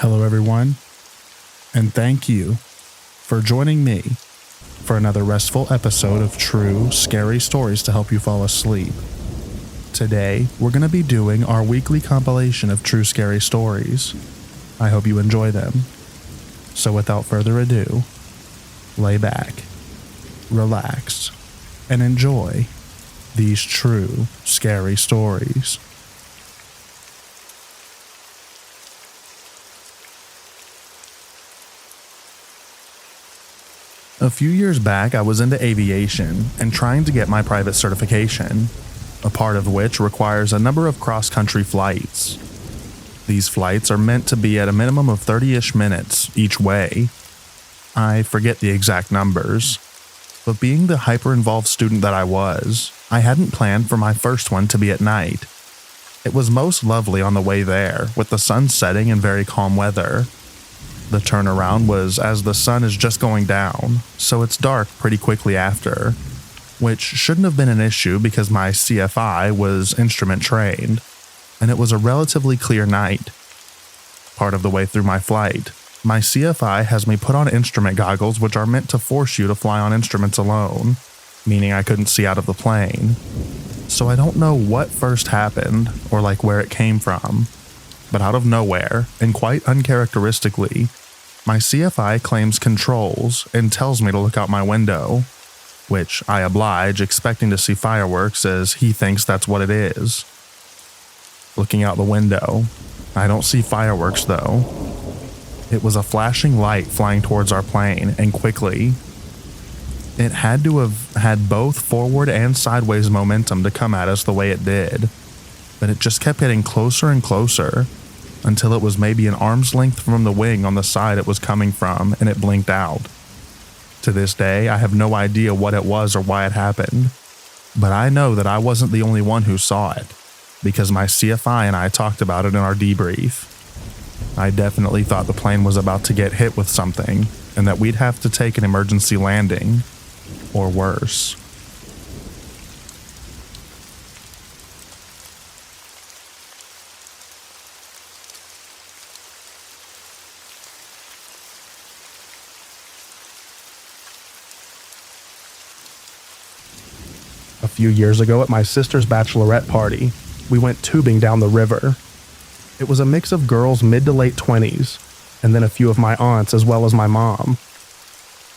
Hello, everyone, and thank you for joining me for another restful episode of true, scary stories to help you fall asleep. Today, we're going to be doing our weekly compilation of true scary stories. I hope you enjoy them. So without further ado, lay back, relax, and enjoy these true, scary stories. A few years back, I was into aviation and trying to get my private certification, a part of which requires a number of cross-country flights. These flights are meant to be at a minimum of 30-ish minutes each way. I forget the exact numbers, but being the hyper-involved student that I was, I hadn't planned for my first one to be at night. It was most lovely on the way there, with the sun setting and very calm weather. The turnaround was as the sun is just going down, so it's dark pretty quickly after, which shouldn't have been an issue because my CFI was instrument trained, and it was a relatively clear night. Part of the way through my flight, my CFI has me put on instrument goggles which are meant to force you to fly on instruments alone, meaning I couldn't see out of the plane. So I don't know what first happened, or where it came from, but out of nowhere, and quite uncharacteristically, my CFI claims controls and tells me to look out my window, which I oblige, expecting to see fireworks as he thinks that's what it is. Looking out the window, I don't see fireworks though. It was a flashing light flying towards our plane, and quickly. It had to have had both forward and sideways momentum to come at us the way it did, but it just kept getting closer and closer, until it was maybe an arm's length from the wing on the side it was coming from, and it blinked out. To this day, I have no idea what it was or why it happened, but I know that I wasn't the only one who saw it, because my CFI and I talked about it in our debrief. I definitely thought the plane was about to get hit with something, and that we'd have to take an emergency landing, or worse. A few years ago at my sister's bachelorette party, we went tubing down the river. It was a mix of girls mid to late 20s, and then a few of my aunts as well as my mom.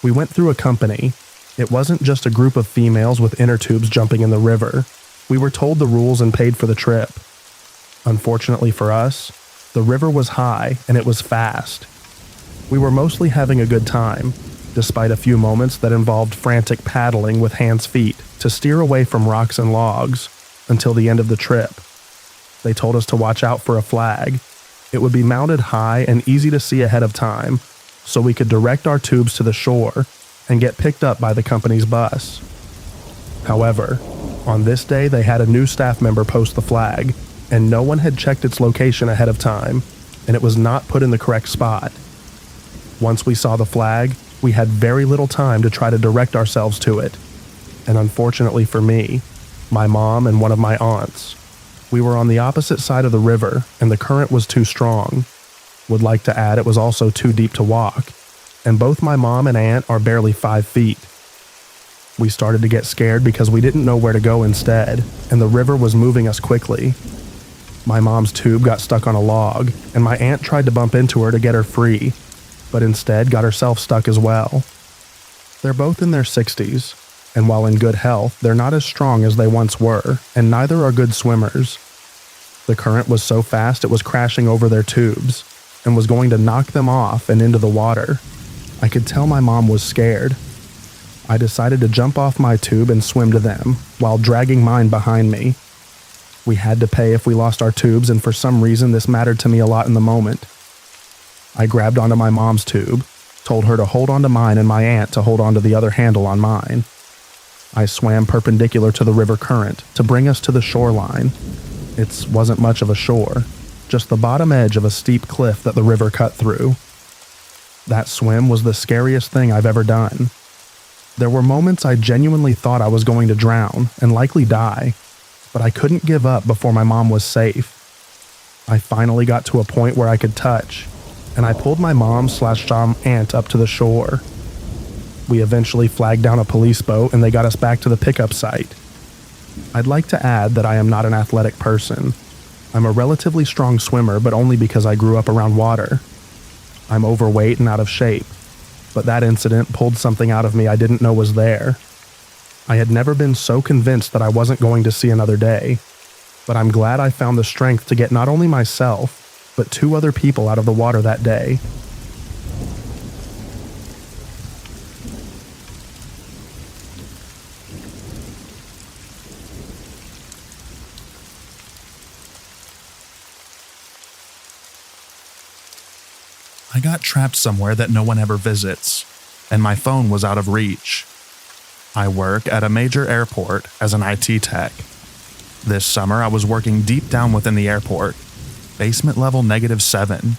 We went through a company. It wasn't just a group of females with inner tubes jumping in the river. We were told the rules and paid for the trip. Unfortunately for us, the river was high and it was fast. We were mostly having a good time, despite a few moments that involved frantic paddling with hands-feet to steer away from rocks and logs until the end of the trip. They told us to watch out for a flag. It would be mounted high and easy to see ahead of time, so we could direct our tubes to the shore and get picked up by the company's bus. However, on this day they had a new staff member post the flag, and no one had checked its location ahead of time, and it was not put in the correct spot. Once we saw the flag, we had very little time to try to direct ourselves to it. And unfortunately for me, my mom and one of my aunts, we were on the opposite side of the river and the current was too strong. Would like to add it was also too deep to walk, and both my mom and aunt are barely 5 feet. We started to get scared because we didn't know where to go instead, and the river was moving us quickly. My mom's tube got stuck on a log, and my aunt tried to bump into her to get her free, but instead got herself stuck as well. They're both in their 60s, and while in good health, they're not as strong as they once were, and neither are good swimmers. The current was so fast it was crashing over their tubes, and was going to knock them off and into the water. I could tell my mom was scared. I decided to jump off my tube and swim to them, while dragging mine behind me. We had to pay if we lost our tubes, and for some reason this mattered to me a lot in the moment. I grabbed onto my mom's tube, told her to hold onto mine and my aunt to hold onto the other handle on mine. I swam perpendicular to the river current to bring us to the shoreline. It wasn't much of a shore, just the bottom edge of a steep cliff that the river cut through. That swim was the scariest thing I've ever done. There were moments I genuinely thought I was going to drown and likely die, but I couldn't give up before my mom was safe. I finally got to a point where I could touch, and I pulled my mom/Dom aunt up to the shore. We eventually flagged down a police boat and they got us back to the pickup site. I'd like to add that I am not an athletic person. I'm a relatively strong swimmer, but only because I grew up around water. I'm overweight and out of shape, but that incident pulled something out of me I didn't know was there. I had never been so convinced that I wasn't going to see another day, but I'm glad I found the strength to get not only myself, but 2 other people out of the water that day. I got trapped somewhere that no one ever visits, and my phone was out of reach. I work at a major airport as an IT tech. This summer I was working deep down within the airport, basement level -7,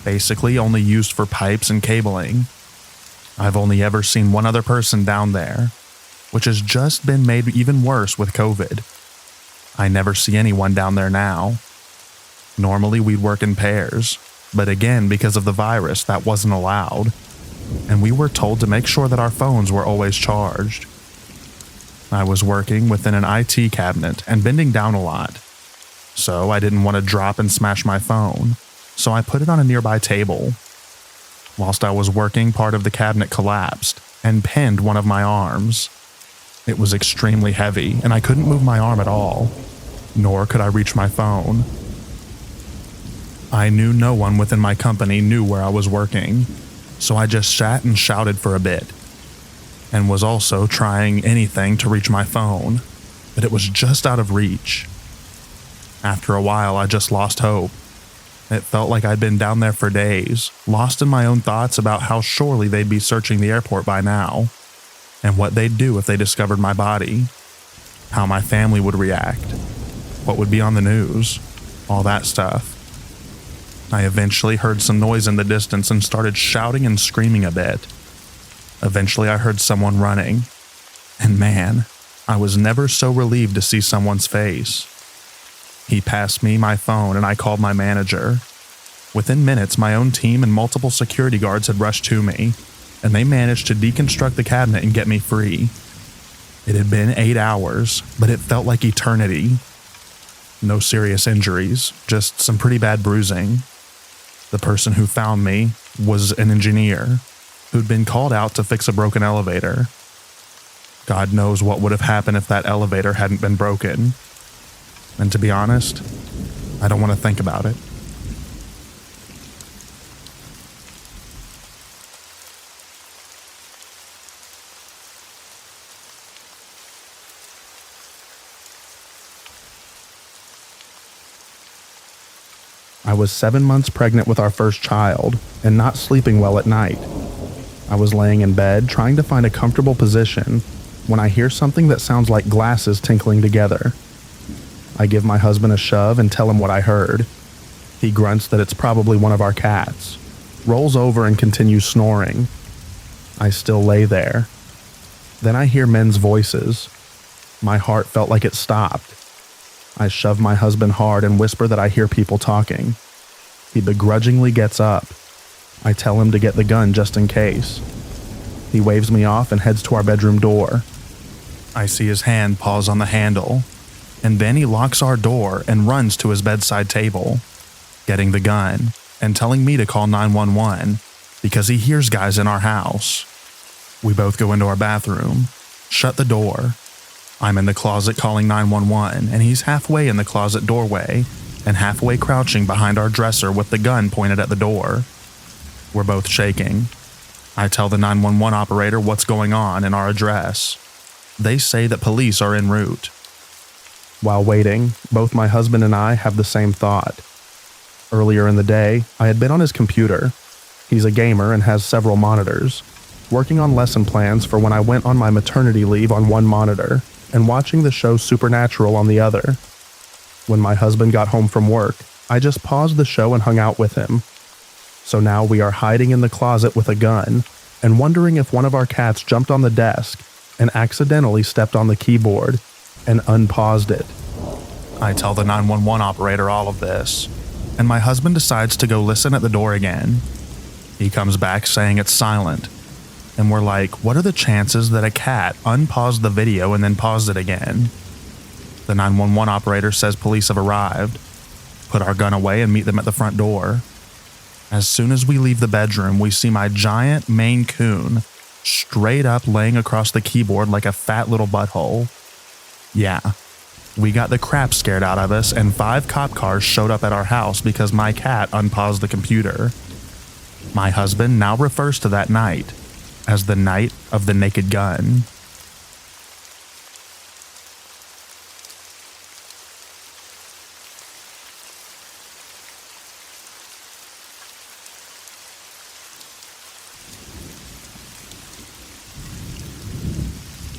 basically only used for pipes and cabling. I've only ever seen one other person down there, which has just been made even worse with COVID. I never see anyone down there now. Normally we'd work in pairs, but again, because of the virus, that wasn't allowed, and we were told to make sure that our phones were always charged. I was working within an IT cabinet and bending down a lot, so I didn't want to drop and smash my phone, so I put it on a nearby table. Whilst I was working, part of the cabinet collapsed and pinned one of my arms. It was extremely heavy, and I couldn't move my arm at all, nor could I reach my phone. I knew no one within my company knew where I was working, so I just sat and shouted for a bit, and was also trying anything to reach my phone, but it was just out of reach. After a while, I just lost hope. It felt like I'd been down there for days, lost in my own thoughts about how surely they'd be searching the airport by now, and what they'd do if they discovered my body, how my family would react, what would be on the news, all that stuff. I eventually heard some noise in the distance and started shouting and screaming a bit. Eventually I heard someone running, and man, I was never so relieved to see someone's face. He passed me my phone and I called my manager. Within minutes, my own team and multiple security guards had rushed to me, and they managed to deconstruct the cabinet and get me free. It had been 8 hours, but it felt like eternity. No serious injuries, just some pretty bad bruising. The person who found me was an engineer who'd been called out to fix a broken elevator. God knows what would have happened if that elevator hadn't been broken. And to be honest, I don't want to think about it. I was 7 months pregnant with our first child and not sleeping well at night. I was laying in bed trying to find a comfortable position when I hear something that sounds like glasses tinkling together. I give my husband a shove and tell him what I heard. He grunts that it's probably one of our cats, rolls over and continues snoring. I still lay there. Then I hear men's voices. My heart felt like it stopped. I shove my husband hard and whisper that I hear people talking. He begrudgingly gets up. I tell him to get the gun just in case. He waves me off and heads to our bedroom door. I see his hand pause on the handle, and then he locks our door and runs to his bedside table, getting the gun and telling me to call 911 because he hears guys in our house. We both go into our bathroom, shut the door. I'm in the closet calling 911, and he's halfway in the closet doorway and halfway crouching behind our dresser with the gun pointed at the door. We're both shaking. I tell the 911 operator what's going on and our address. They say that police are en route. While waiting, both my husband and I have the same thought. Earlier in the day, I had been on his computer. He's a gamer and has several monitors, working on lesson plans for when I went on my maternity leave on one monitor and watching the show Supernatural on the other. When my husband got home from work, I just paused the show and hung out with him. So now we are hiding in the closet with a gun and wondering if one of our cats jumped on the desk and accidentally stepped on the keyboard and unpaused it. I tell the 911 operator all of this. and my husband decides to go listen at the door again. He comes back saying it's silent, and we're like, what are the chances that a cat unpaused the video and then paused it again? The 911 operator says police have arrived. Put our gun away and meet them at the front door. As soon as we leave the bedroom, we see my giant Maine Coon straight up laying across the keyboard like a fat little butthole. Yeah, we got the crap scared out of us, and 5 cop cars showed up at our house because my cat unpaused the computer. My husband now refers to that night as the night of the naked gun.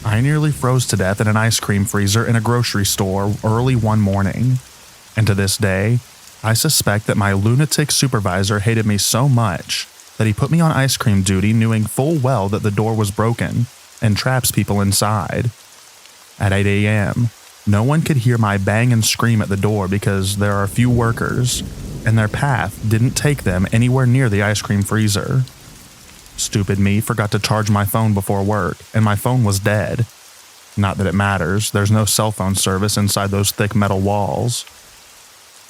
I nearly froze to death in an ice cream freezer in a grocery store early one morning, and to this day, I suspect that my lunatic supervisor hated me so much that he put me on ice cream duty knowing full well that the door was broken and traps people inside. At 8 a.m., no one could hear my bang and scream at the door because there are few workers, and their path didn't take them anywhere near the ice cream freezer. Stupid me forgot to charge my phone before work, and my phone was dead. Not that it matters, there's no cell phone service inside those thick metal walls.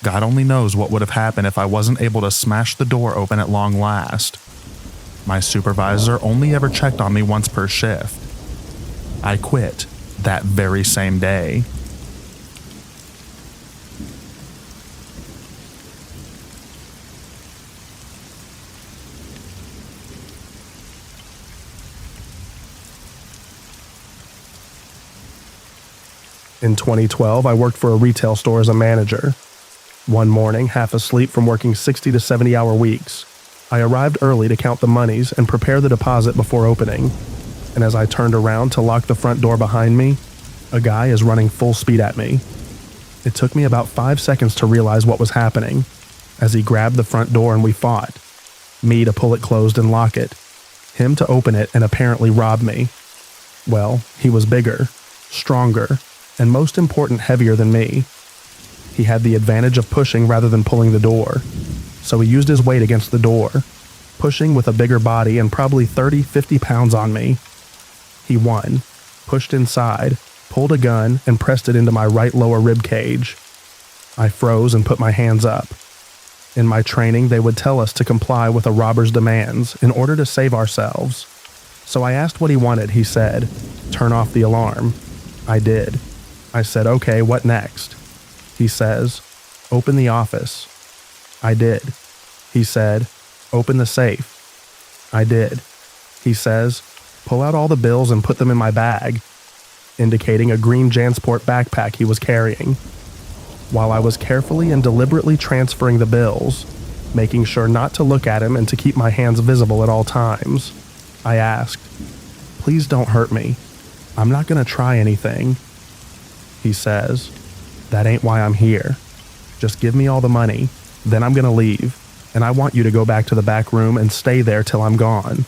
God only knows what would have happened if I wasn't able to smash the door open at long last. My supervisor only ever checked on me once per shift. I quit that very same day. In 2012, I worked for a retail store as a manager. One morning, half asleep from working 60 to 70-hour weeks, I arrived early to count the monies and prepare the deposit before opening. And as I turned around to lock the front door behind me, a guy is running full speed at me. It took me about 5 seconds to realize what was happening, as he grabbed the front door and we fought. Me to pull it closed and lock it, him to open it and apparently rob me. Well, he was bigger, stronger, and most important, heavier than me. He had the advantage of pushing rather than pulling the door, so he used his weight against the door, pushing with a bigger body and probably 30-50 pounds on me. He won, pushed inside, pulled a gun, and pressed it into my right lower rib cage. I froze and put my hands up. In my training, they would tell us to comply with a robber's demands in order to save ourselves. So I asked what he wanted. He said, "Turn off the alarm." I did. I said, "Okay, what next?" He says, "Open the office." I did. He said, "Open the safe." I did. He says, "Pull out all the bills and put them in my bag," indicating a green JanSport backpack he was carrying. While I was carefully and deliberately transferring the bills, making sure not to look at him and to keep my hands visible at all times, I asked, "Please don't hurt me. I'm not going to try anything." He says, "That ain't why I'm here. Just give me all the money, then I'm going to leave, and I want you to go back to the back room and stay there till I'm gone."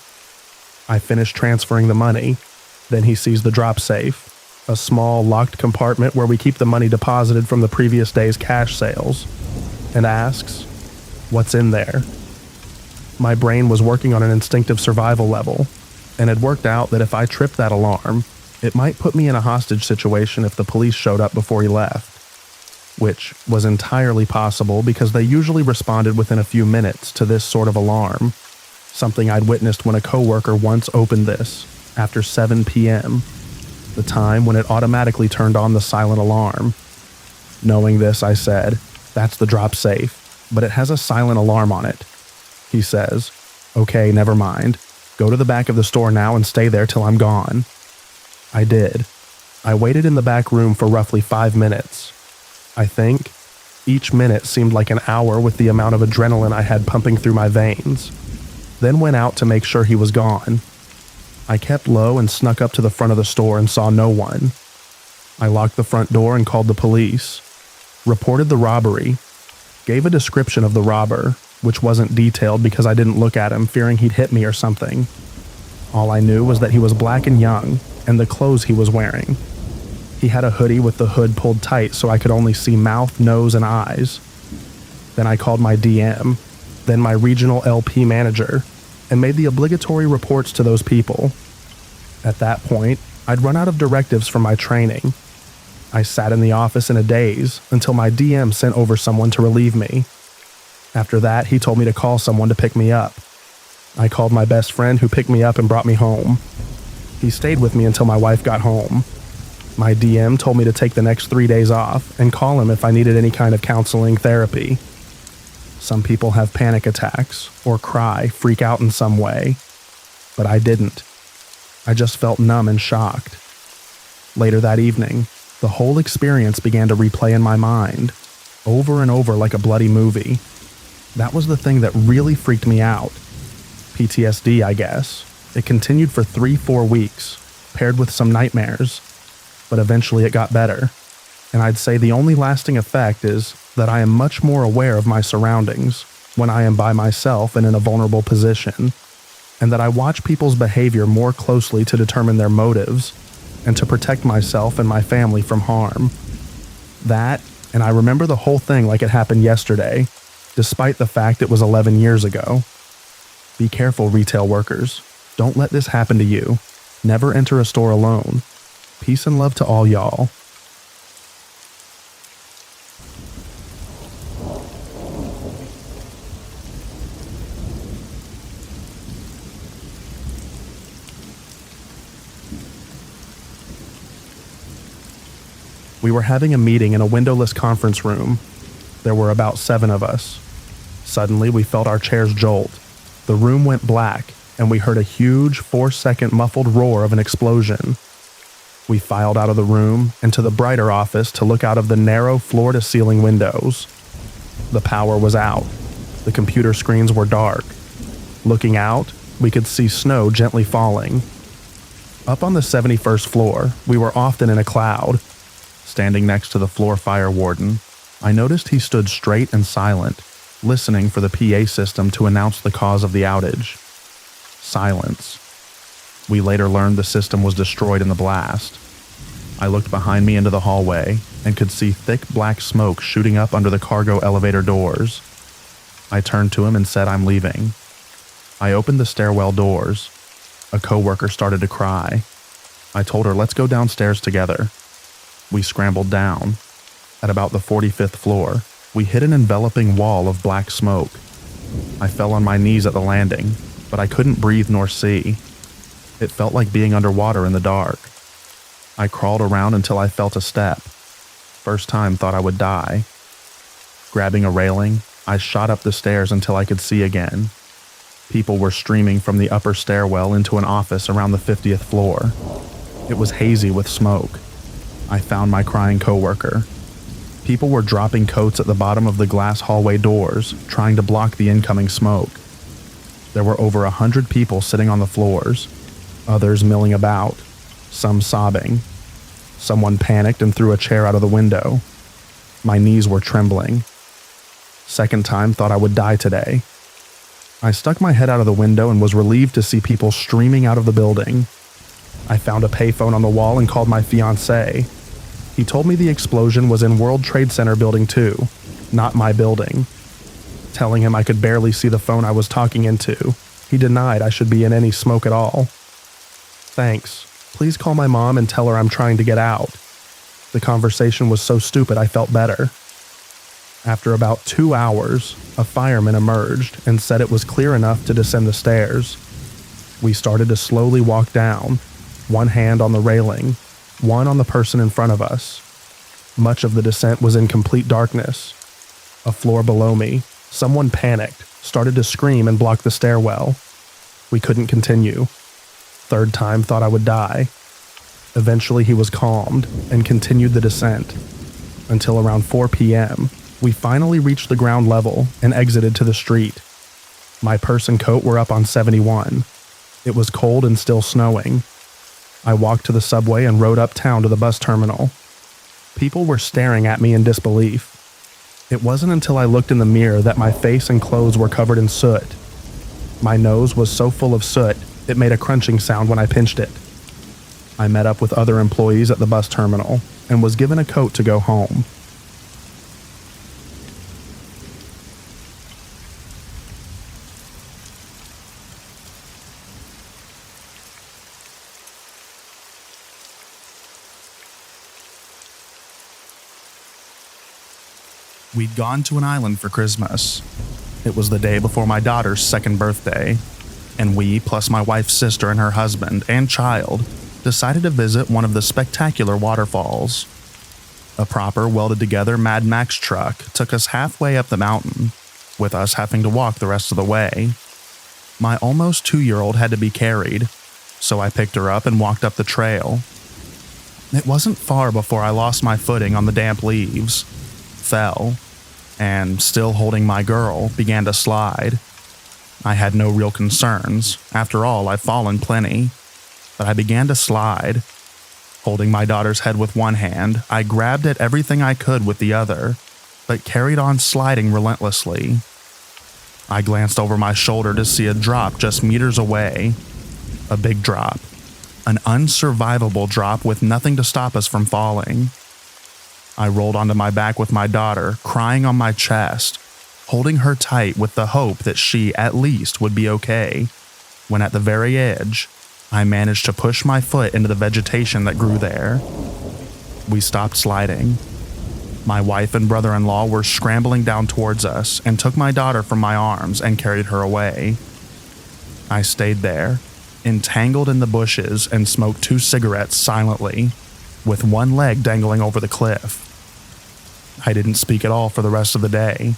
I finish transferring the money, then he sees the drop safe, a small locked compartment where we keep the money deposited from the previous day's cash sales, and asks, "What's in there?" My brain was working on an instinctive survival level, and had worked out that if I tripped that alarm, it might put me in a hostage situation if the police showed up before he left, which was entirely possible because they usually responded within a few minutes to this sort of alarm, something I'd witnessed when a coworker once opened this after 7 p.m., the time when it automatically turned on the silent alarm. Knowing this, I said, "That's the drop safe, but it has a silent alarm on it." He says, "Okay, never mind. Go to the back of the store now and stay there till I'm gone." I did. I waited in the back room for roughly 5 minutes. I think each minute seemed like an hour with the amount of adrenaline I had pumping through my veins. Then went out to make sure he was gone. I kept low and snuck up to the front of the store and saw no one. I locked the front door and called the police. Reported the robbery. Gave a description of the robber, which wasn't detailed because I didn't look at him, fearing he'd hit me or something. All I knew was that he was black and young, and the clothes he was wearing. He had a hoodie with the hood pulled tight so I could only see mouth, nose, and eyes. Then I called my DM, then my regional LP manager, and made the obligatory reports to those people. At that point, I'd run out of directives from my training. I sat in the office in a daze until my DM sent over someone to relieve me. After that, he told me to call someone to pick me up. I called my best friend who picked me up and brought me home. He stayed with me until my wife got home. My DM told me to take the next 3 days off and call him if I needed any kind of counseling therapy. Some people have panic attacks or cry, freak out in some way, but I didn't. I just felt numb and shocked. Later that evening, the whole experience began to replay in my mind, over and over like a bloody movie. That was the thing that really freaked me out. PTSD, I guess. It continued for 3-4 weeks, paired with some nightmares, but eventually it got better. And I'd say the only lasting effect is that I am much more aware of my surroundings when I am by myself and in a vulnerable position, and that I watch people's behavior more closely to determine their motives and to protect myself and my family from harm. That, and I remember the whole thing like it happened yesterday, despite the fact it was 11 years ago. Be careful, retail workers. Don't let this happen to you. Never enter a store alone. Peace and love to all y'all. We were having a meeting in a windowless conference room. There were about 7 of us. Suddenly, we felt our chairs jolt. The room went black, and we heard a huge 4-second muffled roar of an explosion. We filed out of the room and to the brighter office to look out of the narrow floor-to-ceiling windows. The power was out. The computer screens were dark. Looking out, we could see snow gently falling. Up on the 71st floor, we were often in a cloud. Standing next to the floor fire warden, I noticed he stood straight and silent, listening for the PA system to announce the cause of the outage. Silence. We later learned the system was destroyed in the blast. I looked behind me into the hallway and could see thick black smoke shooting up under the cargo elevator doors. I turned to him and said I'm leaving. I opened the stairwell doors. A coworker started to cry. I told her, let's go downstairs together. We scrambled down. At about the 45th floor, we hit an enveloping wall of black smoke. I fell on my knees at the landing, but I couldn't breathe nor see. It felt like being underwater in the dark. I crawled around until I felt a step. First time thought I would die. Grabbing a railing, I shot up the stairs until I could see again. People were streaming from the upper stairwell into an office around the 50th floor. It was hazy with smoke. I found my crying coworker. People were dropping coats at the bottom of the glass hallway doors, trying to block the incoming smoke. There were over 100 people sitting on the floors, others milling about, some sobbing. Someone panicked and threw a chair out of the window. My knees were trembling. Second time thought I would die today. I stuck my head out of the window and was relieved to see people streaming out of the building. I found a payphone on the wall and called my fiancé. He told me the explosion was in World Trade Center Building 2, not my building. Telling him I could barely see the phone I was talking into, he denied I should be in any smoke at all. Thanks. Please call my mom and tell her I'm trying to get out. The conversation was so stupid I felt better. After about 2 hours, a fireman emerged and said it was clear enough to descend the stairs. We started to slowly walk down, one hand on the railing, one on the person in front of us. Much of the descent was in complete darkness. A floor below me, someone panicked, started to scream and block the stairwell. We couldn't continue. Third time thought I would die. Eventually he was calmed and continued the descent. Until around 4 p.m., we finally reached the ground level and exited to the street. My purse and coat were up on 71. It was cold and still snowing. I walked to the subway and rode uptown to the bus terminal. People were staring at me in disbelief. It wasn't until I looked in the mirror that my face and clothes were covered in soot. My nose was so full of soot, it made a crunching sound when I pinched it. I met up with other employees at the bus terminal and was given a coat to go home. We'd gone to an island for Christmas. It was the day before my daughter's second birthday, and we, plus my wife's sister and her husband and child, decided to visit one of the spectacular waterfalls. A proper, welded-together Mad Max truck took us halfway up the mountain, with us having to walk the rest of the way. My almost 2-year-old had to be carried, so I picked her up and walked up the trail. It wasn't far before I lost my footing on the damp leaves, fell, and, still holding my girl, began to slide. I had no real concerns. After all, I've fallen plenty. But I began to slide. Holding my daughter's head with one hand, I grabbed at everything I could with the other, but carried on sliding relentlessly. I glanced over my shoulder to see a drop just meters away. A big drop. An unsurvivable drop with nothing to stop us from falling. I rolled onto my back with my daughter, crying on my chest, holding her tight with the hope that she, at least, would be okay, when at the very edge, I managed to push my foot into the vegetation that grew there. We stopped sliding. My wife and brother-in-law were scrambling down towards us and took my daughter from my arms and carried her away. I stayed there, entangled in the bushes, and smoked 2 cigarettes silently, with one leg dangling over the cliff. I didn't speak at all for the rest of the day.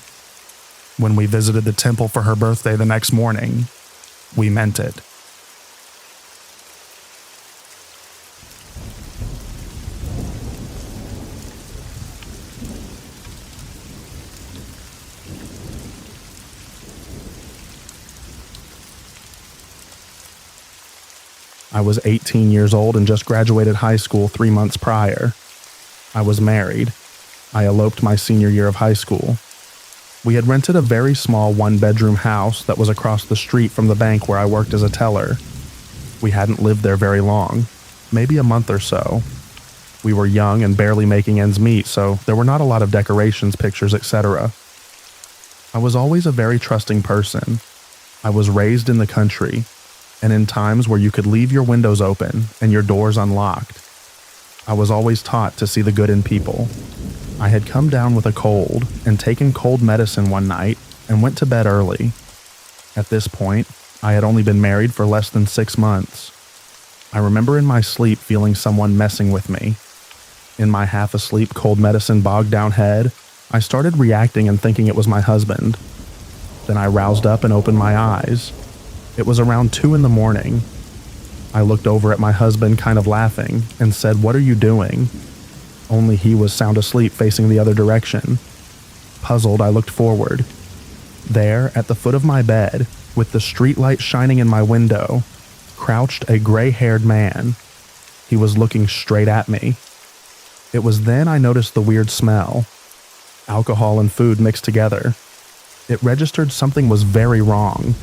When we visited the temple for her birthday the next morning, we meant it. I was 18 years old and just graduated high school 3 months prior. I was married. I eloped my senior year of high school. We had rented a very small 1-bedroom house that was across the street from the bank where I worked as a teller. We hadn't lived there very long, maybe a month or so. We were young and barely making ends meet, so there were not a lot of decorations, pictures, etc. I was always a very trusting person. I was raised in the country, and in times where you could leave your windows open and your doors unlocked. I was always taught to see the good in people. I had come down with a cold and taken cold medicine one night and went to bed early. At this point, I had only been married for less than 6 months. I remember in my sleep feeling someone messing with me. In my half-asleep cold medicine bogged down head, I started reacting and thinking it was my husband. Then I roused up and opened my eyes. It was around 2 in the morning. I looked over at my husband kind of laughing and said, "What are you doing?" Only he was sound asleep facing the other direction. Puzzled, I looked forward. There, at the foot of my bed, with the streetlight shining in my window, crouched a gray-haired man. He was looking straight at me. It was then I noticed the weird smell. Alcohol and food mixed together. It registered something was very wrong.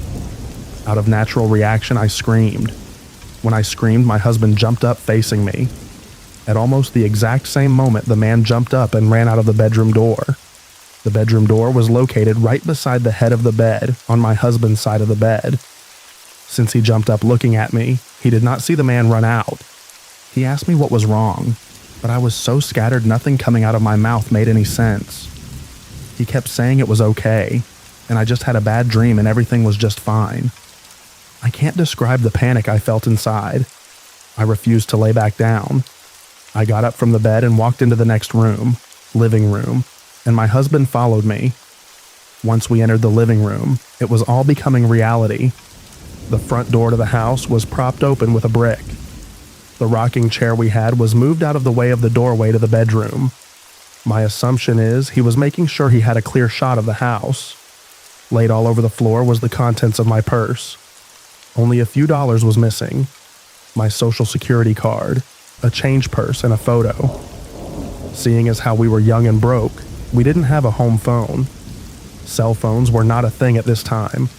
Out of natural reaction, I screamed. When I screamed, my husband jumped up facing me. At almost the exact same moment, the man jumped up and ran out of the bedroom door. The bedroom door was located right beside the head of the bed, on my husband's side of the bed. Since he jumped up looking at me, he did not see the man run out. He asked me what was wrong, but I was so scattered nothing coming out of my mouth made any sense. He kept saying it was okay, and I just had a bad dream and everything was just fine. I can't describe the panic I felt inside. I refused to lay back down. I got up from the bed and walked into the next room, living room, and my husband followed me. Once we entered the living room, it was all becoming reality. The front door to the house was propped open with a brick. The rocking chair we had was moved out of the way of the doorway to the bedroom. My assumption is he was making sure he had a clear shot of the house. Laid all over the floor was the contents of my purse. Only a few dollars was missing. My social security card, a change purse, and a photo. Seeing as how we were young and broke, we didn't have a home phone. Cell phones were not a thing at this time.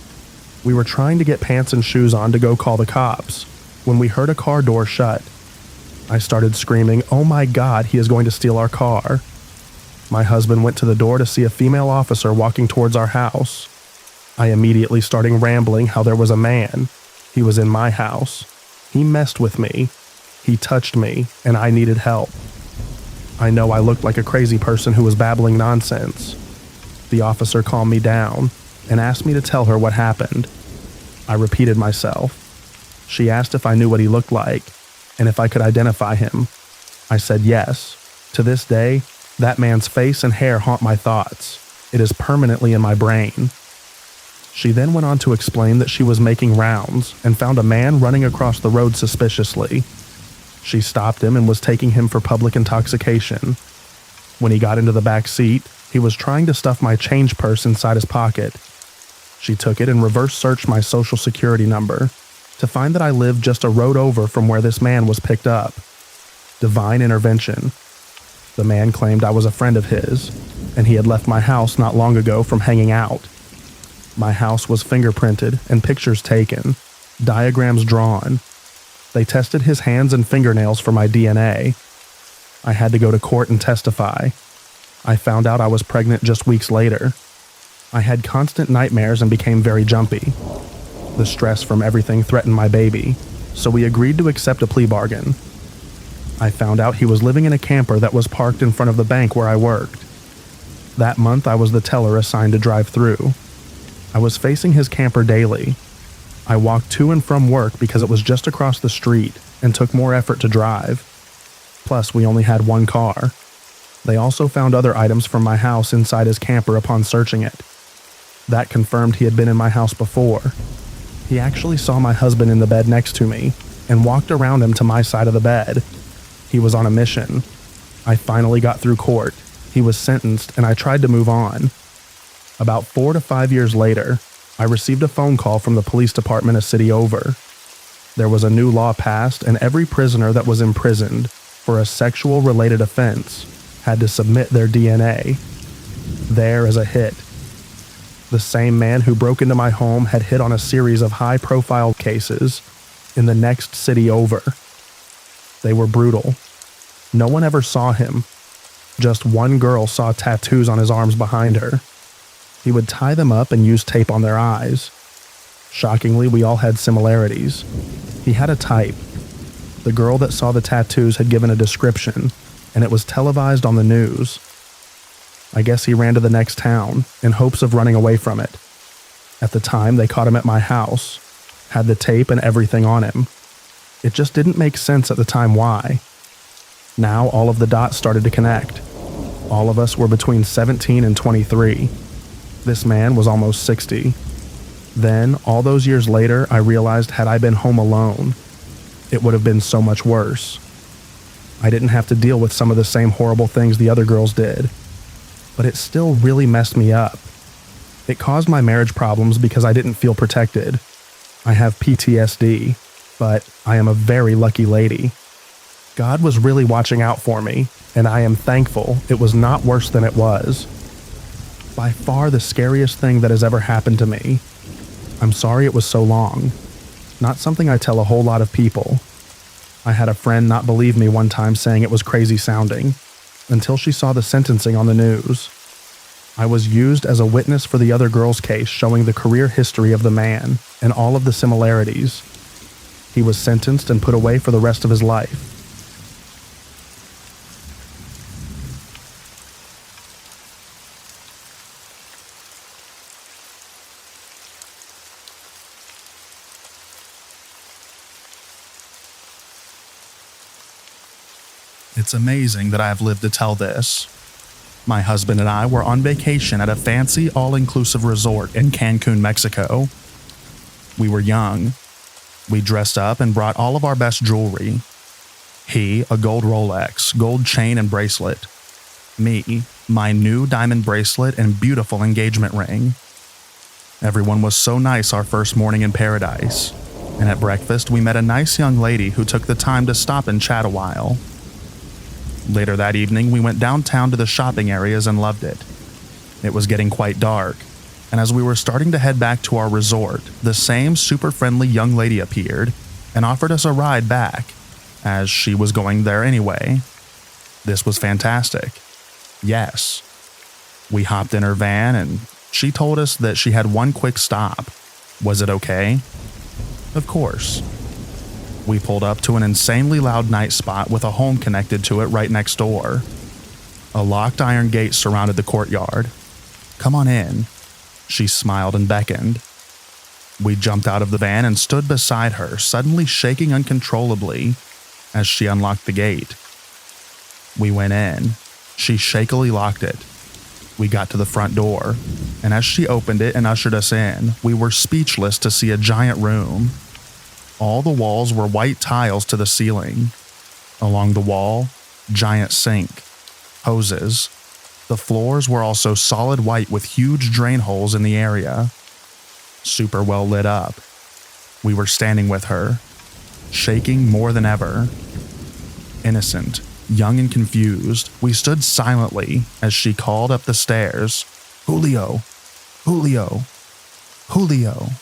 We were trying to get pants and shoes on to go call the cops when we heard a car door shut. I started screaming, "Oh my God, he is going to steal our car." My husband went to the door to see a female officer walking towards our house. I immediately started rambling how there was a man. He was in my house. He messed with me. He touched me, and I needed help. I know I looked like a crazy person who was babbling nonsense. The officer calmed me down and asked me to tell her what happened. I repeated myself. She asked if I knew what he looked like and if I could identify him. I said yes. To this day, that man's face and hair haunt my thoughts. It is permanently in my brain. She then went on to explain that she was making rounds and found a man running across the road suspiciously. She stopped him and was taking him for public intoxication. When he got into the back seat, he was trying to stuff my change purse inside his pocket. She took it and reverse searched my social security number to find that I lived just a road over from where this man was picked up. Divine intervention. The man claimed I was a friend of his, and he had left my house not long ago from hanging out. My house was fingerprinted and pictures taken, diagrams drawn. They tested his hands and fingernails for my DNA. I had to go to court and testify. I found out I was pregnant just weeks later. I had constant nightmares and became very jumpy. The stress from everything threatened my baby, so we agreed to accept a plea bargain. I found out he was living in a camper that was parked in front of the bank where I worked. That month I was the teller assigned to drive through. I was facing his camper daily. I walked to and from work because it was just across the street and took more effort to drive. Plus, we only had one car. They also found other items from my house inside his camper upon searching it. That confirmed he had been in my house before. He actually saw my husband in the bed next to me and walked around him to my side of the bed. He was on a mission. I finally got through court. He was sentenced and I tried to move on. About 4 to 5 years later, I received a phone call from the police department a city over. There was a new law passed and every prisoner that was imprisoned for a sexual-related offense had to submit their DNA. There as a hit. The same man who broke into my home had hit on a series of high-profile cases in the next city over. They were brutal. No one ever saw him. Just one girl saw tattoos on his arms behind her. He would tie them up and use tape on their eyes. Shockingly, we all had similarities. He had a type. The girl that saw the tattoos had given a description, and it was televised on the news. I guess he ran to the next town in hopes of running away from it. At the time, they caught him at my house, had the tape and everything on him. It just didn't make sense at the time why. Now all of the dots started to connect. All of us were between 17 and 23. This man was almost 60. Then, all those years later, I realized had I been home alone, it would have been so much worse. I didn't have to deal with some of the same horrible things the other girls did. But it still really messed me up. It caused my marriage problems because I didn't feel protected. I have PTSD, but I am a very lucky lady. God was really watching out for me, and I am thankful it was not worse than it was. By far the scariest thing that has ever happened to me. I'm sorry it was so long. Not something I tell a whole lot of people. I had a friend not believe me one time saying it was crazy sounding, until she saw the sentencing on the news. I was used as a witness for the other girl's case showing the career history of the man and all of the similarities. He was sentenced and put away for the rest of his life. It's amazing that I have lived to tell this. My husband and I were on vacation at a fancy all-inclusive resort in Cancun, Mexico. We were young. We dressed up and brought all of our best jewelry. He, a gold Rolex, gold chain and bracelet. Me, my new diamond bracelet and beautiful engagement ring. Everyone was so nice our first morning in paradise, and at breakfast we met a nice young lady who took the time to stop and chat a while. Later that evening, we went downtown to the shopping areas and loved it. It was getting quite dark, and as we were starting to head back to our resort, the same super friendly young lady appeared and offered us a ride back, as she was going there anyway. This was fantastic. Yes. We hopped in her van and she told us that she had one quick stop. Was it okay? Of course. We pulled up to an insanely loud night spot with a home connected to it right next door. A locked iron gate surrounded the courtyard. Come on in." She smiled and beckoned. We jumped out of the van and stood beside her, suddenly shaking uncontrollably as she unlocked the gate. We went in. She shakily locked it. We got to the front door, and as she opened it and ushered us in, we were speechless to see a giant room. All the walls were white tiles to the ceiling. Along the wall, giant sink, hoses. The floors were also solid white with huge drain holes in the area. Super well lit up. We were standing with her, shaking more than ever. Innocent, young and confused, we stood silently as she called up the stairs, "Julio, Julio, Julio."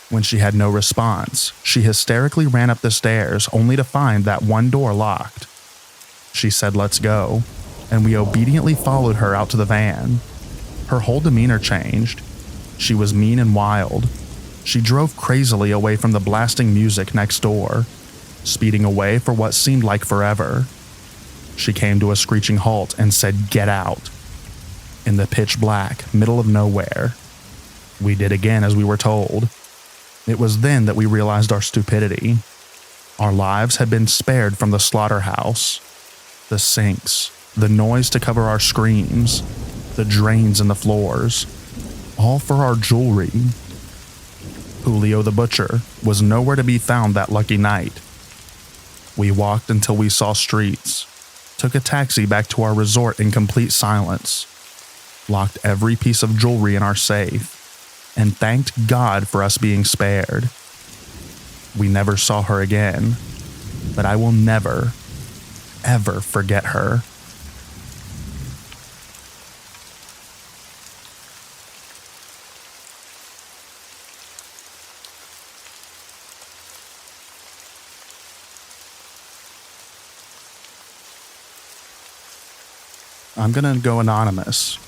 When she had no response, she hysterically ran up the stairs only to find that one door locked. She said, "Let's go," and we obediently followed her out to the van. Her whole demeanor changed. She was mean and wild. She drove crazily away from the blasting music next door, speeding away for what seemed like forever. She came to a screeching halt and said, "Get out." In the pitch black, middle of nowhere. We did again as we were told. It was then that we realized our stupidity. Our lives had been spared from the slaughterhouse. The sinks, the noise to cover our screams, the drains in the floors, all for our jewelry. Julio the butcher was nowhere to be found that lucky night. We walked until we saw streets, took a taxi back to our resort in complete silence, locked every piece of jewelry in our safe, and thanked God for us being spared. We never saw her again, but I will never, ever forget her. I'm gonna go anonymous,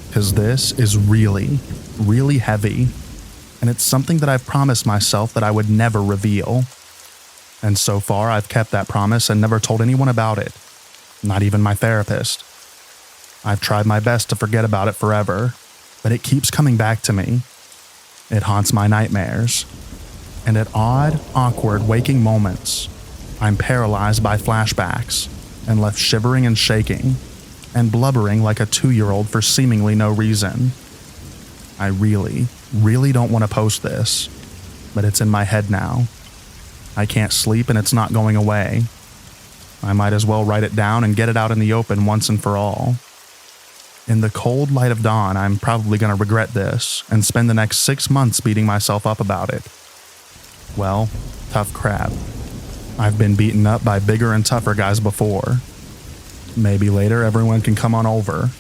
because this is really, really heavy, and it's something that I've promised myself that I would never reveal. And so far, I've kept that promise and never told anyone about it, not even my therapist. I've tried my best to forget about it forever, but it keeps coming back to me. It haunts my nightmares, and at odd, awkward waking moments, I'm paralyzed by flashbacks and left shivering and shaking, and blubbering like a 2-year-old for seemingly no reason. I really, really don't want to post this, but it's in my head now. I can't sleep and it's not going away. I might as well write it down and get it out in the open once and for all. In the cold light of dawn, I'm probably going to regret this and spend the next 6 months beating myself up about it. Well, tough crap. I've been beaten up by bigger and tougher guys before. Maybe later everyone can come on over,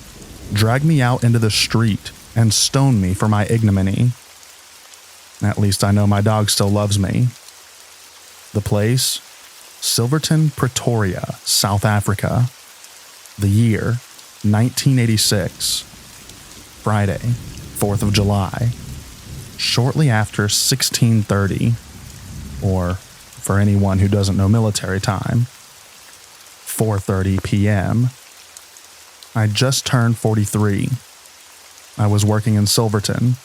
drag me out into the street, and stone me for my ignominy. At least I know my dog still loves me. The place? Silverton, Pretoria, South Africa. The year? 1986. Friday, 4th of July. Shortly after 16:30, or for anyone who doesn't know military time, 4:30 p.m. I just turned 43. I was working in Silverton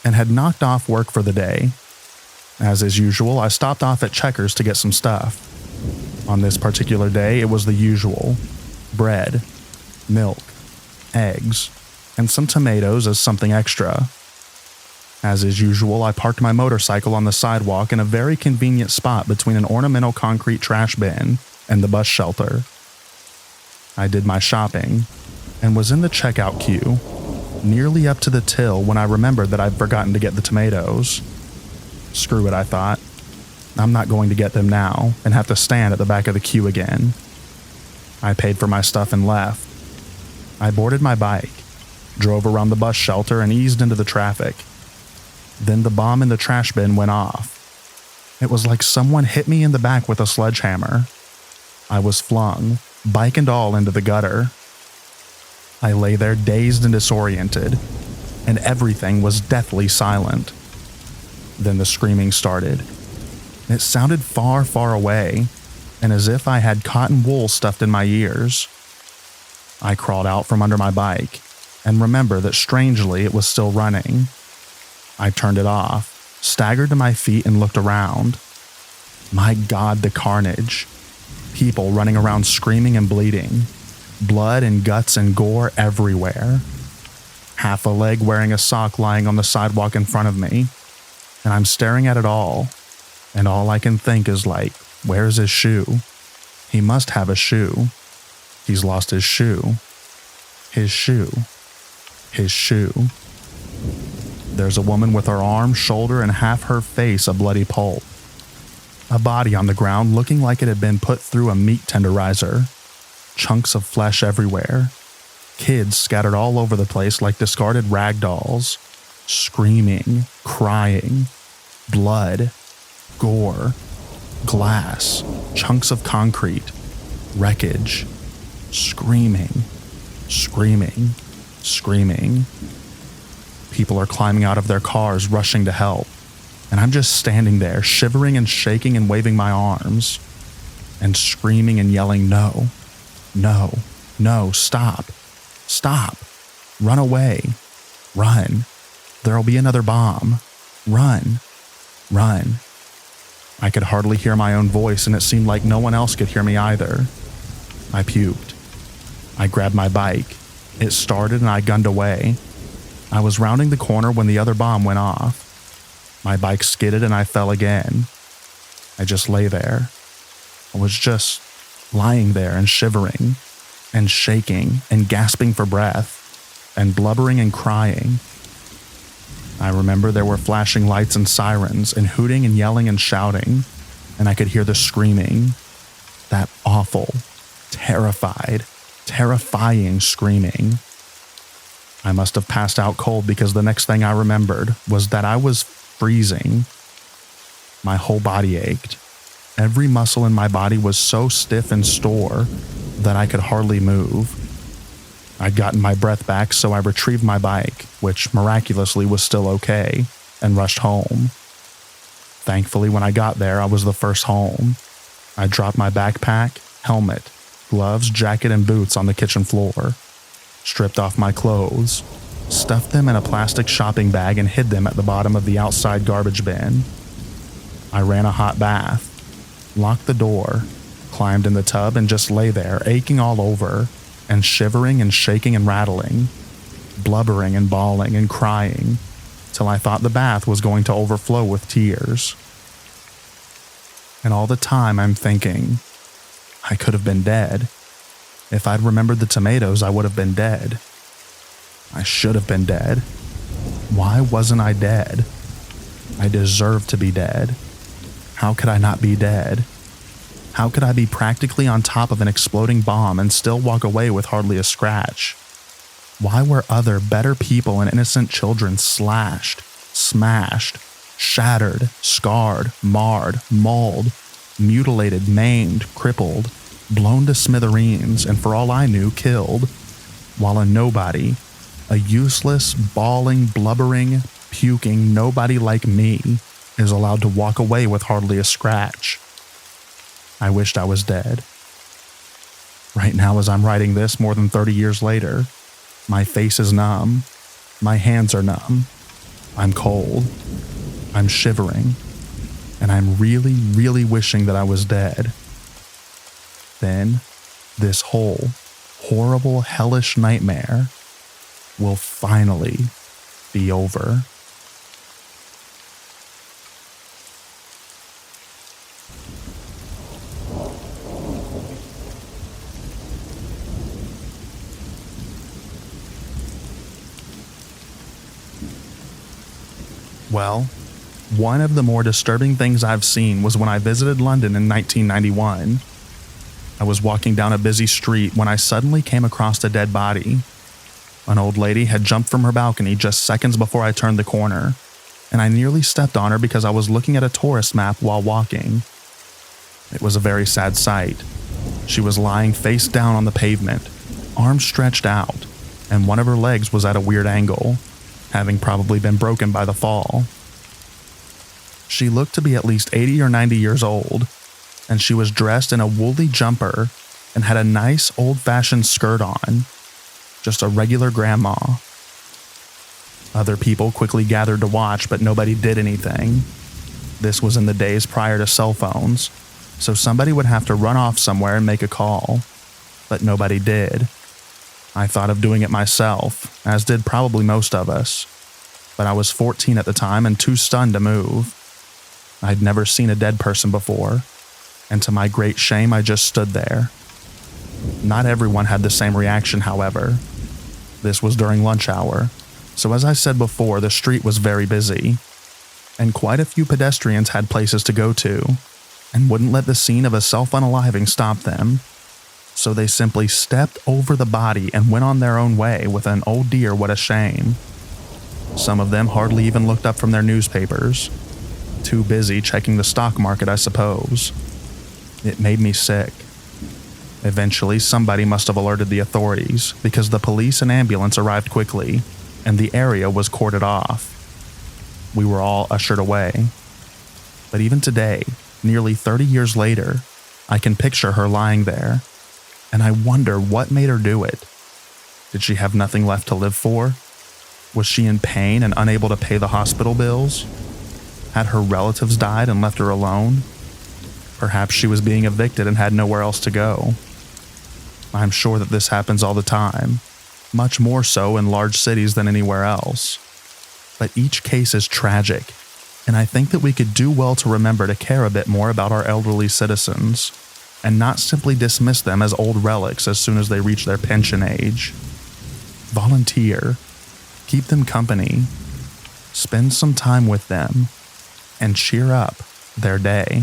and had knocked off work for the day. As is usual, I stopped off at Checkers to get some stuff. On this particular day, it was the usual: bread, milk, eggs, and some tomatoes as something extra. As is usual, I parked my motorcycle on the sidewalk in a very convenient spot between an ornamental concrete trash bin and the bus shelter. I did my shopping and was in the checkout queue, nearly up to the till when I remembered that I'd forgotten to get the tomatoes. Screw it, I thought. I'm not going to get them now and have to stand at the back of the queue again. I paid for my stuff and left. I boarded my bike, drove around the bus shelter and eased into the traffic. Then the bomb in the trash bin went off. It was like someone hit me in the back with a sledgehammer. I was flung, bike and all, into the gutter. I lay there dazed and disoriented, and everything was deathly silent. Then the screaming started. It sounded far, far away, and as if I had cotton wool stuffed in my ears. I crawled out from under my bike and remember that strangely it was still running. I turned it off, staggered to my feet, and looked around. My God, the carnage. People running around screaming and bleeding. Blood and guts and gore everywhere. Half a leg wearing a sock lying on the sidewalk in front of me. And I'm staring at it all. And all I can think is like, where's his shoe? He must have a shoe. He's lost his shoe. His shoe. His shoe. There's a woman with her arm, shoulder, and half her face a bloody pulp. A body on the ground looking like it had been put through a meat tenderizer. Chunks of flesh everywhere. Kids scattered all over the place like discarded rag dolls. Screaming, crying, blood, gore, glass, chunks of concrete, wreckage. Screaming, screaming, screaming. People are climbing out of their cars, rushing to help. And I'm just standing there, shivering and shaking and waving my arms. And screaming and yelling, no, no, no, stop, stop, run away, run. There'll be another bomb. Run, run. I could hardly hear my own voice, and it seemed like no one else could hear me either. I puked. I grabbed my bike. It started and I gunned away. I was rounding the corner when the other bomb went off. My bike skidded and I fell again. I just lay there. I was just lying there and shivering and shaking and gasping for breath and blubbering and crying. I remember there were flashing lights and sirens and hooting and yelling and shouting, and I could hear the screaming. That awful, terrified, terrifying screaming. I must have passed out cold because the next thing I remembered was that I was freezing. My whole body ached. Every muscle in my body was so stiff and sore that I could hardly move. I'd gotten my breath back, so I retrieved my bike, which miraculously was still okay, and rushed home. Thankfully, when I got there, I was the first home. I dropped my backpack, helmet, gloves, jacket, and boots on the kitchen floor, stripped off my clothes, stuffed them in a plastic shopping bag, and hid them at the bottom of the outside garbage bin. I ran a hot bath, locked the door, climbed in the tub, and just lay there, aching all over, and shivering and shaking and rattling, blubbering and bawling and crying, till I thought the bath was going to overflow with tears. And all the time I'm thinking, I could have been dead. If I'd remembered the tomatoes, I would have been dead. I should have been dead. Why wasn't I dead? I deserved to be dead. How could I not be dead? How could I be practically on top of an exploding bomb and still walk away with hardly a scratch? Why were other, better people and innocent children slashed, smashed, shattered, scarred, marred, mauled, mutilated, maimed, crippled, blown to smithereens, and for all I knew, killed, while a nobody, a useless, bawling, blubbering, puking nobody like me, is allowed to walk away with hardly a scratch? I wished I was dead. Right now, as I'm writing this more than 30 years later, my face is numb. My hands are numb. I'm cold. I'm shivering. And I'm really, really wishing that I was dead. Then, this whole horrible, hellish nightmare will finally be over. Well, one of the more disturbing things I've seen was when I visited London in 1991. I was walking down a busy street when I suddenly came across a dead body. An old lady had jumped from her balcony just seconds before I turned the corner, and I nearly stepped on her because I was looking at a tourist map while walking. It was a very sad sight. She was lying face down on the pavement, arms stretched out, and one of her legs was at a weird angle, having probably been broken by the fall. She looked to be at least 80 or 90 years old, and she was dressed in a woolly jumper and had a nice old-fashioned skirt on, just a regular grandma. Other people quickly gathered to watch, but nobody did anything. This was in the days prior to cell phones, so somebody would have to run off somewhere and make a call, but nobody did. I thought of doing it myself, as did probably most of us, but I was 14 at the time and too stunned to move. I'd never seen a dead person before, and to my great shame, I just stood there. Not everyone had the same reaction, however. This was during lunch hour, so as I said before, the street was very busy, and quite a few pedestrians had places to go to, and wouldn't let the scene of a self-unaliving stop them. So they simply stepped over the body and went on their own way with an "oh dear, what a shame." Some of them hardly even looked up from their newspapers. Too busy checking the stock market, I suppose. It made me sick. Eventually, somebody must have alerted the authorities because the police and ambulance arrived quickly, and the area was cordoned off. We were all ushered away. But even today, nearly 30 years later, I can picture her lying there, and I wonder what made her do it. Did she have nothing left to live for? Was she in pain and unable to pay the hospital bills? Had her relatives died and left her alone? Perhaps she was being evicted and had nowhere else to go. I'm sure that this happens all the time, much more so in large cities than anywhere else. But each case is tragic, and I think that we could do well to remember to care a bit more about our elderly citizens, and not simply dismiss them as old relics as soon as they reach their pension age. Volunteer, keep them company, spend some time with them, and cheer up their day.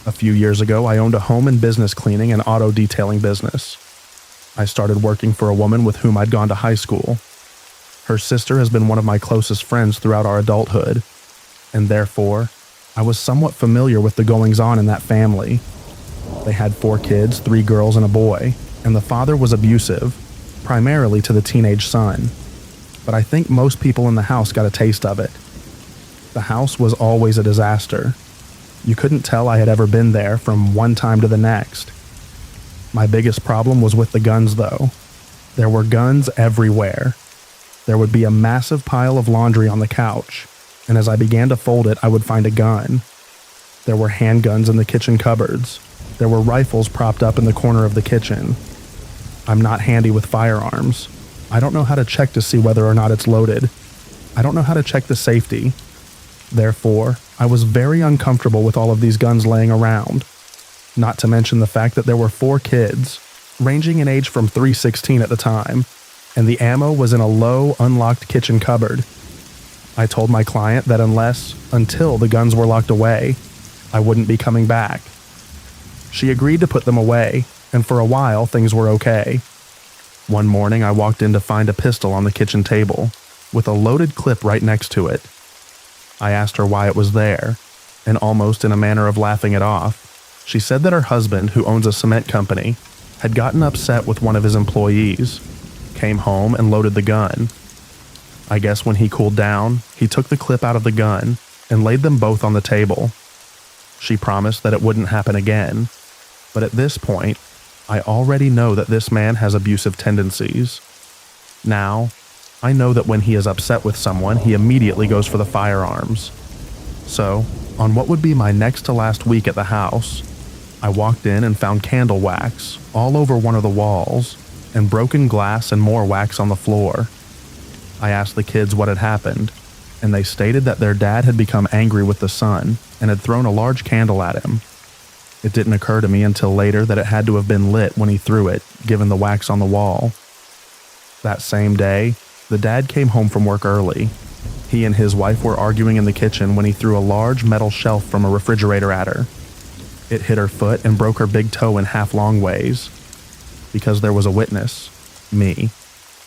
A few years ago, I owned a home and business cleaning and auto detailing business. I started working for a woman with whom I'd gone to high school. Her sister has been one of my closest friends throughout our adulthood, and therefore, I was somewhat familiar with the goings-on in that family. They had 4 kids, 3 girls and a boy, and the father was abusive, primarily to the teenage son. But I think most people in the house got a taste of it. The house was always a disaster. You couldn't tell I had ever been there from one time to the next. My biggest problem was with the guns, though. There were guns everywhere. There would be a massive pile of laundry on the couch, and as I began to fold it, I would find a gun. There were handguns in the kitchen cupboards. There were rifles propped up in the corner of the kitchen. I'm not handy with firearms. I don't know how to check to see whether or not it's loaded. I don't know how to check the safety. Therefore, I was very uncomfortable with all of these guns laying around. Not to mention the fact that there were 4 kids, ranging in age from 3-16 at the time, and the ammo was in a low, unlocked kitchen cupboard. I told my client that until the guns were locked away, I wouldn't be coming back. She agreed to put them away, and for a while things were okay. One morning I walked in to find a pistol on the kitchen table, with a loaded clip right next to it. I asked her why it was there, and almost in a manner of laughing it off, she said that her husband, who owns a cement company, had gotten upset with one of his employees, came home and loaded the gun. I guess when he cooled down, he took the clip out of the gun and laid them both on the table. She promised that it wouldn't happen again, but at this point, I already know that this man has abusive tendencies. Now, I know that when he is upset with someone, he immediately goes for the firearms. So, on what would be my next to last week at the house, I walked in and found candle wax all over one of the walls, and broken glass and more wax on the floor. I asked the kids what had happened, and they stated that their dad had become angry with the son and had thrown a large candle at him. It didn't occur to me until later that it had to have been lit when he threw it, given the wax on the wall. That same day, the dad came home from work early. He and his wife were arguing in the kitchen when he threw a large metal shelf from a refrigerator at her. It hit her foot and broke her big toe in half long ways. Because there was a witness, me.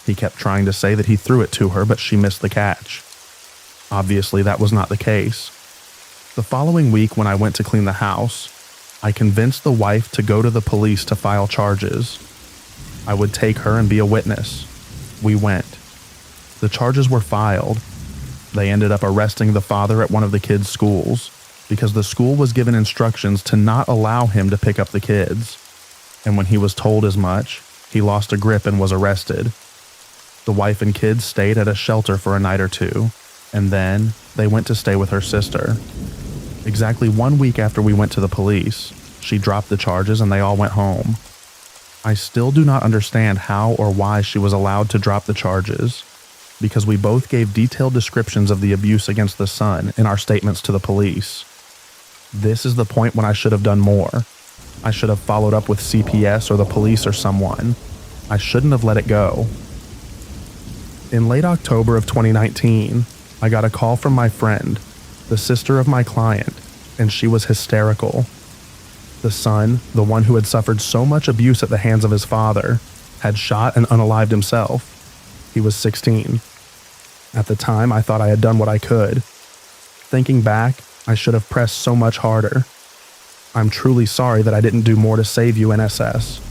He kept trying to say that he threw it to her, but she missed the catch. Obviously, that was not the case. The following week, when I went to clean the house, I convinced the wife to go to the police to file charges. I would take her and be a witness. We went. The charges were filed. They ended up arresting the father at one of the kids' schools because the school was given instructions to not allow him to pick up the kids. And when he was told as much, he lost a grip and was arrested. The wife and kids stayed at a shelter for a night or two, and then they went to stay with her sister. Exactly 1 week after we went to the police, she dropped the charges and they all went home. I still do not understand how or why she was allowed to drop the charges, because we both gave detailed descriptions of the abuse against the son in our statements to the police. This is the point when I should have done more. I should have followed up with CPS or the police or someone. I shouldn't have let it go. In late October of 2019, I got a call from my friend, the sister of my client, and she was hysterical. The son, the one who had suffered so much abuse at the hands of his father, had shot and unalived himself. He was 16. At the time, I thought I had done what I could. Thinking back, I should have pressed so much harder. I'm truly sorry that I didn't do more to save you, NSS.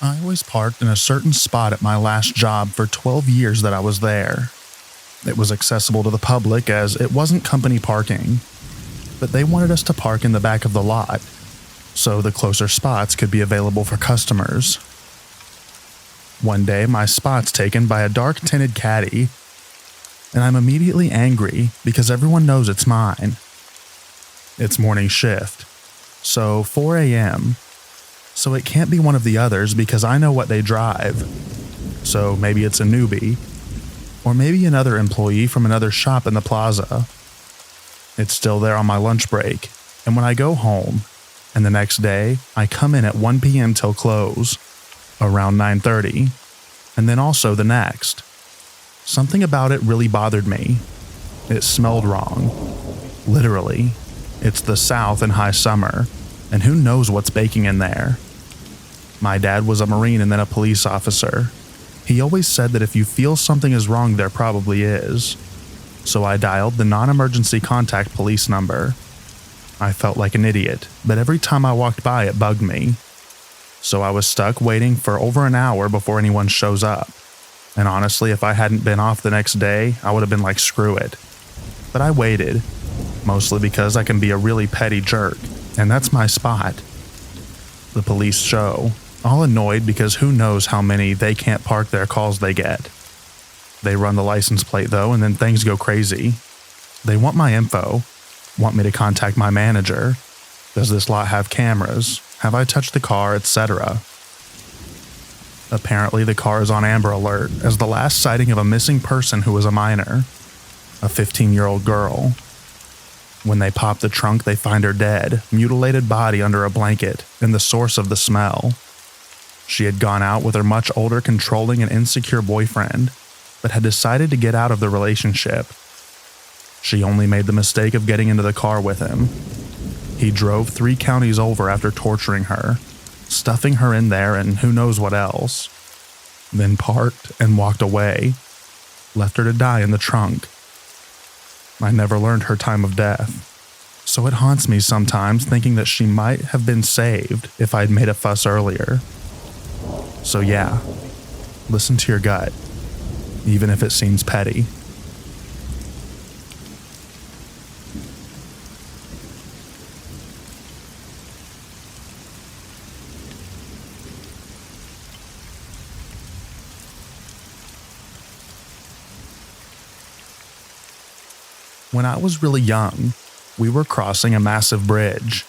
I always parked in a certain spot at my last job for 12 years that I was there. It was accessible to the public as it wasn't company parking, but they wanted us to park in the back of the lot, so the closer spots could be available for customers. One day, my spot's taken by a dark-tinted caddy, and I'm immediately angry because everyone knows it's mine. It's morning shift, so 4 a.m., so it can't be one of the others because I know what they drive. So maybe it's a newbie, or maybe another employee from another shop in the plaza. It's still there on my lunch break, and when I go home, and the next day, I come in at 1 p.m. till close, around 9:30, and then also the next. Something about it really bothered me. It smelled wrong. Literally. It's the South in high summer, and who knows what's baking in there. My dad was a Marine and then a police officer. He always said that if you feel something is wrong, there probably is. So I dialed the non-emergency contact police number. I felt like an idiot, but every time I walked by it bugged me. So I was stuck waiting for over an hour before anyone shows up. And honestly, if I hadn't been off the next day, I would have been like, screw it. But I waited, mostly because I can be a really petty jerk, and that's my spot. The police show, all annoyed because who knows how many they can't park their calls they get. They run the license plate though, and then things go crazy. They want my info, want me to contact my manager. Does this lot have cameras? Have I touched the car, etc.? Apparently the car is on Amber Alert as the last sighting of a missing person who was a minor, a 15-year-old girl. When they pop the trunk, they find her dead, mutilated body under a blanket, and the source of the smell. She had gone out with her much older, controlling and insecure boyfriend, but had decided to get out of the relationship. She only made the mistake of getting into the car with him. He drove 3 counties over after torturing her, stuffing her in there and who knows what else. Then parked and walked away, left her to die in the trunk. I never learned her time of death, so it haunts me sometimes thinking that she might have been saved if I'd made a fuss earlier. So yeah, listen to your gut, even if it seems petty. When I was really young, we were crossing a massive bridge.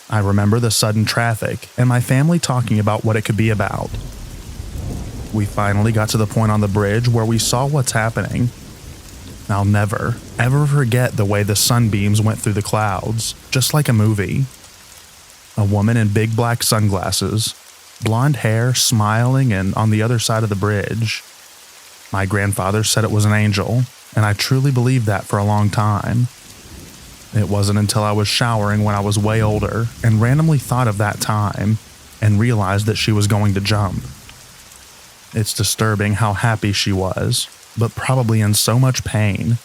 I remember the sudden traffic and my family talking about what it could be about. We finally got to the point on the bridge where we saw what's happening. I'll never, ever forget the way the sunbeams went through the clouds, just like a movie. A woman in big black sunglasses, blonde hair, smiling, and on the other side of the bridge. My grandfather said it was an angel, and I truly believed that for a long time. It wasn't until I was showering when I was way older and randomly thought of that time and realized that she was going to jump. It's disturbing how happy she was, but probably in so much pain.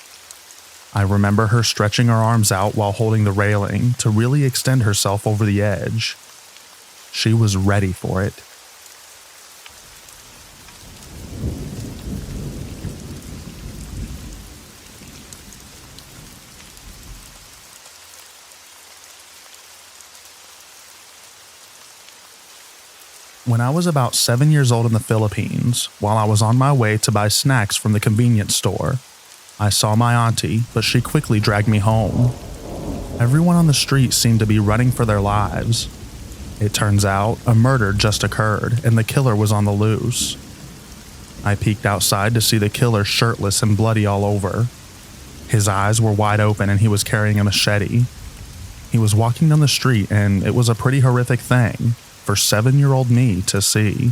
I remember her stretching her arms out while holding the railing to really extend herself over the edge. She was ready for it. When I was about 7 years old in the Philippines, while I was on my way to buy snacks from the convenience store, I saw my auntie, but she quickly dragged me home. Everyone on the street seemed to be running for their lives. It turns out a murder just occurred and the killer was on the loose. I peeked outside to see the killer shirtless and bloody all over. His eyes were wide open and he was carrying a machete. He was walking down the street and it was a pretty horrific thing for 7-year-old me to see.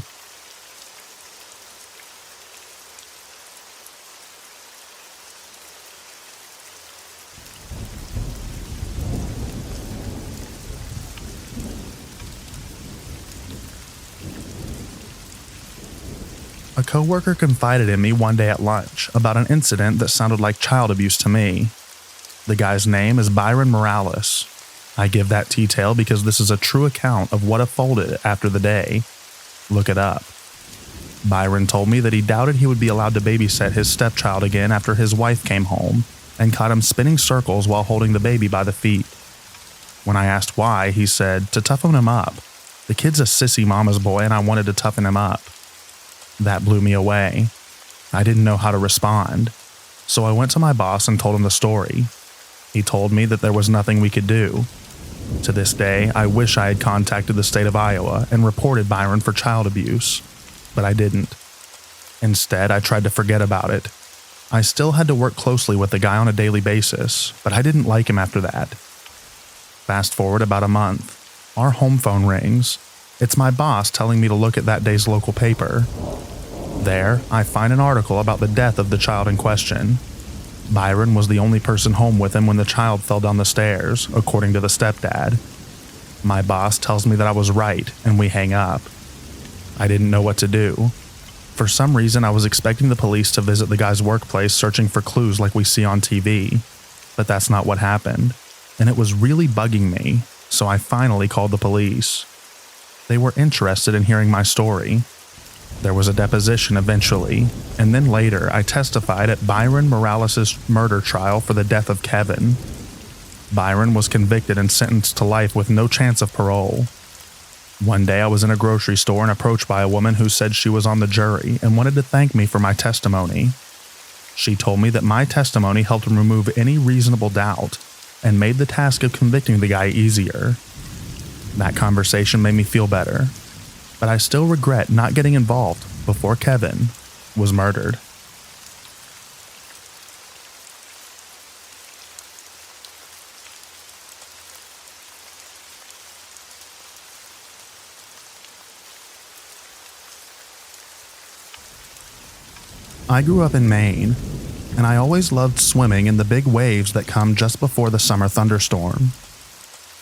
A coworker confided in me one day at lunch about an incident that sounded like child abuse to me. The guy's name is Byron Morales. I give that detail because this is a true account of what unfolded after the day. Look it up. Byron told me that he doubted he would be allowed to babysit his stepchild again after his wife came home and caught him spinning circles while holding the baby by the feet. When I asked why, he said, to toughen him up. The kid's a sissy mama's boy and I wanted to toughen him up. That blew me away. I didn't know how to respond. So I went to my boss and told him the story. He told me that there was nothing we could do. To this day, I wish I had contacted the state of Iowa and reported Byron for child abuse, but I didn't. Instead, I tried to forget about it. I still had to work closely with the guy on a daily basis, but I didn't like him after that. Fast forward about a month. Our home phone rings. It's my boss telling me to look at that day's local paper. There, I find an article about the death of the child in question. Byron was the only person home with him when the child fell down the stairs, according to the stepdad. My boss tells me that I was right, and we hang up. I didn't know what to do. For some reason, I was expecting the police to visit the guy's workplace searching for clues like we see on TV, but that's not what happened, and it was really bugging me, so I finally called the police. They were interested in hearing my story. There was a deposition eventually, and then later I testified at Byron Morales' murder trial for the death of Kevin. Byron was convicted and sentenced to life with no chance of parole. One day I was in a grocery store and approached by a woman who said she was on the jury and wanted to thank me for my testimony. She told me that my testimony helped remove any reasonable doubt and made the task of convicting the guy easier. That conversation made me feel better, but I still regret not getting involved before Kevin was murdered. I grew up in Maine, and I always loved swimming in the big waves that come just before the summer thunderstorm.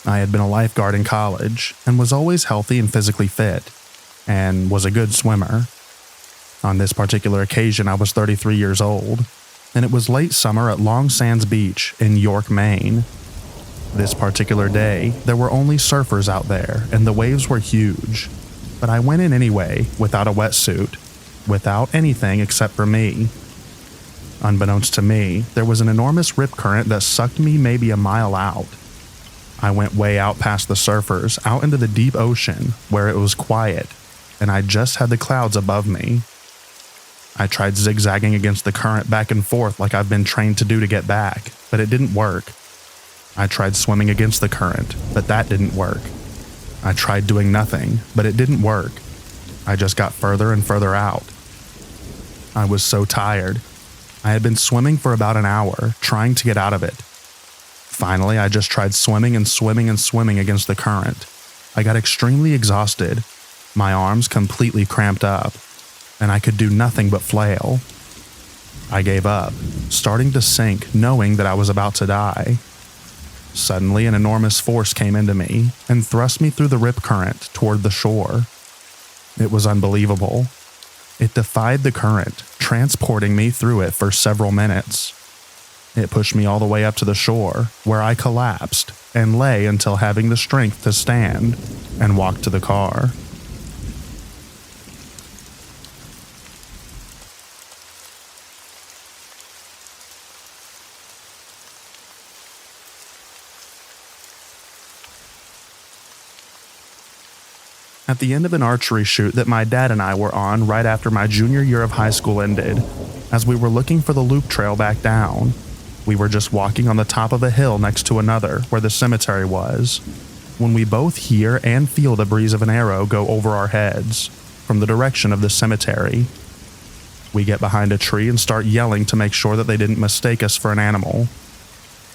I had been a lifeguard in college and was always healthy and physically fit, and was a good swimmer. On this particular occasion, I was 33 years old, and it was late summer at Long Sands Beach in York, Maine. This particular day, there were only surfers out there, and the waves were huge, but I went in anyway, without a wetsuit, without anything except for me. Unbeknownst to me, there was an enormous rip current that sucked me maybe a mile out. I went way out past the surfers, out into the deep ocean, where it was quiet, and I just had the clouds above me. I tried zigzagging against the current back and forth like I've been trained to do to get back, but it didn't work. I tried swimming against the current, but that didn't work. I tried doing nothing, but it didn't work. I just got further and further out. I was so tired. I had been swimming for about an hour, trying to get out of it. Finally, I just tried swimming and swimming and swimming against the current. I got extremely exhausted, my arms completely cramped up, and I could do nothing but flail. I gave up, starting to sink, knowing that I was about to die. Suddenly, an enormous force came into me and thrust me through the rip current toward the shore. It was unbelievable. It defied the current, transporting me through it for several minutes. It pushed me all the way up to the shore, where I collapsed and lay until having the strength to stand and walk to the car. At the end of an archery shoot that my dad and I were on right after my junior year of high school ended, as we were looking for the loop trail back down, we were just walking on the top of a hill next to another where the cemetery was, when we both hear and feel the breeze of an arrow go over our heads from the direction of the cemetery. We get behind a tree and start yelling to make sure that they didn't mistake us for an animal.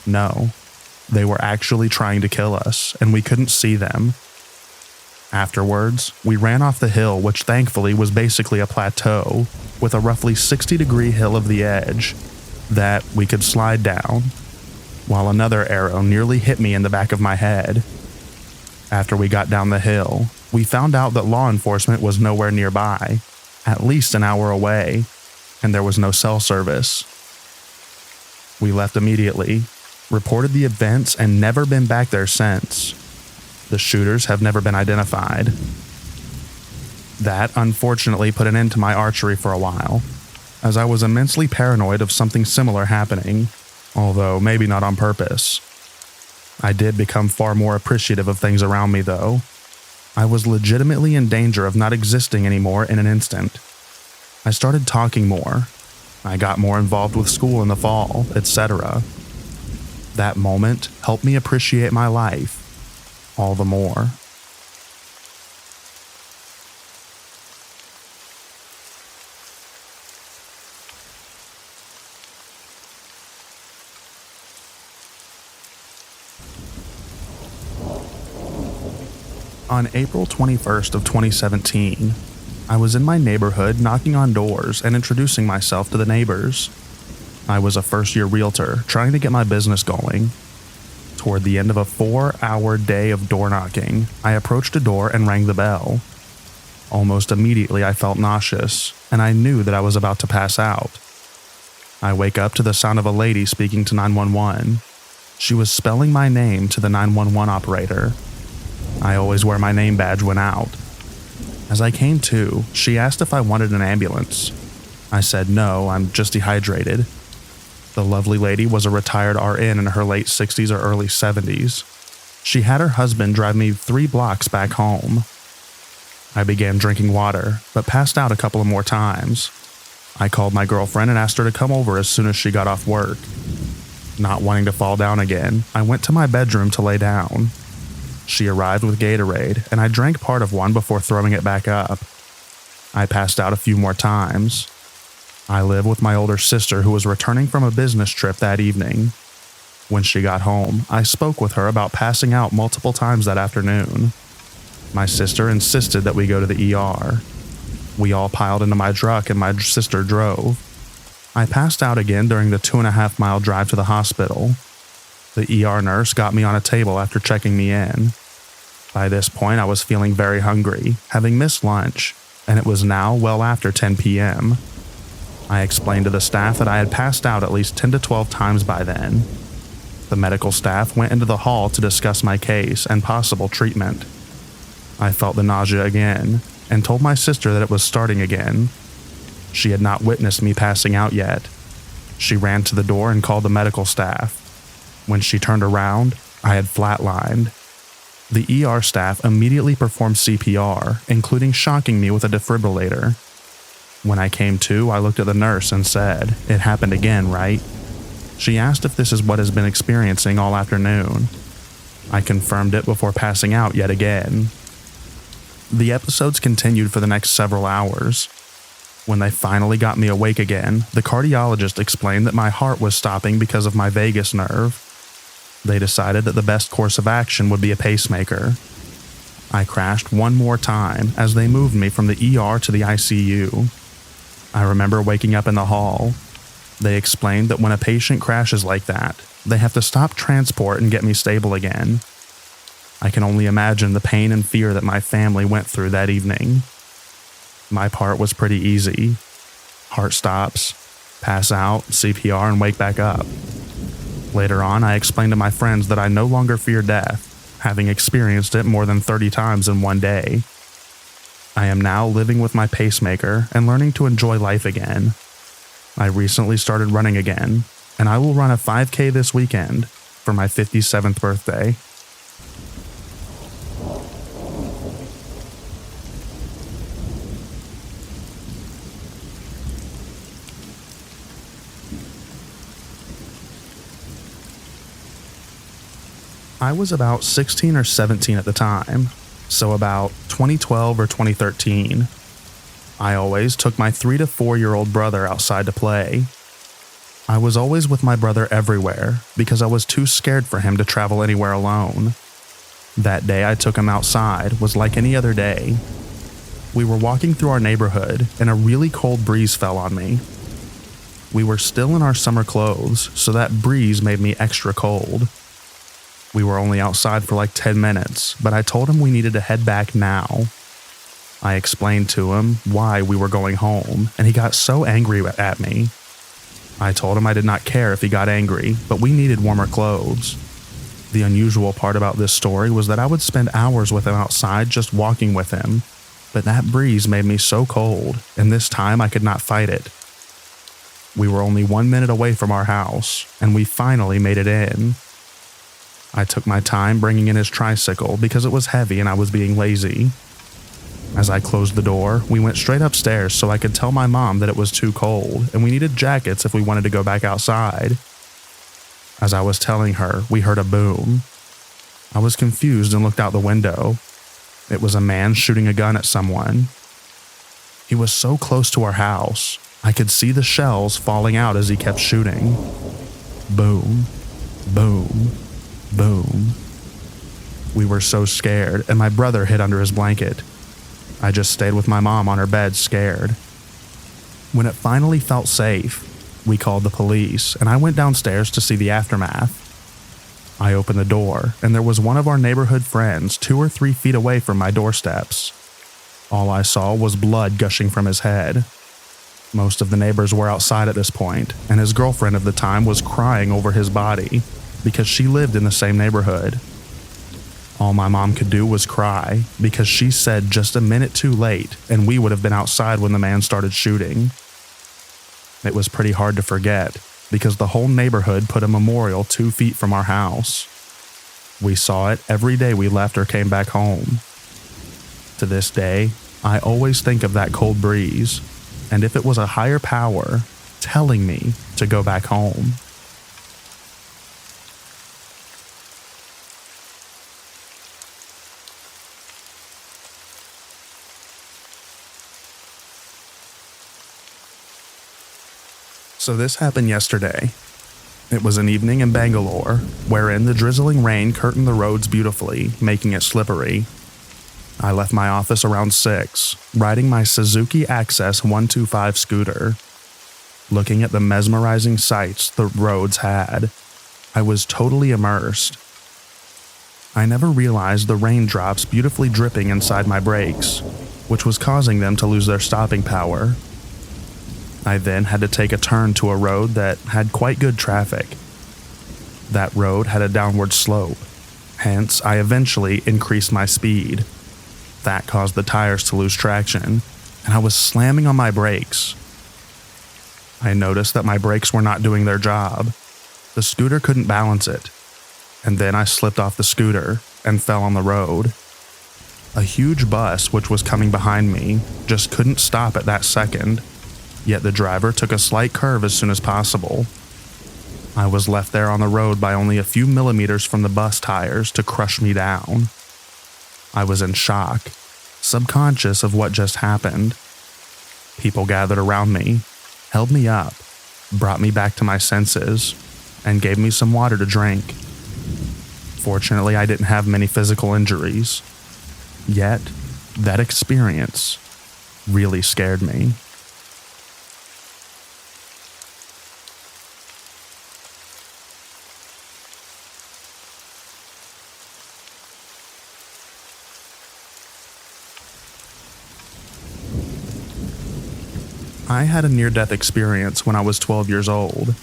No, they were actually trying to kill us, and we couldn't see them. Afterwards, we ran off the hill, which thankfully was basically a plateau with a roughly 60-degree hill of the edge that we could slide down, while another arrow nearly hit me in the back of my head. After we got down the hill, we found out that law enforcement was nowhere nearby, at least an hour away, and there was no cell service. We left immediately, reported the events, and never been back there since. The shooters have never been identified. That unfortunately put an end to my archery for a while, as I was immensely paranoid of something similar happening, although maybe not on purpose. I did become far more appreciative of things around me, though. I was legitimately in danger of not existing anymore in an instant. I started talking more. I got more involved with school in the fall, etc. That moment helped me appreciate my life all the more. On April 21st of 2017, I was in my neighborhood knocking on doors and introducing myself to the neighbors. I was a first-year realtor trying to get my business going. Toward the end of a 4-hour day of door knocking, I approached a door and rang the bell. Almost immediately I felt nauseous, and I knew that I was about to pass out. I wake up to the sound of a lady speaking to 911. She was spelling my name to the 911 operator. I always wear my name badge when out. As I came to, she asked if I wanted an ambulance. I said no, I'm just dehydrated. The lovely lady was a retired RN in her late 60s or early 70s. She had her husband drive me 3 blocks back home. I began drinking water, but passed out a couple of more times. I called my girlfriend and asked her to come over as soon as she got off work. Not wanting to fall down again, I went to my bedroom to lay down. She arrived with Gatorade, and I drank part of one before throwing it back up. I passed out a few more times. I live with my older sister who was returning from a business trip that evening. When she got home, I spoke with her about passing out multiple times that afternoon. My sister insisted that we go to the ER. We all piled into my truck and my sister drove. I passed out again during the 2.5-mile drive to the hospital. The ER nurse got me on a table after checking me in. By this point, I was feeling very hungry, having missed lunch, and it was now well after 10 p.m. I explained to the staff that I had passed out at least 10 to 12 times by then. The medical staff went into the hall to discuss my case and possible treatment. I felt the nausea again, and told my sister that it was starting again. She had not witnessed me passing out yet. She ran to the door and called the medical staff. When she turned around, I had flatlined. The ER staff immediately performed CPR, including shocking me with a defibrillator. When I came to, I looked at the nurse and said, "It happened again, right?" She asked if this is what has been experiencing all afternoon. I confirmed it before passing out yet again. The episodes continued for the next several hours. When they finally got me awake again, the cardiologist explained that my heart was stopping because of my vagus nerve. They decided that the best course of action would be a pacemaker. I crashed one more time as they moved me from the ER to the ICU. I remember waking up in the hall. They explained that when a patient crashes like that, they have to stop transport and get me stable again. I can only imagine the pain and fear that my family went through that evening. My part was pretty easy. Heart stops, pass out, CPR, and wake back up. Later on, I explained to my friends that I no longer fear death, having experienced it more than 30 times in one day. I am now living with my pacemaker and learning to enjoy life again. I recently started running again, and I will run a 5K this weekend for my 57th birthday. I was about 16 or 17 at the time, so about 2012 or 2013. I always took my 3 to 4-year-old brother outside to play. I was always with my brother everywhere because I was too scared for him to travel anywhere alone. That day I took him outside was like any other day. We were walking through our neighborhood and a really cold breeze fell on me. We were still in our summer clothes, so that breeze made me extra cold. We were only outside for like 10 minutes, but I told him we needed to head back now. I explained to him why we were going home, and he got so angry at me. I told him I did not care if he got angry, but we needed warmer clothes. The unusual part about this story was that I would spend hours with him outside just walking with him, but that breeze made me so cold, and this time I could not fight it. We were only 1 minute away from our house, and we finally made it in. I took my time bringing in his tricycle because it was heavy and I was being lazy. As I closed the door, we went straight upstairs so I could tell my mom that it was too cold and we needed jackets if we wanted to go back outside. As I was telling her, we heard a boom. I was confused and looked out the window. It was a man shooting a gun at someone. He was so close to our house, I could see the shells falling out as he kept shooting. Boom, boom, boom. We were so scared, and my brother hid under his blanket. I just stayed with my mom on her bed, scared. When it finally felt safe, we called the police, and I went downstairs to see the aftermath. I opened the door, and there was one of our neighborhood friends 2 or 3 feet away from my doorsteps. All I saw was blood gushing from his head. Most of the neighbors were outside at this point, and his girlfriend of the time was crying over his body because she lived in the same neighborhood. All my mom could do was cry because she said just a minute too late and we would have been outside when the man started shooting. It was pretty hard to forget because the whole neighborhood put a memorial 2 feet from our house. We saw it every day we left or came back home. To this day, I always think of that cold breeze, and if it was a higher power telling me to go back home. So this happened yesterday. It was an evening in Bangalore, wherein the drizzling rain curtained the roads beautifully, making it slippery. I left my office around 6, riding my Suzuki Access 125 scooter. Looking at the mesmerizing sights the roads had, I was totally immersed. I never realized the raindrops beautifully dripping inside my brakes, which was causing them to lose their stopping power. I then had to take a turn to a road that had quite good traffic. That road had a downward slope, hence I eventually increased my speed. That caused the tires to lose traction, and I was slamming on my brakes. I noticed that my brakes were not doing their job. The scooter couldn't balance it, and then I slipped off the scooter and fell on the road. A huge bus, which was coming behind me, just couldn't stop at that second. Yet the driver took a slight curve as soon as possible. I was left there on the road by only a few millimeters from the bus tires to crush me down. I was in shock, subconscious of what just happened. People gathered around me, held me up, brought me back to my senses, and gave me some water to drink. Fortunately, I didn't have many physical injuries. Yet, that experience really scared me. I had a near-death experience when I was 12 years old.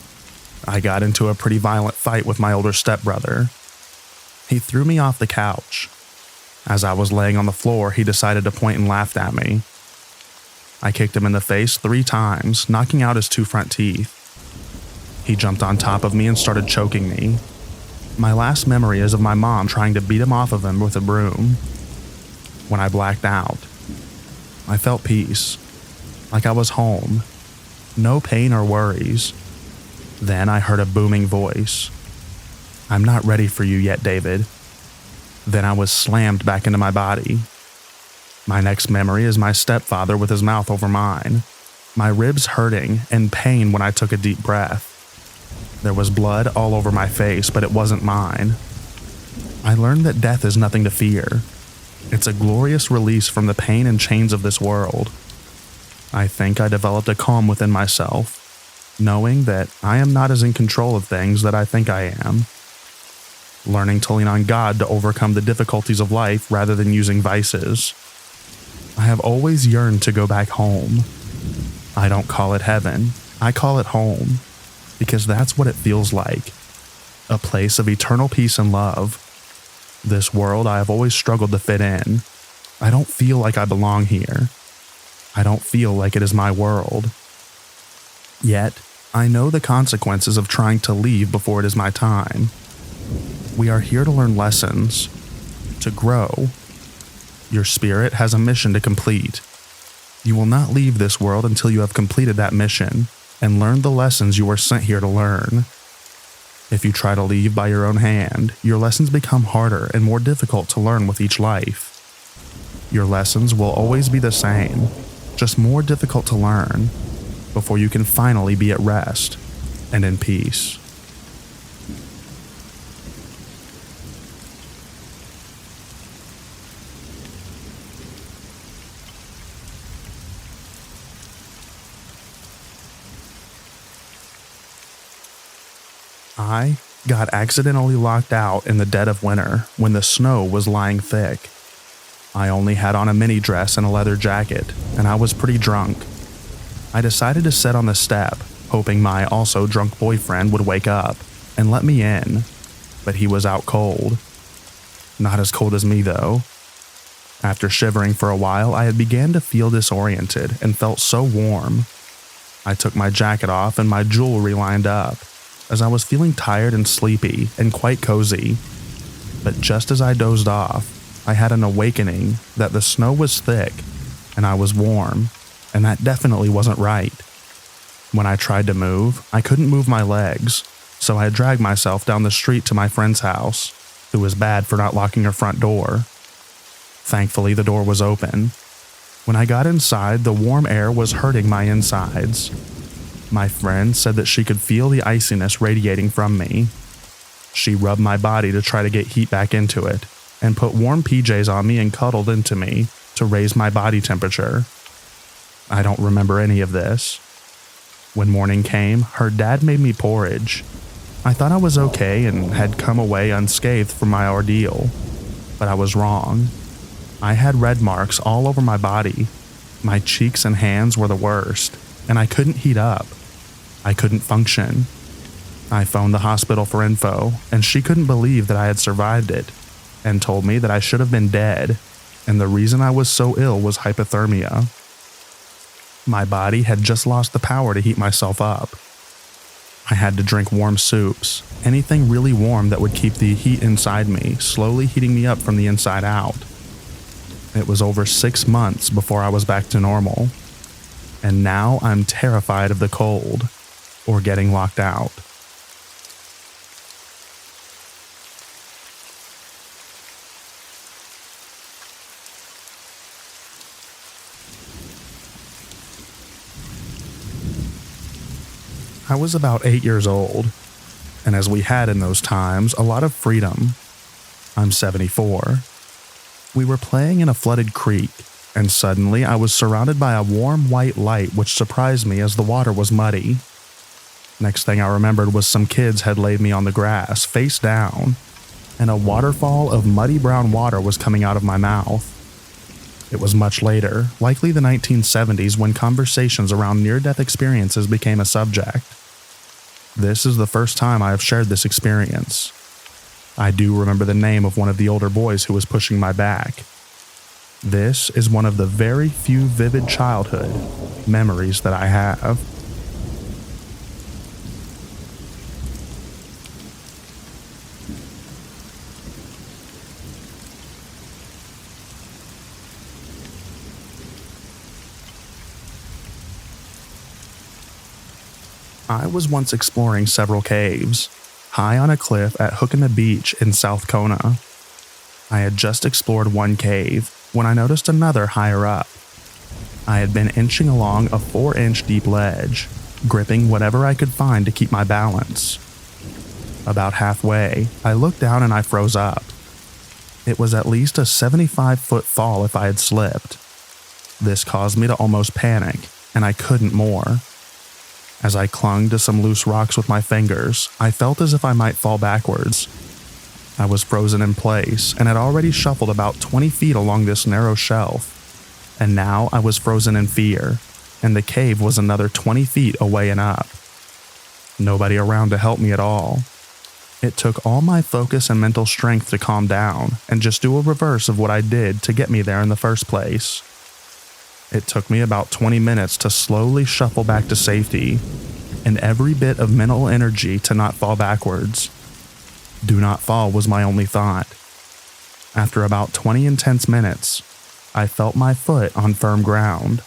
I got into a pretty violent fight with my older stepbrother. He threw me off the couch. As I was laying on the floor, he decided to point and laughed at me. I kicked him in the face 3 times, knocking out his 2 front teeth. He jumped on top of me and started choking me. My last memory is of my mom trying to beat him off of him with a broom. When I blacked out, I felt peace, like I was home. No pain or worries. Then I heard a booming voice. "I'm not ready for you yet, David." Then I was slammed back into my body. My next memory is my stepfather with his mouth over mine, my ribs hurting and pain when I took a deep breath. There was blood all over my face, but it wasn't mine. I learned that death is nothing to fear. It's a glorious release from the pain and chains of this world. I think I developed a calm within myself, knowing that I am not as in control of things that I think I am. Learning to lean on God to overcome the difficulties of life rather than using vices. I have always yearned to go back home. I don't call it heaven, I call it home, because that's what it feels like. A place of eternal peace and love. This world I have always struggled to fit in. I don't feel like I belong here. I don't feel like it is my world. Yet, I know the consequences of trying to leave before it is my time. We are here to learn lessons, to grow. Your spirit has a mission to complete. You will not leave this world until you have completed that mission and learned the lessons you were sent here to learn. If you try to leave by your own hand, your lessons become harder and more difficult to learn with each life. Your lessons will always be the same, just more difficult to learn, before you can finally be at rest and in peace. I got accidentally locked out in the dead of winter when the snow was lying thick. I only had on a mini dress and a leather jacket, and I was pretty drunk. I decided to sit on the step, hoping my also drunk boyfriend would wake up and let me in, but he was out cold. Not as cold as me, though. After shivering for a while, I had began to feel disoriented and felt so warm. I took my jacket off and my jewelry lined up, as I was feeling tired and sleepy and quite cozy. But just as I dozed off, I had an awakening that the snow was thick and I was warm, and that definitely wasn't right. When I tried to move, I couldn't move my legs, so I dragged myself down the street to my friend's house, who was bad for not locking her front door. Thankfully, the door was open. When I got inside, the warm air was hurting my insides. My friend said that she could feel the iciness radiating from me. She rubbed my body to try to get heat back into it, and put warm PJs on me and cuddled into me to raise my body temperature. I don't remember any of this. When morning came, her dad made me porridge. I thought I was okay and had come away unscathed from my ordeal, but I was wrong. I had red marks all over my body. My cheeks and hands were the worst, and I couldn't heat up. I couldn't function. I phoned the hospital for info, and she couldn't believe that I had survived it, and told me that I should have been dead, and the reason I was so ill was hypothermia. My body had just lost the power to heat myself up. I had to drink warm soups, anything really warm that would keep the heat inside me, slowly heating me up from the inside out. It was over 6 months before I was back to normal, and now I'm terrified of the cold, or getting locked out. I was about 8 years old, and as we had in those times, a lot of freedom. I'm 74. We were playing in a flooded creek, and suddenly I was surrounded by a warm white light which surprised me as the water was muddy. Next thing I remembered was some kids had laid me on the grass, face down, and a waterfall of muddy brown water was coming out of my mouth. It was much later, likely the 1970s, when conversations around near-death experiences became a subject. This is the first time I have shared this experience. I do remember the name of one of the older boys who was pushing my back. This is one of the very few vivid childhood memories that I have. I was once exploring several caves, high on a cliff at Hookina Beach in South Kona. I had just explored one cave when I noticed another higher up. I had been inching along a 4-inch deep ledge, gripping whatever I could find to keep my balance. About halfway, I looked down and I froze up. It was at least a 75-foot fall if I had slipped. This caused me to almost panic, and I couldn't more. As I clung to some loose rocks with my fingers, I felt as if I might fall backwards. I was frozen in place and had already shuffled about 20 feet along this narrow shelf, and now I was frozen in fear, and the cave was another 20 feet away and up. Nobody around to help me at all. It took all my focus and mental strength to calm down and just do a reverse of what I did to get me there in the first place. It took me about 20 minutes to slowly shuffle back to safety, and every bit of mental energy to not fall backwards. Do not fall was my only thought. After about 20 intense minutes, I felt my foot on firm ground.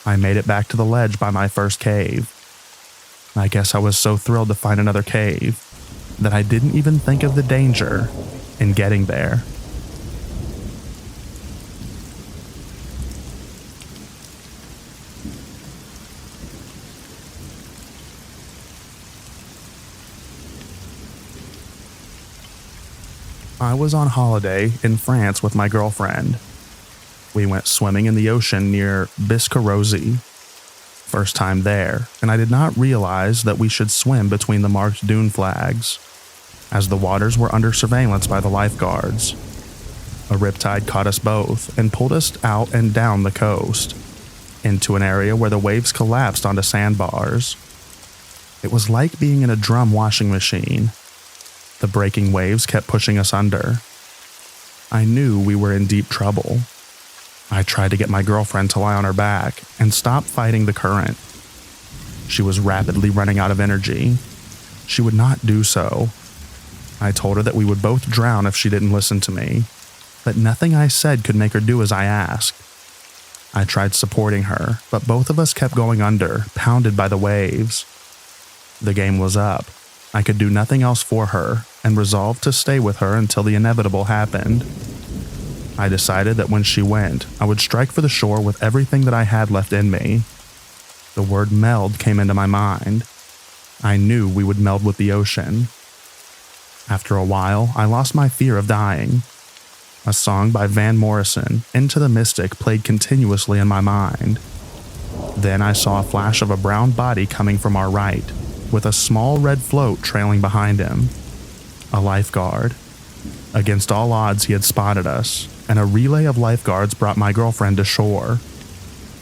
I made it back to the ledge by my first cave. I guess I was so thrilled to find another cave that I didn't even think of the danger in getting there. I was on holiday in France with my girlfriend. We went swimming in the ocean near Biscarrosse. First time there, and I did not realize that we should swim between the marked dune flags, as the waters were under surveillance by the lifeguards. A riptide caught us both and pulled us out and down the coast, into an area where the waves collapsed onto sandbars. It was like being in a drum washing machine. The breaking waves kept pushing us under. I knew we were in deep trouble. I tried to get my girlfriend to lie on her back and stop fighting the current. She was rapidly running out of energy. She would not do so. I told her that we would both drown if she didn't listen to me, but nothing I said could make her do as I asked. I tried supporting her, but both of us kept going under, pounded by the waves. The game was up. I could do nothing else for her, and resolved to stay with her until the inevitable happened. I decided that when she went, I would strike for the shore with everything that I had left in me. The word meld came into my mind. I knew we would meld with the ocean. After a while, I lost my fear of dying. A song by Van Morrison, Into the Mystic, played continuously in my mind. Then I saw a flash of a brown body coming from our right, with a small red float trailing behind him. A lifeguard. Against all odds, he had spotted us, and a relay of lifeguards brought my girlfriend to shore.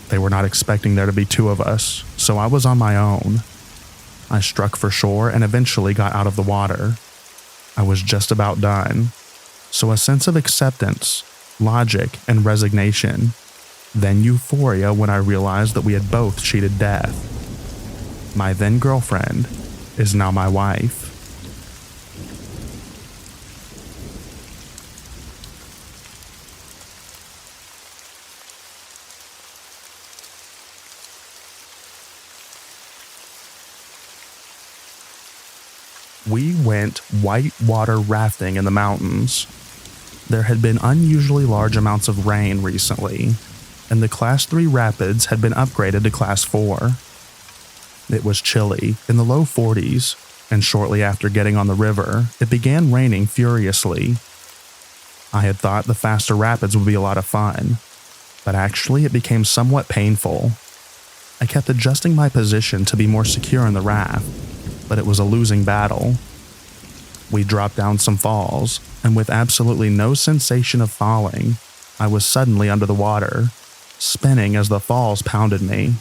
They were not expecting there to be two of us, so I was on my own. I struck for shore and eventually got out of the water. I was just about done, so a sense of acceptance, logic, and resignation, then euphoria when I realized that we had both cheated death. My then girlfriend is now my wife. We went whitewater rafting in the mountains. There had been unusually large amounts of rain recently, and the Class 3 rapids had been upgraded to Class 4. It was chilly, in the low 40s, and shortly after getting on the river, it began raining furiously. I had thought the faster rapids would be a lot of fun, but actually it became somewhat painful. I kept adjusting my position to be more secure in the raft, but it was a losing battle. We dropped down some falls, and with absolutely no sensation of falling, I was suddenly under the water, spinning as the falls pounded me.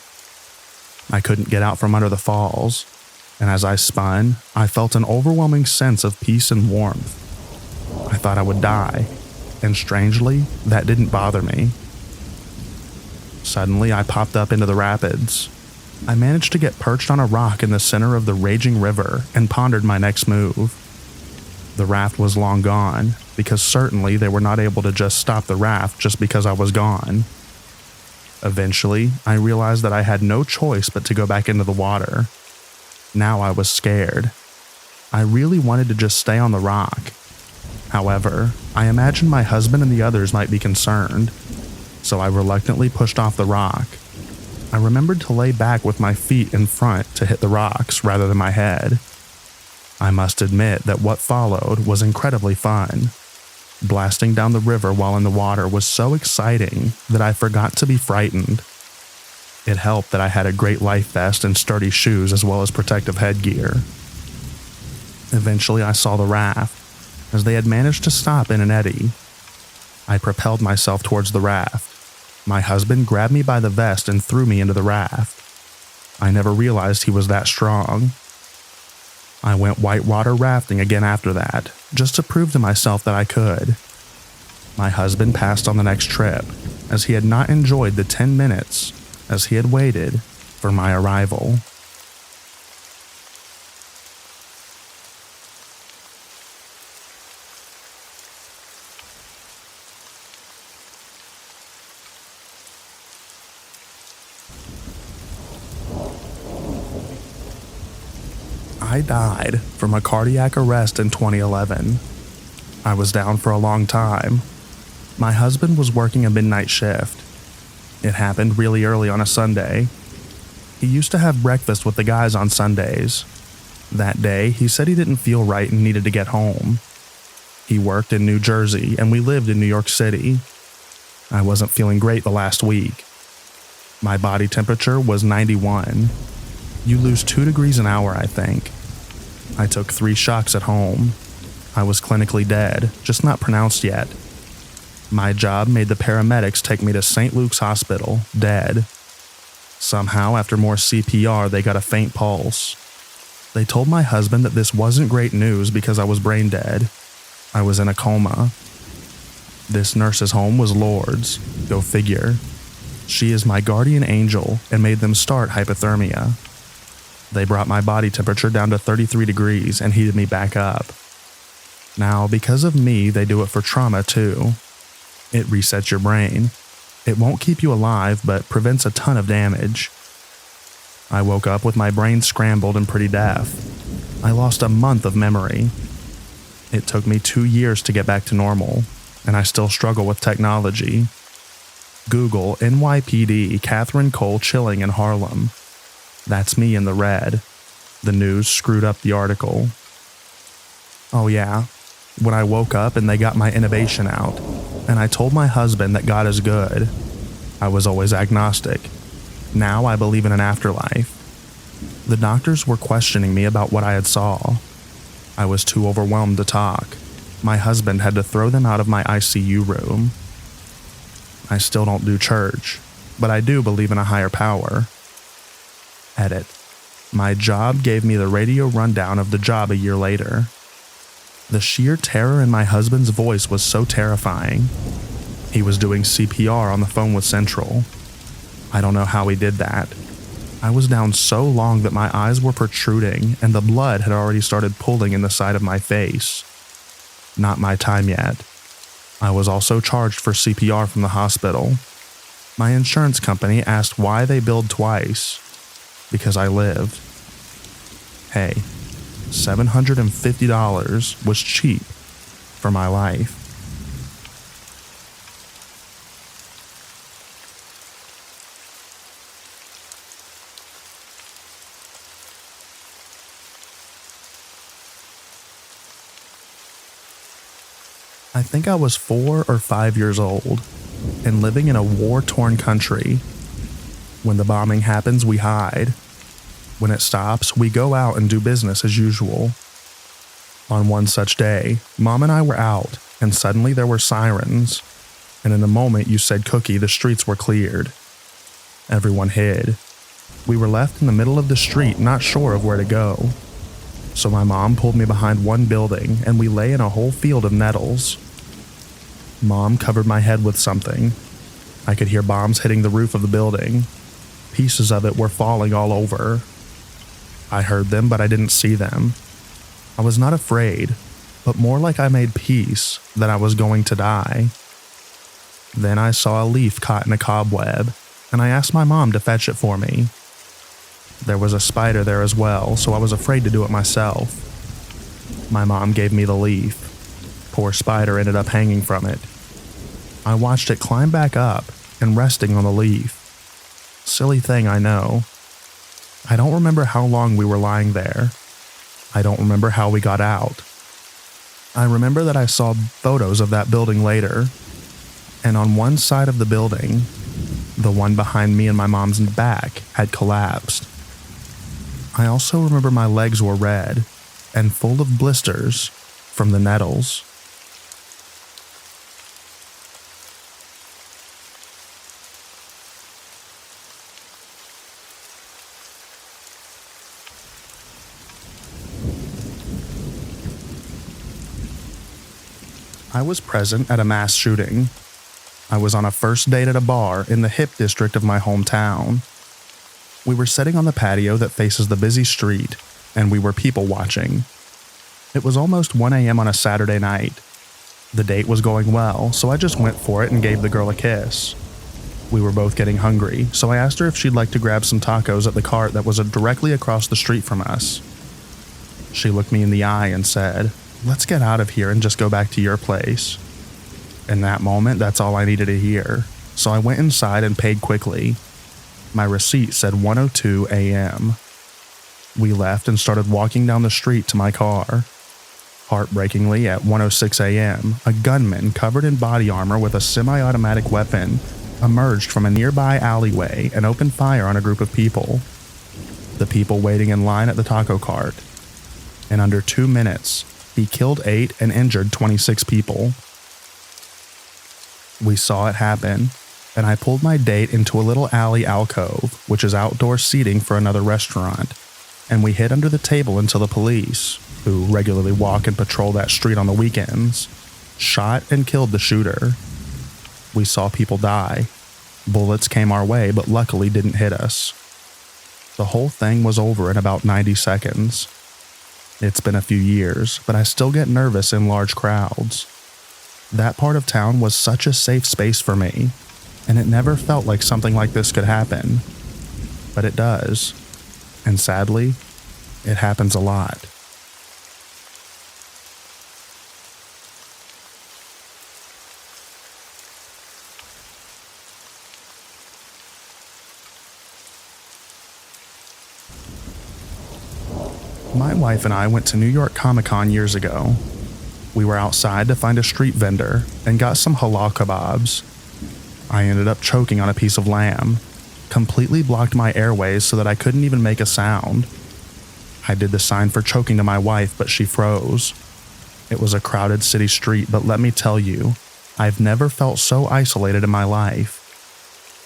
I couldn't get out from under the falls, and as I spun, I felt an overwhelming sense of peace and warmth. I thought I would die, and strangely, that didn't bother me. Suddenly, I popped up into the rapids. I managed to get perched on a rock in the center of the raging river and pondered my next move. The raft was long gone, because certainly they were not able to just stop the raft just because I was gone. Eventually, I realized that I had no choice but to go back into the water. Now I was scared. I really wanted to just stay on the rock. However, I imagined my husband and the others might be concerned, so I reluctantly pushed off the rock. I remembered to lay back with my feet in front to hit the rocks rather than my head. I must admit that what followed was incredibly fun. Blasting down the river while in the water was so exciting that I forgot to be frightened. It helped that I had a great life vest and sturdy shoes as well as protective headgear. Eventually I saw the raft, as they had managed to stop in an eddy. I propelled myself towards the raft. My husband grabbed me by the vest and threw me into the raft. I never realized he was that strong. I went whitewater rafting again after that, just to prove to myself that I could. My husband passed on the next trip, as he had not enjoyed the 10 minutes as he had waited for my arrival. I died from a cardiac arrest in 2011. I was down for a long time. My husband was working a midnight shift. It happened really early on a Sunday. He used to have breakfast with the guys on Sundays. That day, he said he didn't feel right and needed to get home. He worked in New Jersey and we lived in New York City. I wasn't feeling great the last week. My body temperature was 91. You lose 2 degrees an hour, I think. I took 3 shocks at home. I was clinically dead, just not pronounced yet. My job made the paramedics take me to St. Luke's Hospital, dead. Somehow, after more CPR, they got a faint pulse. They told my husband that this wasn't great news because I was brain dead. I was in a coma. This nurse's home was Lourdes, go figure. She is my guardian angel and made them start hypothermia. They brought my body temperature down to 33 degrees and heated me back up. Now, because of me, they do it for trauma too. It resets your brain. It won't keep you alive, but prevents a ton of damage. I woke up with my brain scrambled and pretty deaf. I lost a month of memory. It took me 2 years to get back to normal, and I still struggle with technology. Google NYPD Catherine Cole chilling in Harlem. That's me in the red. The news screwed up the article. Oh yeah, when I woke up and they got my innovation out, and I told my husband that God is good. I was always agnostic. Now I believe in an afterlife. The doctors were questioning me about what I had saw. I was too overwhelmed to talk. My husband had to throw them out of my ICU room. I still don't do church, but I do believe in a higher power. Edit. My job gave me the radio rundown of the job a year later. The sheer terror in my husband's voice was so terrifying. He was doing CPR on the phone with Central. I don't know how he did that. I was down so long that my eyes were protruding and the blood had already started pooling in the side of my face. Not my time yet. I was also charged for CPR from the hospital. My insurance company asked why they billed twice. Because I lived. Hey, $750 was cheap for my life. I think I was 4 or 5 years old and living in a war-torn country. When the bombing happens, we hide. When it stops, we go out and do business as usual. On one such day, Mom and I were out, and suddenly there were sirens. and in the moment you said cookie, the streets were cleared. Everyone hid. We were left in the middle of the street, not sure of where to go. So my mom pulled me behind one building, and we lay in a whole field of nettles. Mom covered my head with something. I could hear bombs hitting the roof of the building. Pieces of it were falling all over. I heard them, but I didn't see them. I was not afraid, but more like I made peace that I was going to die. Then I saw a leaf caught in a cobweb, and I asked my mom to fetch it for me. There was a spider there as well, so I was afraid to do it myself. My mom gave me the leaf. Poor spider ended up hanging from it. I watched it climb back up and resting on the leaf. Silly thing, I know. I don't remember how long we were lying there. I don't remember how we got out. I remember that I saw photos of that building later, and on one side of the building, the one behind me and my mom's back had collapsed. I also remember my legs were red and full of blisters from the nettles. I was present at a mass shooting. I was on a first date at a bar in the hip district of my hometown. We were sitting on the patio that faces the busy street, and we were people watching. It was almost 1 a.m. on a Saturday night. The date was going well, so I just went for it and gave the girl a kiss. We were both getting hungry, so I asked her if she'd like to grab some tacos at the cart that was directly across the street from us. She looked me in the eye and said, "Let's get out of here and just go back to your place." In that moment, that's all I needed to hear, so I went inside and paid quickly. My receipt said 1:02 a.m. We left and started walking down the street to my car. Heartbreakingly, at 1:06 a.m., a gunman covered in body armor with a semi-automatic weapon emerged from a nearby alleyway and opened fire on a group of people. The people waiting in line at the taco cart. In under 2 minutes, he killed 8 and injured 26 people. We saw it happen, and I pulled my date into a little alley alcove, which is outdoor seating for another restaurant, and we hid under the table until the police, who regularly walk and patrol that street on the weekends, shot and killed the shooter. We saw people die. Bullets came our way, but luckily didn't hit us. The whole thing was over in about 90 seconds. It's been a few years, but I still get nervous in large crowds. That part of town was such a safe space for me, and it never felt like something like this could happen. But it does. And sadly, it happens a lot. My wife and I went to New York Comic-Con years ago. We were outside to find a street vendor and got some halal kebabs. I ended up choking on a piece of lamb, completely blocked my airways so that I couldn't even make a sound. I did the sign for choking to my wife, but she froze. It was a crowded city street, but let me tell you, I've never felt so isolated in my life.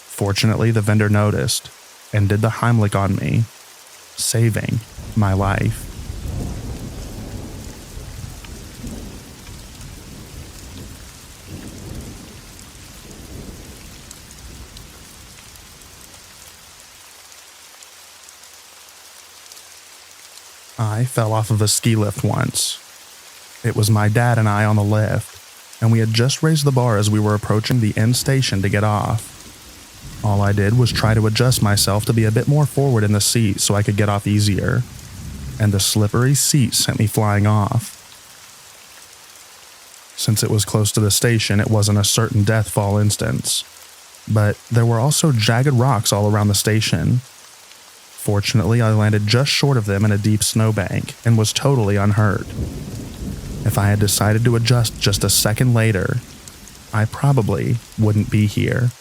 Fortunately, the vendor noticed and did the Heimlich on me, saving my life. I fell off of a ski lift once. It was my dad and I on the lift, and we had just raised the bar as we were approaching the end station to get off. All I did was try to adjust myself to be a bit more forward in the seat so I could get off easier, and the slippery seat sent me flying off. Since it was close to the station, it wasn't a certain death fall instance, but there were also jagged rocks all around the station. Fortunately, I landed just short of them in a deep snowbank and was totally unhurt. If I had decided to adjust just a second later, I probably wouldn't be here.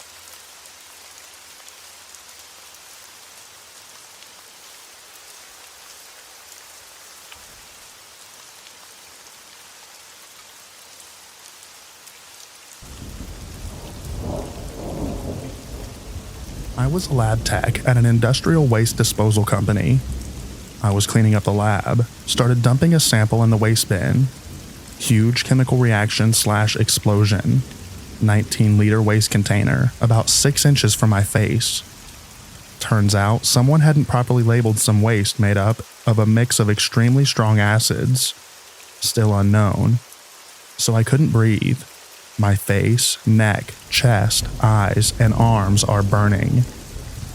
I was a lab tech at an industrial waste disposal company. I was cleaning up the lab, started dumping a sample in the waste bin. Huge chemical reaction / explosion. 19-liter waste container, about 6 inches from my face. Turns out someone hadn't properly labeled some waste made up of a mix of extremely strong acids, still unknown. So I couldn't breathe. My face, neck, chest, eyes, and arms are burning.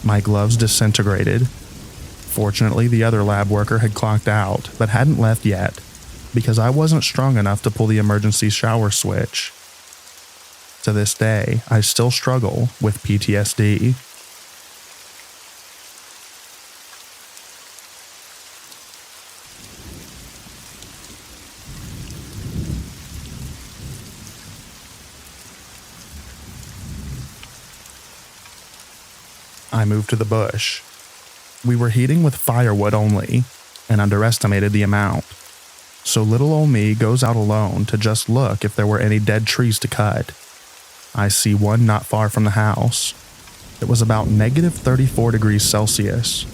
My gloves disintegrated. Fortunately, the other lab worker had clocked out, but hadn't left yet, because I wasn't strong enough to pull the emergency shower switch. To this day, I still struggle with PTSD. I moved to the bush. We were heating with firewood only, and underestimated the amount. So little old me goes out alone to just look if there were any dead trees to cut. I see one not far from the house. It was about negative 34 degrees Celsius,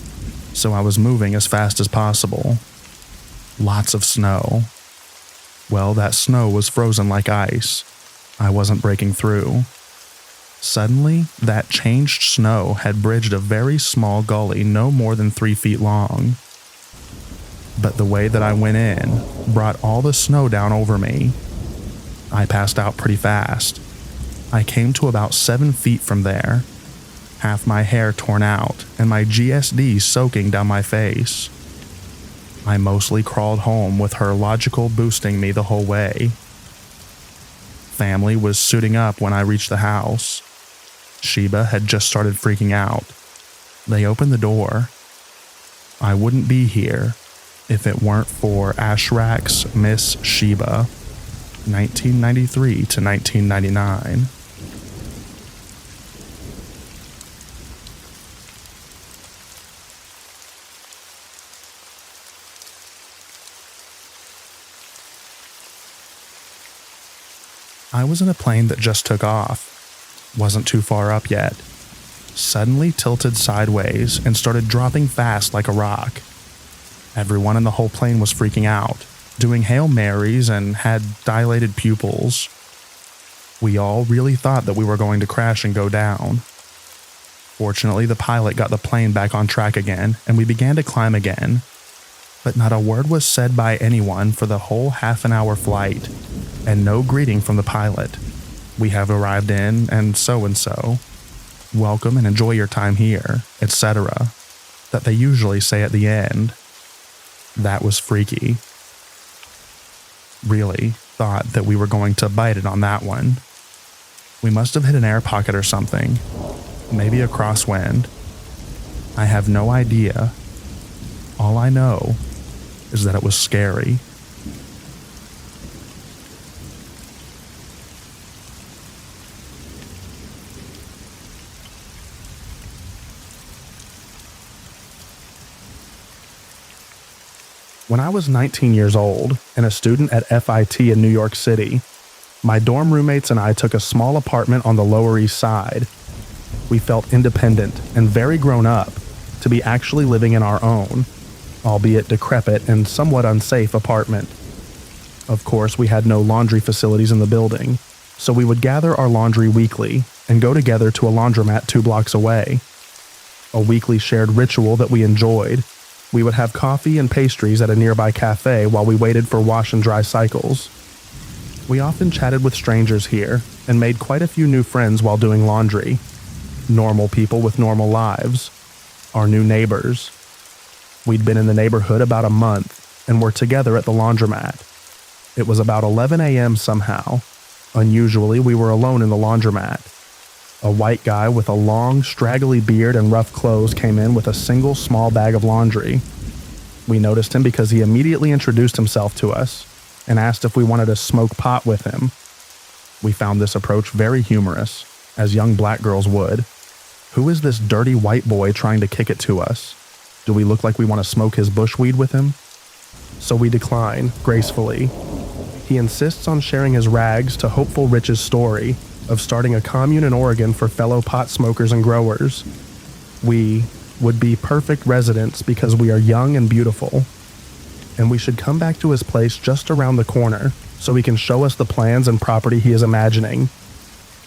so I was moving as fast as possible. Lots of snow. Well, that snow was frozen like ice. I wasn't breaking through. Suddenly, that changed snow had bridged a very small gully no more than 3 feet long. But the way that I went in brought all the snow down over me. I passed out pretty fast. I came to about 7 feet from there, half my hair torn out and my GSD soaking down my face. I mostly crawled home with her logical boosting me the whole way. Family was suiting up when I reached the house. Sheba had just started freaking out. They opened the door. I wouldn't be here if it weren't for Ashrak's Miss Sheba, 1993 to 1999. I was in a plane that just took off. Wasn't too far up yet. Suddenly tilted sideways and started dropping fast like a rock. Everyone in the whole plane was freaking out, doing Hail Marys and had dilated pupils. We all really thought that we were going to crash and go down. Fortunately, the pilot got the plane back on track again and we began to climb again. But not a word was said by anyone for the whole half-an-hour flight, and no greeting from the pilot. We have arrived in and so. Welcome and enjoy your time here, etc. that they usually say at the end. That was freaky. Really thought that we were going to bite it on that one. We must have hit an air pocket or something. Maybe a crosswind. I have no idea. All I know is that it was scary. When I was 19 years old and a student at FIT in New York City, my dorm roommates and I took a small apartment on the Lower East Side. We felt independent and very grown up to be actually living in our own, albeit decrepit and somewhat unsafe apartment. Of course, we had no laundry facilities in the building, so we would gather our laundry weekly and go together to a laundromat 2 blocks away. A weekly shared ritual that we enjoyed. We would have coffee and pastries at a nearby cafe while we waited for wash and dry cycles. We often chatted with strangers here and made quite a few new friends while doing laundry. Normal people with normal lives. Our new neighbors. We'd been in the neighborhood about a month and were together at the laundromat. It was about 11 a.m. somehow. Unusually, we were alone in the laundromat. A white guy with a long, straggly beard and rough clothes came in with a single small bag of laundry. We noticed him because he immediately introduced himself to us and asked if we wanted to smoke pot with him. We found this approach very humorous, as young black girls would. Who is this dirty white boy trying to kick it to us? Do we look like we want to smoke his bushweed with him? So we decline, gracefully. He insists on sharing his rags to Hopeful Rich's story of starting a commune in Oregon for fellow pot smokers and growers. We would be perfect residents because we are young and beautiful, and we should come back to his place just around the corner so he can show us the plans and property he is imagining.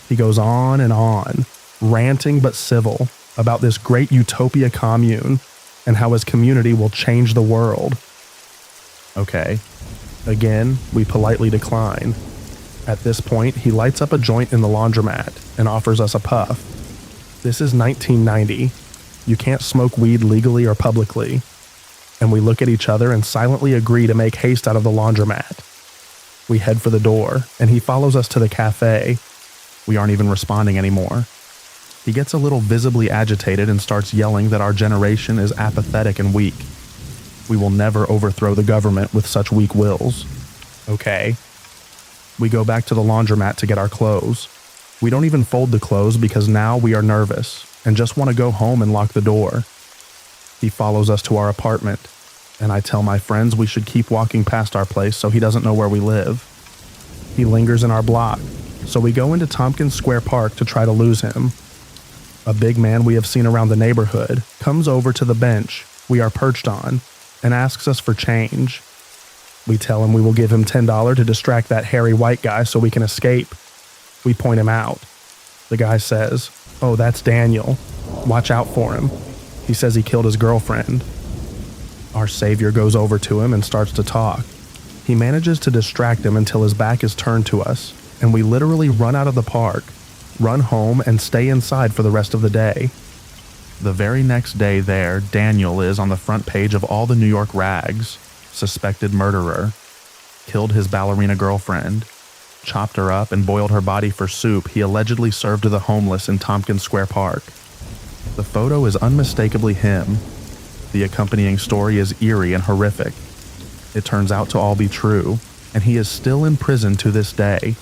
He goes on and on, ranting but civil, about this great utopia commune and how his community will change the world. Okay. Again, we politely decline. At this point, he lights up a joint in the laundromat and offers us a puff. This is 1990. You can't smoke weed legally or publicly. And we look at each other and silently agree to make haste out of the laundromat. We head for the door, and he follows us to the cafe. We aren't even responding anymore. He gets a little visibly agitated and starts yelling that our generation is apathetic and weak. We will never overthrow the government with such weak wills. Okay. We go back to the laundromat to get our clothes. We don't even fold the clothes because now we are nervous and just want to go home and lock the door. He follows us to our apartment, and I tell my friends we should keep walking past our place so he doesn't know where we live. He lingers in our block, so we go into Tompkins Square Park to try to lose him. A big man we have seen around the neighborhood comes over to the bench we are perched on and asks us for change. We tell him we will give him $10 to distract that hairy white guy so we can escape. We point him out. The guy says, "Oh, that's Daniel. Watch out for him. He says he killed his girlfriend." Our savior goes over to him and starts to talk. He manages to distract him until his back is turned to us, and we literally run out of the park, run home, and stay inside for the rest of the day. The very next day there, Daniel is on the front page of all the New York rags. Suspected murderer. Killed his ballerina girlfriend. Chopped her up and boiled her body for soup he allegedly served to the homeless in Tompkins Square Park. The photo is unmistakably him. The accompanying story is eerie and horrific. It turns out to all be true, and he is still in prison to this day.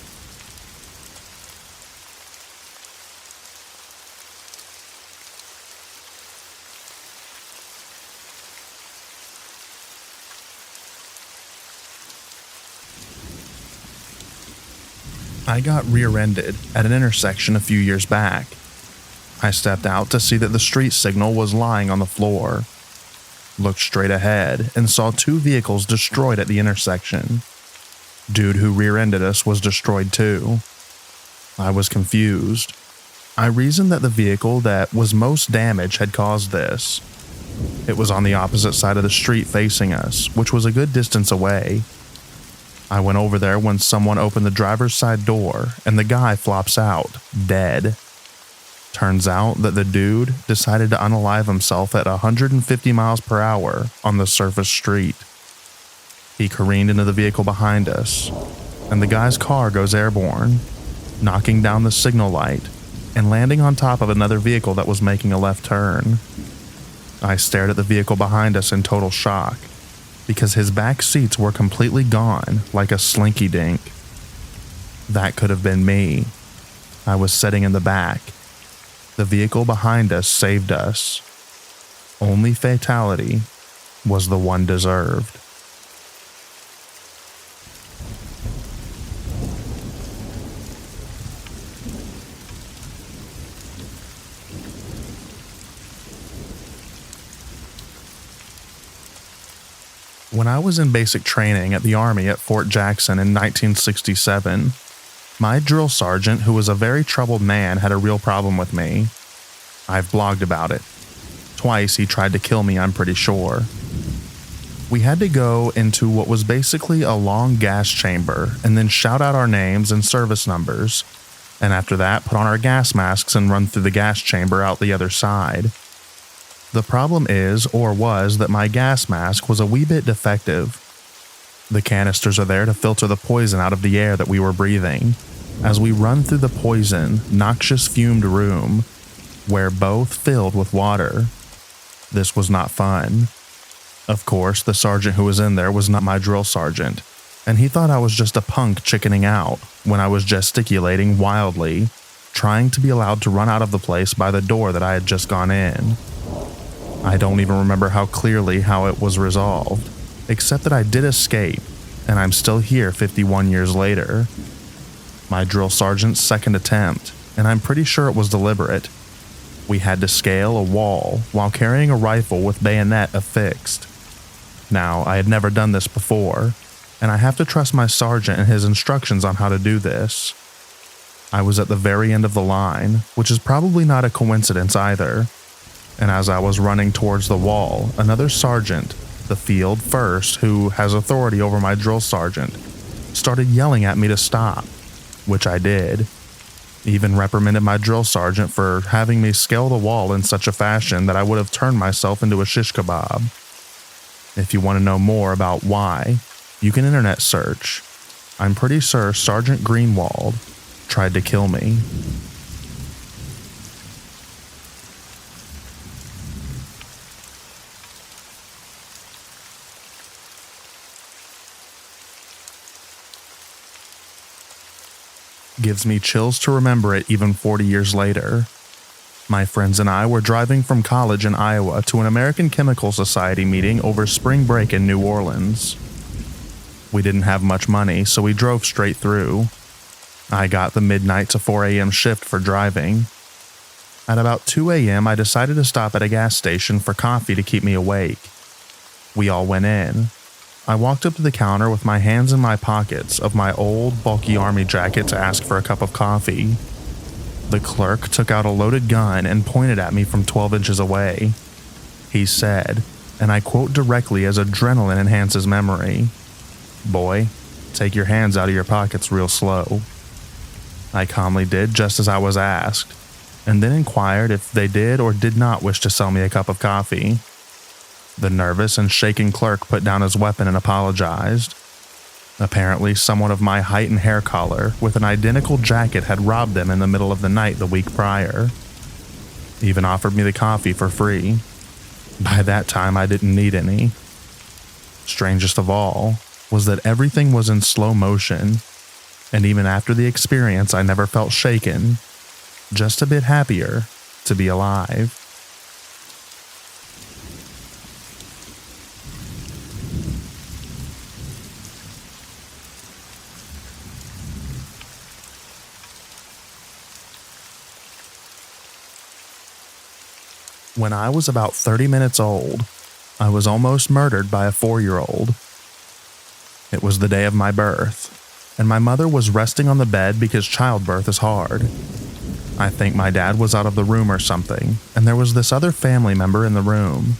I got rear-ended at an intersection a few years back. I stepped out to see that the street signal was lying on the floor. Looked straight ahead and saw two vehicles destroyed at the intersection. Dude who rear-ended us was destroyed too. I was confused. I reasoned that the vehicle that was most damaged had caused this. It was on the opposite side of the street facing us, which was a good distance away. I went over there when someone opened the driver's side door and the guy flops out, dead. Turns out that the dude decided to unalive himself at 150 miles per hour on the surface street. He careened into the vehicle behind us, and the guy's car goes airborne, knocking down the signal light and landing on top of another vehicle that was making a left turn. I stared at the vehicle behind us in total shock, because his back seats were completely gone like a slinky dink. That could have been me. I was sitting in the back. The vehicle behind us saved us. Only fatality was the one deserved. When I was in basic training at the Army at Fort Jackson in 1967, my drill sergeant, who was a very troubled man, had a real problem with me. I've blogged about it. Twice he tried to kill me, I'm pretty sure. We had to go into what was basically a long gas chamber and then shout out our names and service numbers, and after that put on our gas masks and run through the gas chamber out the other side. The problem is, or was, that my gas mask was a wee bit defective. The canisters are there to filter the poison out of the air that we were breathing, as we run through the poison, noxious fumed room, where both filled with water. This was not fun. Of course, the sergeant who was in there was not my drill sergeant, and he thought I was just a punk chickening out when I was gesticulating wildly, trying to be allowed to run out of the place by the door that I had just gone in. I don't even remember how clearly how it was resolved, except that I did escape, and I'm still here 51 years later. My drill sergeant's second attempt, and I'm pretty sure it was deliberate. We had to scale a wall while carrying a rifle with bayonet affixed. Now, I had never done this before, and I have to trust my sergeant and his instructions on how to do this. I was at the very end of the line, which is probably not a coincidence either, and as I was running towards the wall, another sergeant, the field first, who has authority over my drill sergeant, started yelling at me to stop, which I did. Even reprimanded my drill sergeant for having me scale the wall in such a fashion that I would have turned myself into a shish kebab. If you want to know more about why, you can internet search. I'm pretty sure Sergeant Greenwald tried to kill me. Gives me chills to remember it even 40 years later. My friends and I were driving from college in Iowa to an American Chemical Society meeting over spring break in New Orleans. We didn't have much money, so we drove straight through. I got the midnight to 4 a.m. shift for driving. At about 2 a.m., I decided to stop at a gas station for coffee to keep me awake. We all went in. I walked up to the counter with my hands in my pockets of my old, bulky army jacket to ask for a cup of coffee. The clerk took out a loaded gun and pointed at me from 12 inches away. He said, and I quote directly as adrenaline enhances memory, "Boy, take your hands out of your pockets real slow." I calmly did just as I was asked, and then inquired if they did or did not wish to sell me a cup of coffee. The nervous and shaking clerk put down his weapon and apologized. Apparently, someone of my height and hair color with an identical jacket had robbed them in the middle of the night the week prior. Even offered me the coffee for free. By that time, I didn't need any. Strangest of all was that everything was in slow motion, and even after the experience, I never felt shaken, just a bit happier to be alive. When I was about 30 minutes old, I was almost murdered by a 4-year-old. It was the day of my birth, and my mother was resting on the bed because childbirth is hard. I think my dad was out of the room or something, and there was this other family member in the room.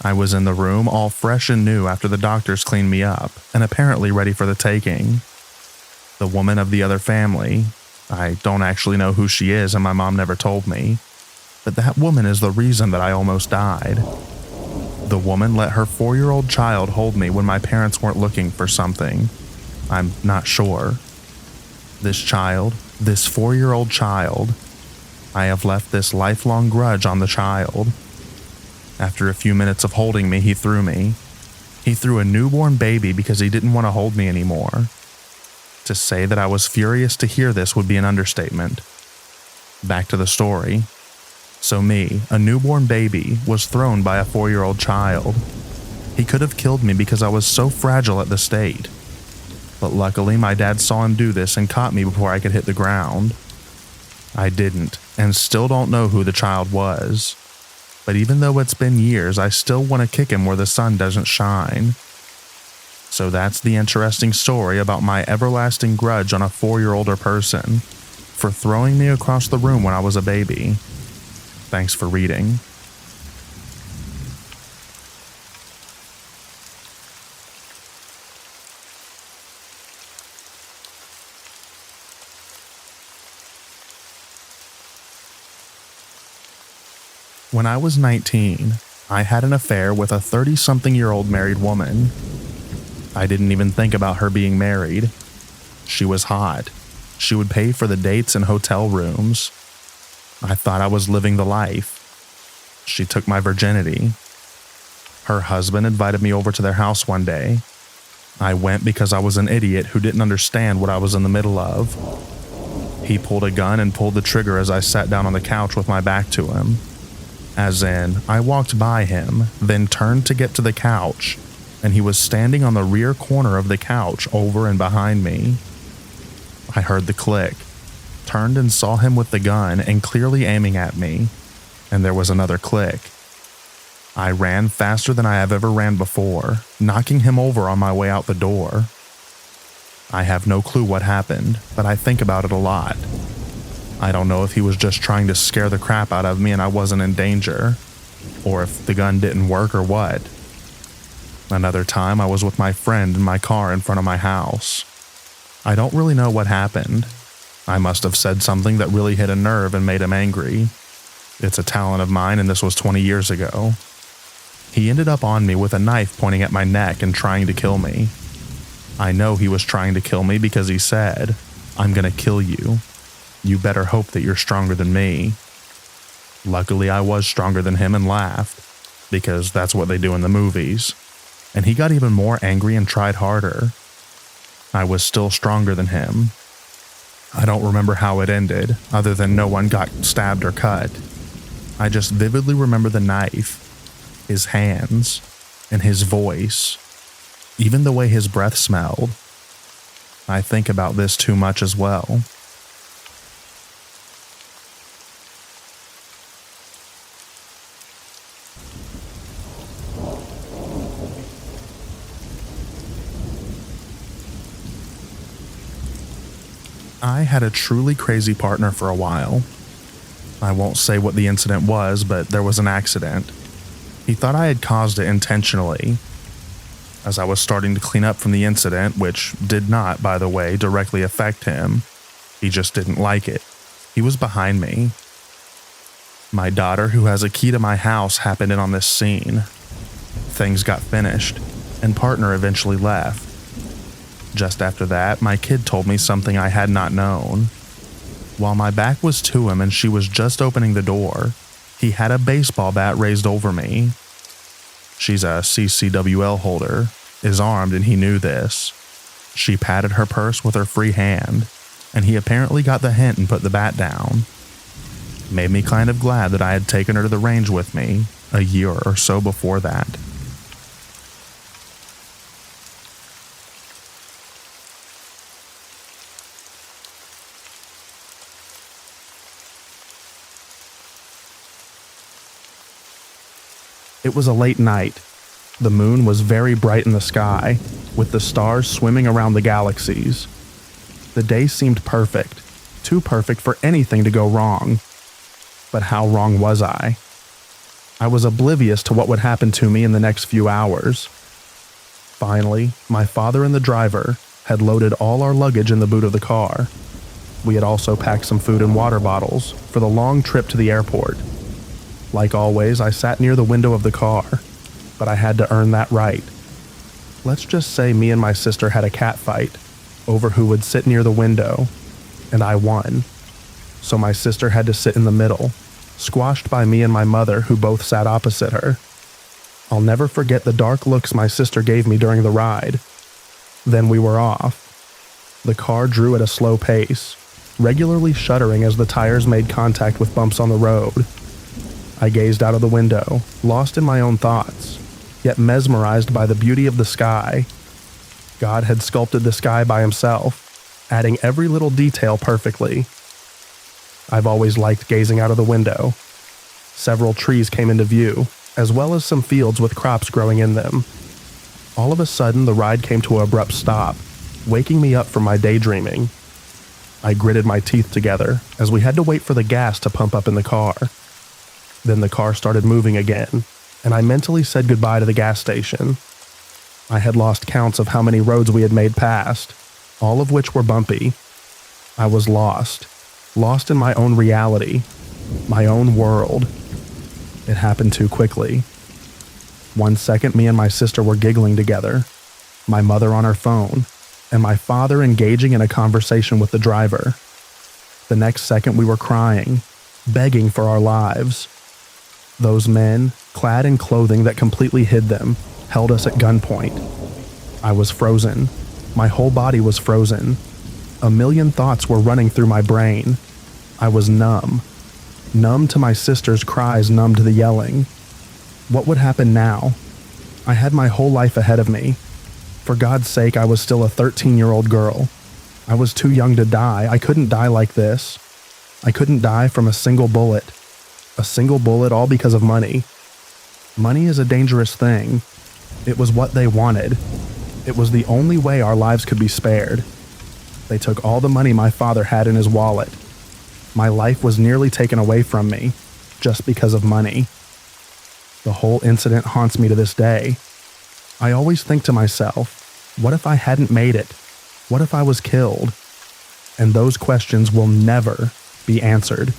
I was in the room all fresh and new after the doctors cleaned me up, and apparently ready for the taking. The woman of the other family, I don't actually know who she is and my mom never told me, but that woman is the reason that I almost died. The woman let her 4-year-old child hold me when my parents weren't looking for something. I'm not sure. This child, this 4-year-old child, I have left this lifelong grudge on the child. After a few minutes of holding me, he threw me. He threw a newborn baby because he didn't want to hold me anymore. To say that I was furious to hear this would be an understatement. Back to the story. So me, a newborn baby, was thrown by a 4-year-old child. He could have killed me because I was so fragile at the state. But luckily my dad saw him do this and caught me before I could hit the ground. I didn't, and still don't know who the child was. But even though it's been years, I still want to kick him where the sun doesn't shine. So that's the interesting story about my everlasting grudge on a 4-year-older person for throwing me across the room when I was a baby. Thanks for reading. When I was 19, I had an affair with a 30-something-year-old married woman. I didn't even think about her being married. She was hot. She would pay for the dates and hotel rooms. I thought I was living the life. She took my virginity. Her husband invited me over to their house one day. I went because I was an idiot who didn't understand what I was in the middle of. He pulled a gun and pulled the trigger as I sat down on the couch with my back to him. As in, I walked by him, then turned to get to the couch, and he was standing on the rear corner of the couch over and behind me. I heard the click. turned and saw him with the gun and clearly aiming at me, and there was another click. I ran faster than I have ever ran before, knocking him over on my way out the door. I have no clue what happened, but I think about it a lot. I don't know if he was just trying to scare the crap out of me and I wasn't in danger, or if the gun didn't work or what. Another time I was with my friend in my car in front of my house. I don't really know what happened. I must have said something that really hit a nerve and made him angry. It's a talent of mine, and this was 20 years ago. He ended up on me with a knife pointing at my neck and trying to kill me. I know he was trying to kill me because he said, "I'm gonna kill you. You better hope that you're stronger than me." Luckily, I was stronger than him and laughed, because that's what they do in the movies. And he got even more angry and tried harder. I was still stronger than him. I don't remember how it ended, other than no one got stabbed or cut. I just vividly remember the knife, his hands, and his voice, even the way his breath smelled. I think about this too much as well. I had a truly crazy partner for a while. I won't say what the incident was, but there was an accident. He thought I had caused it intentionally. As I was starting to clean up from the incident, which did not, by the way, directly affect him, he just didn't like it. He was behind me. My daughter, who has a key to my house, happened in on this scene. Things got finished, and partner eventually left. Just after that, my kid told me something I had not known. While my back was to him and she was just opening the door, he had a baseball bat raised over me. She's a CCWL holder, is armed, and he knew this. She patted her purse with her free hand, and he apparently got the hint and put the bat down. Made me kind of glad that I had taken her to the range with me a year or so before that. It was a late night. The moon was very bright in the sky, with the stars swimming around the galaxies. The day seemed perfect, too perfect for anything to go wrong. But how wrong was I? I was oblivious to what would happen to me in the next few hours. Finally, my father and the driver had loaded all our luggage in the boot of the car. We had also packed some food and water bottles for the long trip to the airport. Like always, I sat near the window of the car, but I had to earn that right. Let's just say me and my sister had a cat fight over who would sit near the window, and I won. So my sister had to sit in the middle, squashed by me and my mother, who both sat opposite her. I'll never forget the dark looks my sister gave me during the ride. Then we were off. The car drew at a slow pace, regularly shuddering as the tires made contact with bumps on the road. I gazed out of the window, lost in my own thoughts, yet mesmerized by the beauty of the sky. God had sculpted the sky by himself, adding every little detail perfectly. I've always liked gazing out of the window. Several trees came into view, as well as some fields with crops growing in them. All of a sudden, the ride came to an abrupt stop, waking me up from my daydreaming. I gritted my teeth together, as we had to wait for the gas to pump up in the car. Then the car started moving again, and I mentally said goodbye to the gas station. I had lost counts of how many roads we had made past, all of which were bumpy. I was lost in my own reality, my own world. It happened too quickly. 1 second, me and my sister were giggling together, my mother on her phone, and my father engaging in a conversation with the driver. The next second, we were crying, begging for our lives. Those men, clad in clothing that completely hid them, held us at gunpoint. I was frozen. My whole body was frozen. A million thoughts were running through my brain. I was numb. Numb to my sister's cries, numb to the yelling. What would happen now? I had my whole life ahead of me. For God's sake, I was still a 13-year-old girl. I was too young to die. I couldn't die like this. I couldn't die from a single bullet. A single bullet, all because of money. Money is a dangerous thing. It was what they wanted. It was the only way our lives could be spared. They took all the money my father had in his wallet. My life was nearly taken away from me, just because of money. The whole incident haunts me to this day. I always think to myself, what if I hadn't made it? What if I was killed? And those questions will never be answered.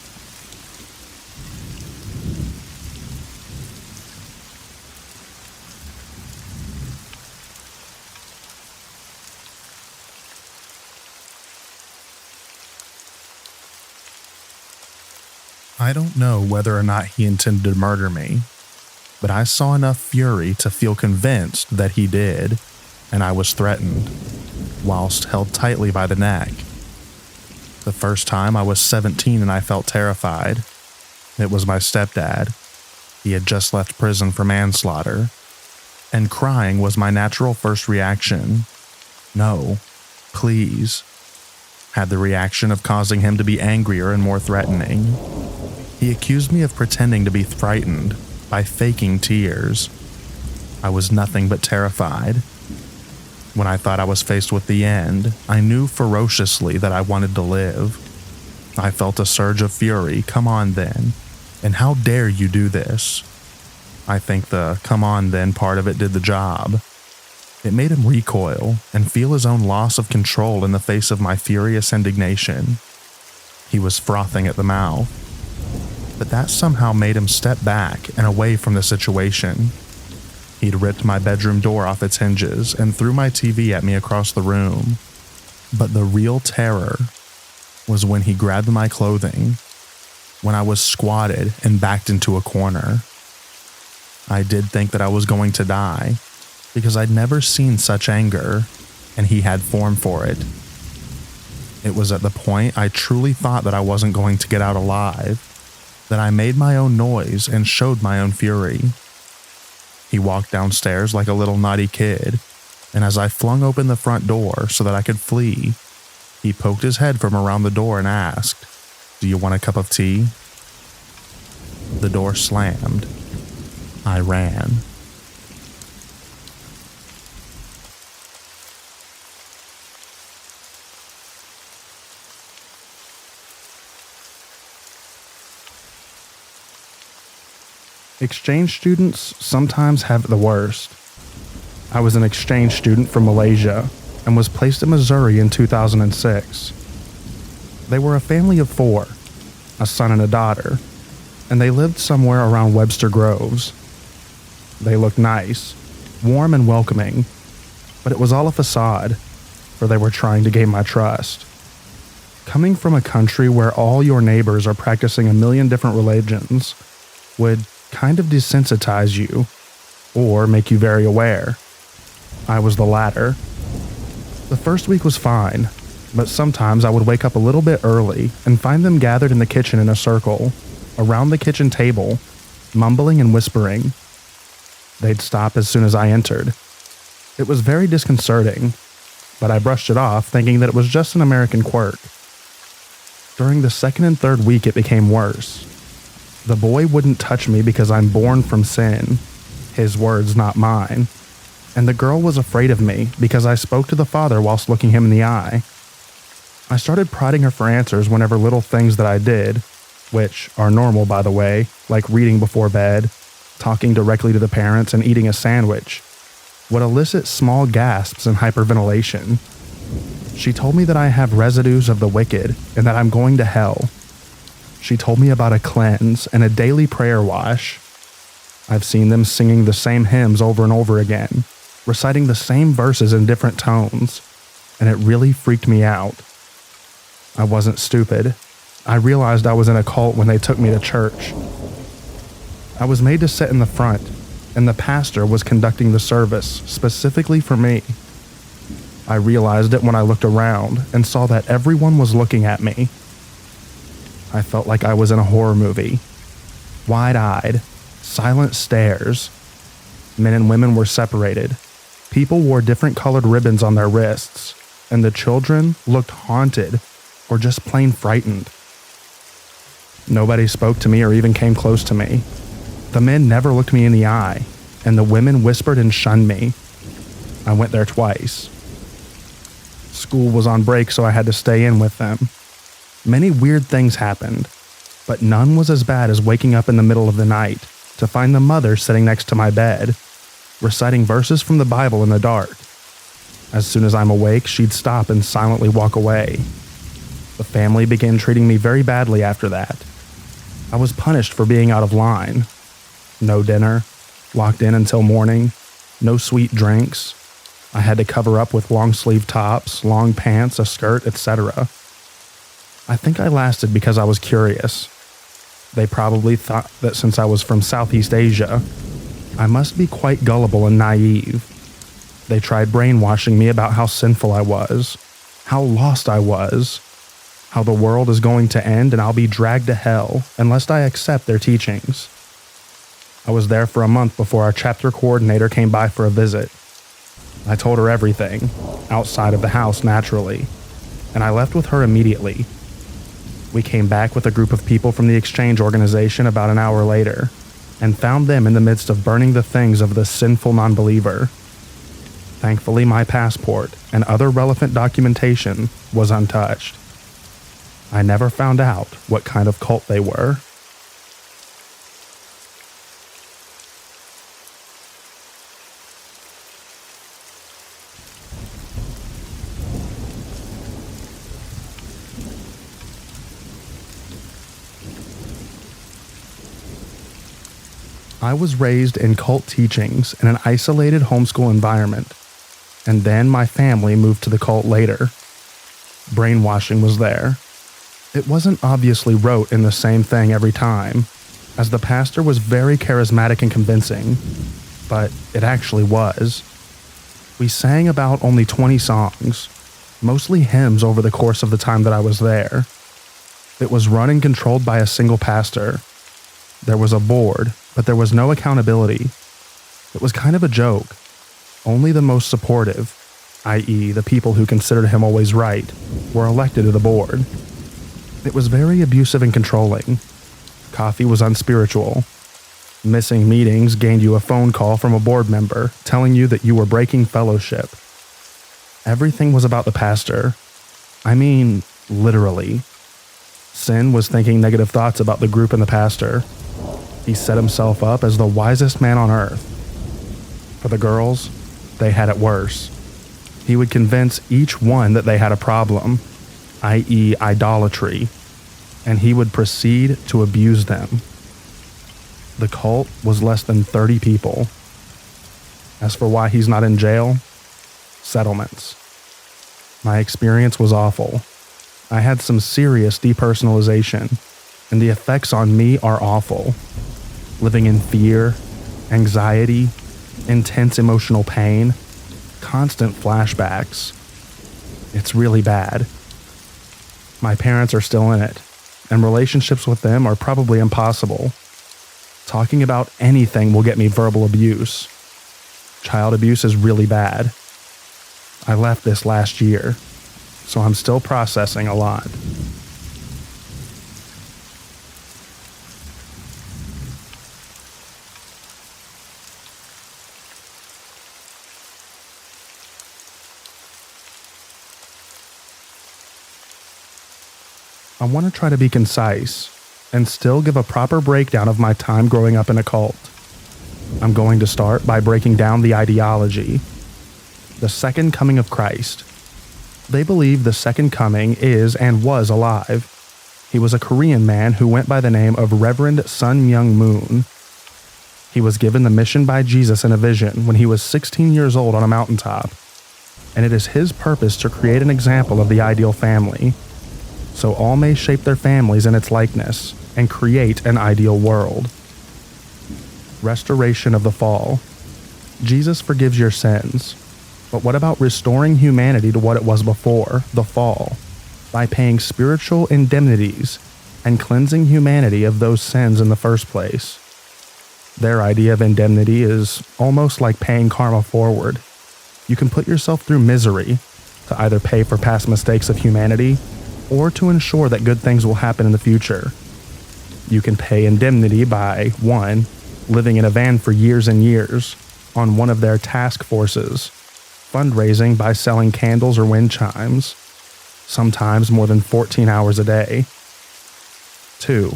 I don't know whether or not he intended to murder me, but I saw enough fury to feel convinced that he did, and I was threatened, whilst held tightly by the neck. The first time I was 17 and I felt terrified. It was my stepdad. He had just left prison for manslaughter, and crying was my natural first reaction. No, please. Had the reaction of causing him to be angrier and more threatening. He accused me of pretending to be frightened by faking tears. I was nothing but terrified. When I thought I was faced with the end, I knew ferociously that I wanted to live. I felt a surge of fury. Come on then. And how dare you do this? I think the come on then part of it did the job. It made him recoil and feel his own loss of control in the face of my furious indignation. He was frothing at the mouth, but that somehow made him step back and away from the situation. He'd ripped my bedroom door off its hinges and threw my TV at me across the room. But the real terror was when he grabbed my clothing, when I was squatted and backed into a corner. I did think that I was going to die, because I'd never seen such anger, and he had form for it. It was at the point I truly thought that I wasn't going to get out alive, that I made my own noise and showed my own fury. He walked downstairs like a little naughty kid, and as I flung open the front door so that I could flee, he poked his head from around the door and asked, "Do you want a cup of tea?" The door slammed. I ran. Exchange students sometimes have the worst. I was an exchange student from Malaysia and was placed in Missouri in 2006. They were a family of 4, a son and a daughter, and they lived somewhere around Webster Groves. They looked nice, warm and welcoming, but it was all a facade, for they were trying to gain my trust. Coming from a country where all your neighbors are practicing a million different religions would kind of desensitize you, or make you very aware. I was the latter. The first week was fine, but sometimes I would wake up a little bit early and find them gathered in the kitchen in a circle, around the kitchen table, mumbling and whispering. They'd stop as soon as I entered. It was very disconcerting, but I brushed it off thinking that it was just an American quirk. During the second and third week it became worse. The boy wouldn't touch me because I'm born from sin. His words, not mine. And the girl was afraid of me because I spoke to the father whilst looking him in the eye. I started prodding her for answers whenever little things that I did, which are normal by the way, like reading before bed, talking directly to the parents, and eating a sandwich, would elicit small gasps and hyperventilation. She told me that I have residues of the wicked and that I'm going to hell. She told me about a cleanse and a daily prayer wash. I've seen them singing the same hymns over and over again, reciting the same verses in different tones, and it really freaked me out. I wasn't stupid. I realized I was in a cult when they took me to church. I was made to sit in the front, and the pastor was conducting the service specifically for me. I realized it when I looked around and saw that everyone was looking at me. I felt like I was in a horror movie. Wide-eyed, silent stares. Men and women were separated. People wore different colored ribbons on their wrists. and the children looked haunted or just plain frightened. Nobody spoke to me or even came close to me. The men never looked me in the eye, and the women whispered and shunned me. I went there twice. School was on break, so I had to stay in with them. Many weird things happened, but none was as bad as waking up in the middle of the night to find the mother sitting next to my bed, reciting verses from the Bible in the dark. As soon as I'm awake, she'd stop and silently walk away. The family began treating me very badly after that. I was punished for being out of line. No dinner, locked in until morning, no sweet drinks. I had to cover up with long-sleeve tops, long pants, a skirt, etc. I think I lasted because I was curious. They probably thought that since I was from Southeast Asia, I must be quite gullible and naive. They tried brainwashing me about how sinful I was, how lost I was, how the world is going to end and I'll be dragged to hell unless I accept their teachings. I was there for a month before our chapter coordinator came by for a visit. I told her everything, outside of the house naturally, and I left with her immediately. We came back with a group of people from the exchange organization about an hour later, and found them in the midst of burning the things of the sinful non-believer. Thankfully, my passport and other relevant documentation was untouched. I never found out what kind of cult they were. I was raised in cult teachings in an isolated homeschool environment, and then my family moved to the cult later. Brainwashing was there. It wasn't obviously rote in the same thing every time, as the pastor was very charismatic and convincing, but it actually was. We sang about only 20 songs, mostly hymns over the course of the time that I was there. It was run and controlled by a single pastor. There was a board, but there was no accountability. It was kind of a joke. Only the most supportive, i.e. the people who considered him always right, were elected to the board. It was very abusive and controlling. Coffee was unspiritual. Missing meetings gained you a phone call from a board member telling you that you were breaking fellowship. Everything was about the pastor. I mean, literally. Sin was thinking negative thoughts about the group and the pastor. He set himself up as the wisest man on earth. For the girls, they had it worse. He would convince each one that they had a problem, i.e. idolatry, and he would proceed to abuse them. The cult was less than 30 people. As for why he's not in jail, settlements. My experience was awful. I had some serious depersonalization, and the effects on me are awful. Living in fear, anxiety, intense emotional pain, constant flashbacks. It's really bad. My parents are still in it, and relationships with them are probably impossible. Talking about anything will get me verbal abuse. Child abuse is really bad. I left this last year, so I'm still processing a lot. I want to try to be concise and still give a proper breakdown of my time growing up in a cult. I'm going to start by breaking down the ideology. The second coming of Christ. They believe the second coming is and was alive. He was a Korean man who went by the name of Reverend Sun Myung Moon. He was given the mission by Jesus in a vision when he was 16 years old on a mountaintop, and it is his purpose to create an example of the ideal family, so all may shape their families in its likeness and create an ideal world. Restoration of the fall. Jesus forgives your sins, but what about restoring humanity to what it was before the fall, by paying spiritual indemnities and cleansing humanity of those sins in the first place? Their idea of indemnity is almost like paying karma forward. You can put yourself through misery, to either pay for past mistakes of humanity or to ensure that good things will happen in the future. You can pay indemnity by 1. Living in a van for years and years on one of their task forces, fundraising by selling candles or wind chimes, sometimes more than 14 hours a day. 2.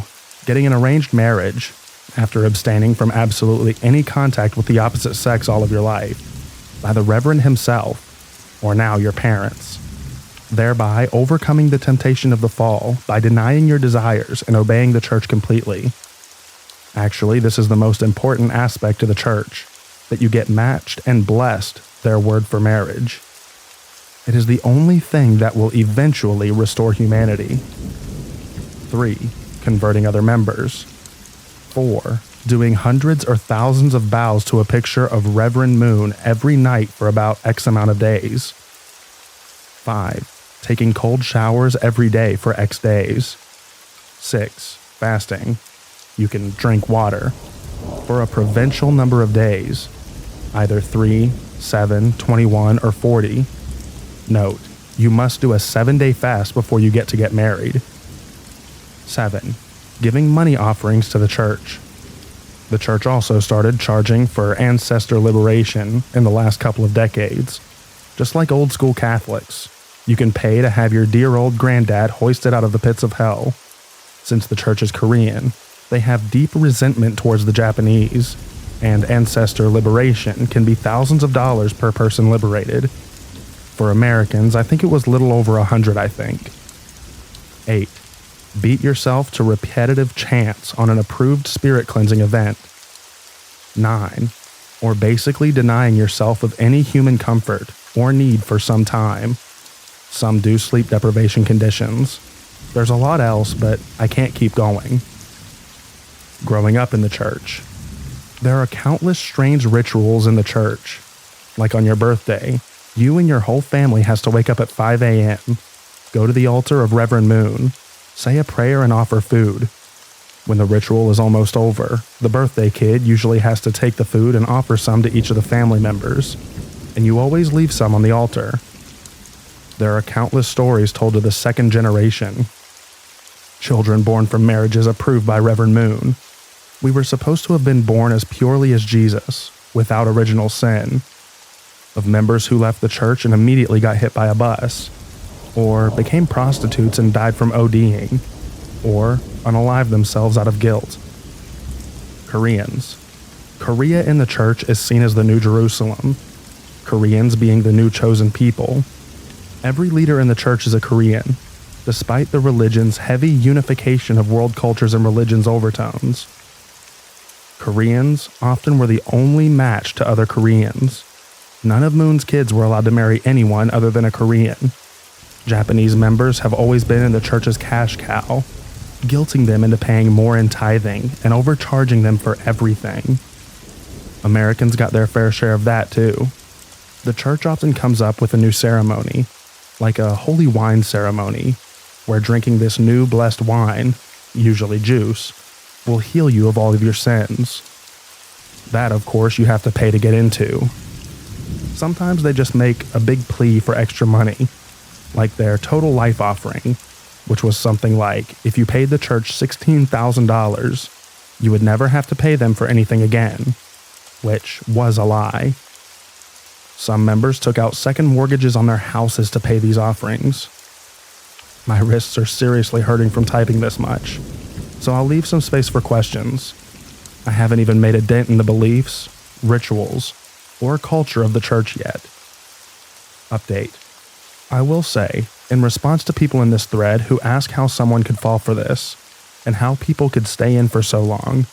Getting an arranged marriage after abstaining from absolutely any contact with the opposite sex all of your life by the Reverend himself, or now your parents, thereby overcoming the temptation of the fall by denying your desires and obeying the church completely. Actually, this is the most important aspect to the church, that you get matched and blessed their word for marriage. It is the only thing that will eventually restore humanity. 3. Converting other members. 4. Doing hundreds or thousands of bows to a picture of Reverend Moon every night for about X amount of days. 5. Taking cold showers every day for X days. 6. Fasting. You can drink water for a provincial number of days, either 3, 7, 21, or 40. Note, you must do a 7-day fast before you get married. 7. Giving money offerings to the church. The church also started charging for ancestor liberation in the last couple of decades. Just like old school Catholics, you can pay to have your dear old granddad hoisted out of the pits of hell. Since the church is Korean, they have deep resentment towards the Japanese, and ancestor liberation can be thousands of dollars per person liberated. For Americans, I think it was little over 100, I think. 8. Beat yourself to repetitive chants on an approved spirit cleansing event. 9. Or basically denying yourself of any human comfort or need for some time. Some do sleep deprivation conditions. There's a lot else, but I can't keep going. Growing up in the church. There are countless strange rituals in the church. Like on your birthday, you and your whole family has to wake up at 5 a.m., go to the altar of Reverend Moon, say a prayer and offer food. When the ritual is almost over, the birthday kid usually has to take the food and offer some to each of the family members, and you always leave some on the altar. There are countless stories told to the second generation. Children born from marriages approved by Reverend Moon. We were supposed to have been born as purely as Jesus, without original sin. Of members who left the church and immediately got hit by a bus, or became prostitutes and died from ODing, or unalived themselves out of guilt. Koreans. Korea in the church is seen as the New Jerusalem, Koreans being the new chosen people. Every leader in the church is a Korean, despite the religion's heavy unification of world cultures and religions overtones. Koreans often were the only match to other Koreans. None of Moon's kids were allowed to marry anyone other than a Korean. Japanese members have always been in the church's cash cow, guilting them into paying more in tithing and overcharging them for everything. Americans got their fair share of that too. The church often comes up with a new ceremony, like a holy wine ceremony, where drinking this new blessed wine, usually juice, will heal you of all of your sins. That, of course, you have to pay to get into. Sometimes they just make a big plea for extra money, like their total life offering, which was something like, if you paid the church $16,000, you would never have to pay them for anything again, which was a lie. Some members took out second mortgages on their houses to pay these offerings. My wrists are seriously hurting from typing this much, so I'll leave some space for questions. I haven't even made a dent in the beliefs, rituals, or culture of the church yet. Update. I will say, in response to people in this thread who ask how someone could fall for this, and how people could stay in for so long,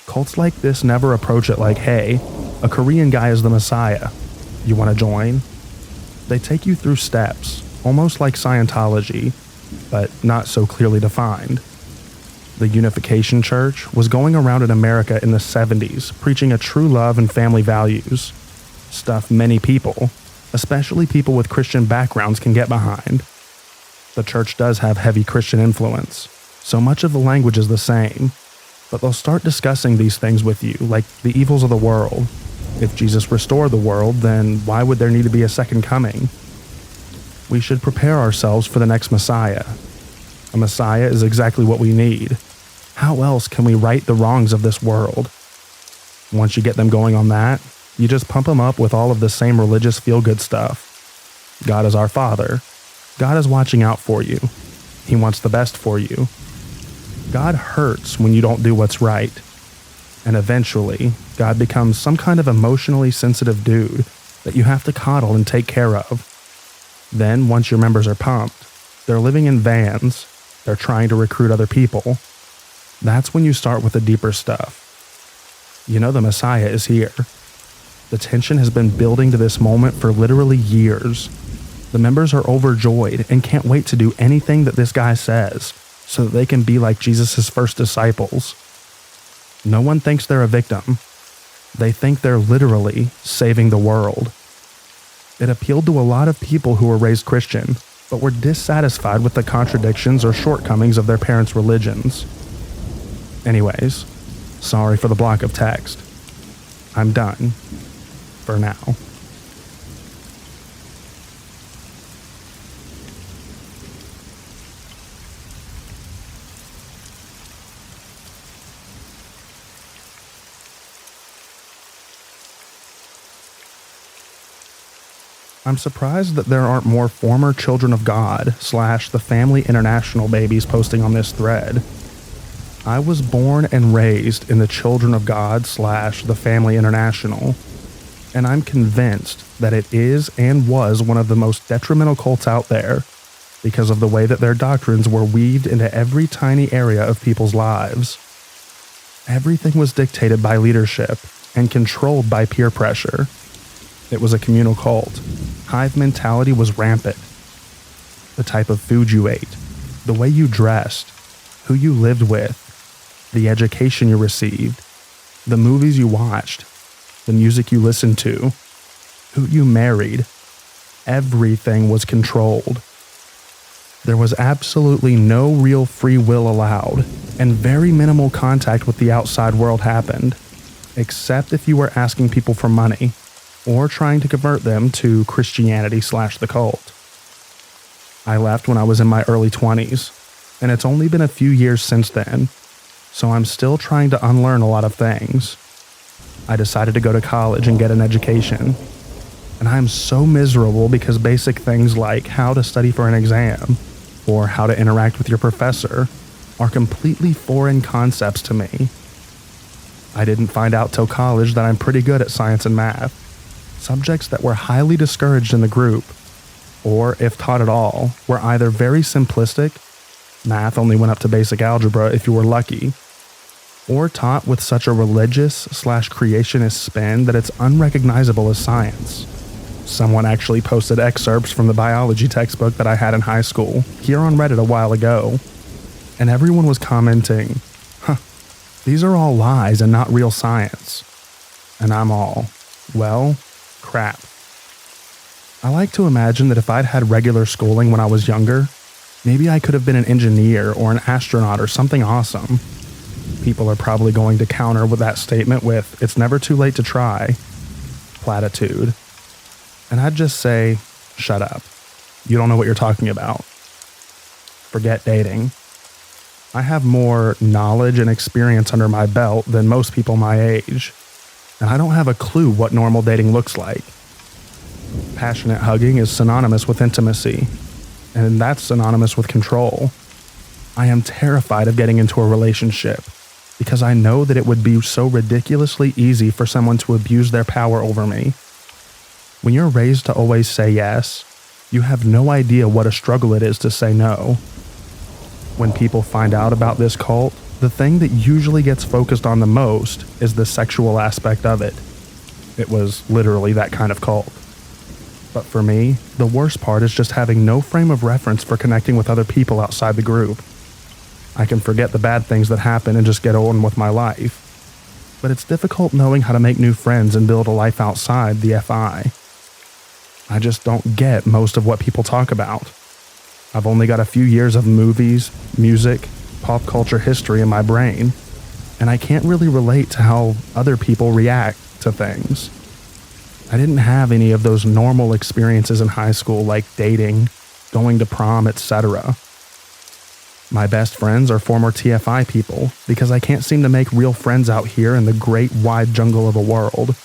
cults like this never approach it like, hey, a Korean guy is the Messiah. You want to join? They take you through steps, almost like Scientology, but not so clearly defined. The Unification Church was going around in America in the 70s preaching a true love and family values, stuff many people, especially people with Christian backgrounds, can get behind. The church does have heavy Christian influence, so much of the language is the same, but they'll start discussing these things with you, like the evils of the world. If Jesus restored the world, then why would there need to be a second coming? We should prepare ourselves for the next Messiah. A Messiah is exactly what we need. How else can we right the wrongs of this world? Once you get them going on that, you just pump them up with all of the same religious feel-good stuff. God is our Father. God is watching out for you. He wants the best for you. God hurts when you don't do what's right. And eventually, God becomes some kind of emotionally sensitive dude that you have to coddle and take care of. Then, once your members are pumped, they're living in vans, they're trying to recruit other people. That's when you start with the deeper stuff. You know the Messiah is here. The tension has been building to this moment for literally years. The members are overjoyed and can't wait to do anything that this guy says so that they can be like Jesus' first disciples. No one thinks they're a victim. They think they're literally saving the world. It appealed to a lot of people who were raised Christian, but were dissatisfied with the contradictions or shortcomings of their parents' religions. Anyways, sorry for the block of text. I'm done. For now. I'm surprised that there aren't more former Children of God / the Family International babies posting on this thread. I was born and raised in the Children of God / the Family International, and I'm convinced that it is and was one of the most detrimental cults out there because of the way that their doctrines were weaved into every tiny area of people's lives. Everything was dictated by leadership and controlled by peer pressure. It was a communal cult. Hive mentality was rampant. The type of food you ate, the way you dressed, who you lived with, the education you received, the movies you watched, the music you listened to, who you married, everything was controlled. There was absolutely no real free will allowed, and very minimal contact with the outside world happened, except if you were asking people for money, or trying to convert them to Christianity / the cult. I left when I was in my early 20s, and it's only been a few years since then, so I'm still trying to unlearn a lot of things. I decided to go to college and get an education, and I'm so miserable because basic things like how to study for an exam, or how to interact with your professor, are completely foreign concepts to me. I didn't find out till college that I'm pretty good at science and math, subjects that were highly discouraged in the group, or if taught at all, were either very simplistic, math only went up to basic algebra if you were lucky, or taught with such a religious / creationist spin that it's unrecognizable as science. Someone actually posted excerpts from the biology textbook that I had in high school here on Reddit a while ago, and everyone was commenting, these are all lies and not real science. And I'm all, well, crap. I like to imagine that if I'd had regular schooling when I was younger, maybe I could have been an engineer or an astronaut or something awesome. People are probably going to counter with that statement with, it's never too late to try, platitude. And I'd just say, shut up. You don't know what you're talking about. Forget dating. I have more knowledge and experience under my belt than most people my age, and I don't have a clue what normal dating looks like. Passionate hugging is synonymous with intimacy, and that's synonymous with control. I am terrified of getting into a relationship because I know that it would be so ridiculously easy for someone to abuse their power over me. When you're raised to always say yes, you have no idea what a struggle it is to say no. When people find out about this cult, the thing that usually gets focused on the most is the sexual aspect of it. It was literally that kind of cult. But for me, the worst part is just having no frame of reference for connecting with other people outside the group. I can forget the bad things that happen and just get on with my life. But it's difficult knowing how to make new friends and build a life outside the FI. I just don't get most of what people talk about. I've only got a few years of movies, music, pop culture history in my brain, and I can't really relate to how other people react to things. I didn't have any of those normal experiences in high school like dating, going to prom, etc. My best friends are former TFI people because I can't seem to make real friends out here in the great wide jungle of a world.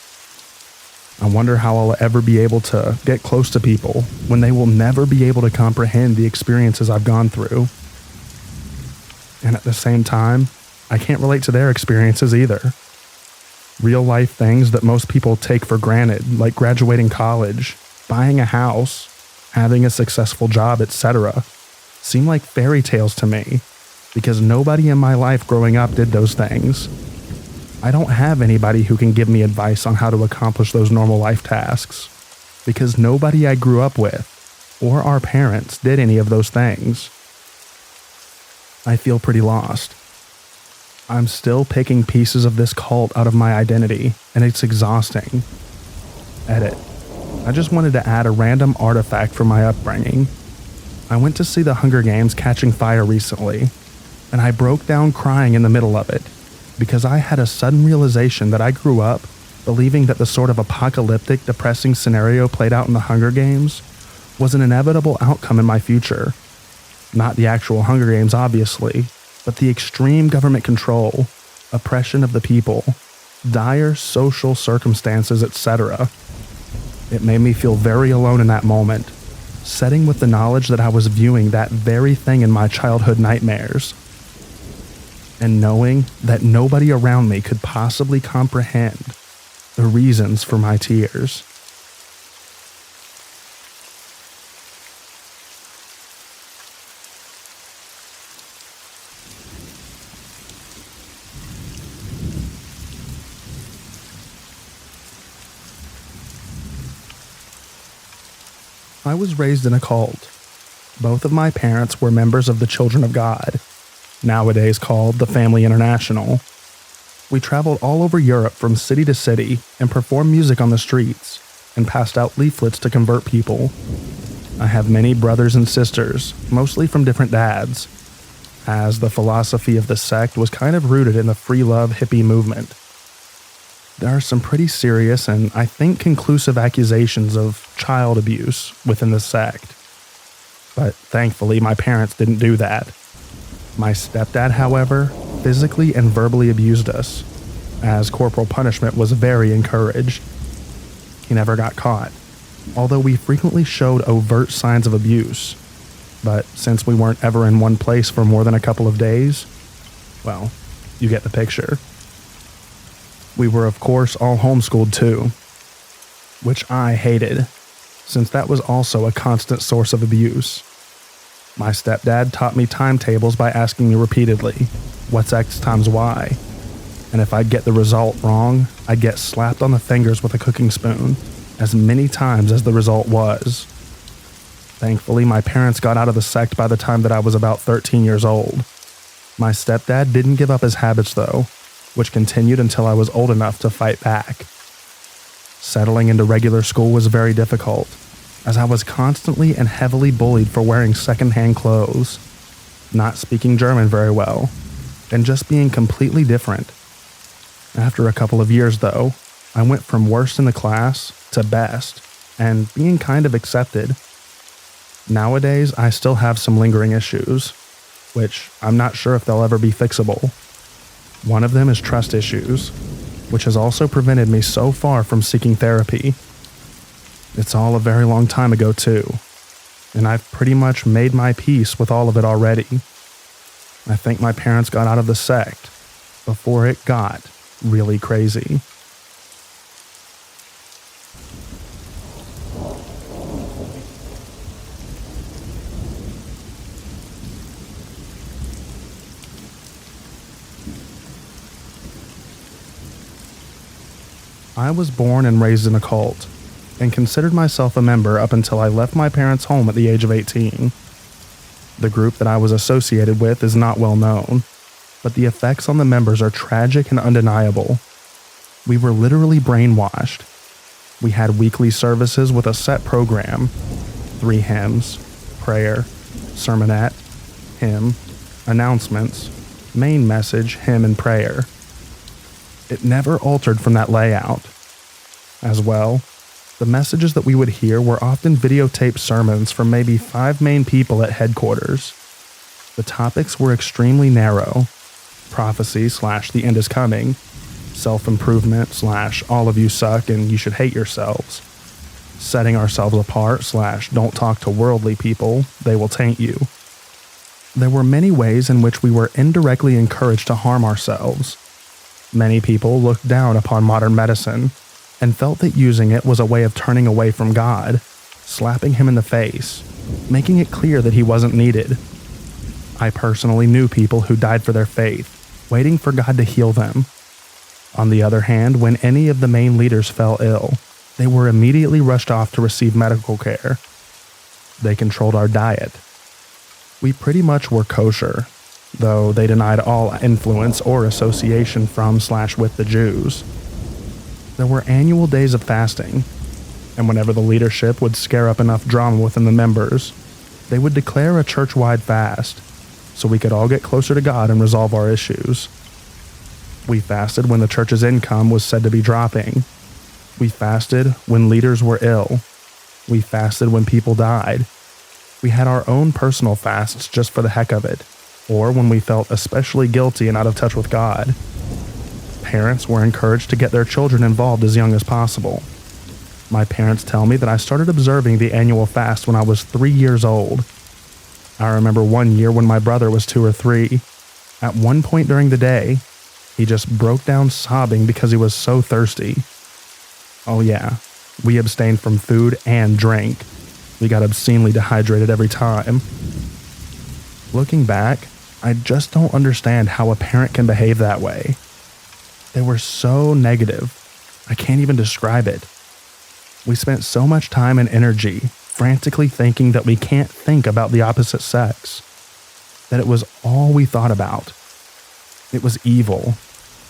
I wonder how I'll ever be able to get close to people when they will never be able to comprehend the experiences I've gone through. And at the same time, I can't relate to their experiences either. Real life things that most people take for granted, like graduating college, buying a house, having a successful job, etc., seem like fairy tales to me because nobody in my life growing up did those things. I don't have anybody who can give me advice on how to accomplish those normal life tasks because nobody I grew up with or our parents did any of those things. I feel pretty lost. I'm still picking pieces of this cult out of my identity, and it's exhausting. Edit. I just wanted to add a random artifact from my upbringing. I went to see the Hunger Games catching fire recently, and I broke down crying in the middle of it because I had a sudden realization that I grew up believing that the sort of apocalyptic, depressing scenario played out in the Hunger Games was an inevitable outcome in my future. Not the actual Hunger Games, obviously, but the extreme government control, oppression of the people, dire social circumstances, etc. It made me feel very alone in that moment, setting with the knowledge that I was viewing that very thing in my childhood nightmares, and knowing that nobody around me could possibly comprehend the reasons for my tears. I was raised in a cult. Both of my parents were members of the Children of God, nowadays called the Family International. We traveled all over Europe from city to city and performed music on the streets and passed out leaflets to convert people. I have many brothers and sisters, mostly from different dads, as the philosophy of the sect was kind of rooted in the free love hippie movement. There are some pretty serious and I think conclusive accusations of child abuse within the sect. But thankfully, my parents didn't do that. My stepdad, however, physically and verbally abused us, as corporal punishment was very encouraged. He never got caught, although we frequently showed overt signs of abuse. But since we weren't ever in one place for more than a couple of days, well, you get the picture. We were, of course, all homeschooled too, which I hated, since that was also a constant source of abuse. My stepdad taught me timetables by asking me repeatedly, what's X times Y? And if I'd get the result wrong, I'd get slapped on the fingers with a cooking spoon, as many times as the result was. Thankfully, my parents got out of the sect by the time that I was about 13 years old. My stepdad didn't give up his habits though, which continued until I was old enough to fight back. Settling into regular school was very difficult, as I was constantly and heavily bullied for wearing secondhand clothes, not speaking German very well, and just being completely different. After a couple of years though, I went from worst in the class to best, and being kind of accepted. Nowadays, I still have some lingering issues, which I'm not sure if they'll ever be fixable. One of them is trust issues, which has also prevented me so far from seeking therapy. It's all a very long time ago too, and I've pretty much made my peace with all of it already. I think my parents got out of the sect before it got really crazy. I was born and raised in a cult, and considered myself a member up until I left my parents' home at the age of 18. The group that I was associated with is not well known, but the effects on the members are tragic and undeniable. We were literally brainwashed. We had weekly services with a set program: 3 hymns, prayer, sermonette, hymn, announcements, main message, hymn, and prayer. It never altered from that layout. As well, The messages that we would hear were often videotaped sermons from maybe 5 main people at headquarters. The topics were extremely narrow: prophecy / the end is coming, self-improvement / all of you suck and you should hate yourselves, setting ourselves apart / don't talk to worldly people, they will taint you. There were many ways in which we were indirectly encouraged to harm ourselves. Many people looked down upon modern medicine and felt that using it was a way of turning away from God, slapping him in the face, making it clear that he wasn't needed. I personally knew people who died for their faith, waiting for God to heal them. On the other hand, when any of the main leaders fell ill, they were immediately rushed off to receive medical care. They controlled our diet. We pretty much were kosher, though they denied all influence or association from / with the Jews. There were annual days of fasting, and whenever the leadership would scare up enough drama within the members, they would declare a church-wide fast, so we could all get closer to God and resolve our issues. We fasted when the church's income was said to be dropping. We fasted when leaders were ill. We fasted when people died. We had our own personal fasts just for the heck of it, or when we felt especially guilty and out of touch with God. Parents were encouraged to get their children involved as young as possible. My parents tell me that I started observing the annual fast when I was 3 years old. I remember one year when my brother was 2 or 3. At one point during the day, he just broke down sobbing because he was so thirsty. Oh yeah, we abstained from food and drink. We got obscenely dehydrated every time. Looking back, I just don't understand how a parent can behave that way. They were so negative. I can't even describe it. We spent so much time and energy frantically thinking that we can't think about the opposite sex, that it was all we thought about. It was evil,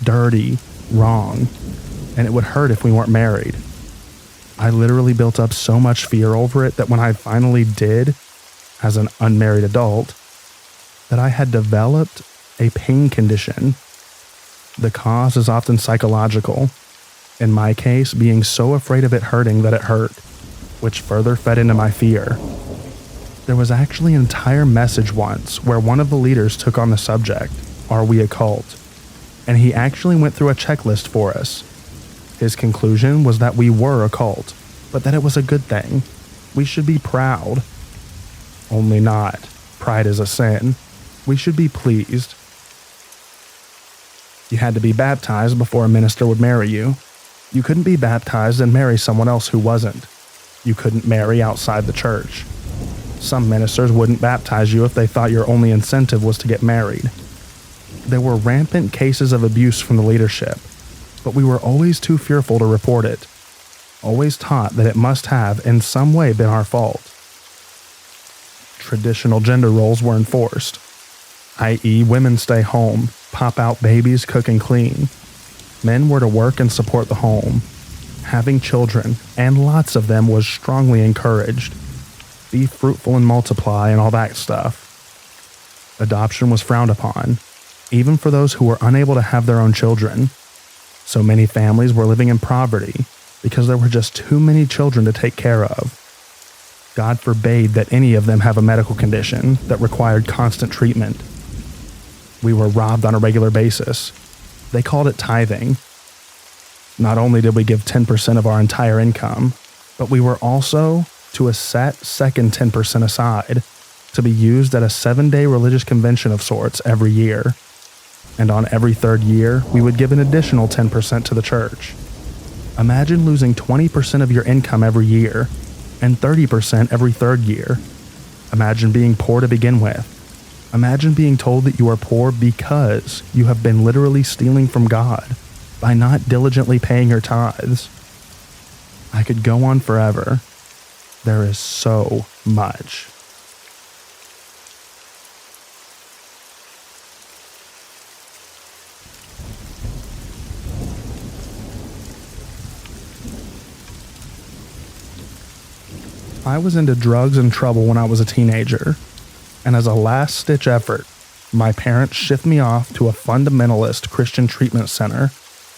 dirty, wrong, and it would hurt if we weren't married. I literally built up so much fear over it that when I finally did, as an unmarried adult, that I had developed a pain condition. The cause is often psychological. In my case, being so afraid of it hurting that it hurt, which further fed into my fear. There was actually an entire message once where one of the leaders took on the subject, "Are we a cult?" And he actually went through a checklist for us. His conclusion was that we were a cult, but that it was a good thing. We should be proud. Only not. Pride is a sin. We should be pleased. You had to be baptized before a minister would marry you. You couldn't be baptized and marry someone else who wasn't. You couldn't marry outside the church. Some ministers wouldn't baptize you if they thought your only incentive was to get married. There were rampant cases of abuse from the leadership, but we were always too fearful to report it. Always taught that it must have in some way been our fault. Traditional gender roles were enforced, i.e. women stay home, pop out babies, cook and clean. Men were to work and support the home. Having children, and lots of them, was strongly encouraged. Be fruitful and multiply and all that stuff. Adoption was frowned upon, even for those who were unable to have their own children. So many families were living in poverty because there were just too many children to take care of. God forbade that any of them have a medical condition that required constant treatment. We were robbed on a regular basis. They called it tithing. Not only did we give 10% of our entire income, but we were also to a set second 10% aside to be used at a 7-day religious convention of sorts every year. And on every third year, we would give an additional 10% to the church. Imagine losing 20% of your income every year and 30% every third year. Imagine being poor to begin with. Imagine being told that you are poor because you have been literally stealing from God by not diligently paying your tithes. I could go on forever. There is so much. I was into drugs and trouble when I was a teenager, and as a last-ditch effort, my parents shipped me off to a fundamentalist Christian treatment center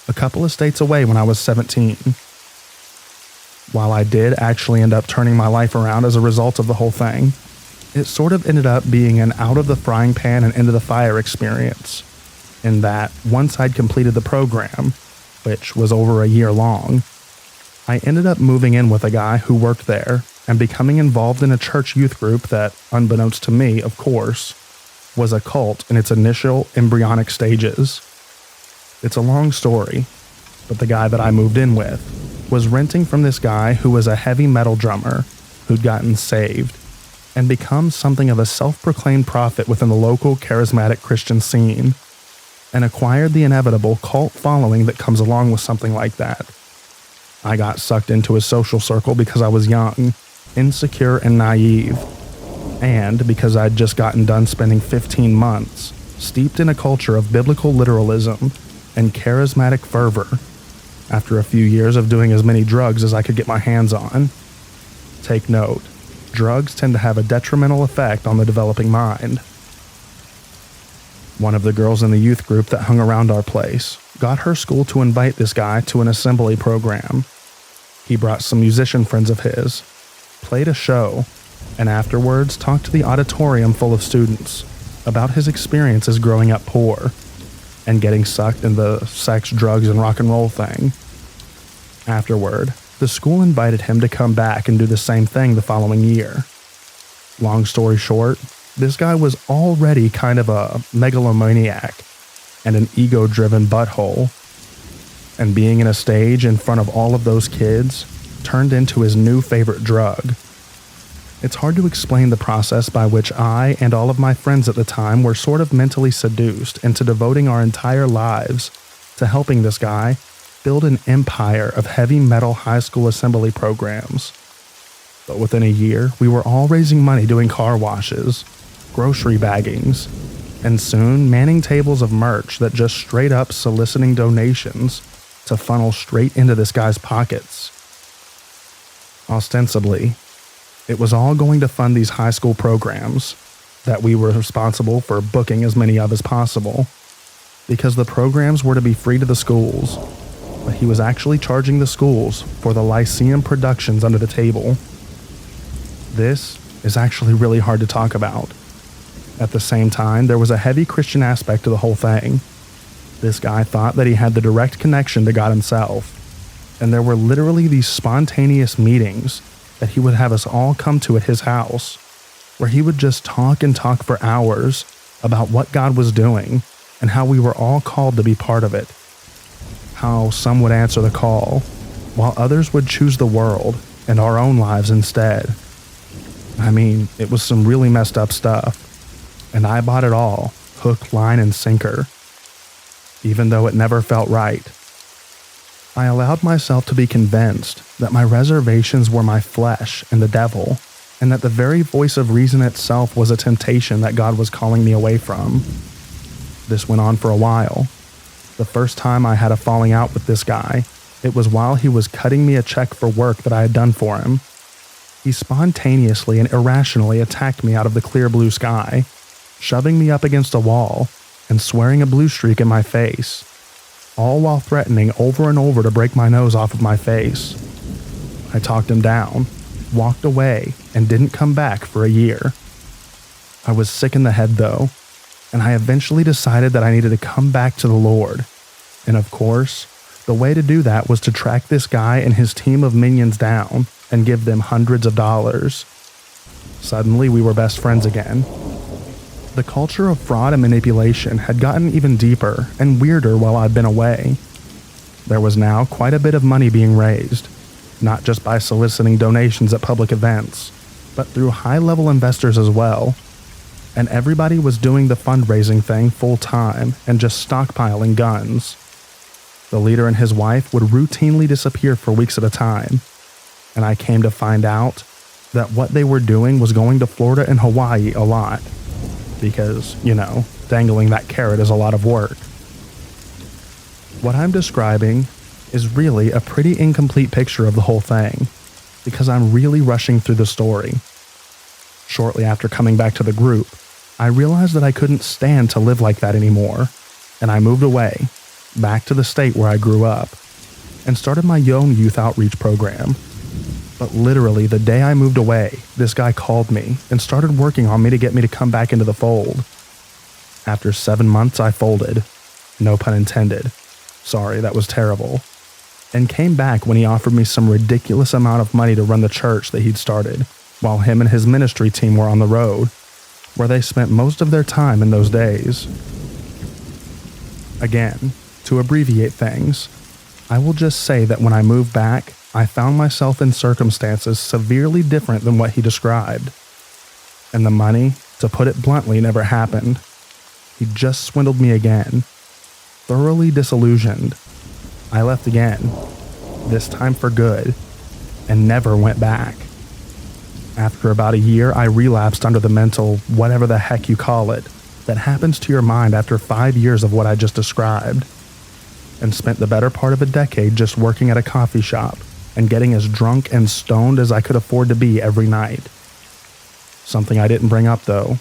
a couple of states away when I was 17. While I did actually end up turning my life around as a result of the whole thing, it sort of ended up being an out of the frying pan and into the fire experience, in that once I'd completed the program, which was over a year long, I ended up moving in with a guy who worked there and becoming involved in a church youth group that, unbeknownst to me, of course, was a cult in its initial embryonic stages. It's a long story, but the guy that I moved in with was renting from this guy who was a heavy metal drummer who'd gotten saved and become something of a self-proclaimed prophet within the local charismatic Christian scene, and acquired the inevitable cult following that comes along with something like that. I got sucked into his social circle because I was young, insecure, and naive, and because I'd just gotten done spending 15 months steeped in a culture of biblical literalism and charismatic fervor after a few years of doing as many drugs as I could get my hands on. Take note, drugs tend to have a detrimental effect on the developing mind. One of the girls in the youth group that hung around our place got her school to invite this guy to an assembly program. He brought some musician friends of his, played a show, and afterwards talked to the auditorium full of students about his experiences growing up poor and getting sucked in the sex, drugs, and rock and roll thing. Afterward, the school invited him to come back and do the same thing the following year. Long story short, this guy was already kind of a megalomaniac and an ego-driven butthole, and being in a stage in front of all of those kids turned into his new favorite drug. It's hard to explain the process by which I and all of my friends at the time were sort of mentally seduced into devoting our entire lives to helping this guy build an empire of heavy metal high school assembly programs. But within a year, we were all raising money doing car washes, grocery baggings, and soon manning tables of merch that just straight up soliciting donations to funnel straight into this guy's pockets. Ostensibly, it was all going to fund these high school programs that we were responsible for booking as many of as possible, because the programs were to be free to the schools, but he was actually charging the schools for the Lyceum productions under the table. This is actually really hard to talk about. At the same time, there was a heavy Christian aspect to the whole thing. This guy thought that he had the direct connection to God himself, and there were literally these spontaneous meetings that he would have us all come to at his house, where he would just talk and talk for hours about what God was doing and how we were all called to be part of it. How some would answer the call, while others would choose the world and our own lives instead. I mean, it was some really messed up stuff, and I bought it all, hook, line, and sinker, even though it never felt right. I allowed myself to be convinced that my reservations were my flesh and the devil, and that the very voice of reason itself was a temptation that God was calling me away from. This went on for a while. The first time I had a falling out with this guy, it was while he was cutting me a check for work that I had done for him. He spontaneously and irrationally attacked me out of the clear blue sky, shoving me up against a wall and swearing a blue streak in my face, all while threatening over and over to break my nose off of my face. I talked him down, walked away, and didn't come back for a year. I was sick in the head though, and I eventually decided that I needed to come back to the Lord. And of course, the way to do that was to track this guy and his team of minions down and give them hundreds of dollars. Suddenly, we were best friends again. The culture of fraud and manipulation had gotten even deeper and weirder while I'd been away. There was now quite a bit of money being raised, not just by soliciting donations at public events, but through high-level investors as well. And everybody was doing the fundraising thing full-time and just stockpiling guns. The leader and his wife would routinely disappear for weeks at a time, and I came to find out that what they were doing was going to Florida and Hawaii a lot. Because, dangling that carrot is a lot of work. What I'm describing is really a pretty incomplete picture of the whole thing, because I'm really rushing through the story. Shortly after coming back to the group, I realized that I couldn't stand to live like that anymore, and I moved away, back to the state where I grew up, and started my own youth outreach program, But literally the day I moved away, this guy called me and started working on me to get me to come back into the fold. After 7 months, I folded. No pun intended. Sorry, that was terrible. And came back when he offered me some ridiculous amount of money to run the church that he'd started, while him and his ministry team were on the road, where they spent most of their time in those days. Again, to abbreviate things, I will just say that when I moved back, I found myself in circumstances severely different than what he described. And the money, to put it bluntly, never happened. He just swindled me again. Thoroughly disillusioned, I left again, this time for good, and never went back. After about a year, I relapsed under the mental, whatever the heck you call it, that happens to your mind after 5 years of what I just described, and spent the better part of a decade just working at a coffee shop and getting as drunk and stoned as I could afford to be every night. Something I didn't bring up, though,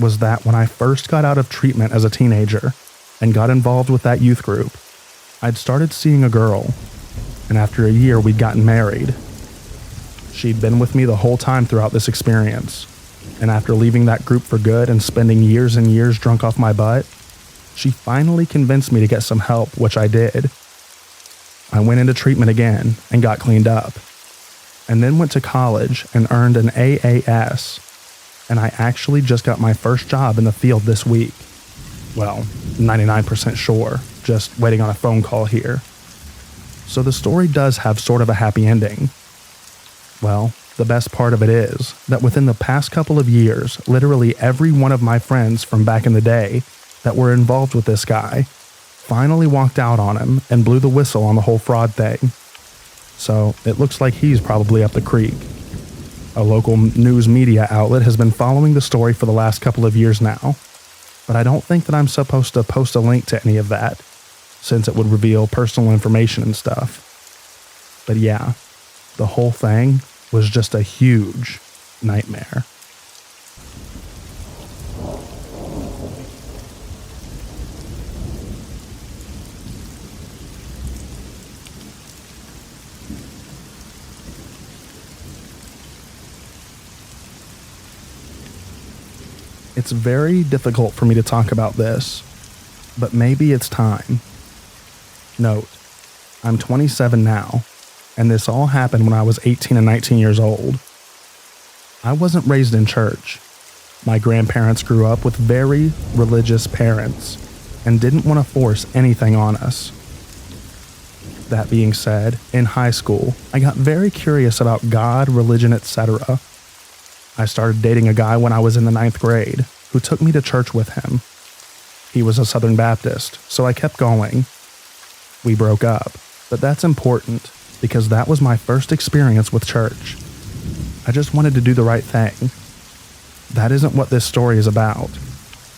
was that when I first got out of treatment as a teenager and got involved with that youth group, I'd started seeing a girl, and after a year we'd gotten married. She'd been with me the whole time throughout this experience, and after leaving that group for good and spending years and years drunk off my butt, she finally convinced me to get some help, which I did. I went into treatment again and got cleaned up, and then went to college and earned an AAS, and I actually just got my first job in the field this week. Well, 99% sure, just waiting on a phone call here. So the story does have sort of a happy ending. Well, the best part of it is that within the past couple of years, literally every one of my friends from back in the day that were involved with this guy finally walked out on him and blew the whistle on the whole fraud thing. So it looks like he's probably up the creek. A local news media outlet has been following the story for the last couple of years now, but I don't think that I'm supposed to post a link to any of that, since it would reveal personal information and stuff. But yeah, the whole thing was just a huge nightmare. It's very difficult for me to talk about this, but maybe it's time. Note, I'm 27 now, and this all happened when I was 18 and 19 years old. I wasn't raised in church. My grandparents grew up with very religious parents and didn't want to force anything on us. That being said, in high school, I got very curious about God, religion, etc. I started dating a guy when I was in the 9th grade who took me to church with him. He was a Southern Baptist, so I kept going. We broke up, but that's important because that was my first experience with church. I just wanted to do the right thing. That isn't what this story is about.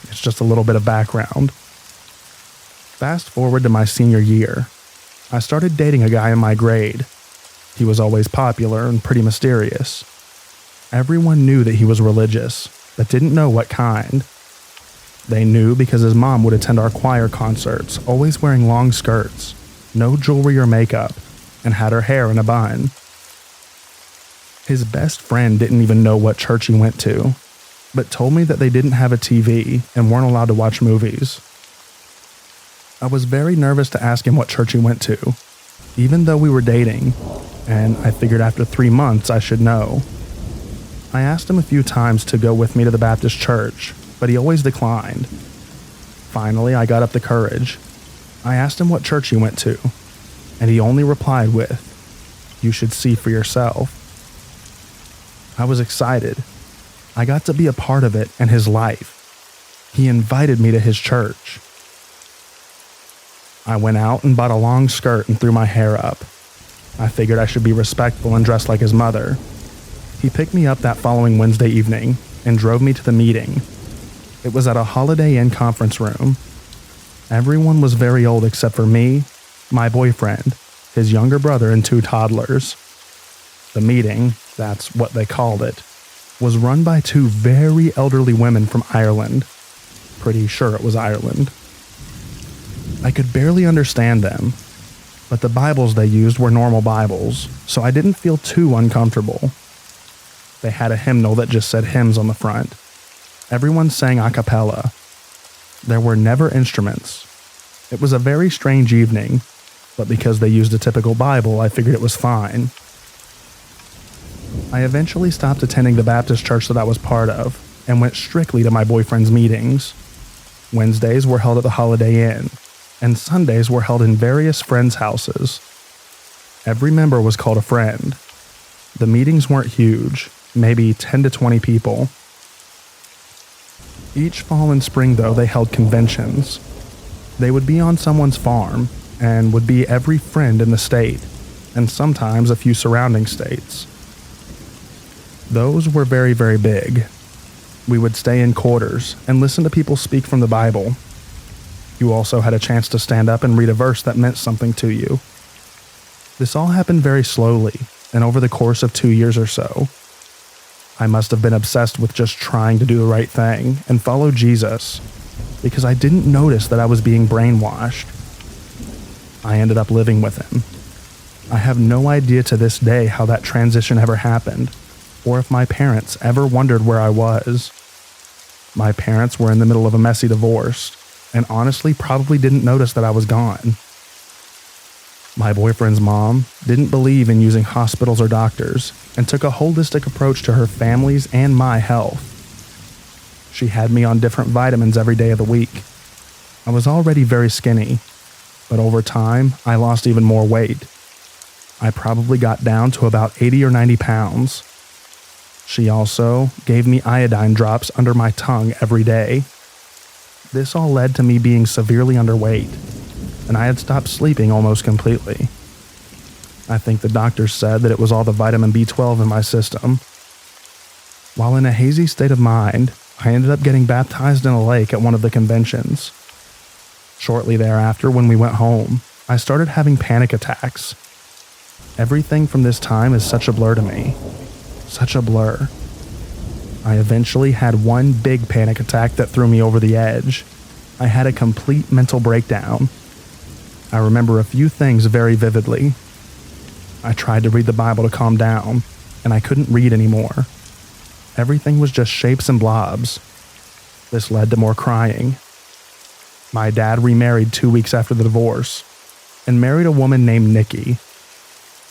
It's just a little bit of background. Fast forward to my senior year. I started dating a guy in my grade. He was always popular and pretty mysterious. Everyone knew that he was religious, but didn't know what kind. They knew because his mom would attend our choir concerts, always wearing long skirts, no jewelry or makeup, and had her hair in a bun. His best friend didn't even know what church he went to, but told me that they didn't have a TV and weren't allowed to watch movies. I was very nervous to ask him what church he went to, even though we were dating, and I figured after 3 months I should know. I asked him a few times to go with me to the Baptist church, but he always declined. Finally, I got up the courage. I asked him what church he went to, and he only replied with, "You should see for yourself." I was excited. I got to be a part of it and his life. He invited me to his church. I went out and bought a long skirt and threw my hair up. I figured I should be respectful and dress like his mother. He picked me up that following Wednesday evening and drove me to the meeting. It was at a Holiday Inn conference room. Everyone was very old except for me, my boyfriend, his younger brother, and 2 toddlers. The meeting, that's what they called it, was run by 2 very elderly women from Ireland. Pretty sure it was Ireland. I could barely understand them. but the Bibles they used were normal Bibles, so I didn't feel too uncomfortable. They had a hymnal that just said hymns on the front. Everyone sang a cappella. There were never instruments. It was a very strange evening, but because they used a typical Bible, I figured it was fine. I eventually stopped attending the Baptist church that I was part of and went strictly to my boyfriend's meetings. Wednesdays were held at the Holiday Inn, and Sundays were held in various friends' houses. Every member was called a friend. The meetings weren't huge, maybe 10 to 20 people. Each fall and spring, though, they held conventions. They would be on someone's farm and would be every friend in the state, and sometimes a few surrounding states. Those were very, very big. We would stay in quarters and listen to people speak from the Bible. You also had a chance to stand up and read a verse that meant something to you. This all happened very slowly, and over the course of 2 years or so. I must have been obsessed with just trying to do the right thing and follow Jesus, because I didn't notice that I was being brainwashed. I ended up living with him. I have no idea to this day how that transition ever happened, or if my parents ever wondered where I was. My parents were in the middle of a messy divorce, and honestly probably didn't notice that I was gone. My boyfriend's mom didn't believe in using hospitals or doctors and took a holistic approach to her family's and my health. She had me on different vitamins every day of the week. I was already very skinny, but over time I lost even more weight. I probably got down to about 80 or 90 pounds. She also gave me iodine drops under my tongue every day. This all led to me being severely underweight, and I had stopped sleeping almost completely. I think the doctors said that it was all the vitamin B12 in my system. While in a hazy state of mind, I ended up getting baptized in a lake at one of the conventions. Shortly thereafter, when we went home, I started having panic attacks. Everything from this time is such a blur to me. Such a blur. I eventually had one big panic attack that threw me over the edge. I had a complete mental breakdown. I remember a few things very vividly. I tried to read the Bible to calm down, and I couldn't read anymore. Everything was just shapes and blobs. This led to more crying. My dad remarried 2 weeks after the divorce, and married a woman named Nikki.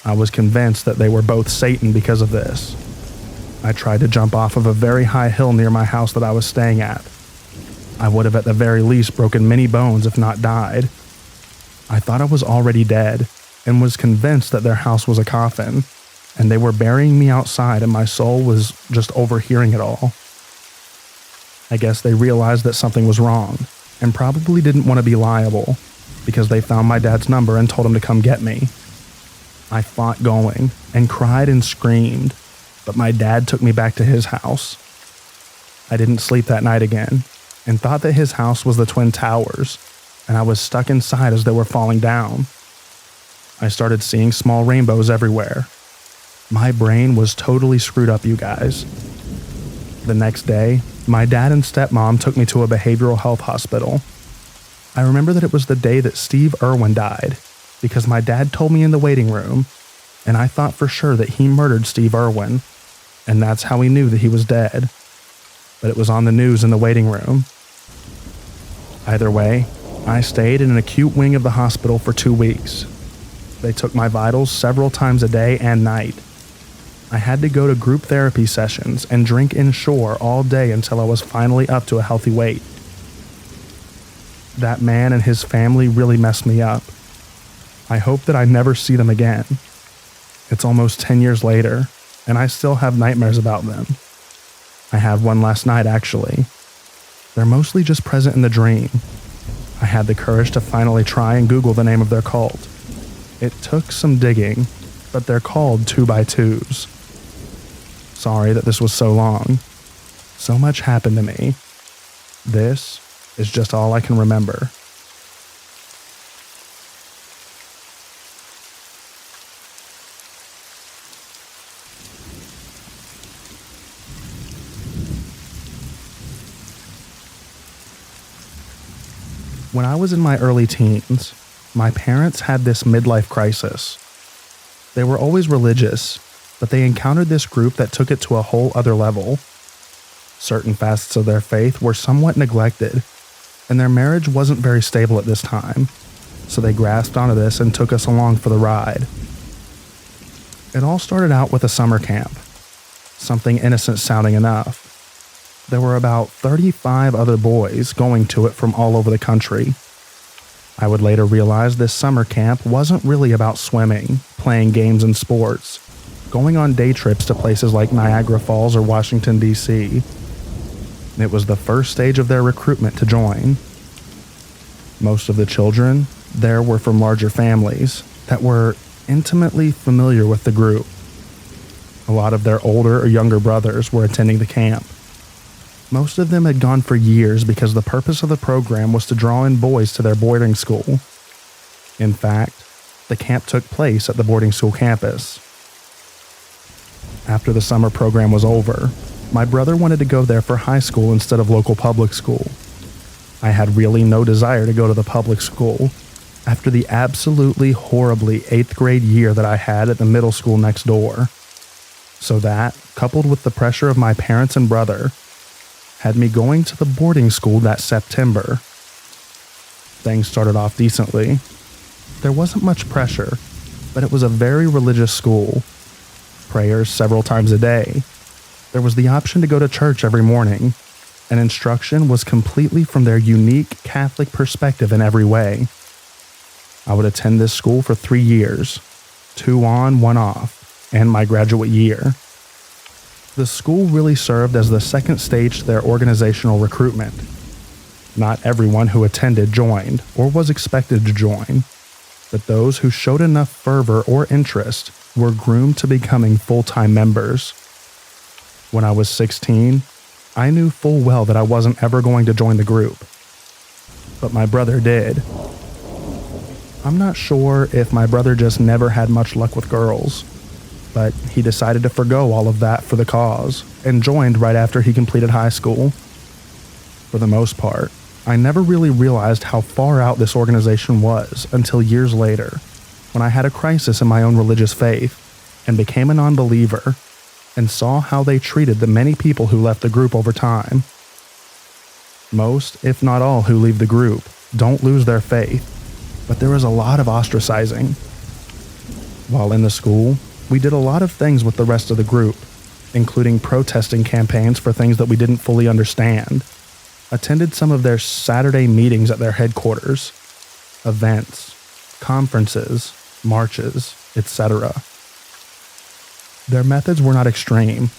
I was convinced that they were both Satan because of this. I tried to jump off of a very high hill near my house that I was staying at. I would have at the very least broken many bones if not died. I thought I was already dead and was convinced that their house was a coffin, and they were burying me outside, and my soul was just overhearing it all. I guess they realized that something was wrong and probably didn't want to be liable because they found my dad's number and told him to come get me. I fought going and cried and screamed, but my dad took me back to his house. I didn't sleep that night again and thought that his house was the Twin Towers, and I was stuck inside as they were falling down. I started seeing small rainbows everywhere. My brain was totally screwed up, you guys. The next day, my dad and stepmom took me to a behavioral health hospital. I remember that it was the day that Steve Irwin died, because my dad told me in the waiting room, and I thought for sure that he murdered Steve Irwin, and that's how he knew that he was dead. But it was on the news in the waiting room. Either way, I stayed in an acute wing of the hospital for 2 weeks. They took my vitals several times a day and night. I had to go to group therapy sessions and drink inshore all day until I was finally up to a healthy weight. That man and his family really messed me up. I hope that I never see them again. It's almost 10 years later, and I still have nightmares about them. I had one last night, actually. They're mostly just present in the dream. I had the courage to finally try and Google the name of their cult. It took some digging, but they're called 2x2s. Sorry that this was so long. So much happened to me. This is just all I can remember. When I was in my early teens, my parents had this midlife crisis. They were always religious, but they encountered this group that took it to a whole other level. Certain facets of their faith were somewhat neglected, and their marriage wasn't very stable at this time, so they grasped onto this and took us along for the ride. It all started out with a summer camp, something innocent sounding enough. There were about 35 other boys going to it from all over the country. I would later realize this summer camp wasn't really about swimming, playing games and sports, going on day trips to places like Niagara Falls or Washington, D.C. It was the first stage of their recruitment to join. Most of the children there were from larger families that were intimately familiar with the group. A lot of their older or younger brothers were attending the camp. Most of them had gone for years because the purpose of the program was to draw in boys to their boarding school. In fact, the camp took place at the boarding school campus. After the summer program was over, my brother wanted to go there for high school instead of local public school. I had really no desire to go to the public school after the absolutely horribly 8th grade year that I had at the middle school next door. So that, coupled with the pressure of my parents and brother, had me going to the boarding school that September. Things started off decently. There wasn't much pressure, but it was a very religious school. Prayers several times a day. There was the option to go to church every morning, and instruction was completely from their unique Catholic perspective in every way. I would attend this school for 3 years, 2 on, 1 off, and my graduate year. The school really served as the second stage to their organizational recruitment. Not everyone who attended joined or was expected to join, but those who showed enough fervor or interest were groomed to becoming full-time members. When I was 16, I knew full well that I wasn't ever going to join the group, but my brother did. I'm not sure if my brother just never had much luck with girls, but he decided to forgo all of that for the cause and joined right after he completed high school. For the most part, I never really realized how far out this organization was until years later, when I had a crisis in my own religious faith and became a non-believer and saw how they treated the many people who left the group over time. Most, if not all, who leave the group don't lose their faith, but there is a lot of ostracizing. While in the school, we did a lot of things with the rest of the group, including protesting campaigns for things that we didn't fully understand, attended some of their Saturday meetings at their headquarters, events, conferences, marches, etc. Their methods were not extreme,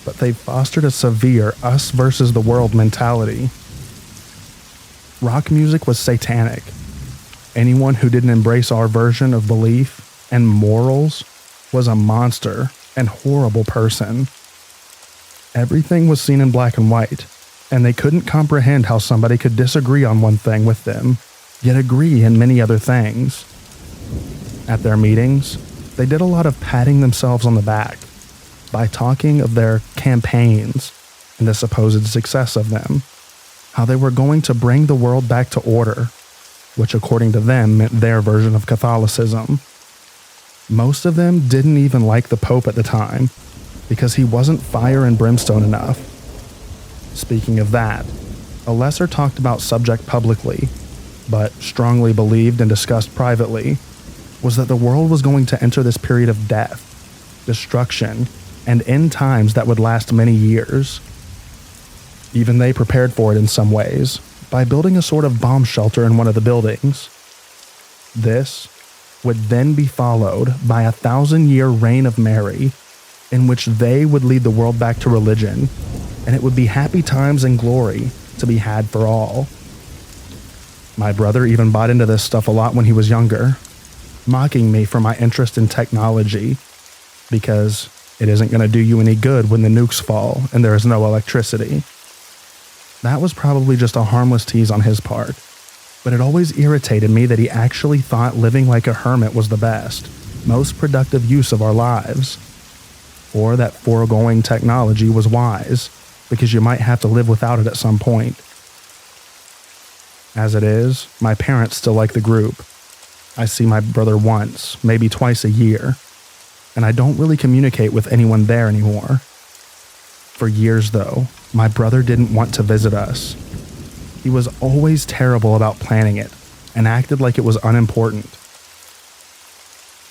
but they fostered a severe us versus the world mentality. Rock music was satanic. Anyone who didn't embrace our version of belief and morals was a monster and horrible person. Everything was seen in black and white, and they couldn't comprehend how somebody could disagree on one thing with them, yet agree in many other things. At their meetings, they did a lot of patting themselves on the back by talking of their campaigns and the supposed success of them, how they were going to bring the world back to order, which according to them meant their version of Catholicism. Most of them didn't even like the Pope at the time, because he wasn't fire and brimstone enough. Speaking of that, a lesser talked about subject publicly, but strongly believed and discussed privately, was that the world was going to enter this period of death, destruction, and end times that would last many years. Even they prepared for it in some ways, by building a sort of bomb shelter in one of the buildings. This would then be followed by a 1,000-year reign of Mary, in which they would lead the world back to religion, and it would be happy times and glory to be had for all. My brother even bought into this stuff a lot when he was younger, mocking me for my interest in technology, because it isn't going to do you any good when the nukes fall and there is no electricity. That was probably just a harmless tease on his part, but it always irritated me that he actually thought living like a hermit was the best, most productive use of our lives, or that foregoing technology was wise, because you might have to live without it at some point. As it is, my parents still like the group. I see my brother once, maybe twice a year, and I don't really communicate with anyone there anymore. For years, though, my brother didn't want to visit us. He was always terrible about planning it and acted like it was unimportant.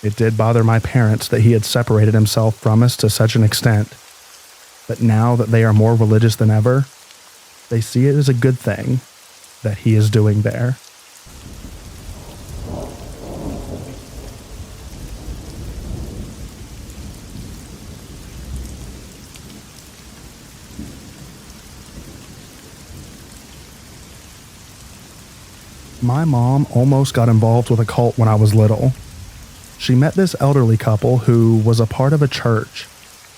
It did bother my parents that he had separated himself from us to such an extent, but now that they are more religious than ever, they see it as a good thing that he is doing there. My mom almost got involved with a cult when I was little. She met this elderly couple who was a part of a church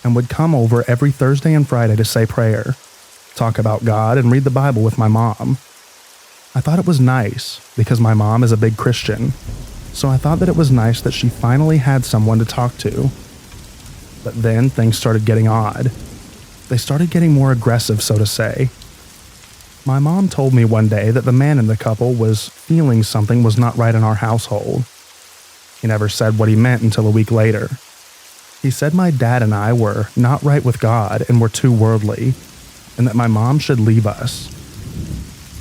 and would come over every Thursday and Friday to say prayer, talk about God, and read the Bible with my mom. I thought it was nice because my mom is a big Christian, so I thought that it was nice that she finally had someone to talk to. But then things started getting odd. They started getting more aggressive, so to say. My mom told me one day that the man in the couple was feeling something was not right in our household. He never said what he meant until a week later. He said my dad and I were not right with God and were too worldly, and that my mom should leave us.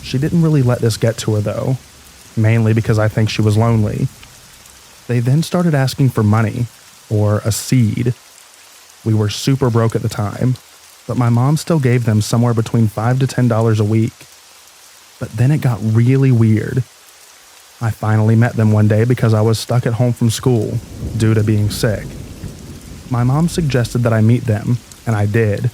She didn't really let this get to her though, mainly because I think she was lonely. They then started asking for money, or a seed. We were super broke at the time, but my mom still gave them somewhere between $5 to $10 a week. But then it got really weird. I finally met them one day because I was stuck at home from school due to being sick. My mom suggested that I meet them, and I did.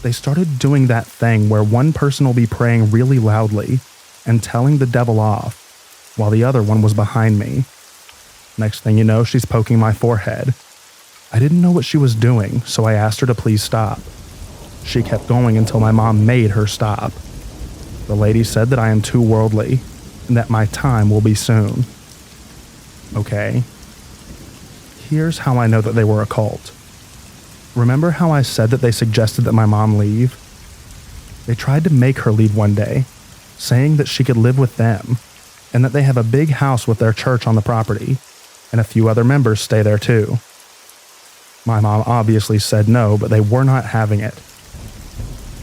They started doing that thing where one person will be praying really loudly and telling the devil off, while the other one was behind me. Next thing you know, she's poking my forehead. I didn't know what she was doing, so I asked her to please stop. She kept going until my mom made her stop. The lady said that I am too worldly and that my time will be soon. Okay. Here's how I know that they were a cult. Remember how I said that they suggested that my mom leave? They tried to make her leave one day, saying that she could live with them and that they have a big house with their church on the property, and a few other members stay there too. My mom obviously said no, but they were not having it.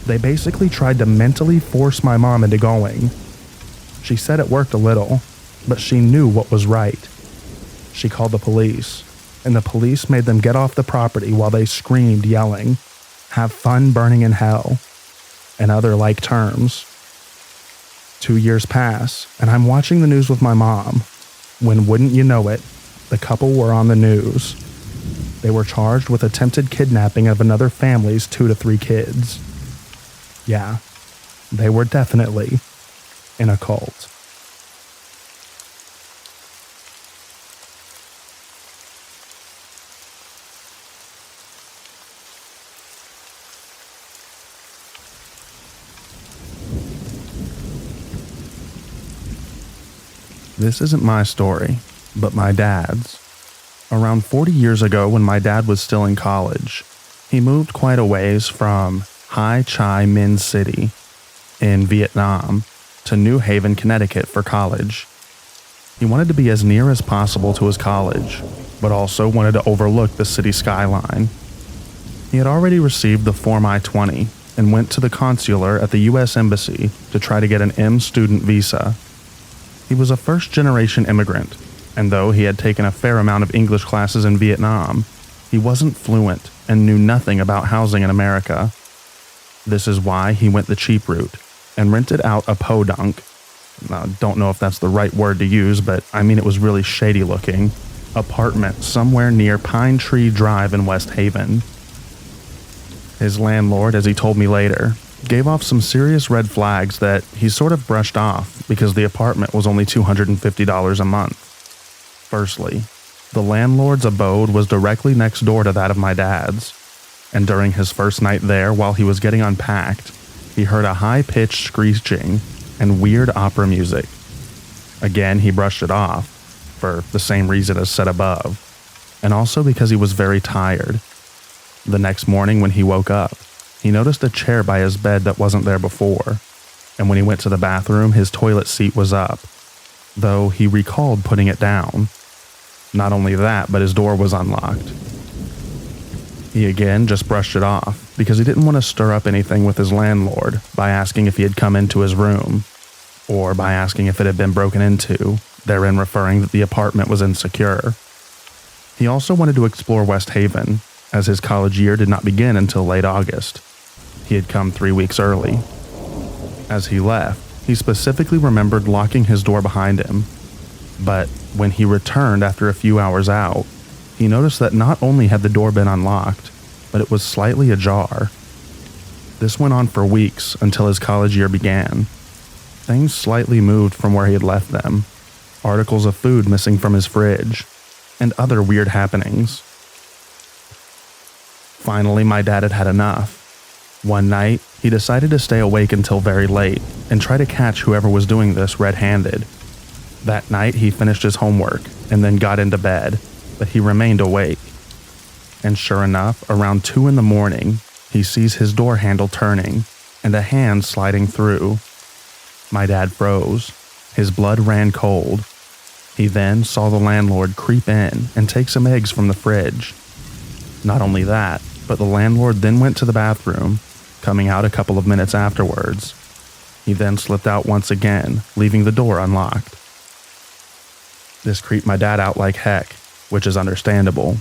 They basically tried to mentally force my mom into going. She said it worked a little, but she knew what was right. She called the police, and the police made them get off the property while they screamed, yelling, "Have fun burning in hell," and other like terms. 2 years pass, and I'm watching the news with my mom, when wouldn't you know it, the couple were on the news. They were charged with attempted kidnapping of another family's 2 to 3 kids. Yeah, they were definitely in a cult. This isn't my story, but my dad's. Around 40 years ago, when my dad was still in college, he moved quite a ways from Hai Chi Minh City in Vietnam to New Haven, Connecticut for college. He wanted to be as near as possible to his college, but also wanted to overlook the city skyline. He had already received the Form I-20 and went to the consular at the U.S. Embassy to try to get an M student visa. He was a first-generation immigrant, and though he had taken a fair amount of English classes in Vietnam, he wasn't fluent and knew nothing about housing in America. This is why he went the cheap route and rented out a podunk. Don't know if that's the right word to use, but I mean it was really shady looking. Apartment somewhere near Pine Tree Drive in West Haven. His landlord, as he told me later, gave off some serious red flags that he sort of brushed off because the apartment was only $250 a month. Firstly, the landlord's abode was directly next door to that of my dad's, and during his first night there, while he was getting unpacked, he heard a high-pitched screeching and weird opera music. Again, he brushed it off, for the same reason as said above, and also because he was very tired. The next morning when he woke up, he noticed a chair by his bed that wasn't there before, and when he went to the bathroom, his toilet seat was up. though he recalled putting it down. Not only that, but his door was unlocked. He again just brushed it off because he didn't want to stir up anything with his landlord by asking if he had come into his room, or by asking if it had been broken into, therein referring that the apartment was insecure. He also wanted to explore West Haven, as his college year did not begin until late August. He had come 3 weeks early. As he left, he specifically remembered locking his door behind him, but when he returned after a few hours out, he noticed that not only had the door been unlocked, but it was slightly ajar. This went on for weeks until his college year began. Things slightly moved from where he had left them, articles of food missing from his fridge, and other weird happenings. Finally, my dad had had enough. One night, he decided to stay awake until very late and try to catch whoever was doing this red-handed. That night, he finished his homework and then got into bed, but he remained awake. And sure enough, around 2 a.m, he sees his door handle turning and a hand sliding through. My dad froze. His blood ran cold. He then saw the landlord creep in and take some eggs from the fridge. Not only that, but the landlord then went to the bathroom, coming out a couple of minutes afterwards. He then slipped out once again, leaving the door unlocked. This creeped my dad out like heck, which is understandable,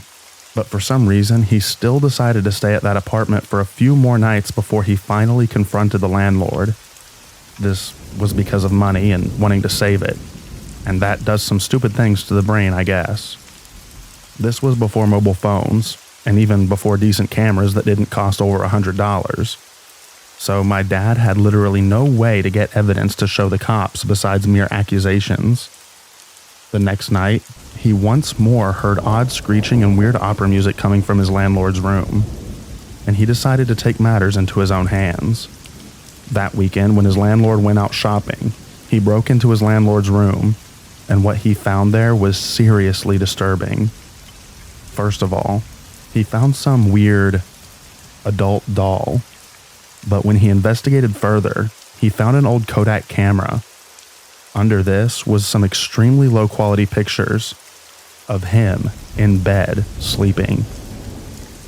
but for some reason he still decided to stay at that apartment for a few more nights before he finally confronted the landlord. This was because of money and wanting to save it, and that does some stupid things to the brain, I guess. This was before mobile phones, and even before decent cameras that didn't cost over $100. So my dad had literally no way to get evidence to show the cops besides mere accusations. The next night, he once more heard odd screeching and weird opera music coming from his landlord's room, and he decided to take matters into his own hands. That weekend, when his landlord went out shopping, he broke into his landlord's room, and what he found there was seriously disturbing. First of all, he found some weird adult doll, but when he investigated further, he found an old Kodak camera. Under this was some extremely low-quality pictures of him in bed, sleeping.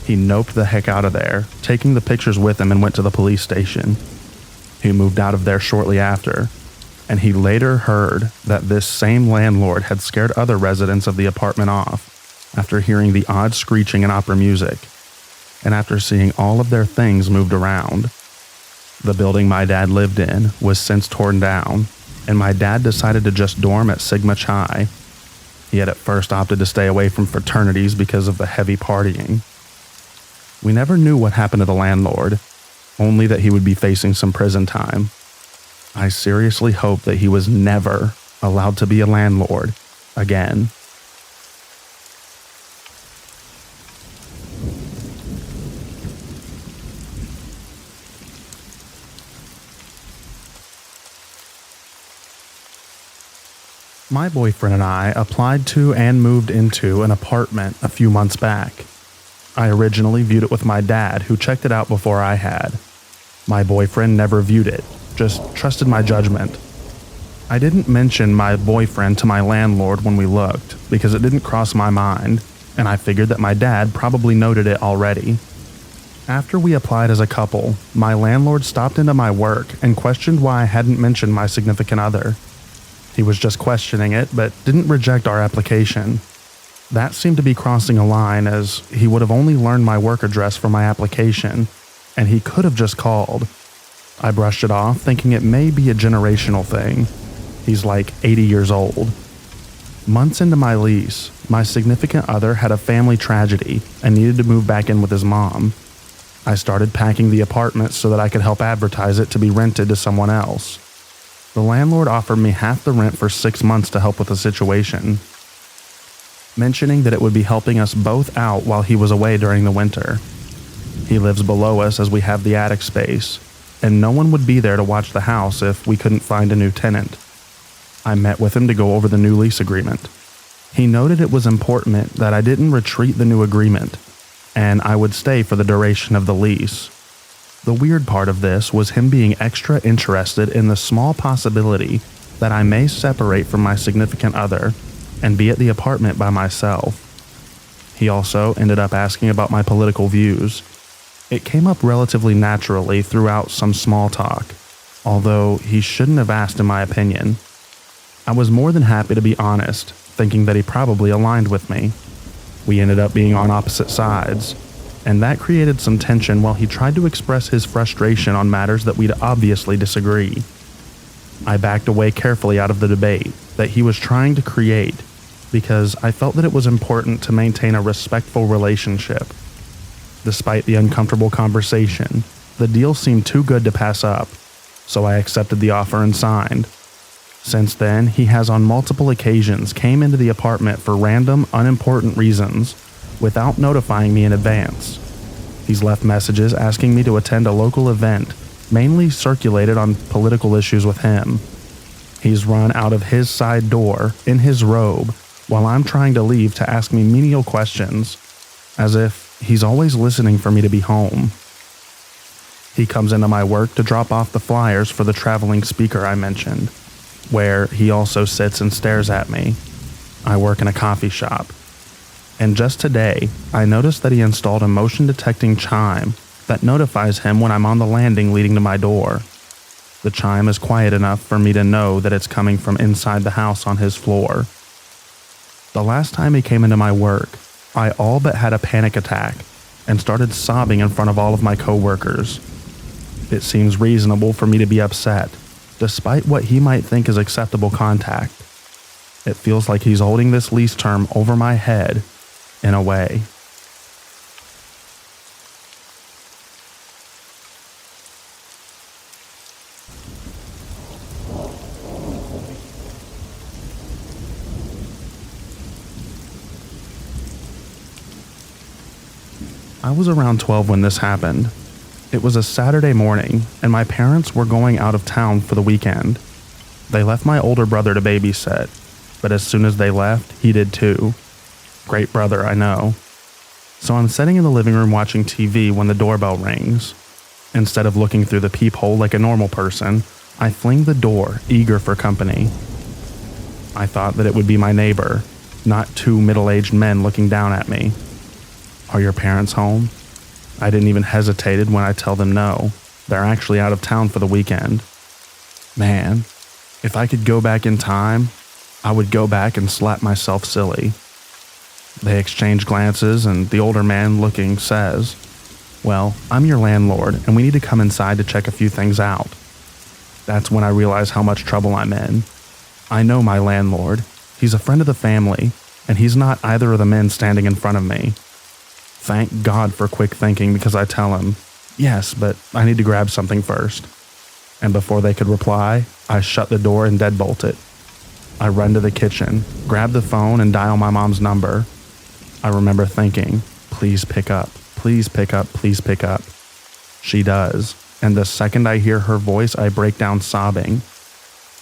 He noped the heck out of there, taking the pictures with him, and went to the police station. He moved out of there shortly after, and he later heard that this same landlord had scared other residents of the apartment off after hearing the odd screeching and opera music, and after seeing all of their things moved around. The building my dad lived in was since torn down, and my dad decided to just dorm at Sigma Chi. He had at first opted to stay away from fraternities because of the heavy partying. We never knew what happened to the landlord, only that he would be facing some prison time. I seriously hope that he was never allowed to be a landlord again. My boyfriend and I applied to and moved into an apartment a few months back. I originally viewed it with my dad, who checked it out before I had. My boyfriend never viewed it, just trusted my judgment. I didn't mention my boyfriend to my landlord when we looked because it didn't cross my mind, and I figured that my dad probably noted it already. After we applied as a couple, my landlord stopped into my work and questioned why I hadn't mentioned my significant other. He was just questioning it, but didn't reject our application. That seemed to be crossing a line, as he would have only learned my work address from my application, and he could have just called. I brushed it off, thinking it may be a generational thing. He's like 80 years old. Months into my lease, my significant other had a family tragedy and needed to move back in with his mom. I started packing the apartment so that I could help advertise it to be rented to someone else. The landlord offered me half the rent for 6 months to help with the situation, mentioning that it would be helping us both out while he was away during the winter. He lives below us as we have the attic space, and no one would be there to watch the house if we couldn't find a new tenant. I met with him to go over the new lease agreement. He noted it was important that I didn't retreat the new agreement, and I would stay for the duration of the lease. The weird part of this was him being extra interested in the small possibility that I may separate from my significant other and be at the apartment by myself. He also ended up asking about my political views. It came up relatively naturally throughout some small talk, although he shouldn't have asked in my opinion. I was more than happy to be honest, thinking that he probably aligned with me. We ended up being on opposite sides, and that created some tension while he tried to express his frustration on matters that we'd obviously disagree. I backed away carefully out of the debate that he was trying to create because I felt that it was important to maintain a respectful relationship. Despite the uncomfortable conversation, the deal seemed too good to pass up, so I accepted the offer and signed. Since then, he has on multiple occasions came into the apartment for random, unimportant reasons without notifying me in advance. He's left messages asking me to attend a local event, mainly circulated on political issues with him. He's run out of his side door in his robe while I'm trying to leave to ask me menial questions, as if he's always listening for me to be home. He comes into my work to drop off the flyers for the traveling speaker I mentioned, where he also sits and stares at me. I work in a coffee shop. And just today, I noticed that he installed a motion detecting chime that notifies him when I'm on the landing leading to my door. The chime is quiet enough for me to know that it's coming from inside the house on his floor. The last time he came into my work, I all but had a panic attack and started sobbing in front of all of my coworkers. It seems reasonable for me to be upset, despite what he might think is acceptable contact. It feels like he's holding this lease term over my head, in a way. I was around 12 when this happened. It was a Saturday morning, and my parents were going out of town for the weekend. They left my older brother to babysit, but as soon as they left, he did too. Great brother, I know. So I'm sitting in the living room watching TV when the doorbell rings. Instead of looking through the peephole like a normal person, I fling the door, eager for company. I thought that it would be my neighbor, not two middle-aged men looking down at me. Are your parents home? I didn't even hesitate when I tell them no. They're actually out of town for the weekend. Man, if I could go back in time, I would go back and slap myself silly. They exchange glances, and the older man looking says, "Well, I'm your landlord, and we need to come inside to check a few things out." That's when I realize how much trouble I'm in. I know my landlord. He's a friend of the family, and he's not either of the men standing in front of me. Thank God for quick thinking, because I tell him, "Yes, but I need to grab something first." And before they could reply, I shut the door and deadbolt it. I run to the kitchen, grab the phone, and dial my mom's number. I remember thinking, please pick up, please pick up, please pick up. She does, and the second I hear her voice, I break down sobbing.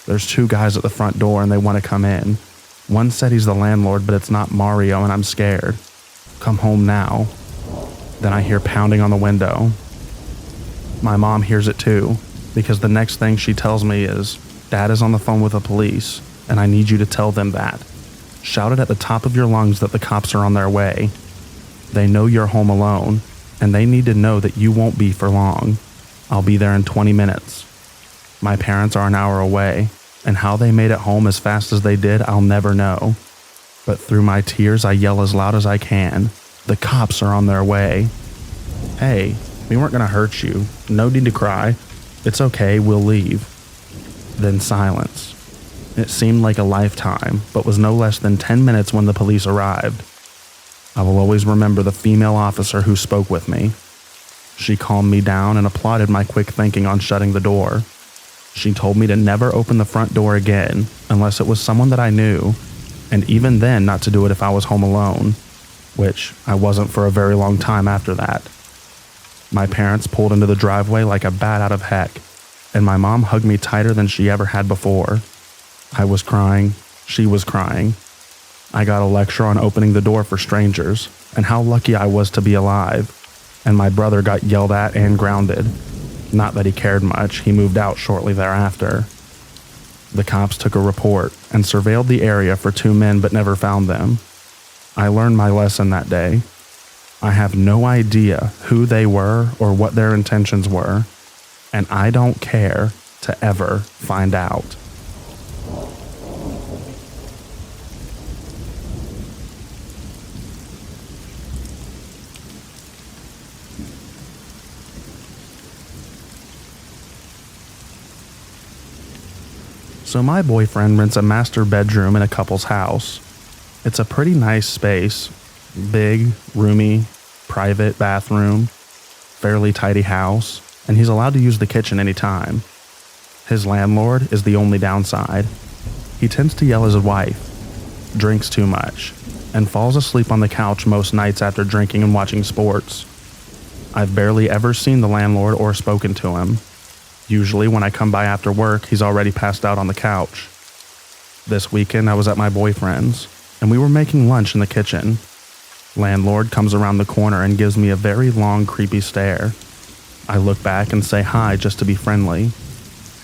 There's two guys at the front door and they want to come in. One said he's the landlord, but it's not Mario, and I'm scared. Come home now. Then I hear pounding on the window. My mom hears it too, because the next thing she tells me is, "Dad is on the phone with the police, and I need you to tell them that. Shout it at the top of your lungs that the cops are on their way. They know you're home alone, and they need to know that you won't be for long. I'll be there in 20 minutes. My parents are an hour away, and how they made it home as fast as they did, I'll never know. But through my tears, I yell as loud as I can. The cops are on their way. Hey, we weren't gonna hurt you. No need to cry. It's okay, we'll leave." Then silence. It seemed like a lifetime, but was no less than 10 minutes when the police arrived. I will always remember the female officer who spoke with me. She calmed me down and applauded my quick thinking on shutting the door. She told me to never open the front door again unless it was someone that I knew, and even then not to do it if I was home alone, which I wasn't for a very long time after that. My parents pulled into the driveway like a bat out of heck, and my mom hugged me tighter than she ever had before. I was crying. She was crying. I got a lecture on opening the door for strangers and how lucky I was to be alive, and my brother got yelled at and grounded. Not that he cared much, he moved out shortly thereafter. The cops took a report and surveilled the area for 2 men but never found them. I learned my lesson that day. I have no idea who they were or what their intentions were, and I don't care to ever find out. So my boyfriend rents a master bedroom in a couple's house. It's a pretty nice space, big, roomy, private bathroom, fairly tidy house, and he's allowed to use the kitchen anytime. His landlord is the only downside. He tends to yell at his wife, drinks too much, and falls asleep on the couch most nights after drinking and watching sports. I've barely ever seen the landlord or spoken to him. Usually when I come by after work, he's already passed out on the couch. This weekend I was at my boyfriend's, and we were making lunch in the kitchen. Landlord comes around the corner and gives me a very long, creepy stare. I look back and say hi just to be friendly.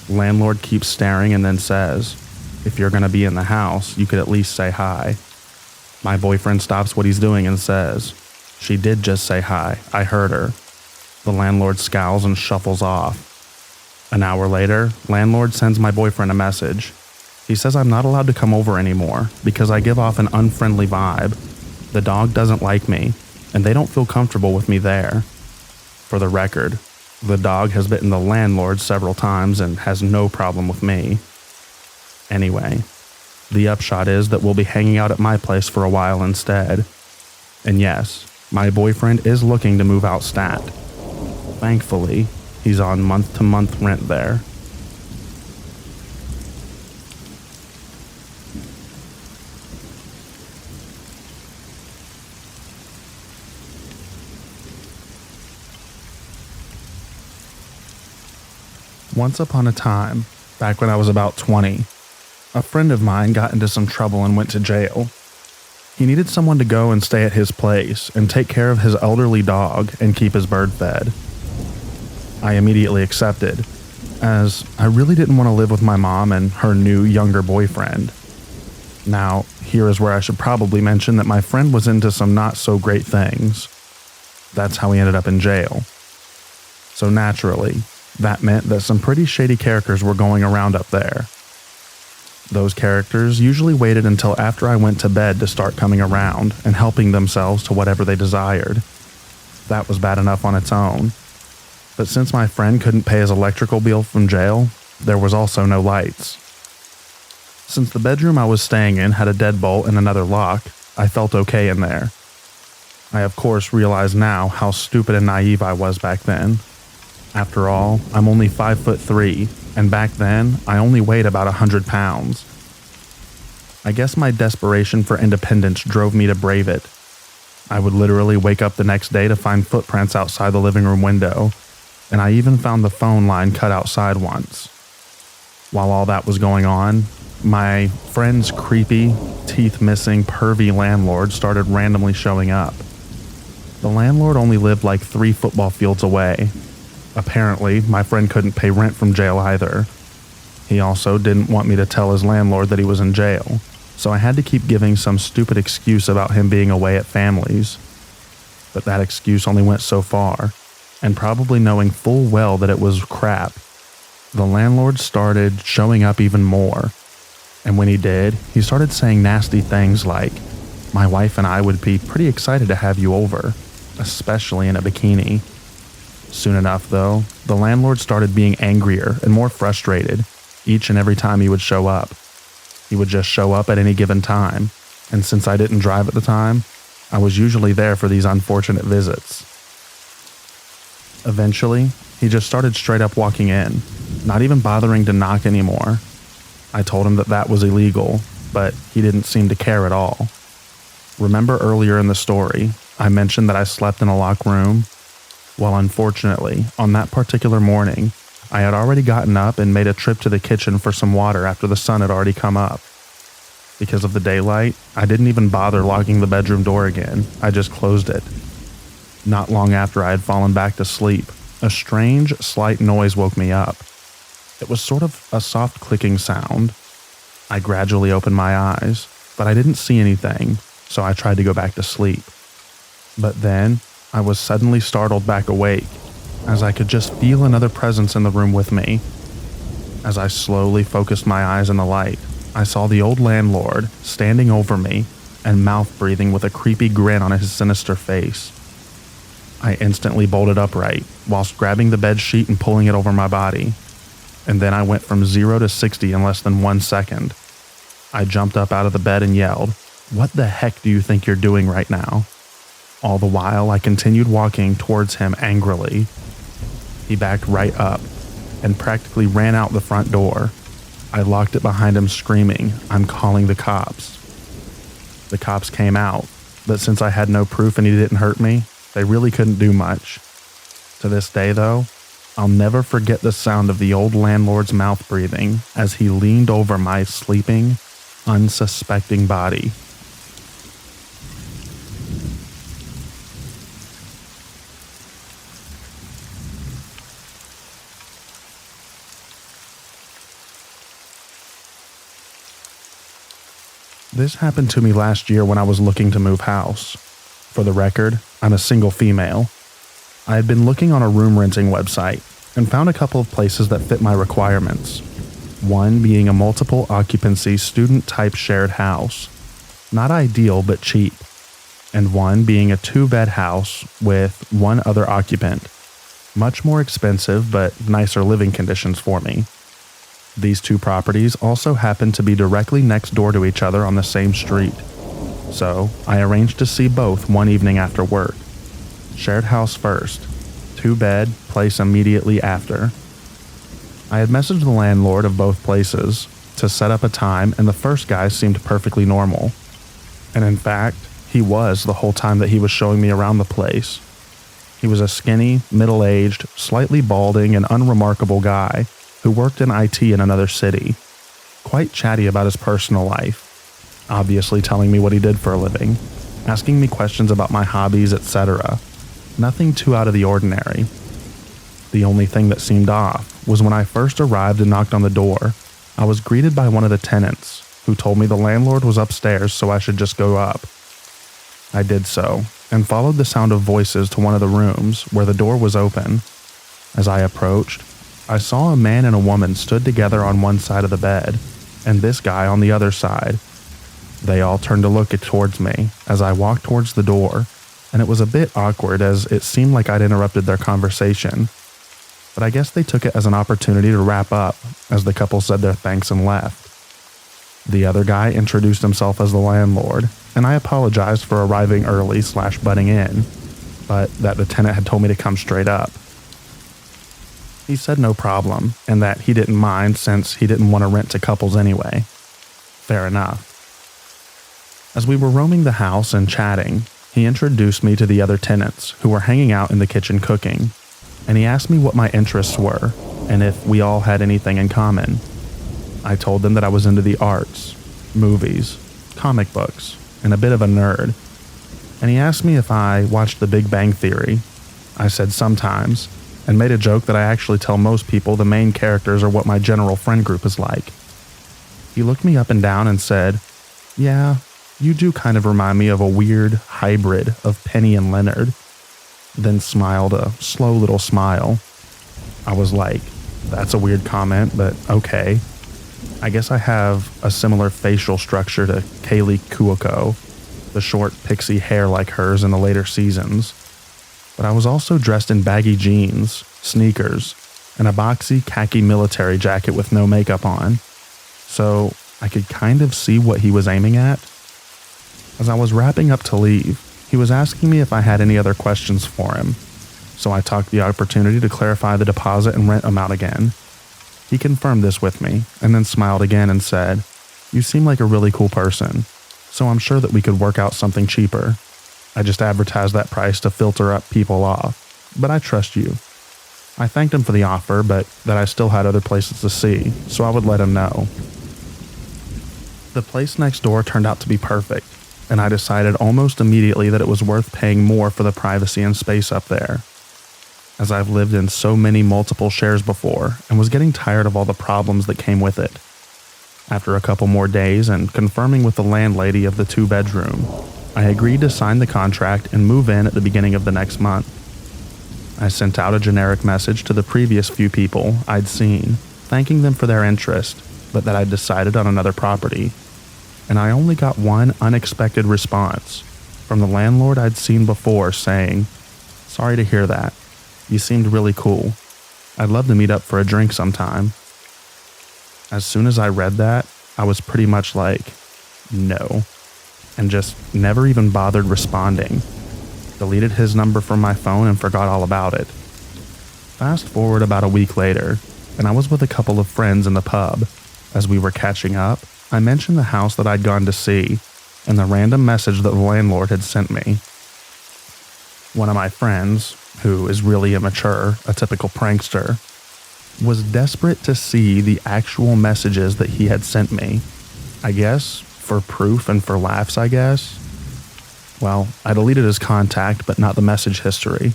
Landlord keeps staring and then says, "If you're gonna be in the house, you could at least say hi." My boyfriend stops what he's doing and says, "She did just say hi, I heard her." The landlord scowls and shuffles off. An hour later, landlord sends my boyfriend a message. He says I'm not allowed to come over anymore because I give off an unfriendly vibe. The dog doesn't like me, and they don't feel comfortable with me there. For the record, the dog has bitten the landlord several times and has no problem with me. Anyway, the upshot is that we'll be hanging out at my place for a while instead. And yes, my boyfriend is looking to move out stat. Thankfully, he's on month-to-month rent there. Once upon a time, back when I was about 20, a friend of mine got into some trouble and went to jail. He needed someone to go and stay at his place and take care of his elderly dog and keep his bird fed. I immediately accepted, as I really didn't want to live with my mom and her new, younger boyfriend. Now, here is where I should probably mention that my friend was into some not-so-great things. That's how he ended up in jail. So naturally, that meant that some pretty shady characters were going around up there. Those characters usually waited until after I went to bed to start coming around and helping themselves to whatever they desired. That was bad enough on its own. But since my friend couldn't pay his electrical bill from jail, there was also no lights. Since the bedroom I was staying in had a deadbolt and another lock, I felt okay in there. I of course realize now how stupid and naive I was back then. After all, I'm only 5'3", and back then, I only weighed about 100 pounds. I guess my desperation for independence drove me to brave it. I would literally wake up the next day to find footprints outside the living room window, and I even found the phone line cut outside once. While all that was going on, my friend's creepy, teeth-missing, pervy landlord started randomly showing up. The landlord only lived like 3 football fields away. Apparently, my friend couldn't pay rent from jail either. He also didn't want me to tell his landlord that he was in jail, so I had to keep giving some stupid excuse about him being away at families. But that excuse only went so far, and probably knowing full well that it was crap, the landlord started showing up even more. And when he did, he started saying nasty things like, "My wife and I would be pretty excited to have you over, especially in a bikini." Soon enough, though, the landlord started being angrier and more frustrated each and every time he would show up. He would just show up at any given time, and since I didn't drive at the time, I was usually there for these unfortunate visits. Eventually, he just started straight up walking in, not even bothering to knock anymore. I told him that that was illegal, but he didn't seem to care at all. Remember earlier in the story, I mentioned that I slept in a locked room? Well, unfortunately, on that particular morning, I had already gotten up and made a trip to the kitchen for some water after the sun had already come up. Because of the daylight, I didn't even bother locking the bedroom door again. I just closed it. Not long after I had fallen back to sleep, a strange, slight noise woke me up. It was sort of a soft clicking sound, I gradually opened my eyes, but I didn't see anything, so I tried to go back to sleep. But then, I was suddenly startled back awake, as I could just feel another presence in the room with me. As I slowly focused my eyes in the light, I saw the old landlord standing over me and mouth breathing with a creepy grin on his sinister face. I instantly bolted upright, whilst grabbing the bed sheet and pulling it over my body. And then I went from 0 to 60 in less than 1 second. I jumped up out of the bed and yelled, "What the heck do you think you're doing right now?" All the while, I continued walking towards him angrily. He backed right up and practically ran out the front door. I locked it behind him screaming, "I'm calling the cops." The cops came out, but since I had no proof and he didn't hurt me, they really couldn't do much. To this day, though, I'll never forget the sound of the old landlord's mouth breathing as he leaned over my sleeping, unsuspecting body. This happened to me last year when I was looking to move house. For the record, I'm a single female. I had been looking on a room renting website and found a couple of places that fit my requirements. One being a multiple occupancy student type shared house. Not ideal, but cheap. And one being a 2-bed house with one other occupant. Much more expensive, but nicer living conditions for me. These 2 properties also happened to be directly next door to each other on the same street. So I arranged to see both one evening after work. Shared house first, 2-bed, place immediately after. I had messaged the landlord of both places to set up a time, and the first guy seemed perfectly normal. And in fact, he was the whole time that he was showing me around the place. He was a skinny, middle-aged, slightly balding, and unremarkable guy who worked in IT in another city. Quite chatty about his personal life, obviously telling me what he did for a living, asking me questions about my hobbies, etc. Nothing too out of the ordinary. The only thing that seemed off was when I first arrived and knocked on the door, I was greeted by one of the tenants, who told me the landlord was upstairs so I should just go up. I did so, and followed the sound of voices to one of the rooms where the door was open. As I approached, I saw a man and a woman stood together on one side of the bed, and this guy on the other side. They all turned to look towards me as I walked towards the door, and it was a bit awkward as it seemed like I'd interrupted their conversation. But I guess they took it as an opportunity to wrap up as the couple said their thanks and left. The other guy introduced himself as the landlord, and I apologized for arriving early/butting in, but that the tenant had told me to come straight up. He said no problem, and that he didn't mind since he didn't want to rent to couples anyway. Fair enough. As we were roaming the house and chatting, he introduced me to the other tenants who were hanging out in the kitchen cooking, and he asked me what my interests were and if we all had anything in common. I told them that I was into the arts, movies, comic books, and a bit of a nerd. And he asked me if I watched The Big Bang Theory. I said sometimes, and made a joke that I actually tell most people the main characters are what my general friend group is like. He looked me up and down and said, "Yeah, you do kind of remind me of a weird hybrid of Penny and Leonard," then smiled a slow little smile. I was like, that's a weird comment, but okay. I guess I have a similar facial structure to Kaylee Cuoco, the short pixie hair like hers in the later seasons. But I was also dressed in baggy jeans, sneakers, and a boxy khaki military jacket with no makeup on. So I could kind of see what he was aiming at. As I was wrapping up to leave, he was asking me if I had any other questions for him. So I took the opportunity to clarify the deposit and rent amount again. He confirmed this with me, and then smiled again and said, "You seem like a really cool person, so I'm sure that we could work out something cheaper. I just advertised that price to filter up people off, but I trust you." I thanked him for the offer, but that I still had other places to see, so I would let him know. The place next door turned out to be perfect, and I decided almost immediately that it was worth paying more for the privacy and space up there. As I've lived in so many multiple shares before and was getting tired of all the problems that came with it. After a couple more days and confirming with the landlady of the 2-bedroom, I agreed to sign the contract and move in at the beginning of the next month. I sent out a generic message to the previous few people I'd seen, thanking them for their interest, but that I'd decided on another property. And I only got one unexpected response from the landlord I'd seen before saying, "Sorry to hear that. You seemed really cool. I'd love to meet up for a drink sometime." As soon as I read that, I was pretty much like, no, and just never even bothered responding. Deleted his number from my phone and forgot all about it. Fast forward about a week later, and I was with a couple of friends in the pub. As we were catching up, I mentioned the house that I'd gone to see and the random message that the landlord had sent me. One of my friends, who is really immature, a typical prankster, was desperate to see the actual messages that he had sent me. I guess, for proof and for laughs, I guess. Well, I deleted his contact, but not the message history.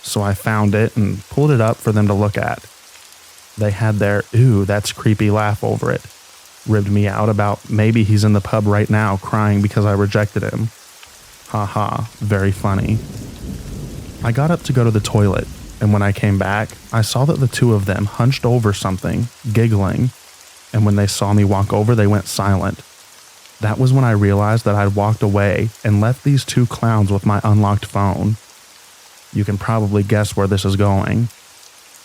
So I found it and pulled it up for them to look at. They had their, "Ooh, that's creepy" laugh over it. Ribbed me out about maybe he's in the pub right now crying because I rejected him. Haha, very funny. I got up to go to the toilet, and when I came back, I saw that the two of them hunched over something, giggling, and when they saw me walk over, they went silent. That was when I realized that I'd walked away and left these two clowns with my unlocked phone. You can probably guess where this is going.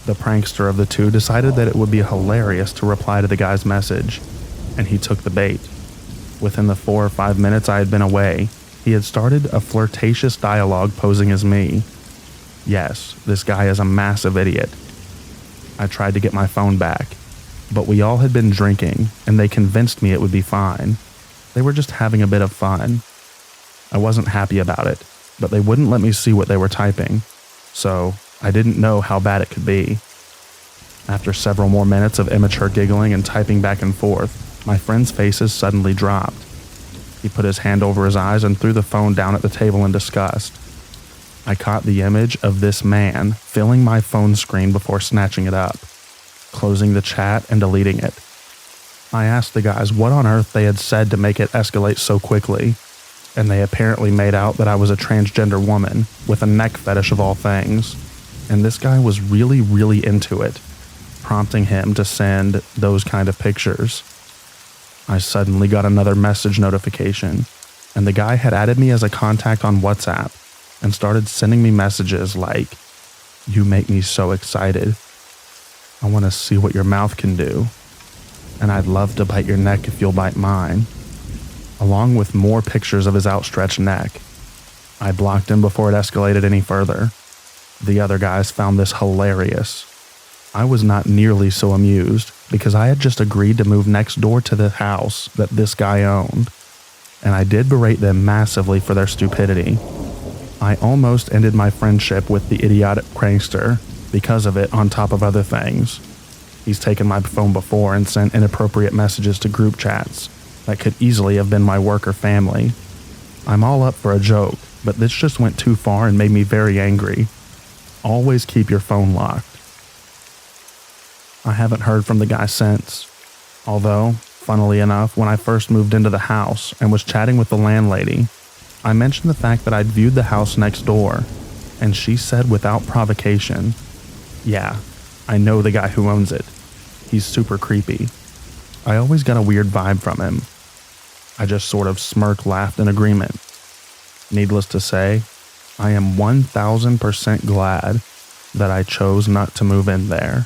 The prankster of the two decided that it would be hilarious to reply to the guy's message, and he took the bait. Within the 4 or 5 minutes I had been away, he had started a flirtatious dialogue posing as me. Yes, this guy is a massive idiot. I tried to get my phone back, but we all had been drinking, and they convinced me it would be fine. They were just having a bit of fun. I wasn't happy about it, but they wouldn't let me see what they were typing, so I didn't know how bad it could be. After several more minutes of immature giggling and typing back and forth, my friend's faces suddenly dropped. He put his hand over his eyes and threw the phone down at the table in disgust. I caught the image of this man filling my phone screen before snatching it up, closing the chat and deleting it. I asked the guys what on earth they had said to make it escalate so quickly, and they apparently made out that I was a transgender woman with a neck fetish of all things, and this guy was really, really into it, prompting him to send those kind of pictures. I suddenly got another message notification, and the guy had added me as a contact on WhatsApp and started sending me messages like, "You make me so excited. I want to see what your mouth can do. And I'd love to bite your neck if you'll bite mine," along with more pictures of his outstretched neck. I blocked him before it escalated any further. The other guys found this hilarious. I was not nearly so amused because I had just agreed to move next door to the house that this guy owned, and I did berate them massively for their stupidity. I almost ended my friendship with the idiotic prankster because of it, on top of other things. He's taken my phone before and sent inappropriate messages to group chats that could easily have been my work or family. I'm all up for a joke, but this just went too far and made me very angry. Always keep your phone locked. I haven't heard from the guy since, although, funnily enough, when I first moved into the house and was chatting with the landlady, I mentioned the fact that I'd viewed the house next door, and she said without provocation, "Yeah, I know the guy who owns it. He's super creepy." I always got a weird vibe from him. I just sort of laughed in agreement. Needless to say, I am 1000% glad that I chose not to move in there.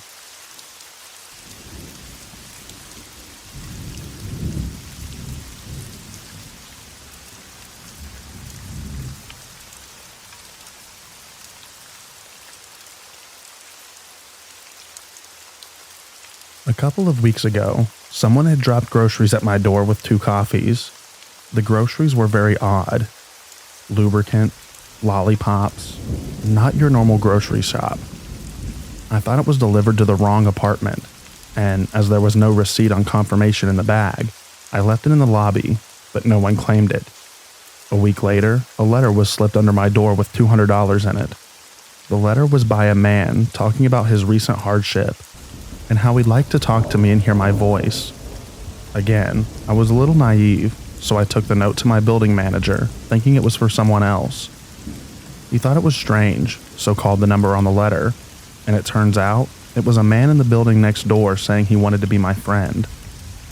A couple of weeks ago, someone had dropped groceries at my door with 2 coffees. The groceries were very odd. Lubricant, lollipops, not your normal grocery shop. I thought it was delivered to the wrong apartment, and as there was no receipt on confirmation in the bag, I left it in the lobby, but no one claimed it. A week later, a letter was slipped under my door with $200 in it. The letter was by a man talking about his recent hardship and how he'd like to talk to me and hear my voice. Again, I was a little naive, so I took the note to my building manager, thinking it was for someone else. He thought it was strange, so called the number on the letter, and it turns out it was a man in the building next door saying he wanted to be my friend.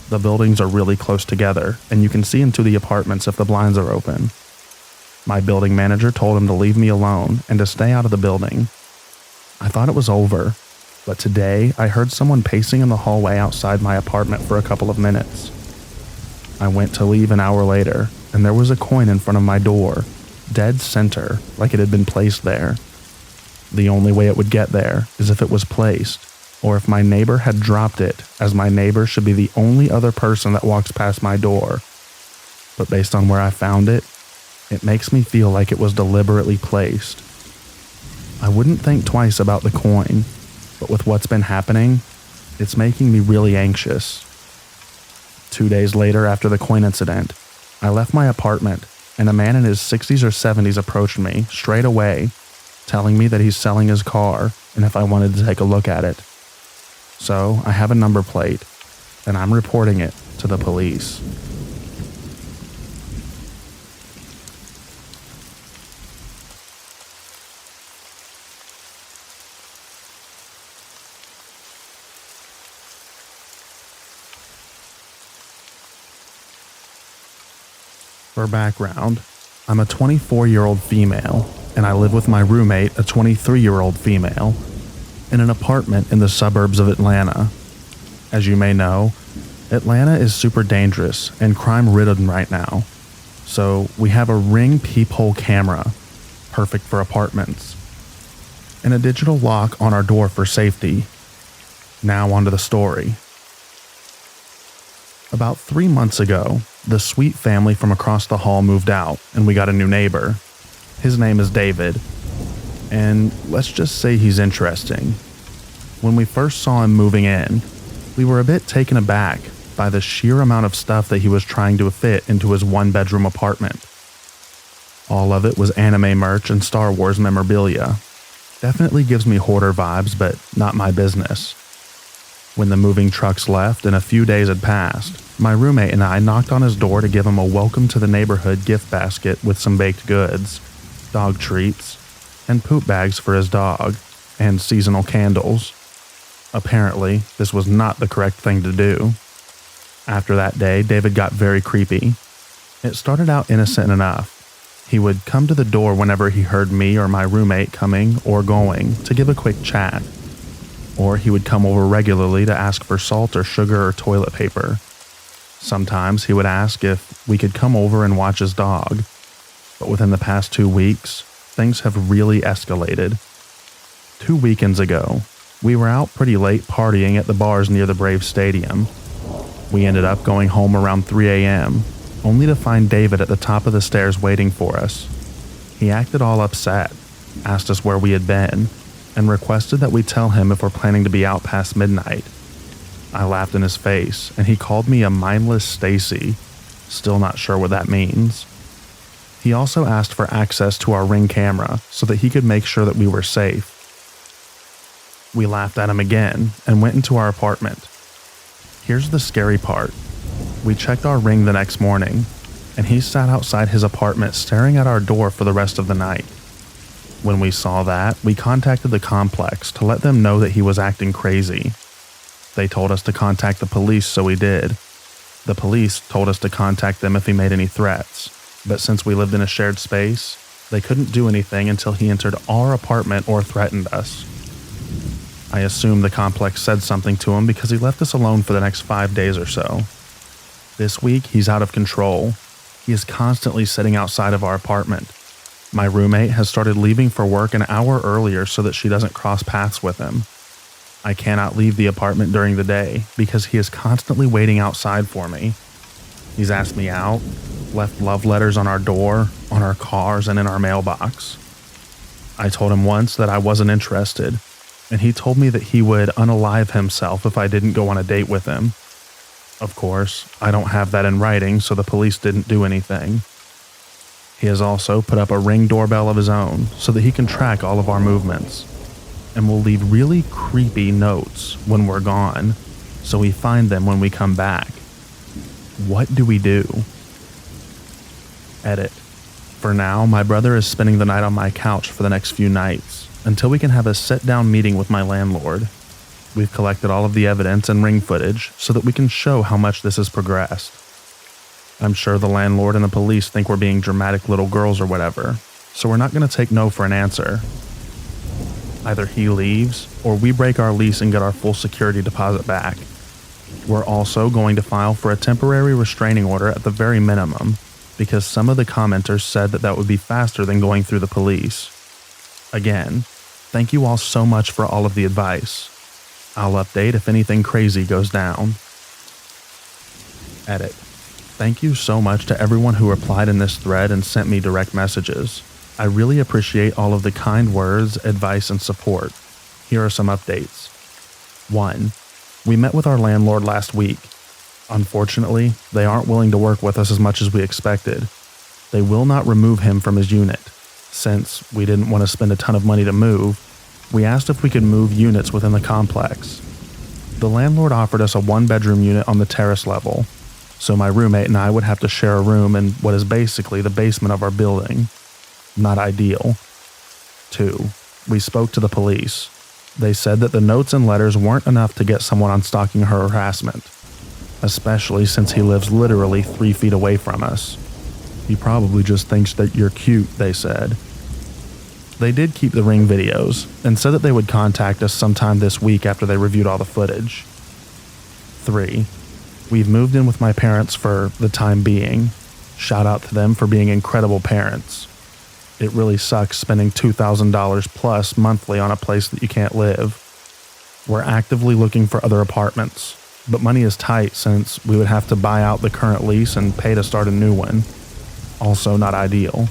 The buildings are really close together, and you can see into the apartments if the blinds are open. My building manager told him to leave me alone and to stay out of the building. I thought it was over, but today I heard someone pacing in the hallway outside my apartment for a couple of minutes. I went to leave an hour later, and there was a coin in front of my door, dead center, like it had been placed there. The only way it would get there is if it was placed, or if my neighbor had dropped it, as my neighbor should be the only other person that walks past my door. But based on where I found it, it makes me feel like it was deliberately placed. I wouldn't think twice about the coin, but with what's been happening, it's making me really anxious. 2 days later after the coin incident, I left my apartment, and a man in his 60s or 70s approached me straight away, telling me that he's selling his car and if I wanted to take a look at it. So I have a number plate, and I'm reporting it to the police. For background, I'm a 24-year-old female, and I live with my roommate, a 23-year-old female, in an apartment in the suburbs of Atlanta. As you may know, Atlanta is super dangerous and crime-ridden right now, so we have a Ring peephole camera, perfect for apartments, and a digital lock on our door for safety. Now onto the story. About 3 months ago, the Sweet family from across the hall moved out, and we got a new neighbor. His name is David, and let's just say he's interesting. When we first saw him moving in, we were a bit taken aback by the sheer amount of stuff that he was trying to fit into his one-bedroom apartment. All of it was anime merch and Star Wars memorabilia. Definitely gives me hoarder vibes, but not my business. When the moving trucks left and a few days had passed, my roommate and I knocked on his door to give him a welcome to the neighborhood gift basket with some baked goods, dog treats, and poop bags for his dog, and seasonal candles. Apparently, this was not the correct thing to do. After that day, David got very creepy. It started out innocent enough. He would come to the door whenever he heard me or my roommate coming or going to give a quick chat. Or he would come over regularly to ask for salt or sugar or toilet paper. Sometimes he would ask if we could come over and watch his dog. But within the past 2 weeks, things have really escalated. 2 weekends ago, we were out pretty late partying at the bars near the Braves Stadium. We ended up going home around 3 a.m., only to find David at the top of the stairs waiting for us. He acted all upset, asked us where we had been, and requested that we tell him if we're planning to be out past midnight. I laughed in his face, and he called me a mindless Stacy, still not sure what that means. He also asked for access to our Ring camera so that he could make sure that we were safe. We laughed at him again and went into our apartment. Here's the scary part. We checked our Ring the next morning, and he sat outside his apartment staring at our door for the rest of the night. When we saw that, we contacted the complex to let them know that he was acting crazy. They told us to contact the police, so we did. The police told us to contact them if he made any threats, but since we lived in a shared space, they couldn't do anything until he entered our apartment or threatened us. I assume the complex said something to him because he left us alone for the next 5 days or so. This week, he's out of control. He is constantly sitting outside of our apartment. My roommate has started leaving for work an hour earlier so that she doesn't cross paths with him. I cannot leave the apartment during the day because he is constantly waiting outside for me. He's asked me out, left love letters on our door, on our cars, and in our mailbox. I told him once that I wasn't interested, and he told me that he would unalive himself if I didn't go on a date with him. Of course, I don't have that in writing, so the police didn't do anything. He has also put up a Ring doorbell of his own so that he can track all of our movements, and will leave really creepy notes when we're gone, so we find them when we come back. What do we do? Edit. For now, my brother is spending the night on my couch for the next few nights, until we can have a sit-down meeting with my landlord. We've collected all of the evidence and ring footage so that we can show how much this has progressed. I'm sure the landlord and the police think we're being dramatic little girls or whatever, so we're not going to take no for an answer. Either he leaves, or we break our lease and get our full security deposit back. We're also going to file for a temporary restraining order at the very minimum, because some of the commenters said that that would be faster than going through the police. Again, thank you all so much for all of the advice. I'll update if anything crazy goes down. Edit. Thank you so much to everyone who replied in this thread and sent me direct messages. I really appreciate all of the kind words, advice, and support. Here are some updates. 1. We met with our landlord last week. Unfortunately, they aren't willing to work with us as much as we expected. They will not remove him from his unit. Since we didn't want to spend a ton of money to move, we asked if we could move units within the complex. The landlord offered us a 1-bedroom unit on the terrace level, so my roommate and I would have to share a room in what is basically the basement of our building. Not ideal. 2. We spoke to the police. They said that the notes and letters weren't enough to get someone on stalking or harassment, especially since he lives literally 3 feet away from us. He probably just thinks that you're cute, they said. They did keep the ring videos and said that they would contact us sometime this week after they reviewed all the footage. 3. We've moved in with my parents for the time being. Shout out to them for being incredible parents. It really sucks spending $2,000 plus monthly on a place that you can't live. We're actively looking for other apartments, but money is tight since we would have to buy out the current lease and pay to start a new one. Also not ideal.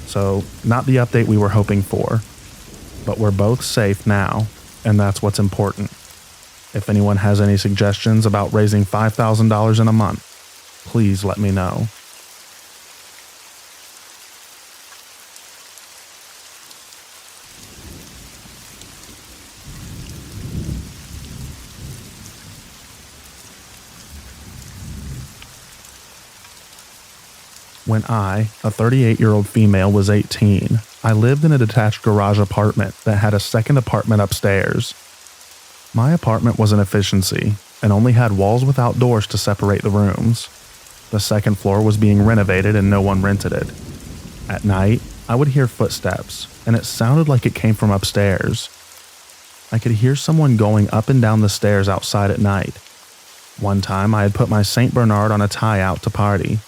So, not the update we were hoping for. But we're both safe now, and that's what's important. If anyone has any suggestions about raising $5,000 in a month, please let me know. When I, a 38-year-old female, was 18, I lived in a detached garage apartment that had a second apartment upstairs. My apartment was an efficiency and only had walls without doors to separate the rooms. The second floor was being renovated and no one rented it. At night, I would hear footsteps, and it sounded like it came from upstairs. I could hear someone going up and down the stairs outside at night. One time, I had put my St. Bernard on a tie-out to party,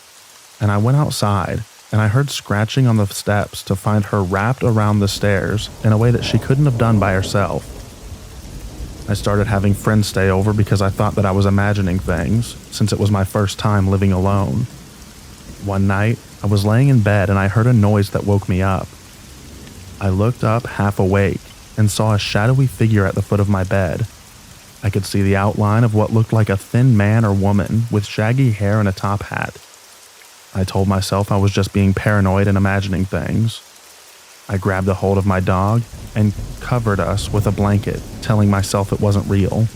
and I went outside, and I heard scratching on the steps to find her wrapped around the stairs in a way that she couldn't have done by herself. I started having friends stay over because I thought that I was imagining things, since it was my first time living alone. One night, I was laying in bed and I heard a noise that woke me up. I looked up half awake and saw a shadowy figure at the foot of my bed. I could see the outline of what looked like a thin man or woman with shaggy hair and a top hat. I told myself I was just being paranoid and imagining things. I grabbed a hold of my dog and covered us with a blanket, telling myself it wasn't real.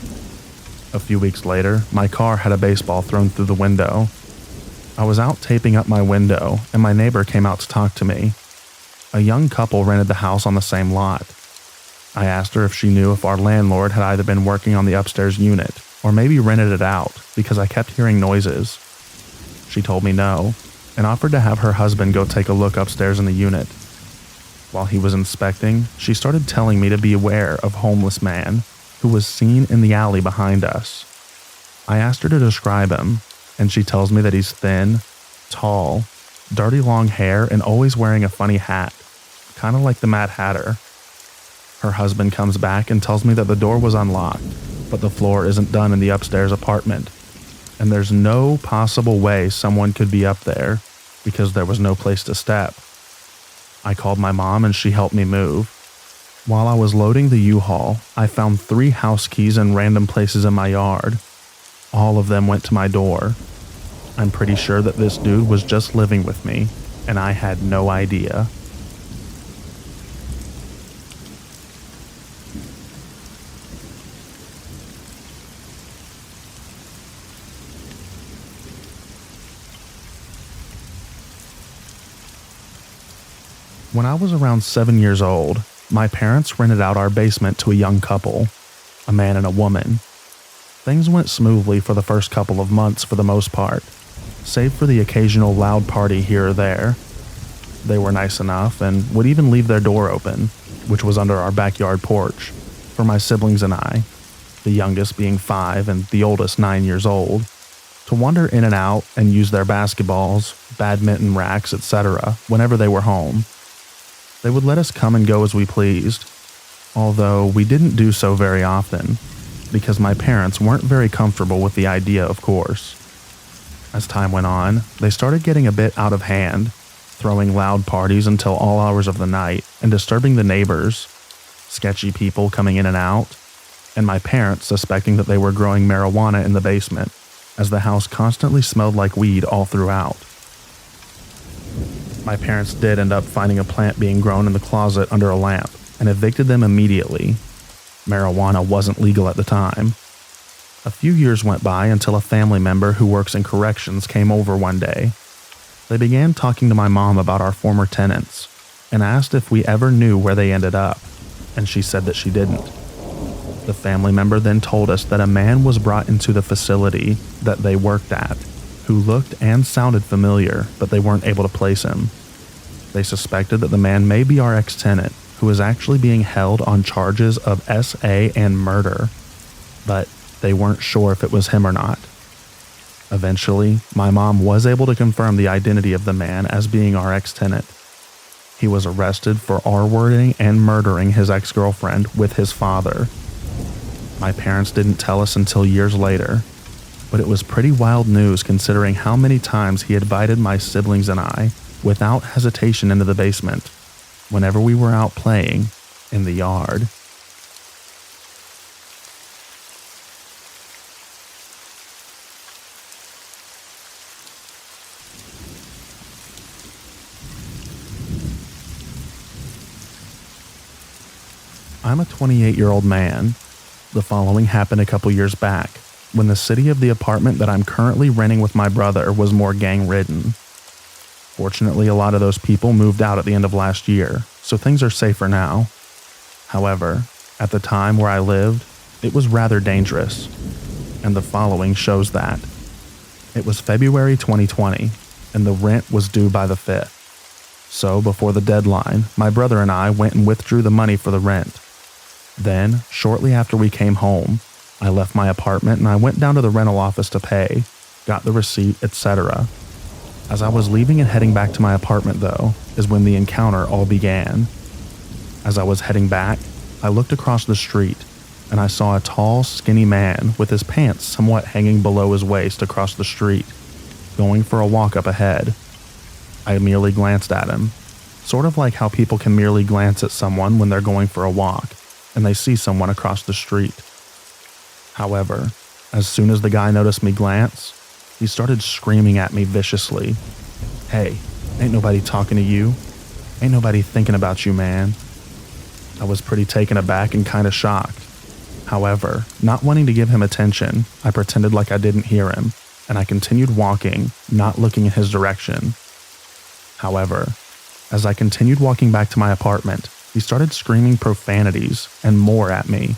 A few weeks later, my car had a baseball thrown through the window. I was out taping up my window, and my neighbor came out to talk to me. A young couple rented the house on the same lot. I asked her if she knew if our landlord had either been working on the upstairs unit or maybe rented it out because I kept hearing noises. She told me no, and offered to have her husband go take a look upstairs in the unit. While he was inspecting, she started telling me to be aware of homeless man who was seen in the alley behind us. I asked her to describe him, and she tells me that he's thin, tall, dirty long hair, and always wearing a funny hat, kind of like the Mad Hatter. Her husband comes back and tells me that the door was unlocked, but the floor isn't done in the upstairs apartment, and there's no possible way someone could be up there because there was no place to step. I called my mom and she helped me move. While I was loading the U-Haul, I found 3 house keys in random places in my yard. All of them went to my door. I'm pretty sure that this dude was just living with me, and I had no idea. When I was around 7 years old, my parents rented out our basement to a young couple, a man and a woman. Things went smoothly for the first couple of months for the most part, save for the occasional loud party here or there. They were nice enough and would even leave their door open, which was under our backyard porch, for my siblings and I, the youngest being 5 and the oldest 9 years old, to wander in and out and use their basketballs, badminton racks, etc. whenever they were home. They would let us come and go as we pleased, although we didn't do so very often, because my parents weren't very comfortable with the idea, of course. As time went on, they started getting a bit out of hand, throwing loud parties until all hours of the night and disturbing the neighbors, sketchy people coming in and out, and my parents suspecting that they were growing marijuana in the basement, as the house constantly smelled like weed all throughout. My parents did end up finding a plant being grown in the closet under a lamp and evicted them immediately. Marijuana wasn't legal at the time. A few years went by until a family member who works in corrections came over one day. They began talking to my mom about our former tenants and asked if we ever knew where they ended up, and she said that she didn't. The family member then told us that a man was brought into the facility that they worked at, who looked and sounded familiar, but they weren't able to place him. They suspected that the man may be our ex-tenant, who is actually being held on charges of SA and murder, but they weren't sure if it was him or not. Eventually, my mom was able to confirm the identity of the man as being our ex-tenant. He was arrested for R-wording and murdering his ex-girlfriend with his father. My parents didn't tell us until years later, but it was pretty wild news considering how many times he invited my siblings and I, without hesitation, into the basement, whenever we were out playing in the yard. I'm a 28-year-old man. The following happened a couple years back, when the city of the apartment that I'm currently renting with my brother was more gang-ridden. Fortunately, a lot of those people moved out at the end of last year, so things are safer now. However, at the time where I lived, it was rather dangerous, and the following shows that. It was February 2020, and the rent was due by the 5th. So, before the deadline, my brother and I went and withdrew the money for the rent. Then, shortly after we came home, I left my apartment and I went down to the rental office to pay, got the receipt, etc. As I was leaving and heading back to my apartment, though, is when the encounter all began. As I was heading back, I looked across the street, and I saw a tall, skinny man with his pants somewhat hanging below his waist across the street, going for a walk up ahead. I merely glanced at him, sort of like how people can merely glance at someone when they're going for a walk, and they see someone across the street. However, as soon as the guy noticed me glance, he started screaming at me viciously. "Hey, ain't nobody talking to you. Ain't nobody thinking about you, man." I was pretty taken aback and kind of shocked. However, not wanting to give him attention, I pretended like I didn't hear him, and I continued walking, not looking in his direction. However, as I continued walking back to my apartment, he started screaming profanities and more at me.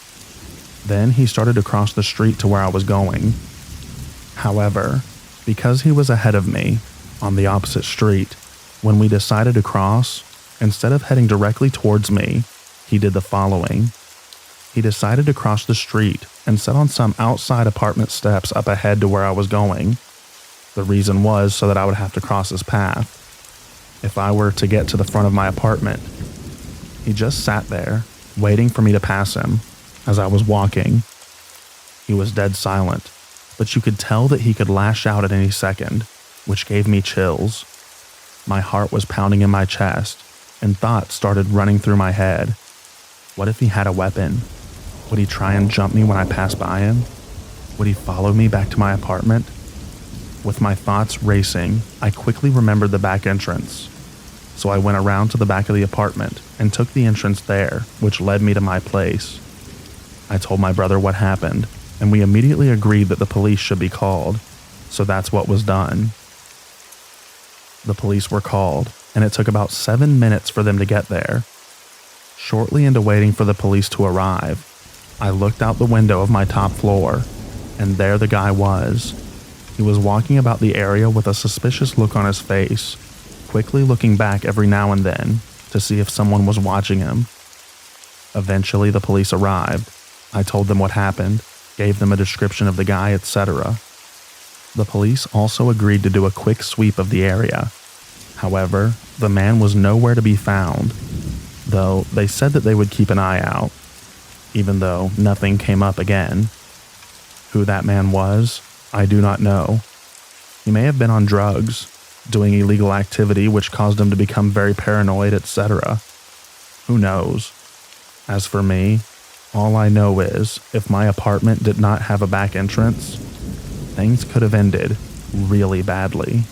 Then he started to cross the street to where I was going. However, because he was ahead of me, on the opposite street, when we decided to cross, instead of heading directly towards me, he did the following. He decided to cross the street and sat on some outside apartment steps up ahead to where I was going. The reason was so that I would have to cross his path if I were to get to the front of my apartment. He just sat there, waiting for me to pass him as I was walking. He was dead silent, but you could tell that he could lash out at any second, which gave me chills. My heart was pounding in my chest, and thoughts started running through my head. What if he had a weapon? Would he try and jump me when I passed by him? Would he follow me back to my apartment? With my thoughts racing, I quickly remembered the back entrance. So I went around to the back of the apartment and took the entrance there, which led me to my place. I told my brother what happened, and we immediately agreed that the police should be called, so that's what was done. The police were called, and it took about 7 minutes for them to get there. Shortly into waiting for the police to arrive, I looked out the window of my top floor, and there the guy was. He was walking about the area with a suspicious look on his face, quickly looking back every now and then to see if someone was watching him. Eventually, the police arrived. I told them what happened, gave them a description of the guy, etc. The police also agreed to do a quick sweep of the area. However, the man was nowhere to be found, though they said that they would keep an eye out, even though nothing came up again. Who that man was, I do not know. He may have been on drugs, doing illegal activity which caused him to become very paranoid, etc. Who knows? As for me, all I know is if my apartment did not have a back entrance, things could have ended really badly.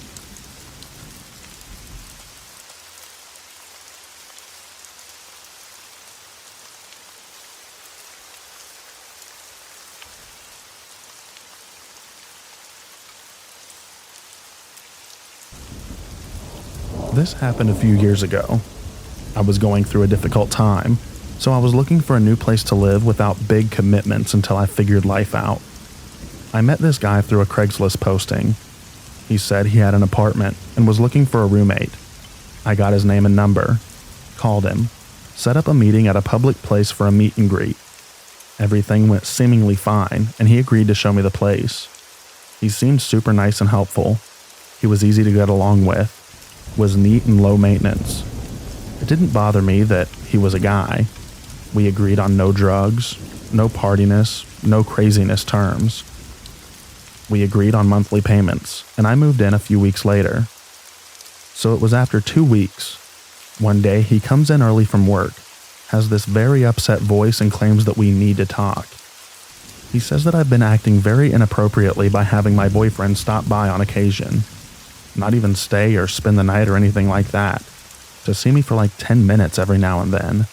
This happened a few years ago. I was going through a difficult time, so I was looking for a new place to live without big commitments until I figured life out. I met this guy through a Craigslist posting. He said he had an apartment and was looking for a roommate. I got his name and number, called him, set up a meeting at a public place for a meet and greet. Everything went seemingly fine, and he agreed to show me the place. He seemed super nice and helpful. He was easy to get along with, was neat and low maintenance. It didn't bother me that he was a guy. We agreed on no drugs, no partiness, no craziness terms. We agreed on monthly payments, and I moved in a few weeks later. So it was after 2 weeks. One day he comes in early from work, has this very upset voice and claims that we need to talk. He says that I've been acting very inappropriately by having my boyfriend stop by on occasion. Not even stay or spend the night or anything like that. To see me for like 10 minutes every now and then.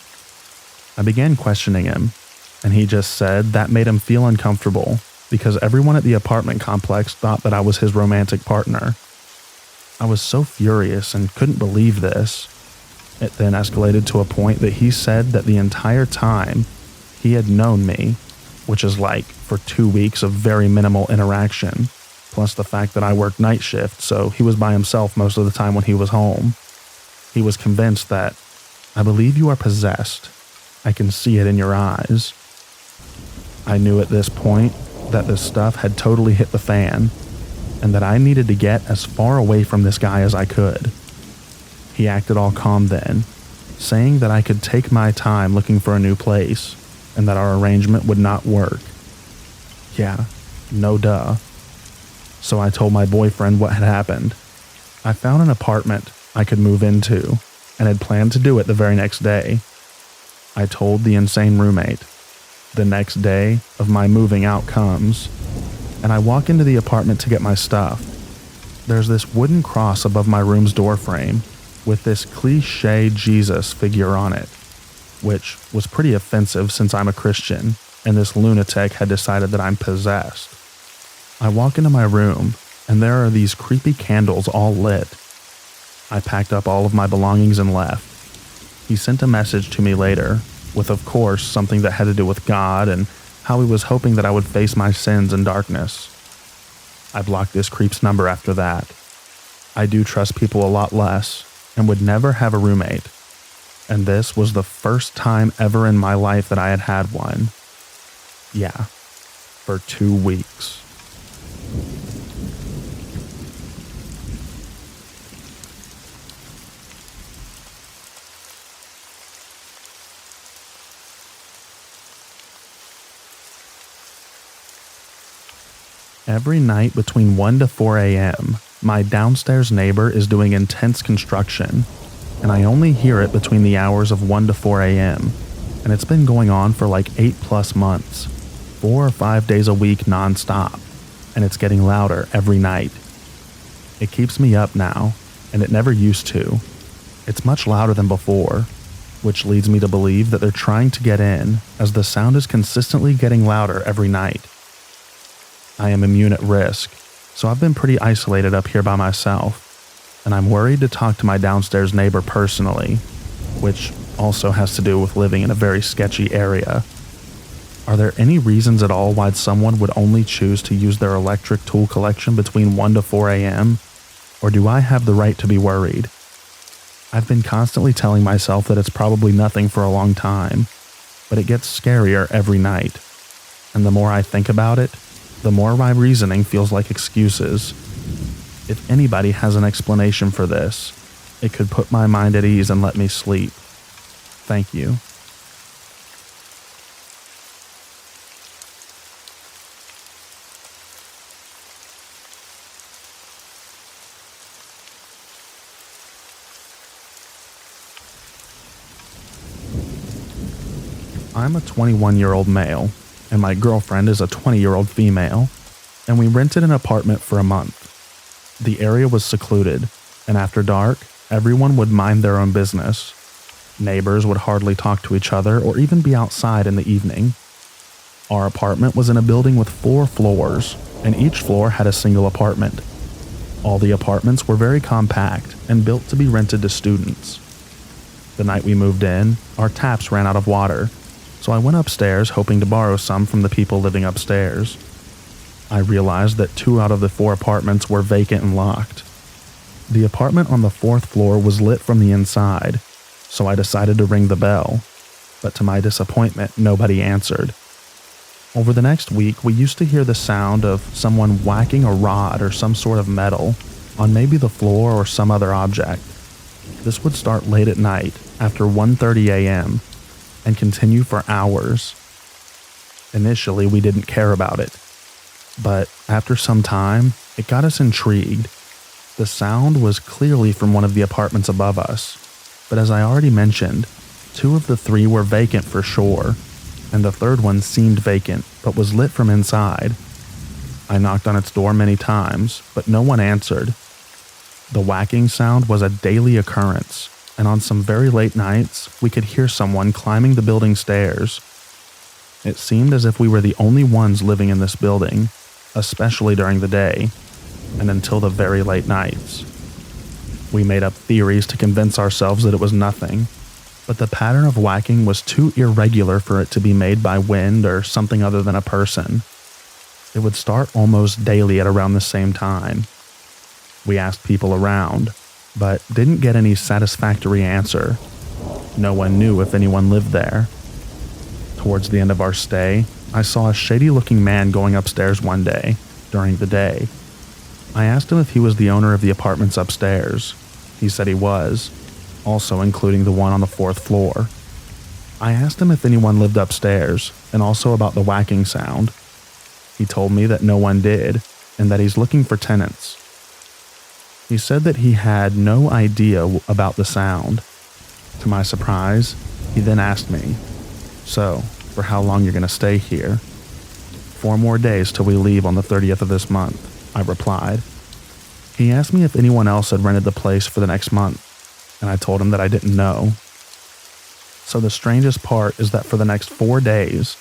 I began questioning him, and he just said that made him feel uncomfortable because everyone at the apartment complex thought that I was his romantic partner. I was so furious and couldn't believe this. It then escalated to a point that he said that the entire time he had known me, which is like for 2 weeks of very minimal interaction, plus the fact that I worked night shift, so he was by himself most of the time when he was home. He was convinced that, "I believe you are possessed. I can see it in your eyes." I knew at this point that this stuff had totally hit the fan, and that I needed to get as far away from this guy as I could. He acted all calm then, saying that I could take my time looking for a new place, and that our arrangement would not work. Yeah, no duh. So I told my boyfriend what had happened. I found an apartment I could move into, and had planned to do it the very next day. I told the insane roommate. The next day of my moving out comes, and I walk into the apartment to get my stuff. There's this wooden cross above my room's doorframe with this cliché Jesus figure on it, which was pretty offensive since I'm a Christian, and this lunatic had decided that I'm possessed. I walk into my room, and there are these creepy candles all lit. I packed up all of my belongings and left. He sent a message to me later, with of course something that had to do with God and how he was hoping that I would face my sins in darkness. I blocked this creep's number after that. I do trust people a lot less, and would never have a roommate. And this was the first time ever in my life that I had had one. Yeah, for 2 weeks. Every night between 1 to 4 a.m., my downstairs neighbor is doing intense construction, and I only hear it between the hours of 1 to 4 a.m., and it's been going on for like 8+ months, 4 or 5 days a week nonstop, and it's getting louder every night. It keeps me up now, and it never used to. It's much louder than before, which leads me to believe that they're trying to get in, as the sound is consistently getting louder every night. I am immune at risk, so I've been pretty isolated up here by myself, and I'm worried to talk to my downstairs neighbor personally, which also has to do with living in a very sketchy area. Are there any reasons at all why someone would only choose to use their electric tool collection between 1 to 4 a.m.? Or do I have the right to be worried? I've been constantly telling myself that it's probably nothing for a long time, but it gets scarier every night. And the more I think about it, the more my reasoning feels like excuses. If anybody has an explanation for this, it could put my mind at ease and let me sleep. Thank you. I'm a 21-year-old male, and my girlfriend is a 20-year-old female, and we rented an apartment for a month. The area was secluded, and after dark, everyone would mind their own business. Neighbors would hardly talk to each other or even be outside in the evening. Our apartment was in a building with 4 floors, and each floor had a single apartment. All the apartments were very compact and built to be rented to students. The night we moved in, our taps ran out of water, so I went upstairs hoping to borrow some from the people living upstairs. I realized that 2 out of the 4 apartments were vacant and locked. The apartment on the 4th floor was lit from the inside, so I decided to ring the bell, but to my disappointment, nobody answered. Over the next week, we used to hear the sound of someone whacking a rod or some sort of metal on maybe the floor or some other object. This would start late at night, after 1:30 a.m., and continue for hours. Initially, we didn't care about it, but after some time, it got us intrigued. The sound was clearly from one of the apartments above us, but as I already mentioned, 2 of the 3 were vacant for sure, and the 3rd one seemed vacant but was lit from inside. I knocked on its door many times, but no one answered. The whacking sound was a daily occurrence, and on some very late nights, we could hear someone climbing the building stairs. It seemed as if we were the only ones living in this building, especially during the day, and until the very late nights. We made up theories to convince ourselves that it was nothing, but the pattern of whacking was too irregular for it to be made by wind or something other than a person. It would start almost daily at around the same time. We asked people around, but didn't get any satisfactory answer. No one knew if anyone lived there. Towards the end of our stay, I saw a shady-looking man going upstairs one day, during the day. I asked him if he was the owner of the apartments upstairs. He said he was, also including the one on the 4th floor. I asked him if anyone lived upstairs, and also about the whacking sound. He told me that no one did, and that he's looking for tenants. He said that he had no idea about the sound. To my surprise, he then asked me, "So, for how long you're going to stay here?" "4 more days till we leave on the 30th of this month," I replied. He asked me if anyone else had rented the place for the next month, and I told him that I didn't know. So the strangest part is that for the next 4 days,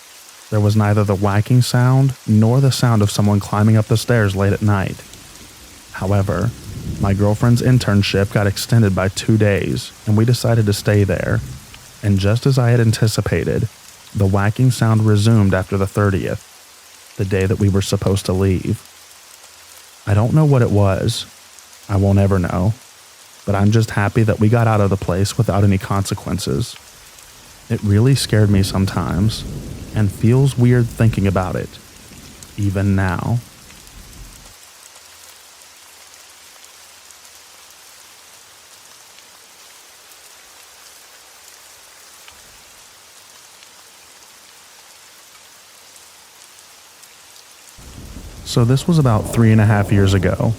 there was neither the whacking sound nor the sound of someone climbing up the stairs late at night. However, my girlfriend's internship got extended by 2 days, and we decided to stay there. And just as I had anticipated, the whacking sound resumed after the 30th, the day that we were supposed to leave. I don't know what it was. I won't ever know. But I'm just happy that we got out of the place without any consequences. It really scared me sometimes, and feels weird thinking about it, even now. So this was about 3.5 years ago,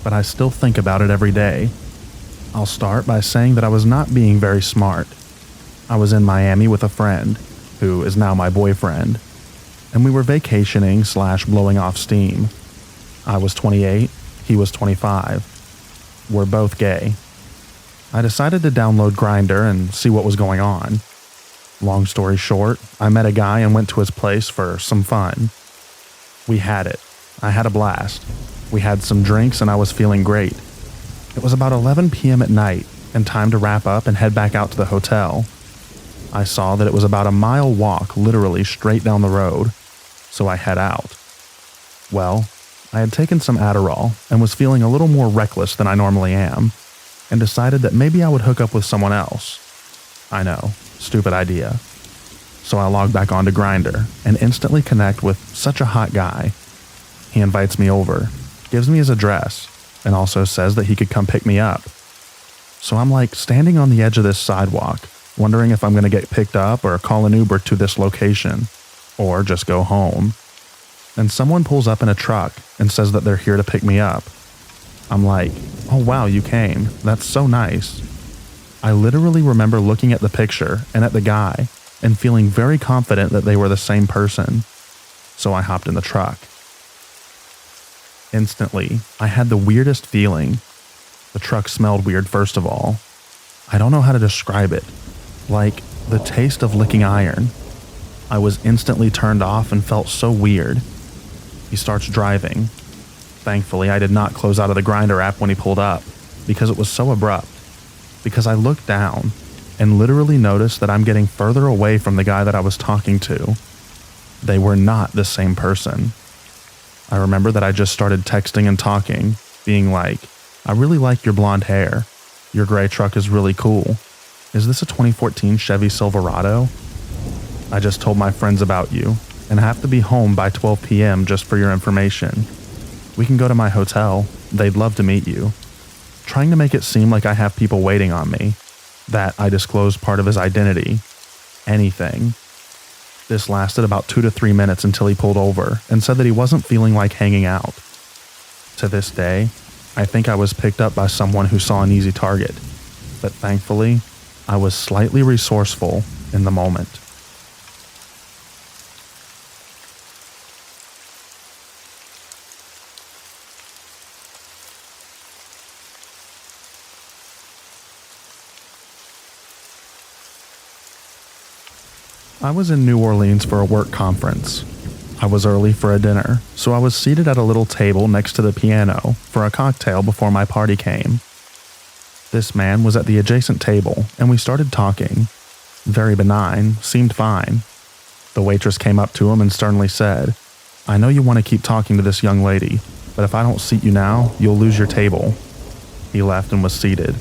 but I still think about it every day. I'll start by saying that I was not being very smart. I was in Miami with a friend, who is now my boyfriend, and we were vacationing / blowing off steam. I was 28, he was 25. We're both gay. I decided to download Grindr and see what was going on. Long story short, I met a guy and went to his place for some fun. We had it. I had a blast. We had some drinks and I was feeling great. It was about 11 p.m. at night and time to wrap up and head back out to the hotel. I saw that it was about a mile walk, literally straight down the road, so I head out. Well, I had taken some Adderall and was feeling a little more reckless than I normally am, and decided that maybe I would hook up with someone else. I know, stupid idea. So I log back onto Grindr and instantly connect with such a hot guy. He invites me over, gives me his address, and also says that he could come pick me up. So I'm like standing on the edge of this sidewalk, wondering if I'm going to get picked up or call an Uber to this location, or just go home. And someone pulls up in a truck and says that they're here to pick me up. I'm like, oh wow, you came. That's so nice. I literally remember looking at the picture and at the guy and feeling very confident that they were the same person. So I hopped in the truck. Instantly, I had the weirdest feeling. The truck smelled weird, first of all. I don't know how to describe it. Like the taste of licking iron. I was instantly turned off and felt so weird. He starts driving. Thankfully, I did not close out of the Grindr app when he pulled up, because it was so abrupt. Because I looked down and literally noticed that I'm getting further away from the guy that I was talking to. They were not the same person. I remember that I just started texting and talking, being like, I really like your blonde hair. Your gray truck is really cool. Is this a 2014 Chevy Silverado? I just told my friends about you and have to be home by 12 p.m. just for your information. We can go to my hotel. They'd love to meet you. Trying to make it seem like I have people waiting on me, that I disclosed part of his identity, anything. This lasted about 2 to 3 minutes until he pulled over and said that he wasn't feeling like hanging out. To this day, I think I was picked up by someone who saw an easy target, but thankfully, I was slightly resourceful in the moment. I was in New Orleans for a work conference. I was early for a dinner, so I was seated at a little table next to the piano for a cocktail before my party came. This man was at the adjacent table, and we started talking. Very benign, seemed fine. The waitress came up to him and sternly said, I know you want to keep talking to this young lady, but if I don't seat you now, you'll lose your table. He left and was seated.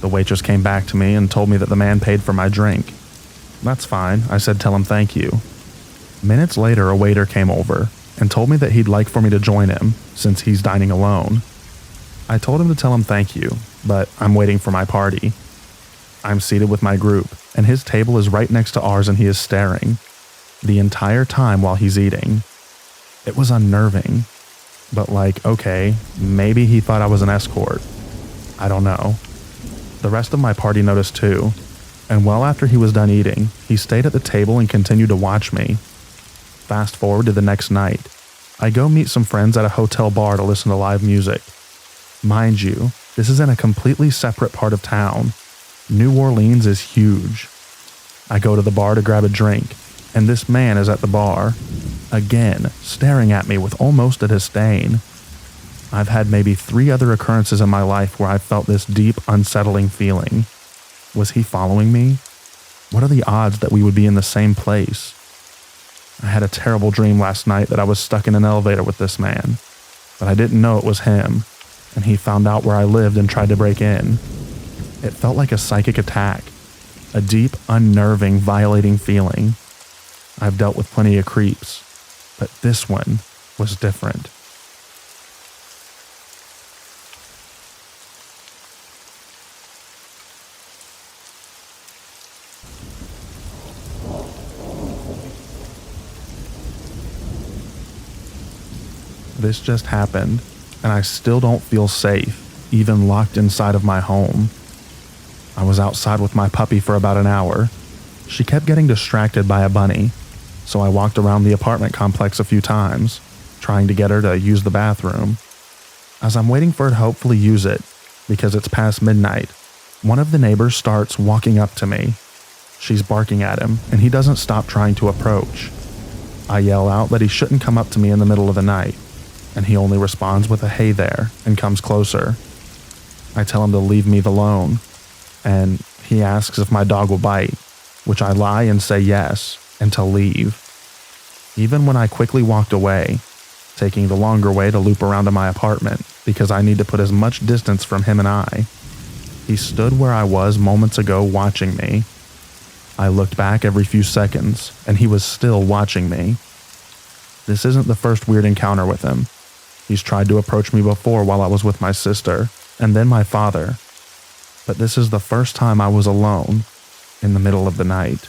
The waitress came back to me and told me that the man paid for my drink. That's fine, I said, tell him thank you. Minutes later, a waiter came over and told me that he'd like for me to join him since he's dining alone. I told him to tell him thank you, but I'm waiting for my party. I'm seated with my group, and his table is right next to ours, and he is staring the entire time while he's eating. It was unnerving, but like, okay, maybe he thought I was an escort. I don't know. The rest of my party noticed too, and well after he was done eating, he stayed at the table and continued to watch me. Fast forward to the next night. I go meet some friends at a hotel bar to listen to live music. Mind you, this is in a completely separate part of town. New Orleans is huge. I go to the bar to grab a drink, and this man is at the bar, again, staring at me with almost a disdain. I've had maybe 3 other occurrences in my life where I've felt this deep, unsettling feeling. Was he following me? What are the odds that we would be in the same place? I had a terrible dream last night that I was stuck in an elevator with this man, but I didn't know it was him, and he found out where I lived and tried to break in. It felt like a psychic attack, a deep, unnerving, violating feeling. I've dealt with plenty of creeps, but this one was different. This just happened, and I still don't feel safe, even locked inside of my home. I was outside with my puppy for about an hour. She kept getting distracted by a bunny, so I walked around the apartment complex a few times, trying to get her to use the bathroom. As I'm waiting for her to hopefully use it, because it's past midnight, one of the neighbors starts walking up to me. She's barking at him, and he doesn't stop trying to approach. I yell out that he shouldn't come up to me in the middle of the night, and he only responds with a hey there and comes closer. I tell him to leave me alone, and he asks if my dog will bite, which I lie and say yes, and to leave. Even when I quickly walked away, taking the longer way to loop around to my apartment because I need to put as much distance from him and I, he stood where I was moments ago watching me. I looked back every few seconds, and he was still watching me. This isn't the first weird encounter with him. He's tried to approach me before while I was with my sister, and then my father. But this is the first time I was alone in the middle of the night.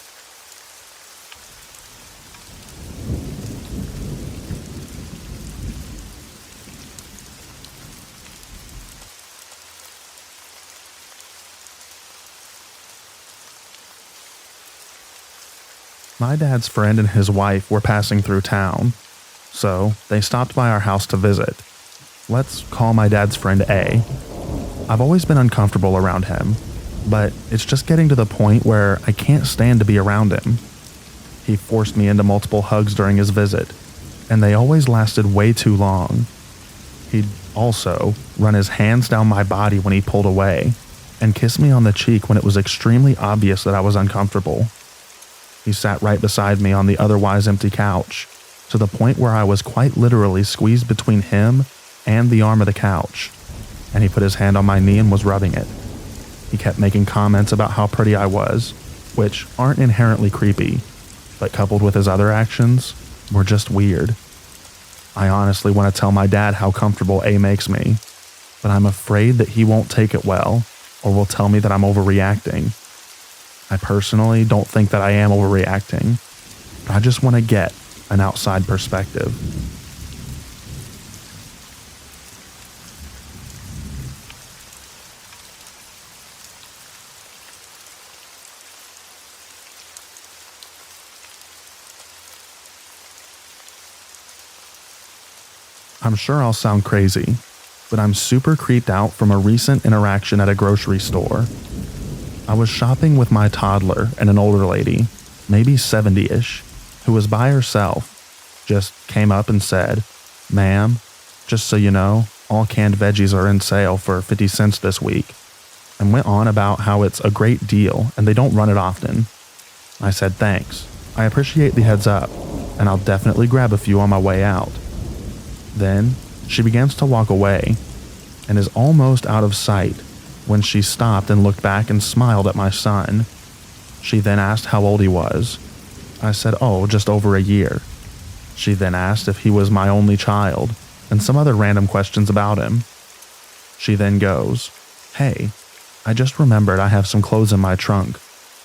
My dad's friend and his wife were passing through town, so they stopped by our house to visit. Let's call my dad's friend A. I've always been uncomfortable around him, but it's just getting to the point where I can't stand to be around him. He forced me into multiple hugs during his visit, and they always lasted way too long. He'd also run his hands down my body when he pulled away, and kiss me on the cheek when it was extremely obvious that I was uncomfortable. He sat right beside me on the otherwise empty couch, to the point where I was quite literally squeezed between him and the arm of the couch, and he put his hand on my knee and was rubbing it. He kept making comments about how pretty I was, which aren't inherently creepy, but coupled with his other actions, were just weird. I honestly want to tell my dad how comfortable A makes me, but I'm afraid that he won't take it well, or will tell me that I'm overreacting. I personally don't think that I am overreacting, but I just want to get an outside perspective. I'm sure I'll sound crazy, but I'm super creeped out from a recent interaction at a grocery store. I was shopping with my toddler and an older lady, maybe 70-ish, who was by herself, just came up and said, "Ma'am, just so you know, all canned veggies are in sale for 50 cents this week," and went on about how it's a great deal and they don't run it often. I said thanks, I appreciate the heads up, and I'll definitely grab a few on my way out. Then she begins to walk away and is almost out of sight when she stopped and looked back and smiled at my son. She then asked how old he was. I said, "Oh, just over a year." She then asked if he was my only child and some other random questions about him. She then goes, "Hey, I just remembered I have some clothes in my trunk,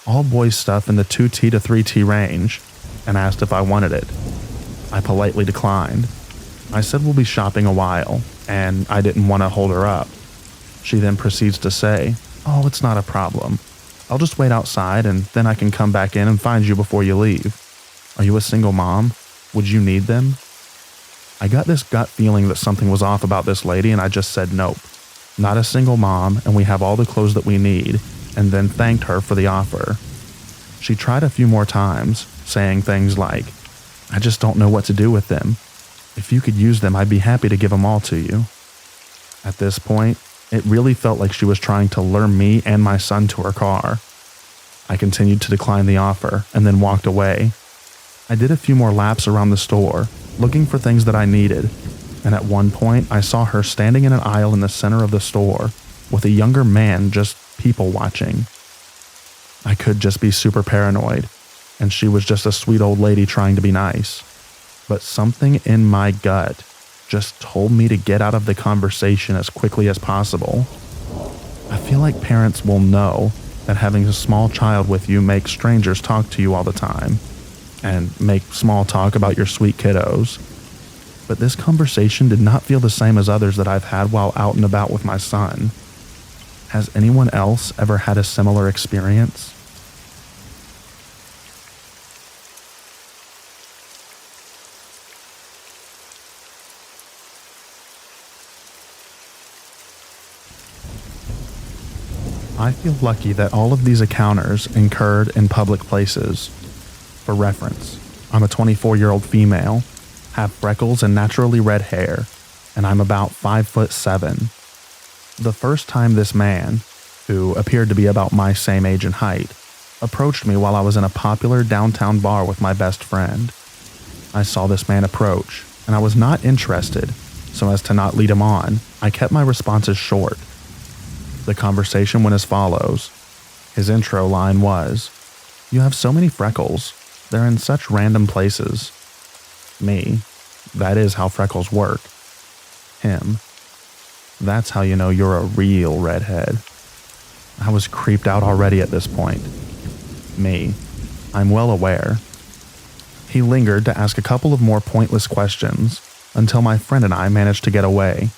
all boys stuff in the 2T to 3T range," and asked if I wanted it. I politely declined. I said we'll be shopping a while, and I didn't want to hold her up. She then proceeds to say, "Oh, it's not a problem. I'll just wait outside and then I can come back in and find you before you leave. Are you a single mom? Would you need them?" I got this gut feeling that something was off about this lady, and I just said nope. Not a single mom, and we have all the clothes that we need, and then thanked her for the offer. She tried a few more times, saying things like, "I just don't know what to do with them. If you could use them, I'd be happy to give them all to you." At this point, it really felt like she was trying to lure me and my son to her car. I continued to decline the offer and then walked away. I did a few more laps around the store, looking for things that I needed, and at one point I saw her standing in an aisle in the center of the store with a younger man just people watching. I could just be super paranoid, and she was just a sweet old lady trying to be nice. But something in my gut just told me to get out of the conversation as quickly as possible. I feel like parents will know that having a small child with you makes strangers talk to you all the time and make small talk about your sweet kiddos. But this conversation did not feel the same as others that I've had while out and about with my son. Has anyone else ever had a similar experience? I feel lucky that all of these encounters occurred in public places. For reference, I'm a 24-year-old female, have freckles and naturally red hair, and I'm about 5'7". The first time this man, who appeared to be about my same age and height, approached me while I was in a popular downtown bar with my best friend. I saw this man approach, and I was not interested, so as to not lead him on, I kept my responses short. The conversation went as follows. His intro line was, "You have so many freckles. They're in such random places." Me, "That is how freckles work." Him, "That's how you know you're a real redhead." I was creeped out already at this point. Me, "I'm well aware." He lingered to ask a couple of more pointless questions until my friend and I managed to get away.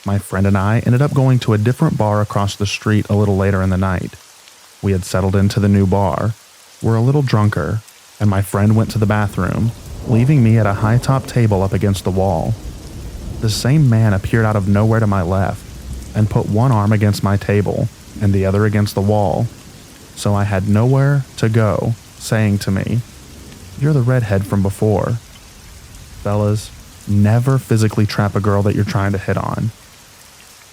My friend and I ended up going to a different bar across the street a little later in the night. We had settled into the new bar, were a little drunker, and my friend went to the bathroom, leaving me at a high-top table up against the wall. The same man appeared out of nowhere to my left and put one arm against my table and the other against the wall, so I had nowhere to go, saying to me, "You're the redhead from before." Fellas, never physically trap a girl that you're trying to hit on.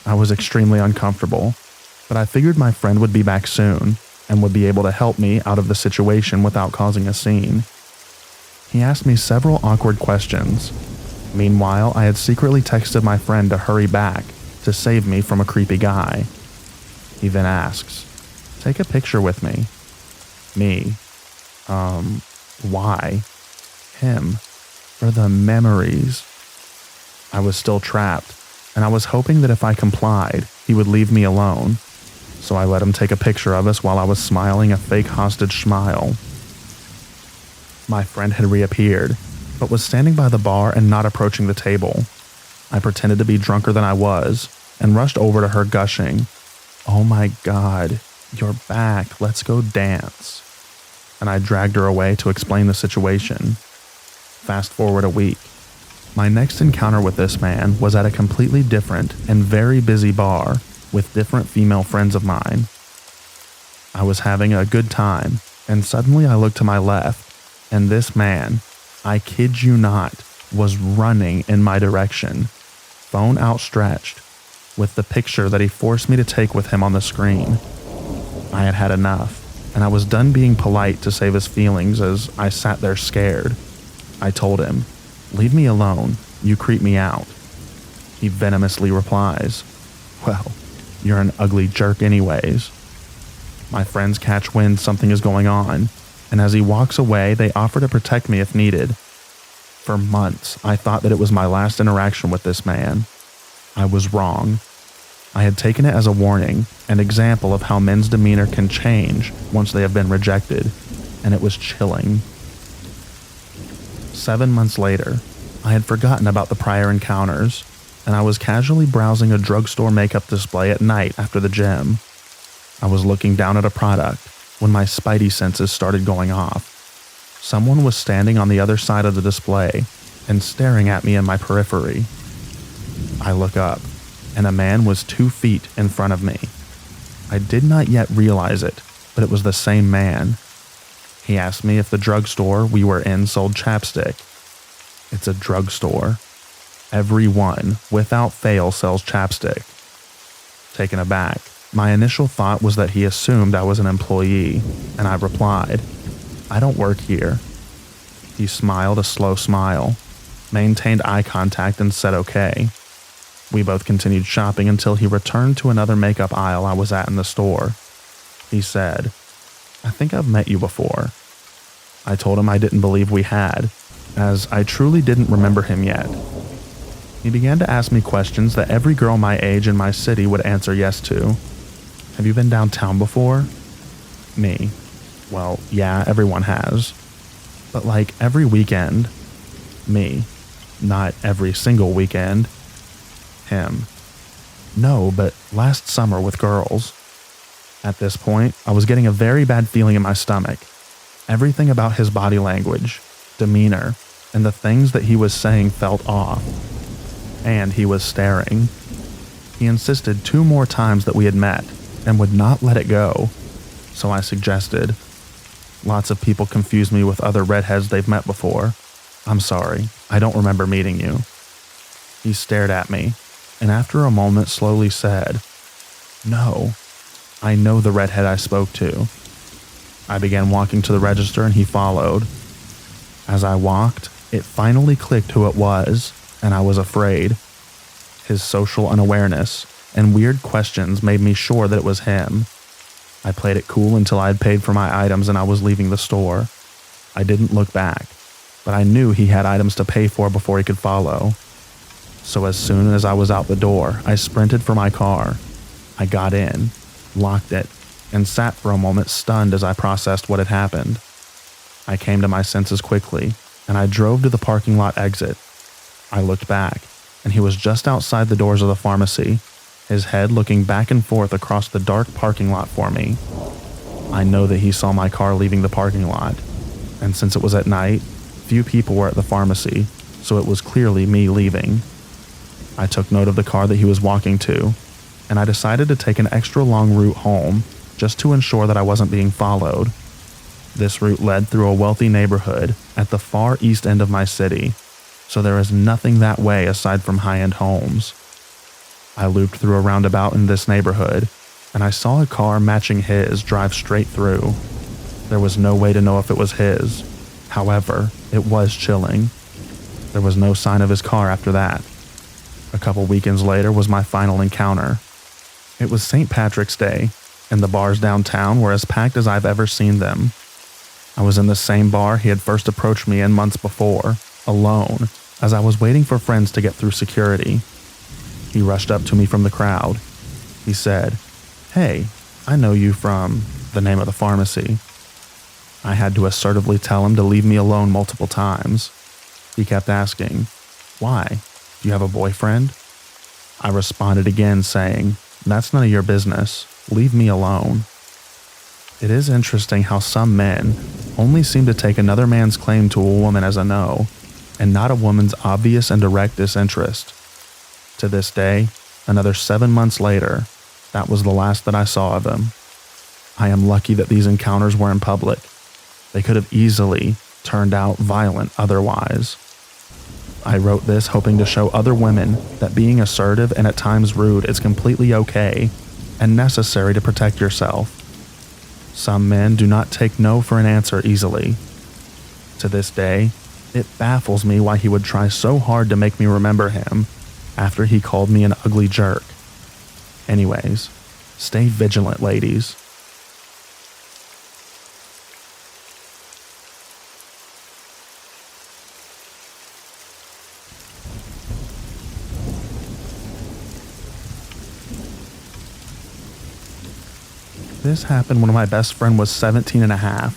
I was extremely uncomfortable, but I figured my friend would be back soon and would be able to help me out of the situation without causing a scene. He asked me several awkward questions. Meanwhile, I had secretly texted my friend to hurry back to save me from a creepy guy. He then asks, "Take a picture with me." Me, why? Him, "For the memories." I was still trapped, and I was hoping that if I complied, he would leave me alone. So I let him take a picture of us while I was smiling a fake hostage smile. My friend had reappeared, but was standing by the bar and not approaching the table. I pretended to be drunker than I was and rushed over to her gushing, "Oh my God, you're back, let's go dance." And I dragged her away to explain the situation. Fast forward a week. My next encounter with this man was at a completely different and very busy bar with different female friends of mine. I was having a good time, and suddenly I looked to my left, and this man, I kid you not, was running in my direction, phone outstretched, with the picture that he forced me to take with him on the screen. I had had enough, and I was done being polite to save his feelings as I sat there scared. I told him, "Leave me alone, you creep me out." He venomously replies, "Well, you're an ugly jerk anyways." My friends catch wind something is going on, and as he walks away, they offer to protect me if needed. For months, I thought that it was my last interaction with this man. I was wrong. I had taken it as a warning, an example of how men's demeanor can change once they have been rejected, and it was chilling. 7 months later, I had forgotten about the prior encounters, and I was casually browsing a drugstore makeup display at night after the gym. I was looking down at a product when my spidey senses started going off. Someone was standing on the other side of the display and staring at me in my periphery. I look up, and a man was 2 feet in front of me. I did not yet realize it, but it was the same man. He asked me if the drugstore we were in sold chapstick. It's a drugstore. Everyone, without fail, sells chapstick. Taken aback, my initial thought was that he assumed I was an employee, and I replied, "I don't work here." He smiled a slow smile, maintained eye contact, and said okay. We both continued shopping until he returned to another makeup aisle I was at in the store. He said, "I think I've met you before." I told him I didn't believe we had, as I truly didn't remember him yet. He began to ask me questions that every girl my age in my city would answer yes to. "Have you been downtown before?" Me, "Well, yeah, everyone has." "But like every weekend?" Me, "Not every single weekend." Him, "No, but last summer with girls." At this point, I was getting a very bad feeling in my stomach. Everything about his body language, demeanor, and the things that he was saying felt off. And he was staring. He insisted 2 more times that we had met and would not let it go. So I suggested, "Lots of people confuse me with other redheads they've met before. I'm sorry, I don't remember meeting you." He stared at me, and after a moment slowly said, "No, I know the redhead I spoke to." I began walking to the register and he followed. As I walked, it finally clicked who it was, and I was afraid. His social unawareness and weird questions made me sure that it was him. I played it cool until I had paid for my items and I was leaving the store. I didn't look back, but I knew he had items to pay for before he could follow. So as soon as I was out the door, I sprinted for my car. I got in, locked it, and sat for a moment stunned as I processed what had happened. I came to my senses quickly, and I drove to the parking lot exit. I looked back, and he was just outside the doors of the pharmacy, his head looking back and forth across the dark parking lot for me. I know that he saw my car leaving the parking lot, and since it was at night, few people were at the pharmacy, so it was clearly me leaving. I took note of the car that he was walking to, and I decided to take an extra long route home just to ensure that I wasn't being followed. This route led through a wealthy neighborhood at the far east end of my city, so there is nothing that way aside from high-end homes. I looped through a roundabout in this neighborhood, and I saw a car matching his drive straight through. There was no way to know if it was his. However, it was chilling. There was no sign of his car after that. A couple weekends later was my final encounter. It was St. Patrick's Day, and the bars downtown were as packed as I've ever seen them. I was in the same bar he had first approached me in months before, alone, as I was waiting for friends to get through security. He rushed up to me from the crowd. He said, "Hey, I know you from the name of the pharmacy." I had to assertively tell him to leave me alone multiple times. He kept asking, "Why? Do you have a boyfriend?" I responded again saying, "That's none of your business. Leave me alone." It is interesting how some men only seem to take another man's claim to a woman as a no, and not a woman's obvious and direct disinterest. To this day, another 7 months later, that was the last that I saw of him. I am lucky that these encounters were in public. They could have easily turned out violent otherwise. I wrote this hoping to show other women that being assertive and at times rude is completely okay and necessary to protect yourself. Some men do not take no for an answer easily. To this day, it baffles me why he would try so hard to make me remember him after he called me an ugly jerk. Anyways, stay vigilant, ladies. This happened when my best friend was 17 and a half,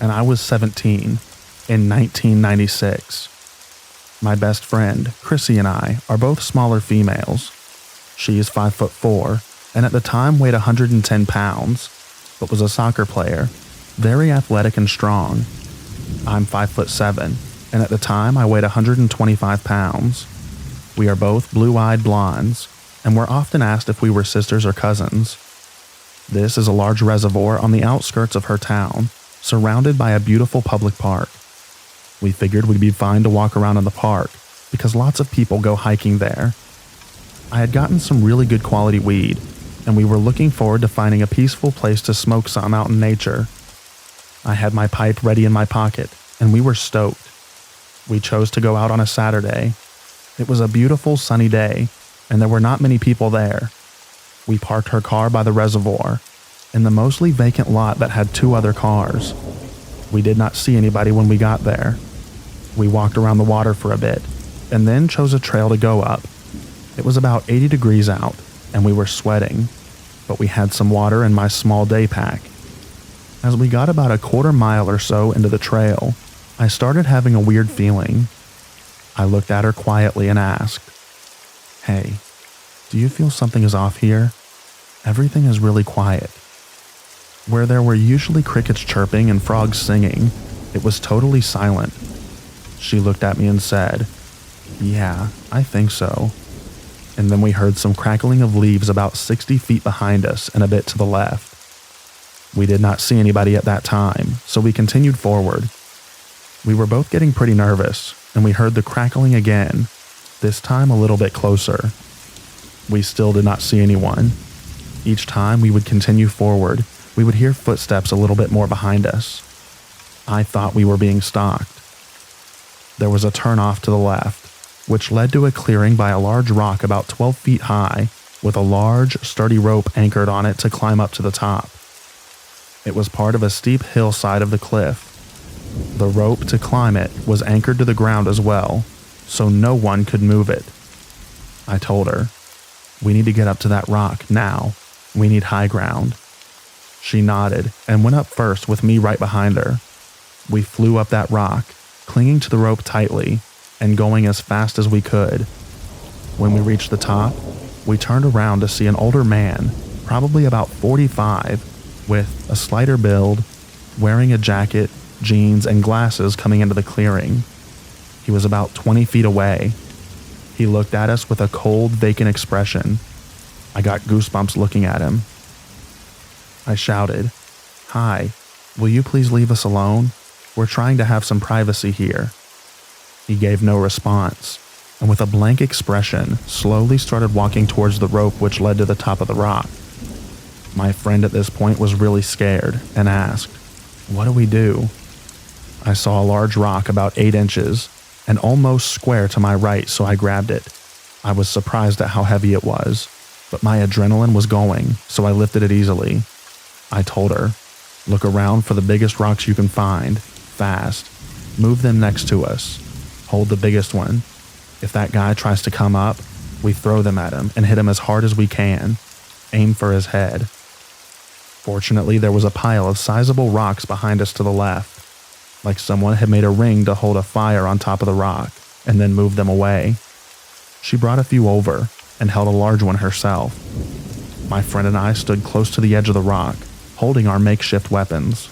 and I was 17 in 1996. My best friend, Chrissy, and I are both smaller females. She is 5'4", and at the time weighed 110 pounds, but was a soccer player, very athletic and strong. I'm 5'7", and at the time I weighed 125 pounds. We are both blue-eyed blondes, and we're often asked if we were sisters or cousins. This is a large reservoir on the outskirts of her town, surrounded by a beautiful public park. We figured we'd be fine to walk around in the park, because lots of people go hiking there. I had gotten some really good quality weed, and we were looking forward to finding a peaceful place to smoke some out in nature. I had my pipe ready in my pocket, and we were stoked. We chose to go out on a Saturday. It was a beautiful sunny day, and there were not many people there. We parked her car by the reservoir, in the mostly vacant lot that had 2 other cars. We did not see anybody when we got there. We walked around the water for a bit, and then chose a trail to go up. It was about 80 degrees out, and we were sweating, but we had some water in my small day pack. As we got about a quarter mile or so into the trail, I started having a weird feeling. I looked at her quietly and asked, "Hey, do you feel something is off here? Everything is really quiet." Where there were usually crickets chirping and frogs singing, it was totally silent. She looked at me and said, "Yeah, I think so." And then we heard some crackling of leaves about 60 feet behind us and a bit to the left. We did not see anybody at that time, so we continued forward. We were both getting pretty nervous, and we heard the crackling again, this time a little bit closer. We still did not see anyone. Each time we would continue forward, we would hear footsteps a little bit more behind us. I thought we were being stalked. There was a turnoff to the left, which led to a clearing by a large rock about 12 feet high, with a large, sturdy rope anchored on it to climb up to the top. It was part of a steep hillside of the cliff. The rope to climb it was anchored to the ground as well, so no one could move it. I told her, "We need to get up to that rock now. We need high ground." She nodded and went up first with me right behind her. We flew up that rock, clinging to the rope tightly and going as fast as we could. When we reached the top, we turned around to see an older man, probably about 45, with a slighter build, wearing a jacket, jeans, and glasses coming into the clearing. He was about 20 feet away. He looked at us with a cold, vacant expression. I got goosebumps looking at him. I shouted, "Hi, will you please leave us alone? We're trying to have some privacy here." He gave no response, and with a blank expression, slowly started walking towards the rope which led to the top of the rock. My friend at this point was really scared and asked, "What do we do?" I saw a large rock about 8 inches and almost square to my right, so I grabbed it. I was surprised at how heavy it was, but my adrenaline was going, so I lifted it easily. I told her, "Look around for the biggest rocks you can find, fast. Move them next to us. Hold the biggest one. If that guy tries to come up, we throw them at him and hit him as hard as we can. Aim for his head." Fortunately, there was a pile of sizable rocks behind us to the left, like someone had made a ring to hold a fire on top of the rock and then moved them away. She brought a few over and held a large one herself. My friend and I stood close to the edge of the rock, holding our makeshift weapons.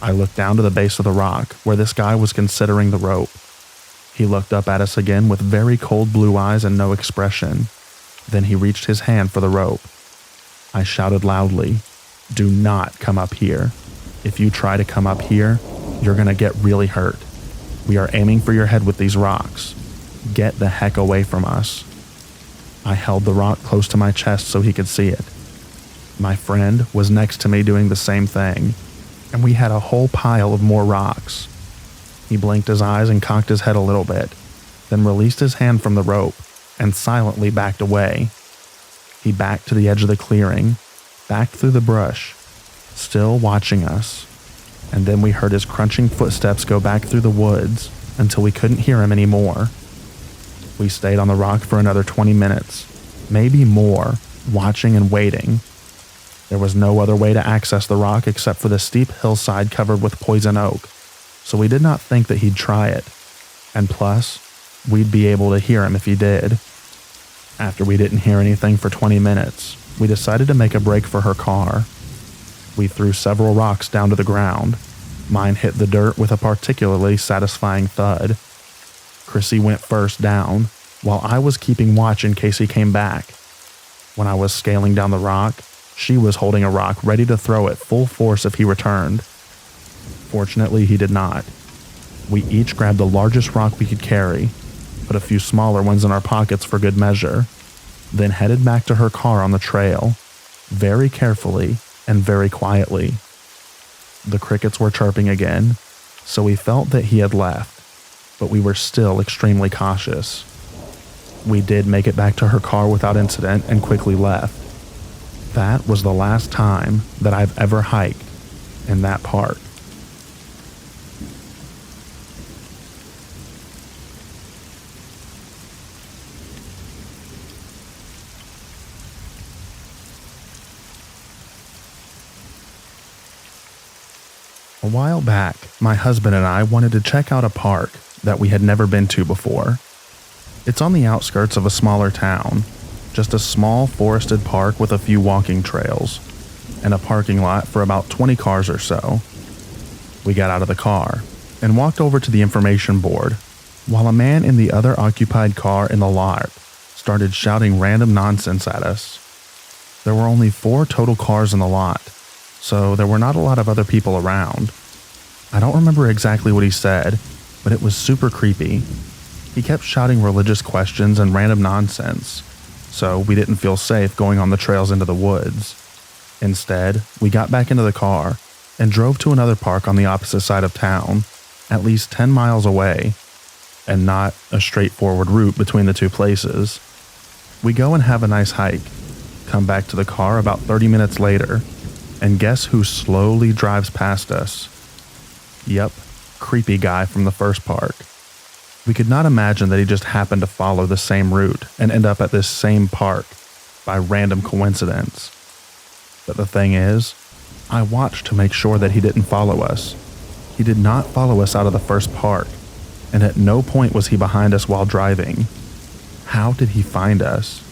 I looked down to the base of the rock where this guy was considering the rope. He looked up at us again with very cold blue eyes and no expression. Then he reached his hand for the rope. I shouted loudly, "Do not come up here. If you try to come up here, you're going to get really hurt. We are aiming for your head with these rocks. Get the heck away from us." I held the rock close to my chest so he could see it. My friend was next to me doing the same thing, and we had a whole pile of more rocks. He blinked his eyes and cocked his head a little bit, then released his hand from the rope and silently backed away. He backed to the edge of the clearing, backed through the brush, still watching us, and then we heard his crunching footsteps go back through the woods until we couldn't hear him anymore. We stayed on the rock for another 20 minutes, maybe more, watching and waiting. There was no other way to access the rock except for the steep hillside covered with poison oak, so we did not think that he'd try it. And plus, we'd be able to hear him if he did. After we didn't hear anything for 20 minutes, we decided to make a break for her car. We threw several rocks down to the ground. Mine hit the dirt with a particularly satisfying thud. Chrissy went first down, while I was keeping watch in case he came back. When I was scaling down the rock, she was holding a rock ready to throw at full force if he returned. Fortunately, he did not. We each grabbed the largest rock we could carry, put a few smaller ones in our pockets for good measure, then headed back to her car on the trail, very carefully and very quietly. The crickets were chirping again, so we felt that he had left, but we were still extremely cautious. We did make it back to her car without incident and quickly left. That was the last time that I've ever hiked in that park. A while back, my husband and I wanted to check out a park that we had never been to before. It's on the outskirts of a smaller town, just a small forested park with a few walking trails, and a parking lot for about 20 cars or so. We got out of the car and walked over to the information board, while a man in the other occupied car in the lot started shouting random nonsense at us. There were only 4 total cars in the lot, so there were not a lot of other people around. I don't remember exactly what he said, but it was super creepy. He kept shouting religious questions and random nonsense, so we didn't feel safe going on the trails into the woods. Instead, we got back into the car and drove to another park on the opposite side of town, at least 10 miles away, and not a straightforward route between the two places. We go and have a nice hike, come back to the car about 30 minutes later, and guess who slowly drives past us? Yep, creepy guy from the first park. We could not imagine that he just happened to follow the same route and end up at this same park by random coincidence. But the thing is, I watched to make sure that he didn't follow us. He did not follow us out of the first park, and at no point was he behind us while driving. How did he find us?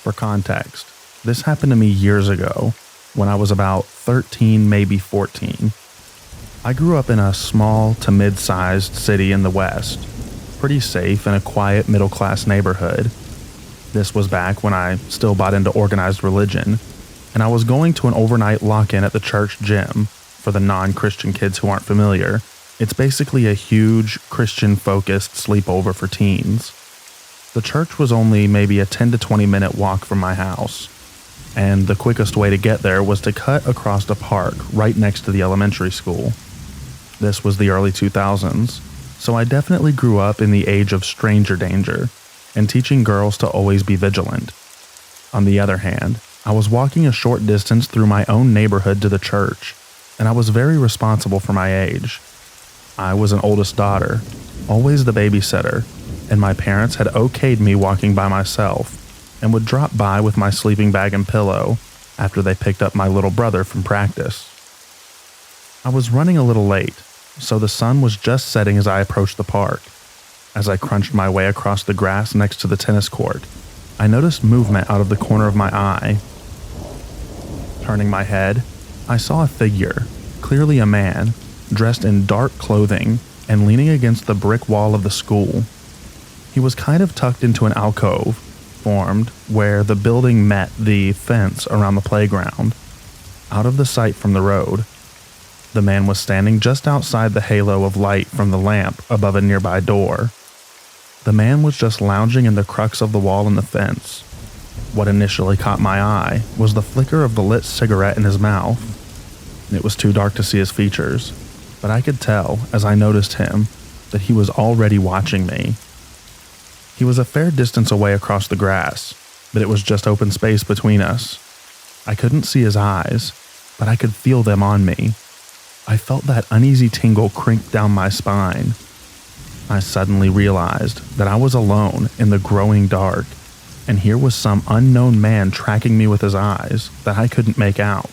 For context, this happened to me years ago when I was about 13, maybe 14. I grew up in a small to mid-sized city in the West, pretty safe in a quiet middle-class neighborhood. This was back when I still bought into organized religion, and I was going to an overnight lock-in at the church gym. For the non-Christian kids who aren't familiar, it's basically a huge Christian-focused sleepover for teens. The church was only maybe a 10 to 20 minute walk from my house, and the quickest way to get there was to cut across a park right next to the elementary school. This was the early 2000s, so I definitely grew up in the age of stranger danger and teaching girls to always be vigilant. On the other hand, I was walking a short distance through my own neighborhood to the church, and I was very responsible for my age. I was an oldest daughter, always the babysitter, and my parents had okayed me walking by myself and would drop by with my sleeping bag and pillow after they picked up my little brother from practice. I was running a little late, so the sun was just setting as I approached the park. As I crunched my way across the grass next to the tennis court, I noticed movement out of the corner of my eye. Turning my head, I saw a figure, clearly a man, dressed in dark clothing and leaning against the brick wall of the school. He was kind of tucked into an alcove, formed where the building met the fence around the playground, out of the sight from the road. The man was standing just outside the halo of light from the lamp above a nearby door. The man was just lounging in the crux of the wall in the fence. What initially caught my eye was the flicker of the lit cigarette in his mouth. It was too dark to see his features, but I could tell, as I noticed him, that he was already watching me. He was a fair distance away across the grass, but it was just open space between us. I couldn't see his eyes, but I could feel them on me. I felt that uneasy tingle crink down my spine. I suddenly realized that I was alone in the growing dark, and here was some unknown man tracking me with his eyes that I couldn't make out.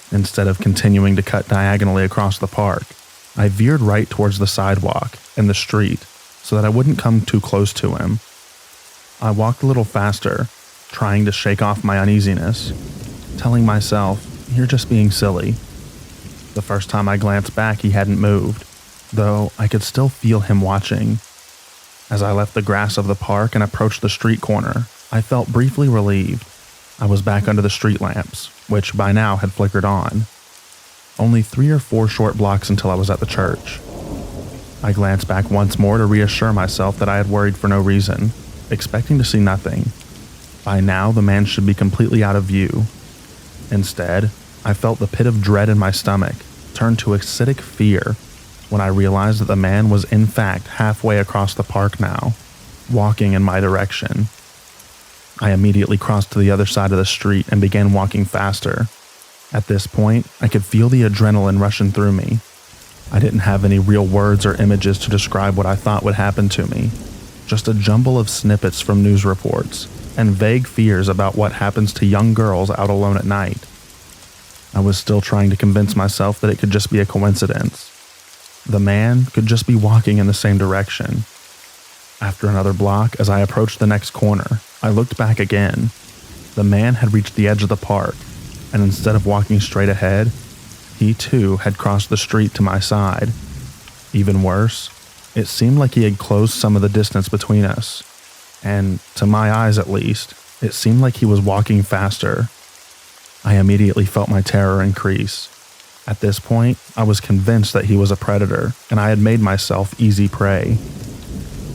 Instead of continuing to cut diagonally across the park, I veered right towards the sidewalk and the street so that I wouldn't come too close to him. I walked a little faster, trying to shake off my uneasiness, telling myself, "You're just being silly." The first time I glanced back, he hadn't moved, though I could still feel him watching. As I left the grass of the park and approached the street corner, I felt briefly relieved. I was back under the street lamps, which by now had flickered on. Only 3 or 4 short blocks until I was at the church. I glanced back once more to reassure myself that I had worried for no reason, expecting to see nothing. By now, the man should be completely out of view. Instead, I felt the pit of dread in my stomach turn to acidic fear when I realized that the man was in fact halfway across the park now, walking in my direction. I immediately crossed to the other side of the street and began walking faster. At this point, I could feel the adrenaline rushing through me. I didn't have any real words or images to describe what I thought would happen to me, just a jumble of snippets from news reports and vague fears about what happens to young girls out alone at night. I was still trying to convince myself that it could just be a coincidence. The man could just be walking in the same direction. After another block, as I approached the next corner, I looked back again. The man had reached the edge of the park, and instead of walking straight ahead, he too had crossed the street to my side. Even worse, it seemed like he had closed some of the distance between us, and, to my eyes at least, It seemed like he was walking faster. I immediately felt my terror increase. At this point, I was convinced that he was a predator, and I had made myself easy prey.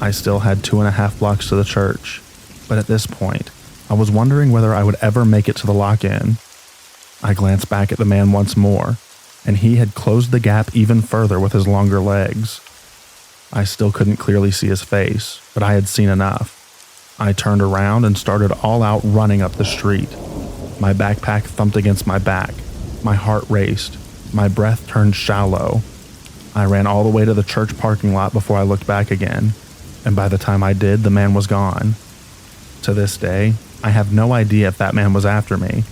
I still had 2.5 blocks to the church, but at this point, I was wondering whether I would ever make it to the lock-in. I glanced back at the man once more, and he had closed the gap even further with his longer legs. I still couldn't clearly see his face, but I had seen enough. I turned around and started all out running up the street. My backpack thumped against my back. My heart raced. My breath turned shallow. I ran all the way to the church parking lot before I looked back again, and by the time I did, the man was gone. To this day, I have no idea if that man was after me,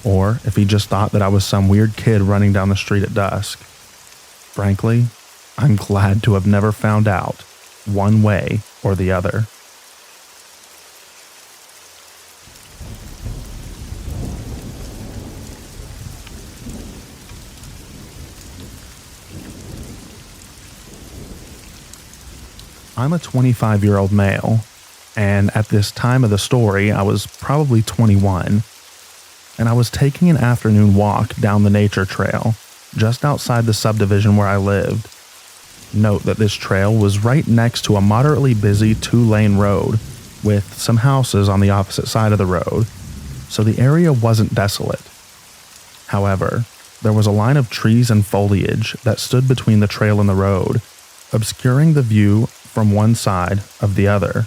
or if he just thought that I was some weird kid running down the street at dusk. Frankly, I'm glad to have never found out, one way or the other. I'm a 25-year-old male, and at this time of the story, I was probably 21, and I was taking an afternoon walk down the nature trail just outside the subdivision where I lived. Note that this trail was right next to a moderately busy 2-lane road with some houses on the opposite side of the road, so the area wasn't desolate. However, there was a line of trees and foliage that stood between the trail and the road, obscuring the view from one side of the other.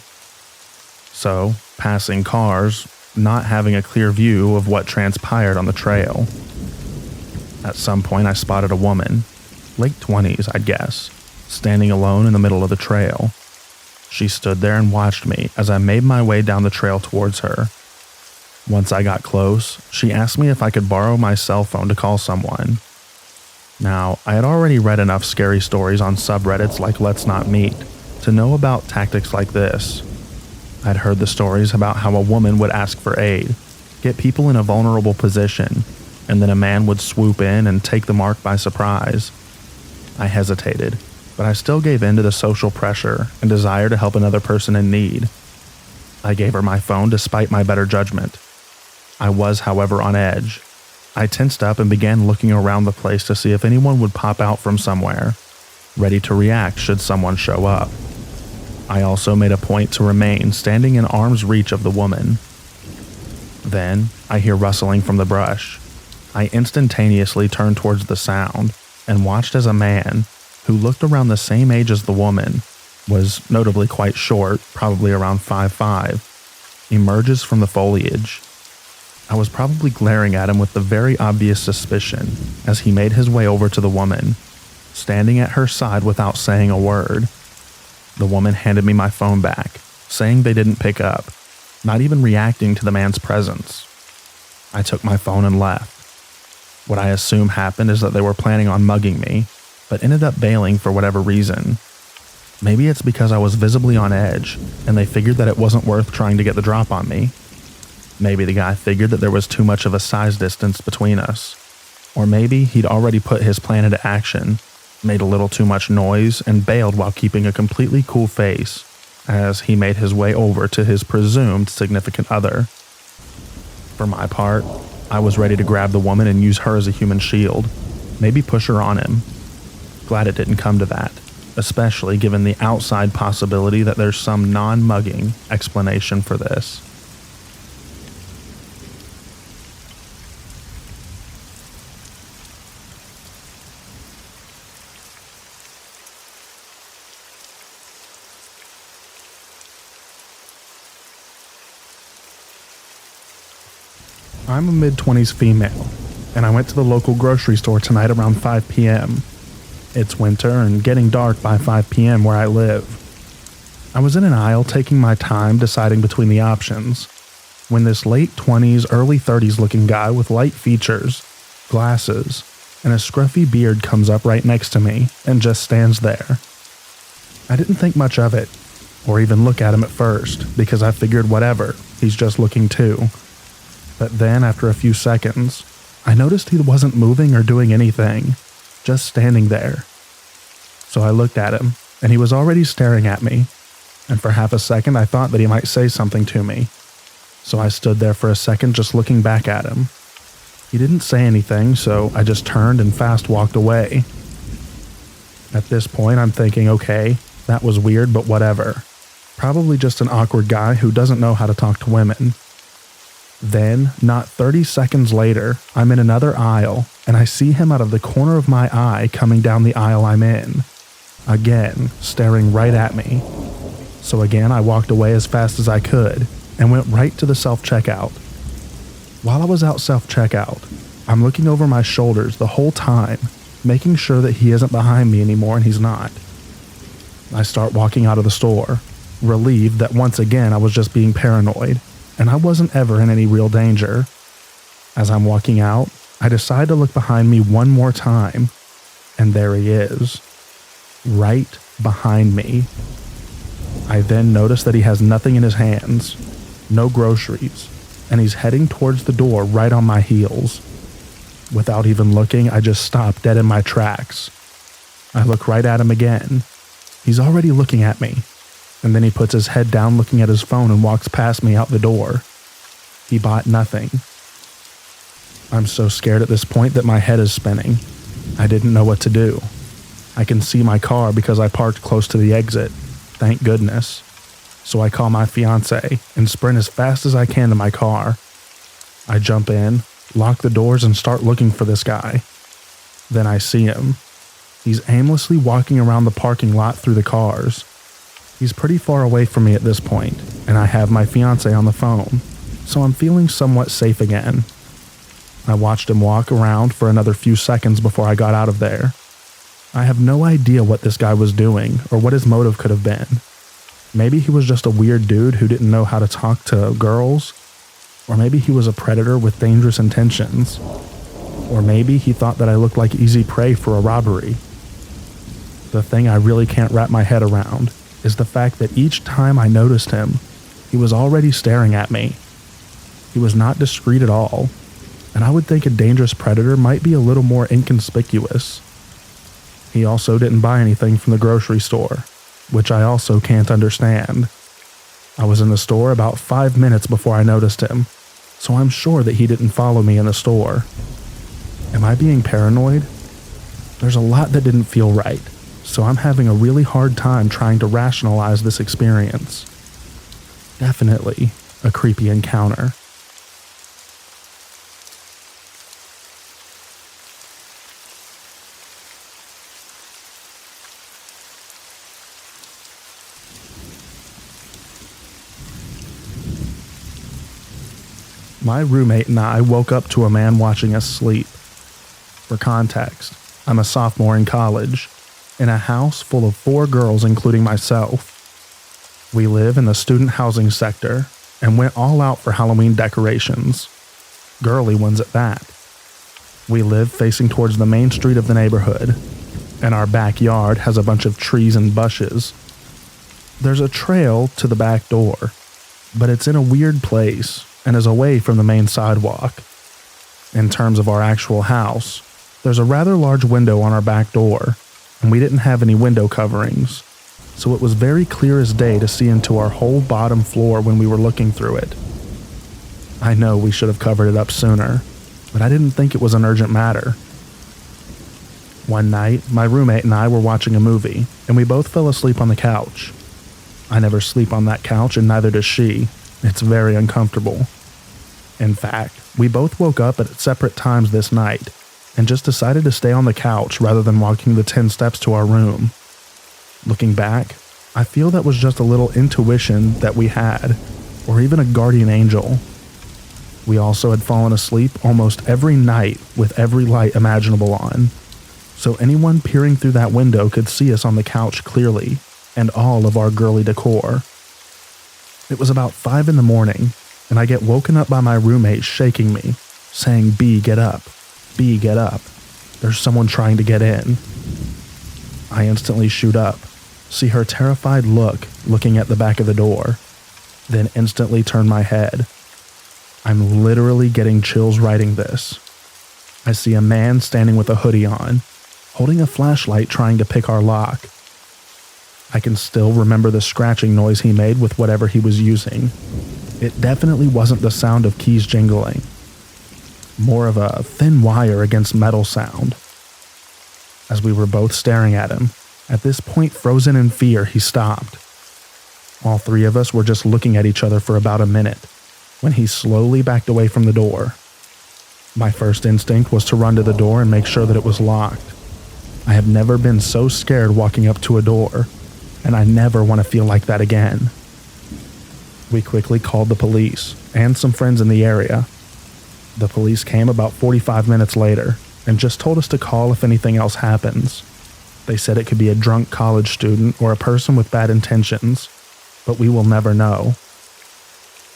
So, passing cars, not having a clear view of what transpired on the trail. At some point I spotted a woman, late 20s I'd guess, standing alone in the middle of the trail. She stood there and watched me as I made my way down the trail towards her. Once I got close, she asked me if I could borrow my cell phone to call someone. Now, I had already read enough scary stories on subreddits like Let's Not Meet to know about tactics like this. I'd heard the stories about how a woman would ask for aid, get people in a vulnerable position, and then a man would swoop in and take the mark by surprise. I hesitated, but I still gave in to the social pressure and desire to help another person in need. I gave her my phone despite my better judgment. I was, however, on edge. I tensed up and began looking around the place to see if anyone would pop out from somewhere, ready to react should someone show up. I also made a point to remain standing in arm's reach of the woman. Then, I hear rustling from the brush. I instantaneously turned towards the sound and watched as a man, who looked around the same age as the woman, was notably quite short, probably around 5'5", emerges from the foliage. I was probably glaring at him with the very obvious suspicion as he made his way over to the woman, standing at her side without saying a word. The woman handed me my phone back, saying they didn't pick up, not even reacting to the man's presence. I took my phone and left. What I assume happened is that they were planning on mugging me, but ended up bailing for whatever reason. Maybe it's because I was visibly on edge, and they figured that it wasn't worth trying to get the drop on me. Maybe the guy figured that there was too much of a size distance between us. Or maybe he'd already put his plan into action, made a little too much noise, and bailed while keeping a completely cool face, as he made his way over to his presumed significant other. For my part, I was ready to grab the woman and use her as a human shield, maybe push her on him. Glad it didn't come to that, especially given the outside possibility that there's some non-mugging explanation for this. I'm a mid-20s female, and I went to the local grocery store tonight around 5 p.m. It's winter and getting dark by 5 p.m. where I live. I was in an aisle taking my time deciding between the options, when this late 20s, early 30s looking guy with light features, glasses, and a scruffy beard comes up right next to me and just stands there. I didn't think much of it, or even look at him at first, because I figured whatever, he's just looking too. But then, after a few seconds, I noticed he wasn't moving or doing anything, just standing there. So I looked at him, and he was already staring at me, and for half a second I thought that he might say something to me. So I stood there for a second just looking back at him. He didn't say anything, so I just turned and fast walked away. At this point, I'm thinking, okay, that was weird, but whatever. Probably just an awkward guy who doesn't know how to talk to women. Then, not 30 seconds later, I'm in another aisle, and I see him out of the corner of my eye coming down the aisle I'm in. Again, staring right at me. So again, I walked away as fast as I could, and went right to the self-checkout. While I was out self-checkout, I'm looking over my shoulders the whole time, making sure that he isn't behind me anymore, and he's not. I start walking out of the store, relieved that once again I was just being paranoid, and I wasn't ever in any real danger. As I'm walking out, I decide to look behind me one more time, and there he is, right behind me. I then notice that he has nothing in his hands, no groceries, and he's heading towards the door right on my heels. Without even looking, I just stop dead in my tracks. I look right at him again. He's already looking at me, and then he puts his head down looking at his phone and walks past me out the door. He bought nothing. I'm so scared at this point that my head is spinning. I didn't know what to do. I can see my car because I parked close to the exit, thank goodness. So I call my fiance and sprint as fast as I can to my car. I jump in, lock the doors, and start looking for this guy. Then I see him. He's aimlessly walking around the parking lot through the cars. He's pretty far away from me at this point, and I have my fiance on the phone, so I'm feeling somewhat safe again. I watched him walk around for another few seconds before I got out of there. I have no idea what this guy was doing or what his motive could have been. Maybe he was just a weird dude who didn't know how to talk to girls, or maybe he was a predator with dangerous intentions, or maybe he thought that I looked like easy prey for a robbery. The thing I really can't wrap my head around is the fact that each time I noticed him, he was already staring at me. He was not discreet at all, and I would think a dangerous predator might be a little more inconspicuous. He also didn't buy anything from the grocery store, which I also can't understand. I was in the store about 5 minutes before I noticed him, so I'm sure that he didn't follow me in the store. Am I being paranoid? There's a lot that didn't feel right, so I'm having a really hard time trying to rationalize this experience. Definitely a creepy encounter. My roommate and I woke up to a man watching us sleep. For context, I'm a sophomore in college, in a house full of 4 girls including myself. We live in the student housing sector and went all out for Halloween decorations, girly ones at that. We live facing towards the main street of the neighborhood, and our backyard has a bunch of trees and bushes. There's a trail to the back door, but it's in a weird place and is away from the main sidewalk. In terms of our actual house, there's a rather large window on our back door, and we didn't have any window coverings, so it was very clear as day to see into our whole bottom floor when we were looking through it. I know we should have covered it up sooner, but I didn't think it was an urgent matter. One night, my roommate and I were watching a movie, and we both fell asleep on the couch. I never sleep on that couch, and neither does she. It's very uncomfortable. In fact, we both woke up at separate times this night and just decided to stay on the couch rather than walking the 10 steps to our room. Looking back, I feel that was just a little intuition that we had, or even a guardian angel. We also had fallen asleep almost every night with every light imaginable on, so anyone peering through that window could see us on the couch clearly and all of our girly decor. It was about 5 in the morning, and I get woken up by my roommate shaking me, saying, "B, get up. B, get up. There's someone trying to get in." I instantly shoot up, see her terrified look looking at the back of the door, then instantly turn my head. I'm literally getting chills writing this. I see a man standing with a hoodie on, holding a flashlight trying to pick our lock. I can still remember the scratching noise he made with whatever he was using. It definitely wasn't the sound of keys jingling, more of a thin wire against metal sound. As we were both staring at him, at this point frozen in fear, he stopped. All three of us were just looking at each other for about a minute when he slowly backed away from the door. My first instinct was to run to the door and make sure that it was locked. I have never been so scared walking up to a door, and I never want to feel like that again. We quickly called the police and some friends in the area. The police came about 45 minutes later and just told us to call if anything else happens. They said it could be a drunk college student or a person with bad intentions, but we will never know.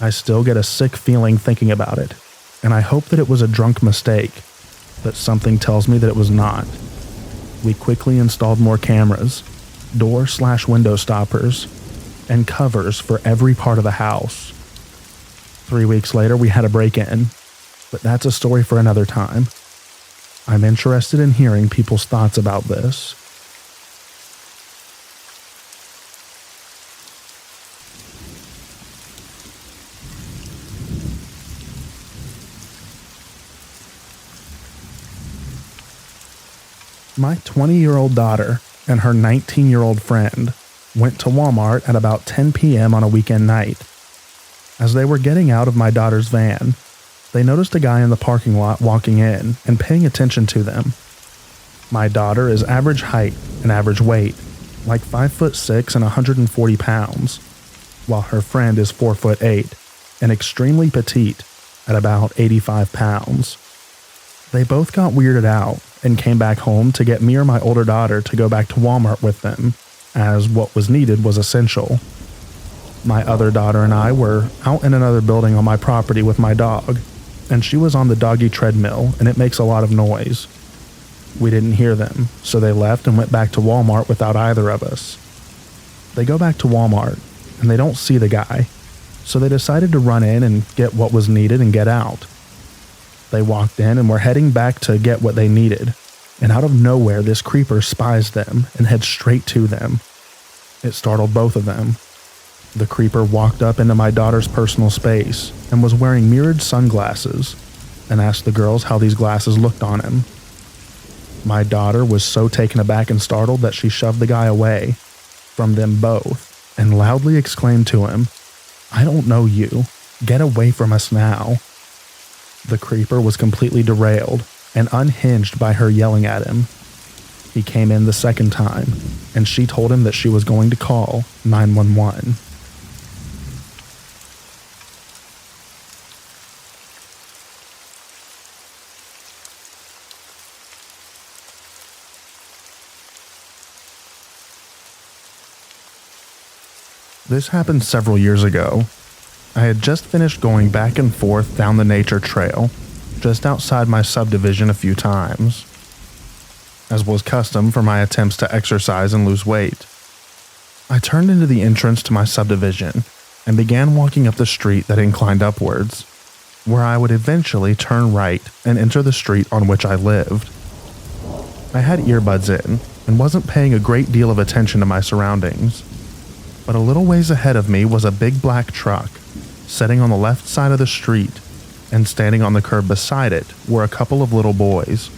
I still get a sick feeling thinking about it, and I hope that it was a drunk mistake, but something tells me that it was not. We quickly installed more cameras, door/window stoppers, and covers for every part of the house. 3 weeks later, we had a break-in, but that's a story for another time. I'm interested in hearing people's thoughts about this. My 20-year-old daughter and her 19-year-old friend went to Walmart at about 10 p.m. on a weekend night. As they were getting out of my daughter's van, they noticed a guy in the parking lot walking in and paying attention to them. My daughter is average height and average weight, like 5'6" and 140 pounds, while her friend is 4'8" and extremely petite at about 85 pounds. They both got weirded out and came back home to get me or my older daughter to go back to Walmart with them, as what was needed was essential. My other daughter and I were out in another building on my property with my dog, and she was on the doggy treadmill, and it makes a lot of noise. We didn't hear them, so they left and went back to Walmart without either of us. They go back to Walmart, and they don't see the guy, so they decided to run in and get what was needed and get out. They walked in and were heading back to get what they needed, and out of nowhere this creeper spies them and heads straight to them. It startled both of them. The creeper walked up into my daughter's personal space and was wearing mirrored sunglasses and asked the girls how these glasses looked on him. My daughter was so taken aback and startled that she shoved the guy away from them both and loudly exclaimed to him, "I don't know you. Get away from us now." The creeper was completely derailed and unhinged by her yelling at him. He came in the second time, and she told him that she was going to call 911. This happened several years ago. I had just finished going back and forth down the nature trail, just outside my subdivision a few times, as was custom for my attempts to exercise and lose weight. I turned into the entrance to my subdivision and began walking up the street that inclined upwards, where I would eventually turn right and enter the street on which I lived. I had earbuds in and wasn't paying a great deal of attention to my surroundings, but a little ways ahead of me was a big black truck, sitting on the left side of the street, and standing on the curb beside it were a couple of little boys,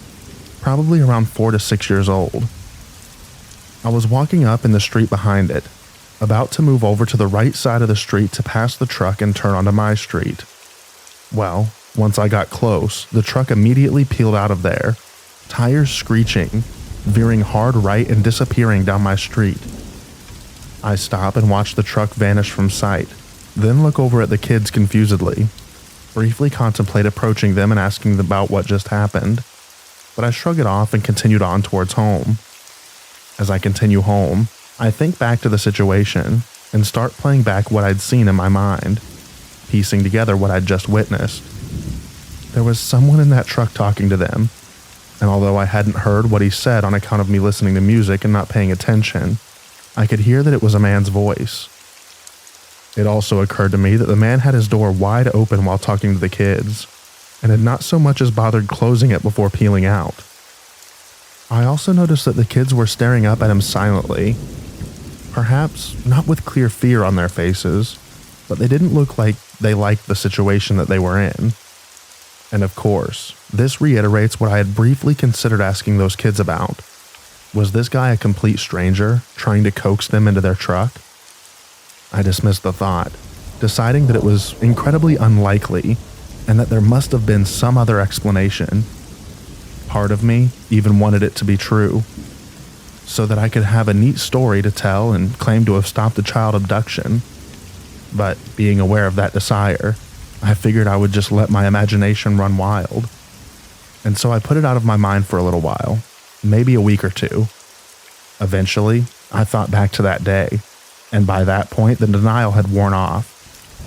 probably around 4 to 6 years old. I was walking up in the street behind it, about to move over to the right side of the street to pass the truck and turn onto my street. Well, once I got close, the truck immediately peeled out of there, tires screeching, veering hard right and disappearing down my street. I stop and watch the truck vanish from sight, then look over at the kids confusedly, briefly contemplate approaching them and asking them about what just happened, but I shrug it off and continued on towards home. As I continue home, I think back to the situation and start playing back what I'd seen in my mind, piecing together what I'd just witnessed. There was someone in that truck talking to them, and although I hadn't heard what he said on account of me listening to music and not paying attention, I could hear that it was a man's voice. It also occurred to me that the man had his door wide open while talking to the kids, and had not so much as bothered closing it before peeling out. I also noticed that the kids were staring up at him silently, perhaps not with clear fear on their faces, but they didn't look like they liked the situation that they were in. And of course, this reiterates what I had briefly considered asking those kids about. Was this guy a complete stranger trying to coax them into their truck? I dismissed the thought, deciding that it was incredibly unlikely and that there must have been some other explanation. Part of me even wanted it to be true, so that I could have a neat story to tell and claim to have stopped a child abduction. But being aware of that desire, I figured I would just let my imagination run wild. And so I put it out of my mind for a little while, maybe a week or two. Eventually, I thought back to that day, and by that point the denial had worn off.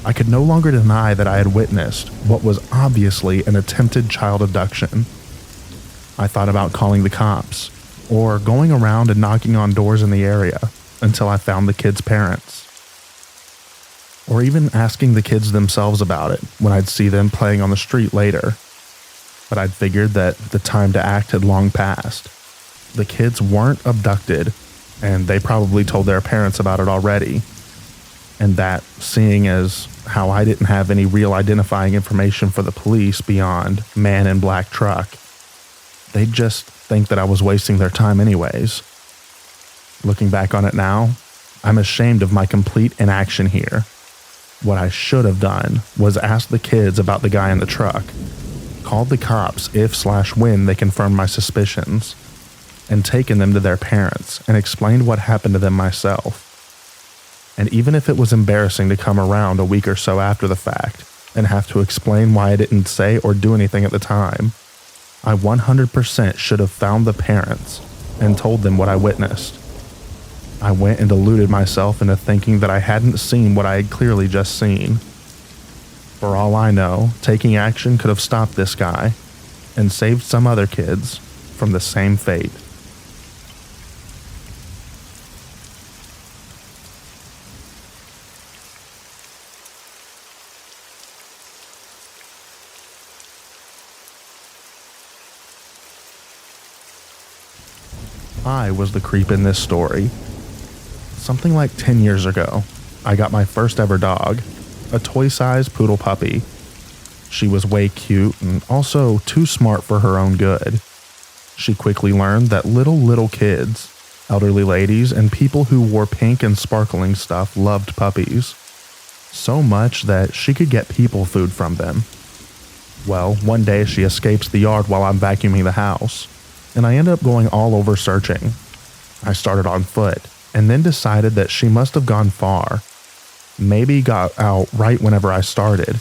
I could no longer deny that I had witnessed what was obviously an attempted child abduction. I thought about calling the cops, or going around and knocking on doors in the area until I found the kids' parents. Or even asking the kids themselves about it when I'd see them playing on the street later. But I'd figured that the time to act had long passed. The kids weren't abducted, and they probably told their parents about it already. And that, seeing as how I didn't have any real identifying information for the police beyond man in black truck, they'd just think that I was wasting their time anyways. Looking back on it now, I'm ashamed of my complete inaction here. What I should have done was ask the kids about the guy in the truck, called the cops if/when they confirmed my suspicions, and taken them to their parents and explained what happened to them myself. And even if it was embarrassing to come around a week or so after the fact and have to explain why I didn't say or do anything at the time, I 100% should have found the parents and told them what I witnessed. I went and deluded myself into thinking that I hadn't seen what I had clearly just seen. For all I know, taking action could have stopped this guy and saved some other kids from the same fate. I was the creep in this story. Something like 10 years ago, I got my first ever dog, a toy-sized poodle puppy. She was way cute and also too smart for her own good. She quickly learned that little kids, elderly ladies, and people who wore pink and sparkling stuff loved puppies. So much that she could get people food from them. Well, one day she escapes the yard while I'm vacuuming the house, and I end up going all over searching. I started on foot, and then decided that she must have gone far. Maybe got out right whenever I started.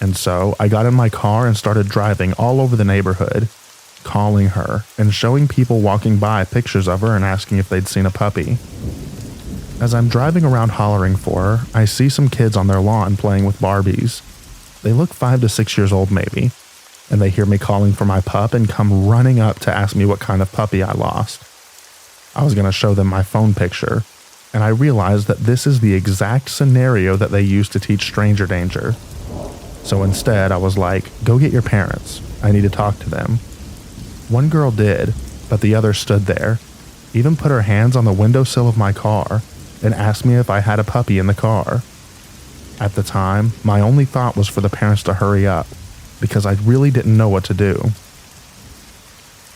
And so I got in my car and started driving all over the neighborhood, calling her and showing people walking by pictures of her and asking if they'd seen a puppy. As I'm driving around hollering for her, I see some kids on their lawn playing with Barbies. They look 5 to 6 years old maybe, and they hear me calling for my pup and come running up to ask me what kind of puppy I lost. I was going to show them my phone picture, and I realized that this is the exact scenario that they use to teach stranger danger. So instead, I was like, go get your parents. I need to talk to them. One girl did, but the other stood there, even put her hands on the windowsill of my car, and asked me if I had a puppy in the car. At the time, my only thought was for the parents to hurry up, because I really didn't know what to do.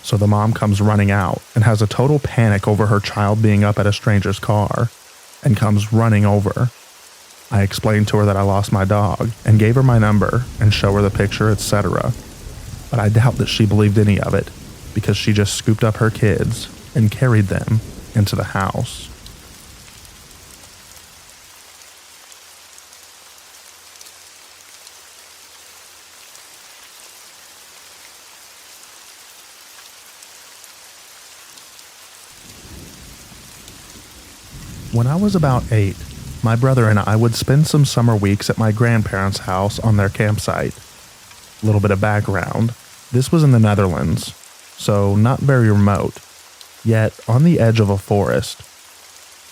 So the mom comes running out and has a total panic over her child being up at a stranger's car, and comes running over. I explained to her that I lost my dog and gave her my number and show her the picture, etc. But I doubt that she believed any of it, because she just scooped up her kids and carried them into the house. When I was about 8, my brother and I would spend some summer weeks at my grandparents' house on their campsite. A little bit of background. This was in the Netherlands, so not very remote, yet on the edge of a forest.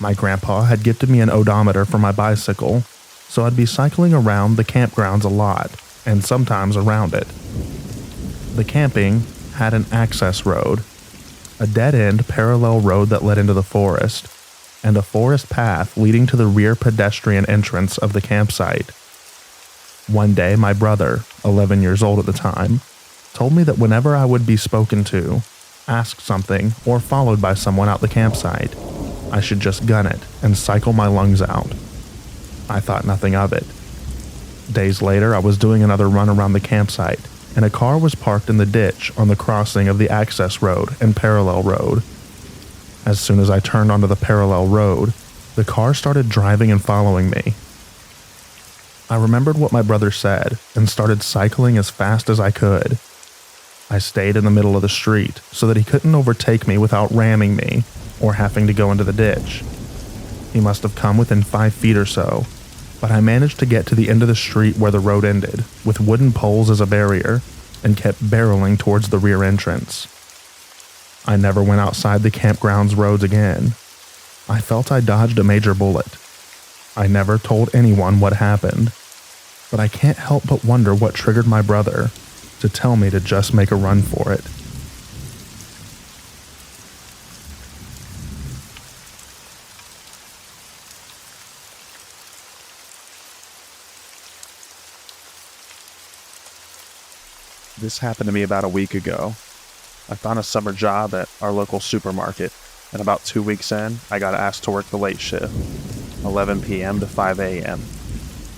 My grandpa had gifted me an odometer for my bicycle, so I'd be cycling around the campgrounds a lot, and sometimes around it. The camping had an access road, a dead-end parallel road that led into the forest, and a forest path leading to the rear pedestrian entrance of the campsite. One day, my brother, 11 years old at the time, told me that whenever I would be spoken to, asked something, or followed by someone out the campsite, I should just gun it and cycle my lungs out. I thought nothing of it. Days later, I was doing another run around the campsite, and a car was parked in the ditch on the crossing of the access road and parallel road. As soon as I turned onto the parallel road, the car started driving and following me. I remembered what my brother said and started cycling as fast as I could. I stayed in the middle of the street so that he couldn't overtake me without ramming me or having to go into the ditch. He must have come within 5 feet or so, but I managed to get to the end of the street where the road ended, with wooden poles as a barrier, and kept barreling towards the rear entrance. I never went outside the campground's roads again. I felt I dodged a major bullet. I never told anyone what happened, but I can't help but wonder what triggered my brother to tell me to just make a run for it. This happened to me about a week ago. I found a summer job at our local supermarket, and about 2 weeks in, I got asked to work the late shift, 11 p.m. to 5 a.m.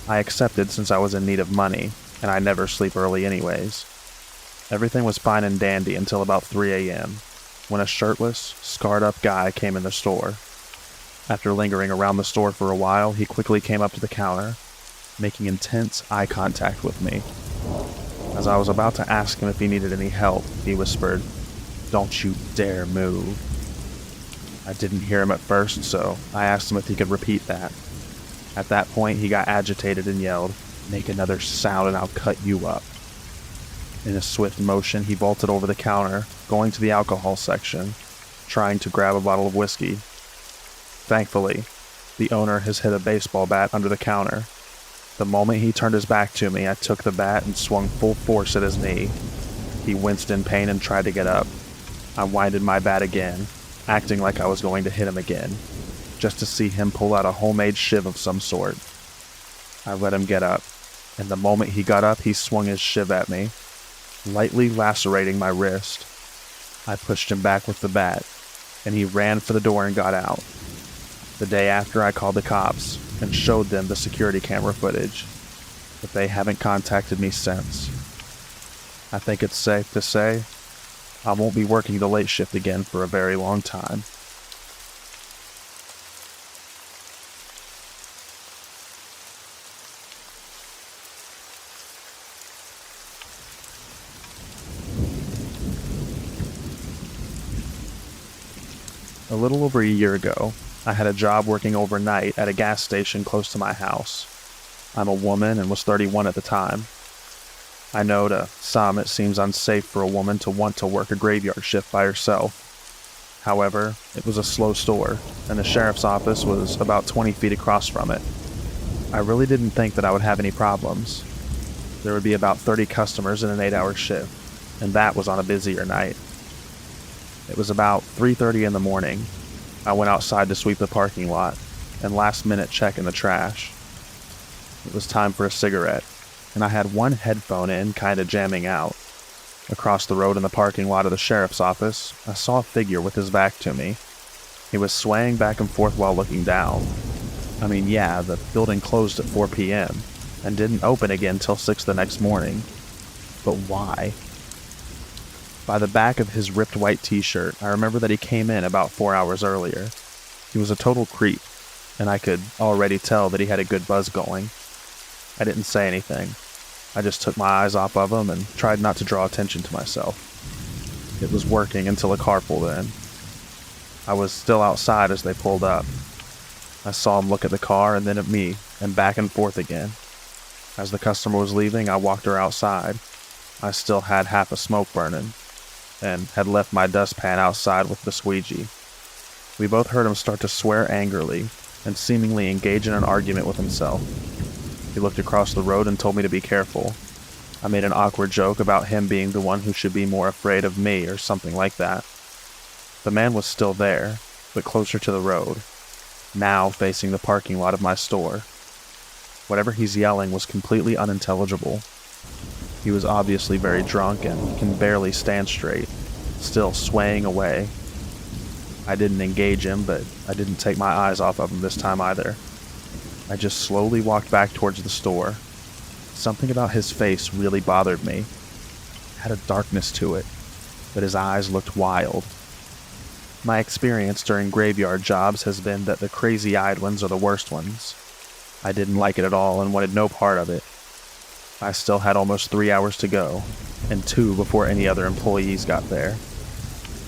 I accepted since I was in need of money, and I never sleep early anyways. Everything was fine and dandy until about 3 a.m., when a shirtless, scarred-up guy came in the store. After lingering around the store for a while, he quickly came up to the counter, making intense eye contact with me. As I was about to ask him if he needed any help, he whispered, "Don't you dare move." I didn't hear him at first, so I asked him if he could repeat that. At that point, he got agitated and yelled, "Make another sound and I'll cut you up." In a swift motion, he vaulted over the counter, going to the alcohol section, trying to grab a bottle of whiskey. Thankfully, the owner has hid a baseball bat under the counter. The moment he turned his back to me, I took the bat and swung full force at his knee. He winced in pain and tried to get up. I winded my bat again, acting like I was going to hit him again, just to see him pull out a homemade shiv of some sort. I let him get up, and the moment he got up, he swung his shiv at me, lightly lacerating my wrist. I pushed him back with the bat, and he ran for the door and got out. The day after, I called the cops and showed them the security camera footage, but they haven't contacted me since. I think it's safe to say I won't be working the late shift again for a very long time. A little over a year ago, I had a job working overnight at a gas station close to my house. I'm a woman and was 31 at the time. I know to some it seems unsafe for a woman to want to work a graveyard shift by herself. However, it was a slow store, and the sheriff's office was about 20 feet across from it. I really didn't think that I would have any problems. There would be about 30 customers in an 8-hour shift, and that was on a busier night. It was about 3:30 in the morning. I went outside to sweep the parking lot and last minute check in the trash. It was time for a cigarette, and I had one headphone in, kinda jamming out. Across the road in the parking lot of the sheriff's office, I saw a figure with his back to me. He was swaying back and forth while looking down. I mean, yeah, the building closed at 4 p.m. and didn't open again till 6 the next morning. But why? By the back of his ripped white t-shirt, I remember that he came in about 4 hours earlier. He was a total creep, and I could already tell that he had a good buzz going. I didn't say anything. I just took my eyes off of him and tried not to draw attention to myself. It was working until a car pulled in. I was still outside as they pulled up. I saw him look at the car and then at me, and back and forth again. As the customer was leaving, I walked her outside. I still had half a smoke burning, and had left my dustpan outside with the squeegee. We both heard him start to swear angrily and seemingly engage in an argument with himself. He looked across the road and told me to be careful. I made an awkward joke about him being the one who should be more afraid of me or something like that. The man was still there, but closer to the road. now facing the parking lot of my store. Whatever he's yelling was completely unintelligible. He was obviously very drunk and can barely stand straight, still swaying away. I didn't engage him, but I didn't take my eyes off of him this time either. I just slowly walked back towards the store. Something about his face really bothered me. It had a darkness to it, but his eyes looked wild. My experience during graveyard jobs has been that the crazy-eyed ones are the worst ones. I didn't like it at all and wanted no part of it. I still had almost 3 hours to go, and 2 before any other employees got there.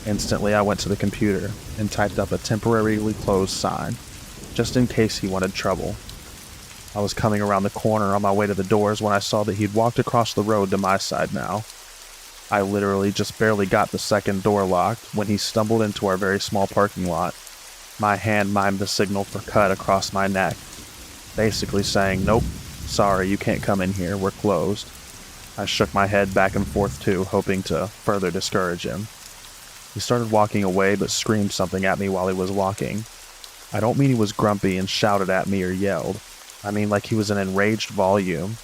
Instantly, I went to the computer and typed up a temporarily closed sign, just in case he wanted trouble. I was coming around the corner on my way to the doors when I saw that he'd walked across the road to my side now. I literally just barely got the second door locked when he stumbled into our very small parking lot. My hand mimed the signal for cut across my neck, basically saying, "Nope, sorry, you can't come in here, we're closed." I shook my head back and forth too, hoping to further discourage him. He started walking away but screamed something at me while he was walking. I don't mean he was grumpy and shouted at me or yelled. I mean like he was in enraged volume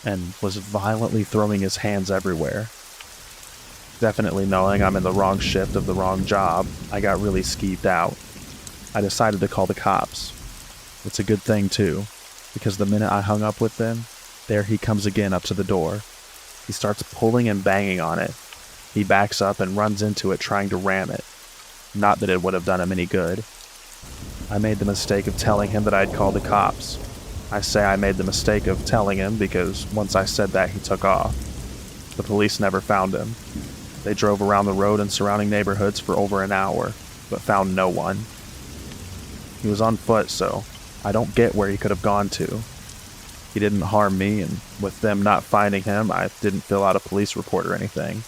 and was violently throwing his hands everywhere. Definitely knowing I'm in the wrong shift of the wrong job, I got really skeeved out. I decided to call the cops. It's a good thing too, because the minute I hung up with them, there he comes again up to the door. He starts pulling and banging on it. He backs up and runs into it trying to ram it. Not that it would have done him any good. I made the mistake of telling him that I'd called the cops. I say I made the mistake of telling him because once I said that, he took off. The police never found him. They drove around the road and surrounding neighborhoods for over an hour, but found no one. He was on foot, so I don't get where he could have gone to. He didn't harm me, and with them not finding him, I didn't fill out a police report or anything.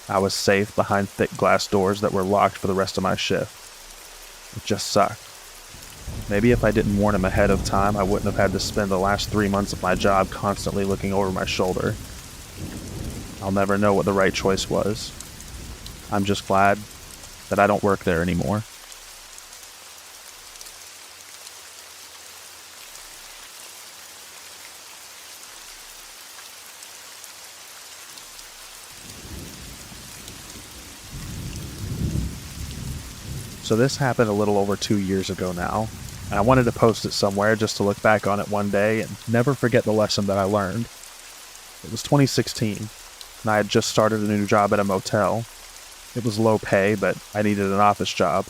I was safe behind thick glass doors that were locked for the rest of my shift. It just sucked. Maybe if I didn't warn him ahead of time, I wouldn't have had to spend the last 3 months of my job constantly looking over my shoulder. I'll never know what the right choice was. I'm just glad that I don't work there anymore. So this happened a little over 2 years ago now, and I wanted to post it somewhere just to look back on it one day and never forget the lesson that I learned. It was 2016, and I had just started a new job at a motel. It was low pay, but I needed an office job.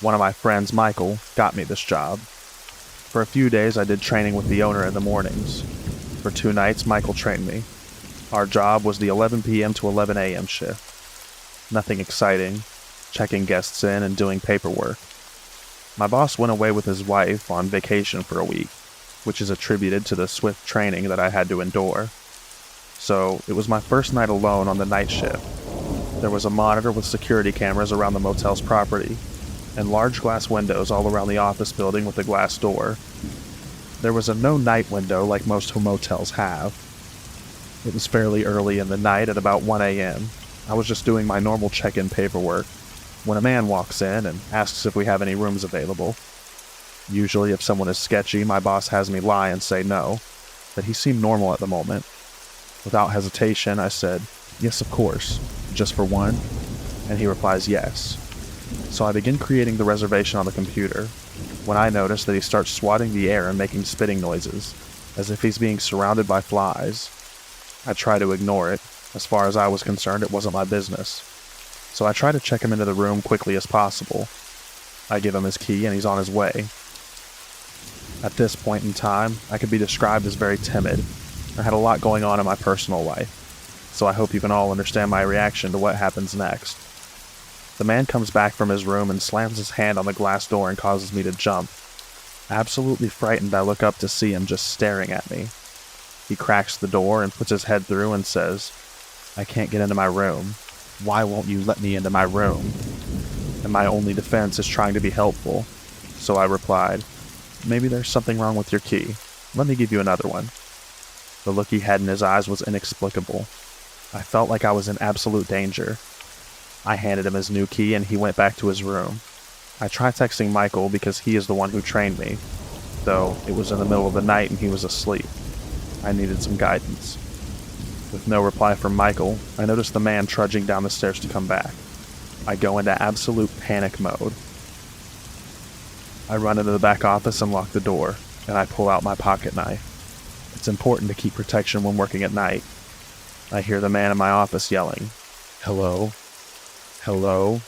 One of my friends, Michael, got me this job. For a few days, I did training with the owner in the mornings. For 2 nights, Michael trained me. Our job was the 11 p.m. to 11 a.m. shift. Nothing exciting. Checking guests in and doing paperwork. My boss went away with his wife on vacation for a week, which is attributed to the swift training that I had to endure. So it was my first night alone on the night shift. There was a monitor with security cameras around the motel's property, and large glass windows all around the office building with a glass door. There was a no night window like most motels have. It was fairly early in the night at about 1 a.m. I was just doing my normal check-in paperwork when a man walks in and asks if we have any rooms available. Usually if someone is sketchy, my boss has me lie and say no, but he seemed normal at the moment. Without hesitation, I said, "Yes, of course, just for one?" And he replies, "Yes." So I begin creating the reservation on the computer, when I notice that he starts swatting the air and making spitting noises, as if he's being surrounded by flies. I try to ignore it. As far as I was concerned, it wasn't my business. So I try to check him into the room quickly as possible. I give him his key and he's on his way. At this point in time, I could be described as very timid. I had a lot going on in my personal life, so I hope you can all understand my reaction to what happens next. The man comes back from his room and slams his hand on the glass door and causes me to jump. Absolutely frightened, I look up to see him just staring at me. He cracks the door and puts his head through and says, "I can't get into my room. Why won't you let me into my room?" And my only defense is trying to be helpful. So I replied, "Maybe there's something wrong with your key. Let me give you another one." The look he had in his eyes was inexplicable. I felt like I was in absolute danger. I handed him his new key and he went back to his room. I try texting Michael because he is the one who trained me, though it was in the middle of the night and he was asleep. I needed some guidance. With no reply from Michael, I notice the man trudging down the stairs to come back. I go into absolute panic mode. I run into the back office and lock the door, and I pull out my pocket knife. It's important to keep protection when working at night. I hear the man in my office yelling, "Hello? Hello?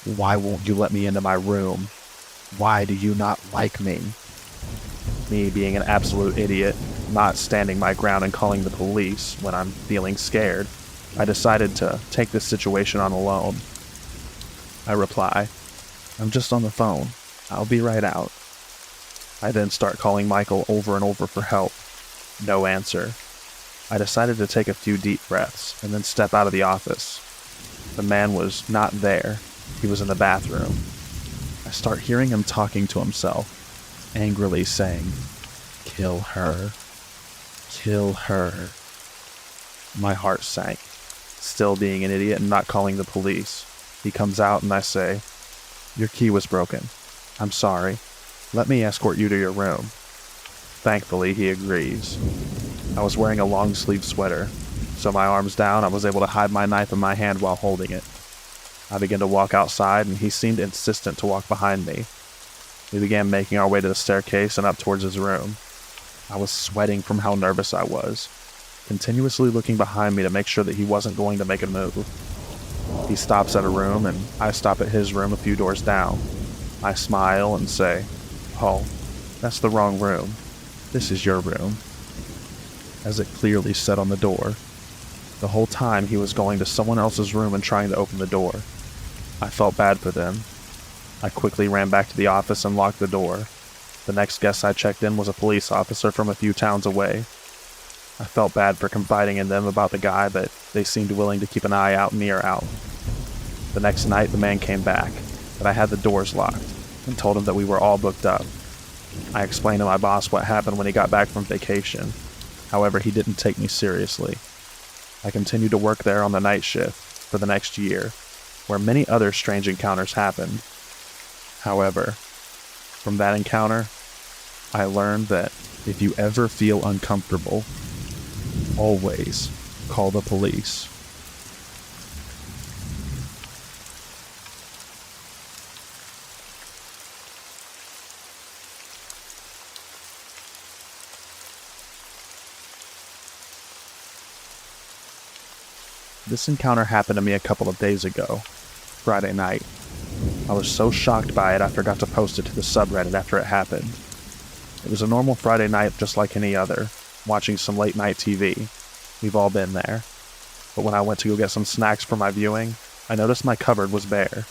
Why won't you let me into my room? Why do you not like me?" Me being an absolute idiot, not standing my ground and calling the police when I'm feeling scared, I decided to take this situation on alone. I reply, "I'm just on the phone. I'll be right out." I then start calling Michael over and over for help. No answer. I decided to take a few deep breaths and then step out of the office. The man was not there. He was in the bathroom. I start hearing him talking to himself, angrily saying, "Kill her. Kill her." My heart sank. Still being an idiot and not calling the police. He comes out and I say, "Your key was broken. I'm sorry. Let me escort you to your room." Thankfully, he agrees. I was wearing a long-sleeve sweater, so my arms down, I was able to hide my knife in my hand while holding it. I began to walk outside, and he seemed insistent to walk behind me. We began making our way to the staircase and up towards his room. I was sweating from how nervous I was, continuously looking behind me to make sure that he wasn't going to make a move. He stops at a room, and I stop at his room a few doors down. I smile and say, "Oh, that's the wrong room. This is your room," as it clearly said on the door. The whole time he was going to someone else's room and trying to open the door. I felt bad for them. I quickly ran back to the office and locked the door. The next guest I checked in was a police officer from a few towns away. I felt bad for confiding in them about the guy, but they seemed willing to keep an eye out and ear out. The next night the man came back, but I had the doors locked, and told him that we were all booked up. I explained to my boss what happened when he got back from vacation. However, he didn't take me seriously. I continued to work there on the night shift for the next year, where many other strange encounters happened. However, from that encounter, I learned that if you ever feel uncomfortable, always call the police. This encounter happened to me a couple of days ago, Friday night. I was so shocked by it I forgot to post it to the subreddit after it happened. It was a normal Friday night just like any other, watching some late night TV. We've all been there. But when I went to go get some snacks for my viewing, I noticed my cupboard was bare.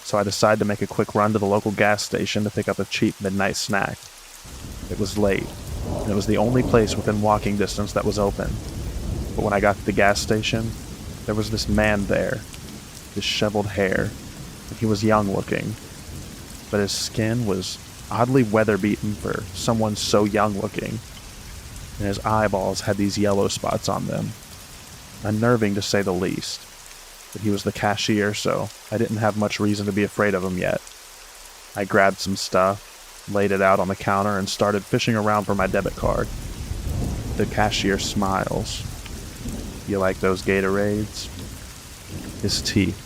So I decided to make a quick run to the local gas station to pick up a cheap midnight snack. It was late, and it was the only place within walking distance that was open. But when I got to the gas station, there was this man there, disheveled hair, and he was young looking, but his skin was oddly weather-beaten for someone so young looking, and his eyeballs had these yellow spots on them. Unnerving to say the least, but he was the cashier, so I didn't have much reason to be afraid of him yet. I grabbed some stuff, laid it out on the counter, and started fishing around for my debit card. The cashier smiles. "You like those Gatorades?" His teeth.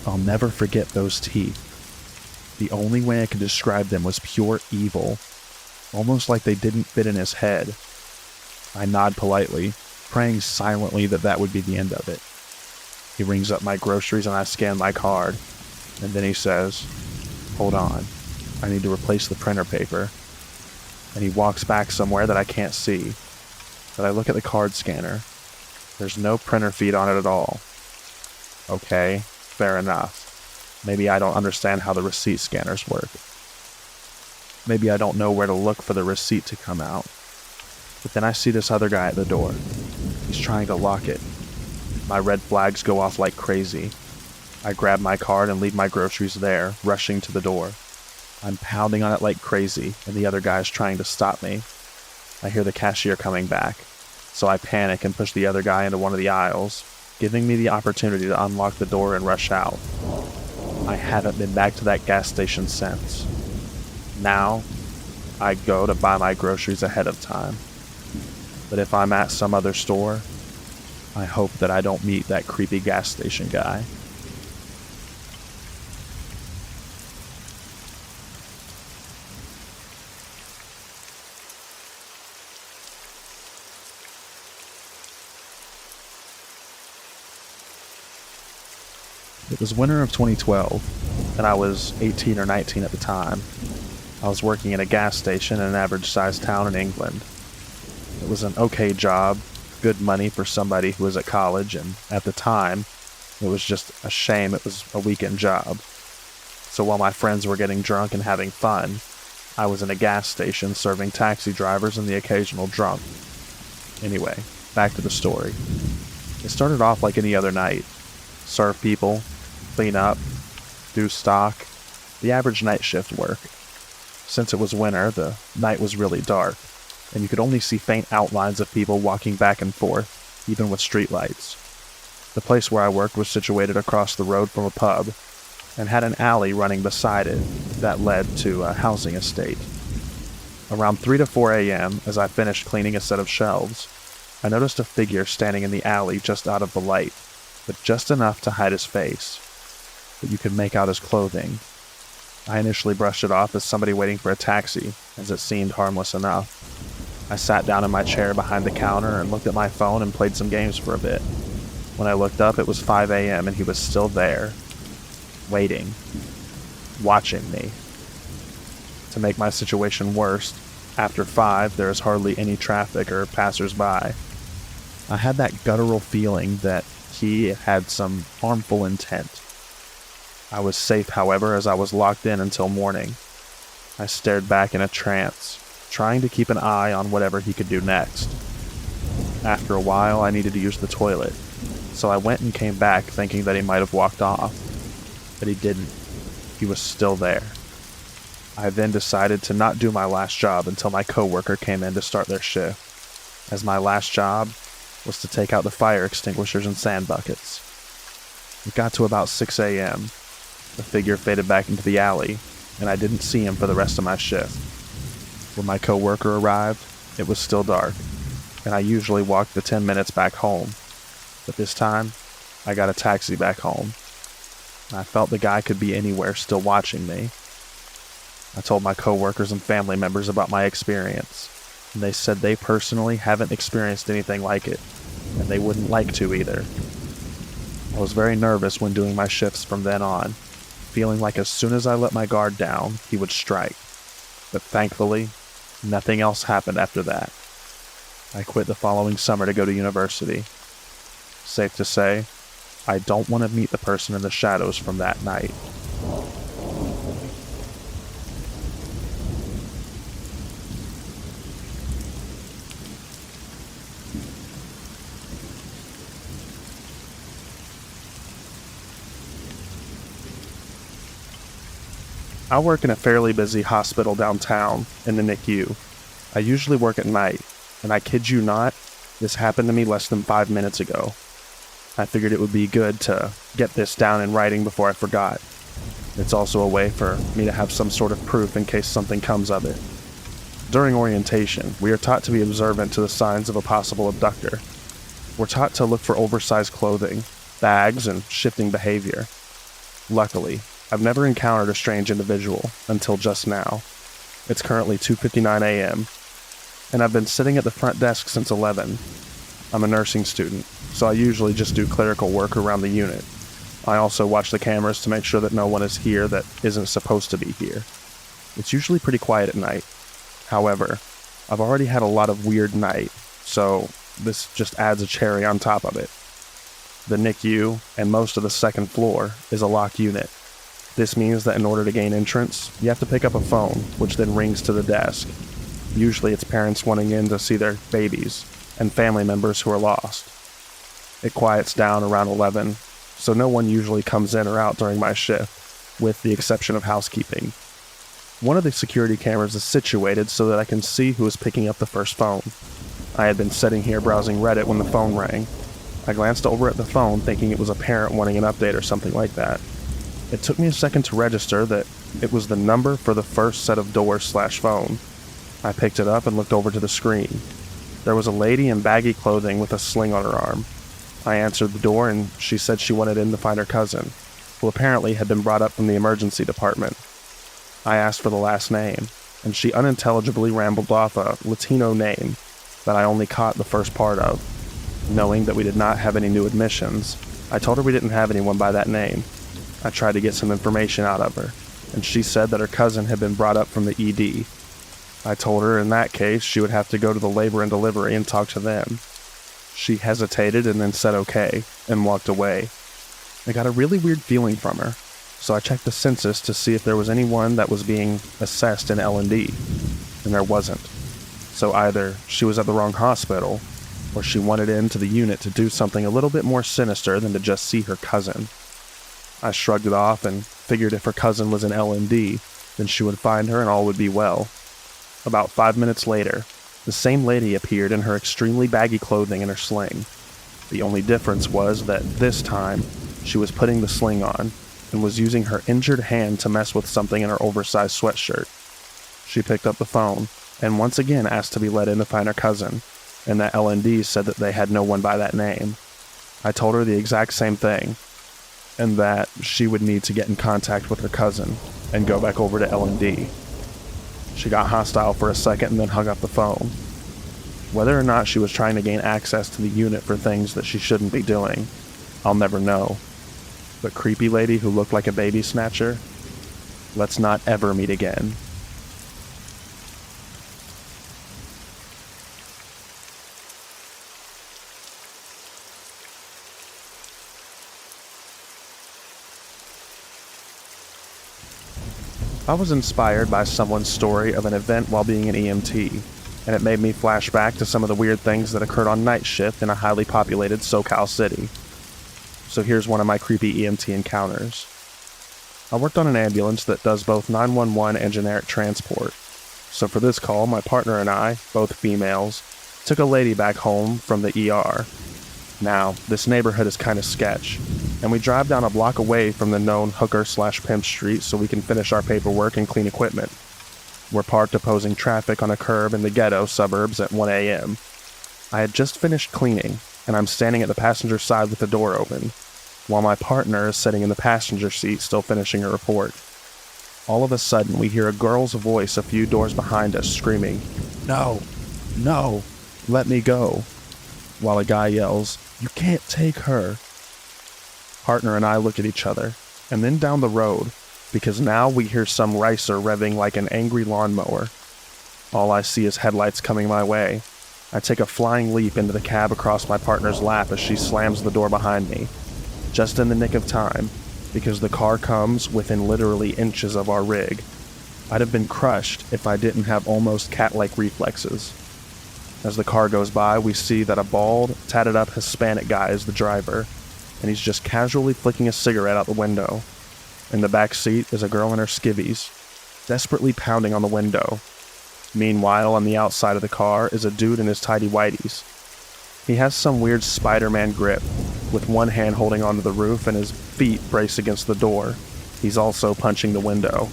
I'll never forget those teeth. The only way I could describe them was pure evil, almost like they didn't fit in his head. I nod politely, praying silently that that would be the end of it. He rings up my groceries and I scan my card, and then he says, "Hold on, I need to replace the printer paper." And he walks back somewhere that I can't see, but I look at the card scanner. There's no printer feed on it at all. Okay, fair enough. Maybe I don't understand how the receipt scanners work. Maybe I don't know where to look for the receipt to come out. But then I see this other guy at the door. He's trying to lock it. My red flags go off like crazy. I grab my card and leave my groceries there, rushing to the door. I'm pounding on it like crazy, and the other guy's trying to stop me. I hear the cashier coming back, so I panic and push the other guy into one of the aisles, giving me the opportunity to unlock the door and rush out. I haven't been back to that gas station since. Now, I go to buy my groceries ahead of time. But if I'm at some other store, I hope that I don't meet that creepy gas station guy. It was winter of 2012, and I was 18 or 19 at the time. I was working in a gas station in an average-sized town in England. It was an okay job, good money for somebody who was at college, and at the time, it was just a shame it was a weekend job. So while my friends were getting drunk and having fun, I was in a gas station serving taxi drivers and the occasional drunk. Anyway, back to the story. It started off like any other night. Serve people, clean up, do stock, the average night shift work. Since it was winter, the night was really dark, and you could only see faint outlines of people walking back and forth, even with streetlights. The place where I worked was situated across the road from a pub, and had an alley running beside it that led to a housing estate. Around 3 to 4 a.m., as I finished cleaning a set of shelves, I noticed a figure standing in the alley just out of the light, but just enough to hide his face, but you could make out his clothing. I initially brushed it off as somebody waiting for a taxi, as it seemed harmless enough. I sat down in my chair behind the counter and looked at my phone and played some games for a bit. When I looked up, it was 5 a.m. and he was still there, waiting, watching me. To make my situation worse, after 5, there is hardly any traffic or passers-by. I had that guttural feeling that he had some harmful intent. I was safe, however, as I was locked in until morning. I stared back in a trance, trying to keep an eye on whatever he could do next. After a while, I needed to use the toilet, so I went and came back thinking that he might have walked off. But he didn't. He was still there. I then decided to not do my last job until my coworker came in to start their shift, as my last job was to take out the fire extinguishers and sand buckets. It got to about 6 a.m. The figure faded back into the alley, and I didn't see him for the rest of my shift. When my coworker arrived, it was still dark, and I usually walked the 10 minutes back home. But this time, I got a taxi back home. I felt the guy could be anywhere still watching me. I told my coworkers and family members about my experience, and they said they personally haven't experienced anything like it, and they wouldn't like to either. I was very nervous when doing my shifts from then on, feeling like as soon as I let my guard down, he would strike. But thankfully, nothing else happened after that. I quit the following summer to go to university. Safe to say, I don't want to meet the person in the shadows from that night. I work in a fairly busy hospital downtown in the NICU. I usually work at night, and I kid you not, this happened to me less than 5 minutes ago. I figured it would be good to get this down in writing before I forgot. It's also a way for me to have some sort of proof in case something comes of it. During orientation, we are taught to be observant to the signs of a possible abductor. We're taught to look for oversized clothing, bags, and shifting behavior. Luckily, I've never encountered a strange individual until just now. It's currently 2:59 a.m., and I've been sitting at the front desk since 11. I'm a nursing student, so I usually just do clerical work around the unit. I also watch the cameras to make sure that no one is here that isn't supposed to be here. It's usually pretty quiet at night. However, I've already had a lot of weird night, so this just adds a cherry on top of it. The NICU and most of the second floor is a locked unit. This means that in order to gain entrance, you have to pick up a phone, which then rings to the desk. Usually it's parents wanting in to see their babies, and family members who are lost. It quiets down around 11, so no one usually comes in or out during my shift, with the exception of housekeeping. One of the security cameras is situated so that I can see who is picking up the first phone. I had been sitting here browsing Reddit when the phone rang. I glanced over at the phone thinking it was a parent wanting an update or something like that. It took me a second to register that it was the number for the first set of doors/phone. I picked it up and looked over to the screen. There was a lady in baggy clothing with a sling on her arm. I answered the door and she said she wanted in to find her cousin, who apparently had been brought up from the emergency department. I asked for the last name, and she unintelligibly rambled off a Latino name that I only caught the first part of. Knowing that we did not have any new admissions, I told her we didn't have anyone by that name. I tried to get some information out of her, and she said that her cousin had been brought up from the ED. I told her in that case she would have to go to the labor and delivery and talk to them. She hesitated and then said okay, and walked away. I got a really weird feeling from her, so I checked the census to see if there was anyone that was being assessed in L&D, and there wasn't. So either she was at the wrong hospital, or she wanted into the unit to do something a little bit more sinister than to just see her cousin. I shrugged it off and figured if her cousin was in L&D, then she would find her and all would be well. About 5 minutes later, the same lady appeared in her extremely baggy clothing and her sling. The only difference was that this time, she was putting the sling on and was using her injured hand to mess with something in her oversized sweatshirt. She picked up the phone and once again asked to be let in to find her cousin, and that L&D said that they had no one by that name. I told her the exact same thing, and that she would need to get in contact with her cousin and go back over to L&D. She got hostile for a second and then hung up the phone. Whether or not she was trying to gain access to the unit for things that she shouldn't be doing, I'll never know. But creepy lady who looked like a baby snatcher, let's not ever meet again. I was inspired by someone's story of an event while being an EMT, and it made me flash back to some of the weird things that occurred on night shift in a highly populated SoCal city. So here's one of my creepy EMT encounters. I worked on an ambulance that does both 911 and generic transport. So for this call, my partner and I, both females, took a lady back home from the ER. Now, this neighborhood is kind of sketch, and we drive down a block away from the known hooker/pimp street so we can finish our paperwork and clean equipment. We're parked opposing traffic on a curb in the ghetto suburbs at 1 a.m. I had just finished cleaning, and I'm standing at the passenger side with the door open, while my partner is sitting in the passenger seat still finishing her report. All of a sudden, we hear a girl's voice a few doors behind us screaming, "No, no, let me go," while a guy yells, "You can't take her." Partner and I look at each other, and then down the road, because now we hear some ricer revving like an angry lawnmower. All I see is headlights coming my way. I take a flying leap into the cab across my partner's lap as she slams the door behind me, just in the nick of time, because the car comes within literally inches of our rig. I'd have been crushed if I didn't have almost cat-like reflexes. As the car goes by, we see that a bald, tatted-up Hispanic guy is the driver, and he's just casually flicking a cigarette out the window. In the back seat is a girl in her skivvies, desperately pounding on the window. Meanwhile, on the outside of the car is a dude in his tidy whities. He has some weird Spider-Man grip, with one hand holding onto the roof and his feet braced against the door. He's also punching the window.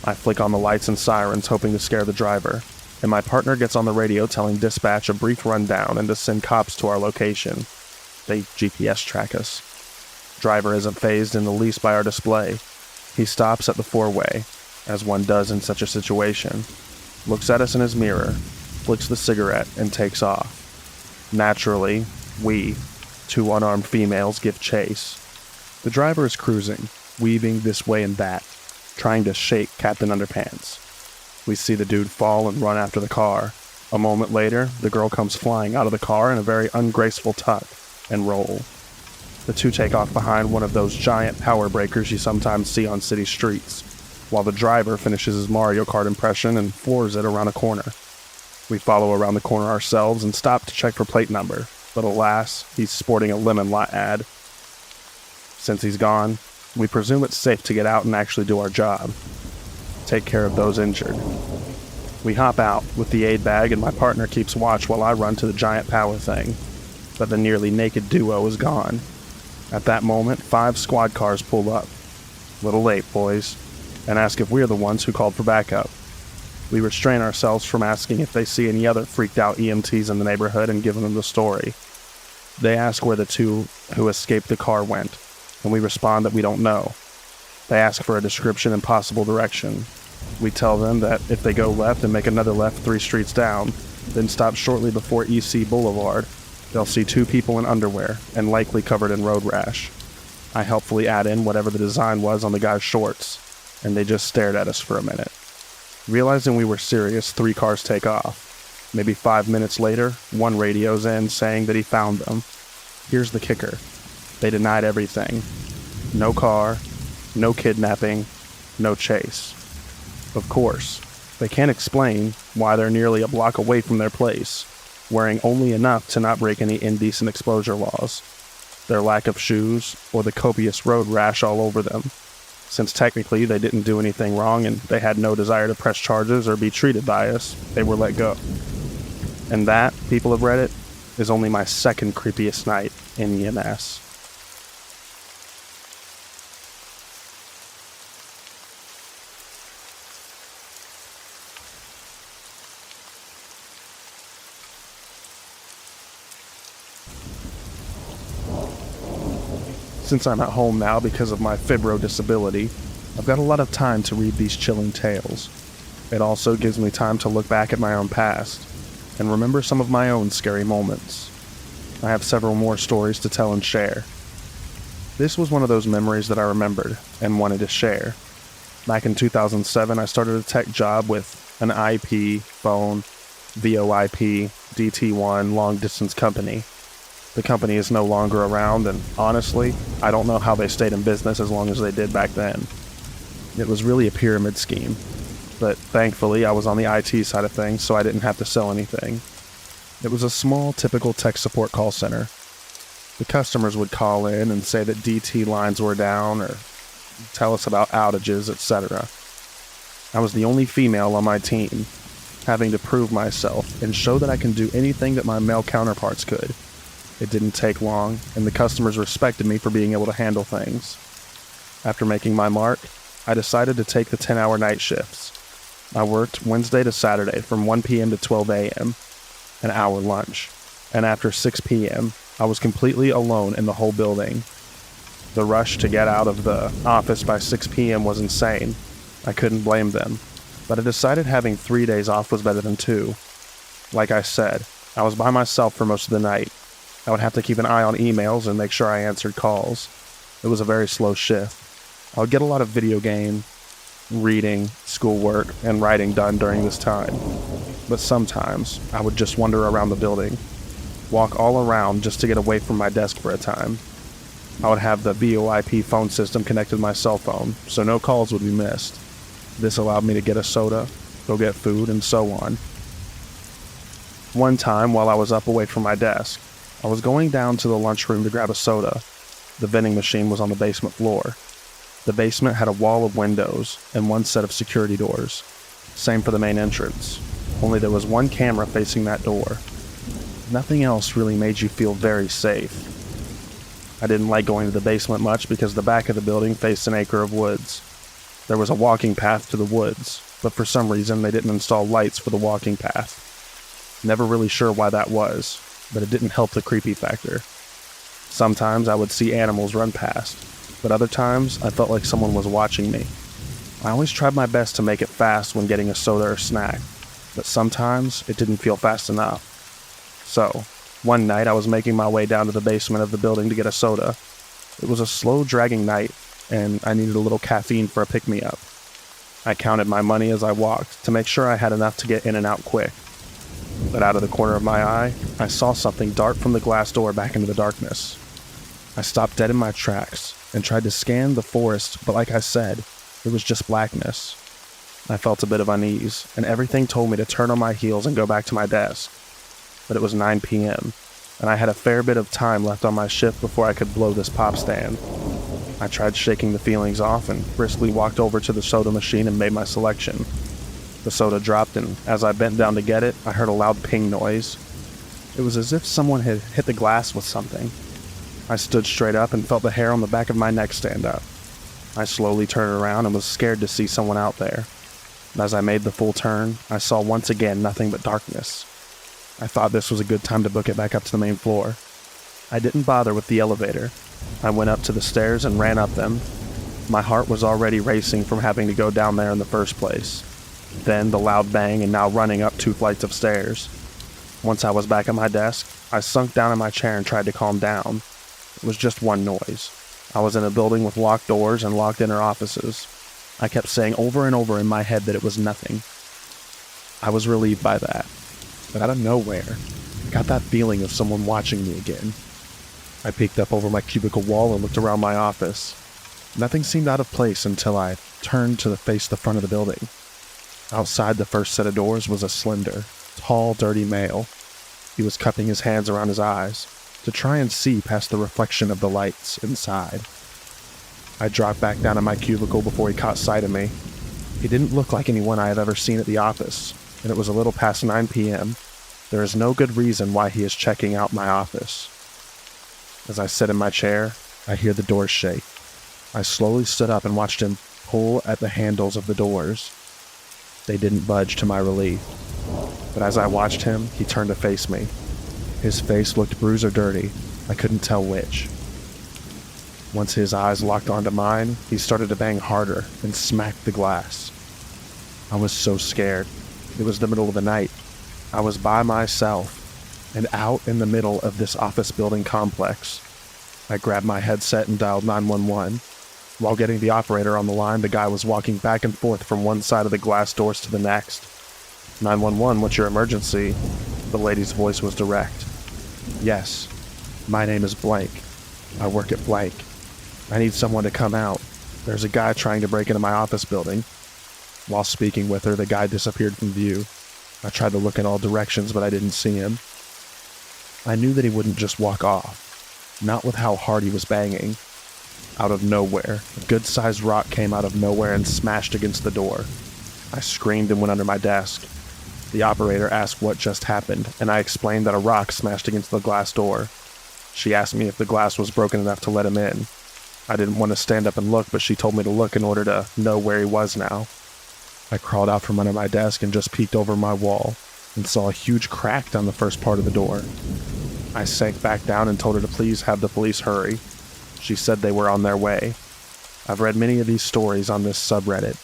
I flick on the lights and sirens, hoping to scare the driver, and my partner gets on the radio telling dispatch a brief rundown and to send cops to our location. They GPS track us. Driver isn't fazed in the least by our display. He stops at the four-way, as one does in such a situation, looks at us in his mirror, flicks the cigarette, and takes off. Naturally, we, two unarmed females, give chase. The driver is cruising, weaving this way and that, trying to shake Captain Underpants. We see the dude fall and run after the car. A moment later, the girl comes flying out of the car in a very ungraceful tuck and roll. The two take off behind one of those giant power breakers you sometimes see on city streets, while the driver finishes his Mario Kart impression and floors it around a corner. We follow around the corner ourselves and stop to check for plate number, but alas, he's sporting a lemon lot ad. Since he's gone, we presume it's safe to get out and actually do our job. Take care of those injured. We hop out with the aid bag and my partner keeps watch while I run to the giant power thing, but the nearly naked duo is gone. At that moment, 5 squad cars pull up. little late, boys, and ask if we're the ones who called for backup. We restrain ourselves from asking if they see any other freaked out EMTs in the neighborhood and give them the story. They ask where the two who escaped the car went, and we respond that we don't know. They ask for a description and possible direction. We tell them that if they go left and make another left 3 streets down, then stop shortly before EC Boulevard, they'll see 2 people in underwear and likely covered in road rash. I helpfully add in whatever the design was on the guy's shorts, and they just stared at us for a minute. Realizing we were serious, 3 cars take off. Maybe 5 minutes later, one radios in saying that he found them. Here's the kicker. They denied everything. No car, no kidnapping, no chase. Of course, they can't explain why they're nearly a block away from their place, wearing only enough to not break any indecent exposure laws, their lack of shoes, or the copious road rash all over them. Since technically they didn't do anything wrong and they had no desire to press charges or be treated by us, they were let go. And that, people of Reddit, is only my second creepiest night in EMS. Since I'm at home now because of my fibro disability, I've got a lot of time to read these chilling tales. It also gives me time to look back at my own past and remember some of my own scary moments. I have several more stories to tell and share. This was one of those memories that I remembered and wanted to share. Back in 2007, I started a tech job with an IP, phone, VoIP, DT1 long-distance company. The company is no longer around, and honestly, I don't know how they stayed in business as long as they did back then. It was really a pyramid scheme, but thankfully I was on the IT side of things, so I didn't have to sell anything. It was a small, typical tech support call center. The customers would call in and say that DT lines were down, or tell us about outages, etc. I was the only female on my team, having to prove myself and show that I can do anything that my male counterparts could. It didn't take long, and the customers respected me for being able to handle things. After making my mark, I decided to take the 10-hour night shifts. I worked Wednesday to Saturday from 1 p.m. to 12 a.m., an hour lunch, and after 6 p.m., I was completely alone in the whole building. The rush to get out of the office by 6 p.m. was insane. I couldn't blame them, but I decided having 3 days off was better than 2. Like I said, I was by myself for most of the night. I would have to keep an eye on emails and make sure I answered calls. It was a very slow shift. I would get a lot of video game, reading, schoolwork, and writing done during this time. But sometimes, I would just wander around the building, walk all around just to get away from my desk for a time. I would have the VoIP phone system connected to my cell phone, so no calls would be missed. This allowed me to get a soda, go get food, and so on. One time, while I was up away from my desk, I was going down to the lunchroom to grab a soda. The vending machine was on the basement floor. The basement had a wall of windows and one set of security doors. Same for the main entrance, only there was one camera facing that door. Nothing else really made you feel very safe. I didn't like going to the basement much because the back of the building faced an acre of woods. There was a walking path to the woods, but for some reason they didn't install lights for the walking path. Never really sure why that was, but it didn't help the creepy factor. Sometimes I would see animals run past, but other times I felt like someone was watching me. I always tried my best to make it fast when getting a soda or snack, but sometimes it didn't feel fast enough. So, one night I was making my way down to the basement of the building to get a soda. It was a slow, dragging night, and I needed a little caffeine for a pick-me-up. I counted my money as I walked to make sure I had enough to get in and out quick. But out of the corner of my eye, I saw something dart from the glass door back into the darkness. I stopped dead in my tracks and tried to scan the forest, but like I said, it was just blackness. I felt a bit of unease, and everything told me to turn on my heels and go back to my desk. But it was 9 p.m., and I had a fair bit of time left on my shift before I could blow this pop stand. I tried shaking the feelings off and briskly walked over to the soda machine and made my selection. The soda dropped, and as I bent down to get it, I heard a loud ping noise. It was as if someone had hit the glass with something. I stood straight up and felt the hair on the back of my neck stand up. I slowly turned around and was scared to see someone out there. But as I made the full turn, I saw once again nothing but darkness. I thought this was a good time to book it back up to the main floor. I didn't bother with the elevator. I went up to the stairs and ran up them. My heart was already racing from having to go down there in the first place. Then the loud bang and now running up 2 flights of stairs. Once I was back at my desk, I sunk down in my chair and tried to calm down. It was just one noise. I was in a building with locked doors and locked inner offices. I kept saying over and over in my head that it was nothing. I was relieved by that. But out of nowhere, I got that feeling of someone watching me again. I peeked up over my cubicle wall and looked around my office. Nothing seemed out of place until I turned to face the front of the building. Outside the first set of doors was a slender, tall, dirty male. He was cupping his hands around his eyes to try and see past the reflection of the lights inside. I dropped back down in my cubicle before he caught sight of me. He didn't look like anyone I had ever seen at the office, and it was a little past 9 p.m. There is no good reason why he is checking out my office. As I sit in my chair, I hear the doors shake. I slowly stood up and watched him pull at the handles of the doors. They didn't budge to my relief. But as I watched him, he turned to face me. His face looked bruised or dirty. I couldn't tell which. Once his eyes locked onto mine, he started to bang harder and smacked the glass. I was so scared. It was the middle of the night. I was by myself and out in the middle of this office building complex. I grabbed my headset and dialed 911. While getting the operator on the line, the guy was walking back and forth from one side of the glass doors to the next. 911, what's your emergency? The lady's voice was direct. Yes, my name is Blank. I work at Blank. I need someone to come out. There's a guy trying to break into my office building. While speaking with her, the guy disappeared from view. I tried to look in all directions, but I didn't see him. I knew that he wouldn't just walk off, not with how hard he was banging. Out of nowhere, a good-sized rock came out of nowhere and smashed against the door. I screamed and went under my desk. The operator asked what just happened, and I explained that a rock smashed against the glass door. She asked me if the glass was broken enough to let him in. I didn't want to stand up and look, but she told me to look in order to know where he was now. I crawled out from under my desk and just peeked over my wall and saw a huge crack down the first part of the door. I sank back down and told her to please have the police hurry. She said they were on their way. I've read many of these stories on this subreddit,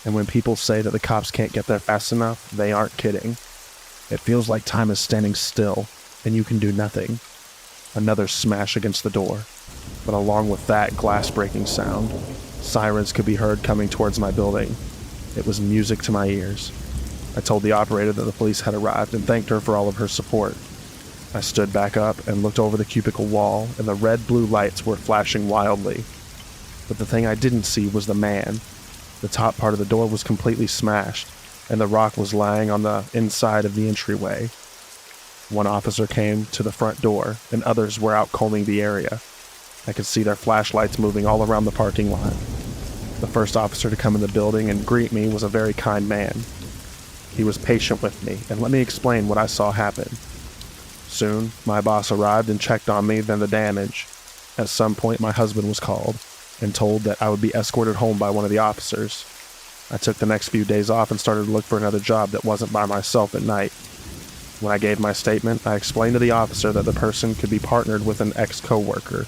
and when people say that the cops can't get there fast enough, they aren't kidding. It feels like time is standing still, and you can do nothing. Another smash against the door, but along with that glass-breaking sound, sirens could be heard coming towards my building. It was music to my ears. I told the operator that the police had arrived and thanked her for all of her support. I stood back up and looked over the cubicle wall, and the red-blue lights were flashing wildly. But the thing I didn't see was the man. The top part of the door was completely smashed, and the rock was lying on the inside of the entryway. One officer came to the front door, and others were out combing the area. I could see their flashlights moving all around the parking lot. The first officer to come in the building and greet me was a very kind man. He was patient with me and let me explain what I saw happen. Soon, my boss arrived and checked on me, then the damage. At some point, my husband was called and told that I would be escorted home by one of the officers. I took the next few days off and started to look for another job that wasn't by myself at night. When I gave my statement, I explained to the officer that the person could be partnered with an ex-coworker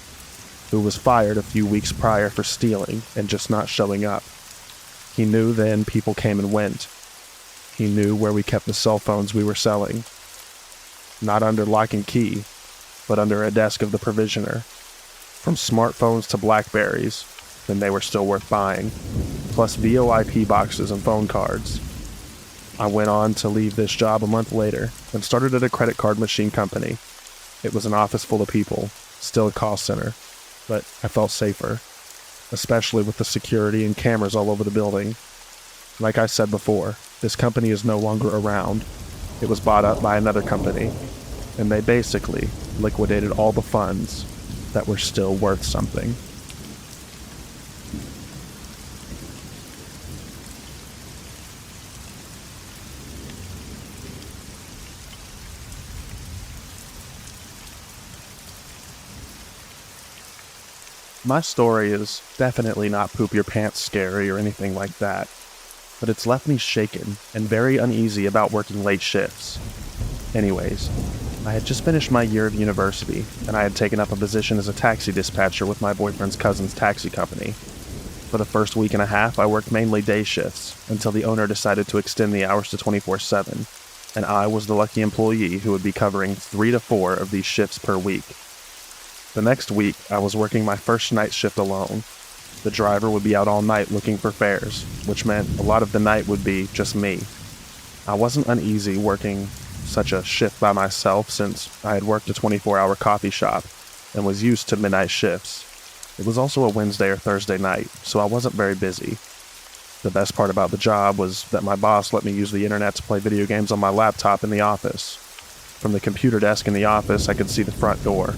who was fired a few weeks prior for stealing and just not showing up. He knew then people came and went. He knew where we kept the cell phones we were selling. Not under lock and key, but under a desk of the provisioner. From smartphones to Blackberries, then they were still worth buying, plus VoIP boxes and phone cards. I went on to leave this job a month later and started at a credit card machine company. It was an office full of people, still a call center, but I felt safer, especially with the security and cameras all over the building. Like I said before, this company is no longer around. It was bought up by another company, and they basically liquidated all the funds that were still worth something. My story is definitely not poop your pants scary or anything like that, but it's left me shaken and very uneasy about working late shifts. Anyways, I had just finished my year of university, and I had taken up a position as a taxi dispatcher with my boyfriend's cousin's taxi company. For the first week and a half, I worked mainly day shifts, until the owner decided to extend the hours to 24/7, and I was the lucky employee who would be covering 3 to 4 of these shifts per week. The next week, I was working my first night shift alone. The driver would be out all night looking for fares, which meant a lot of the night would be just me. I wasn't uneasy working such a shift by myself since I had worked a 24-hour coffee shop and was used to midnight shifts. It was also a Wednesday or Thursday night, so I wasn't very busy. The best part about the job was that my boss let me use the internet to play video games on my laptop in the office. From the computer desk in the office, I could see the front door,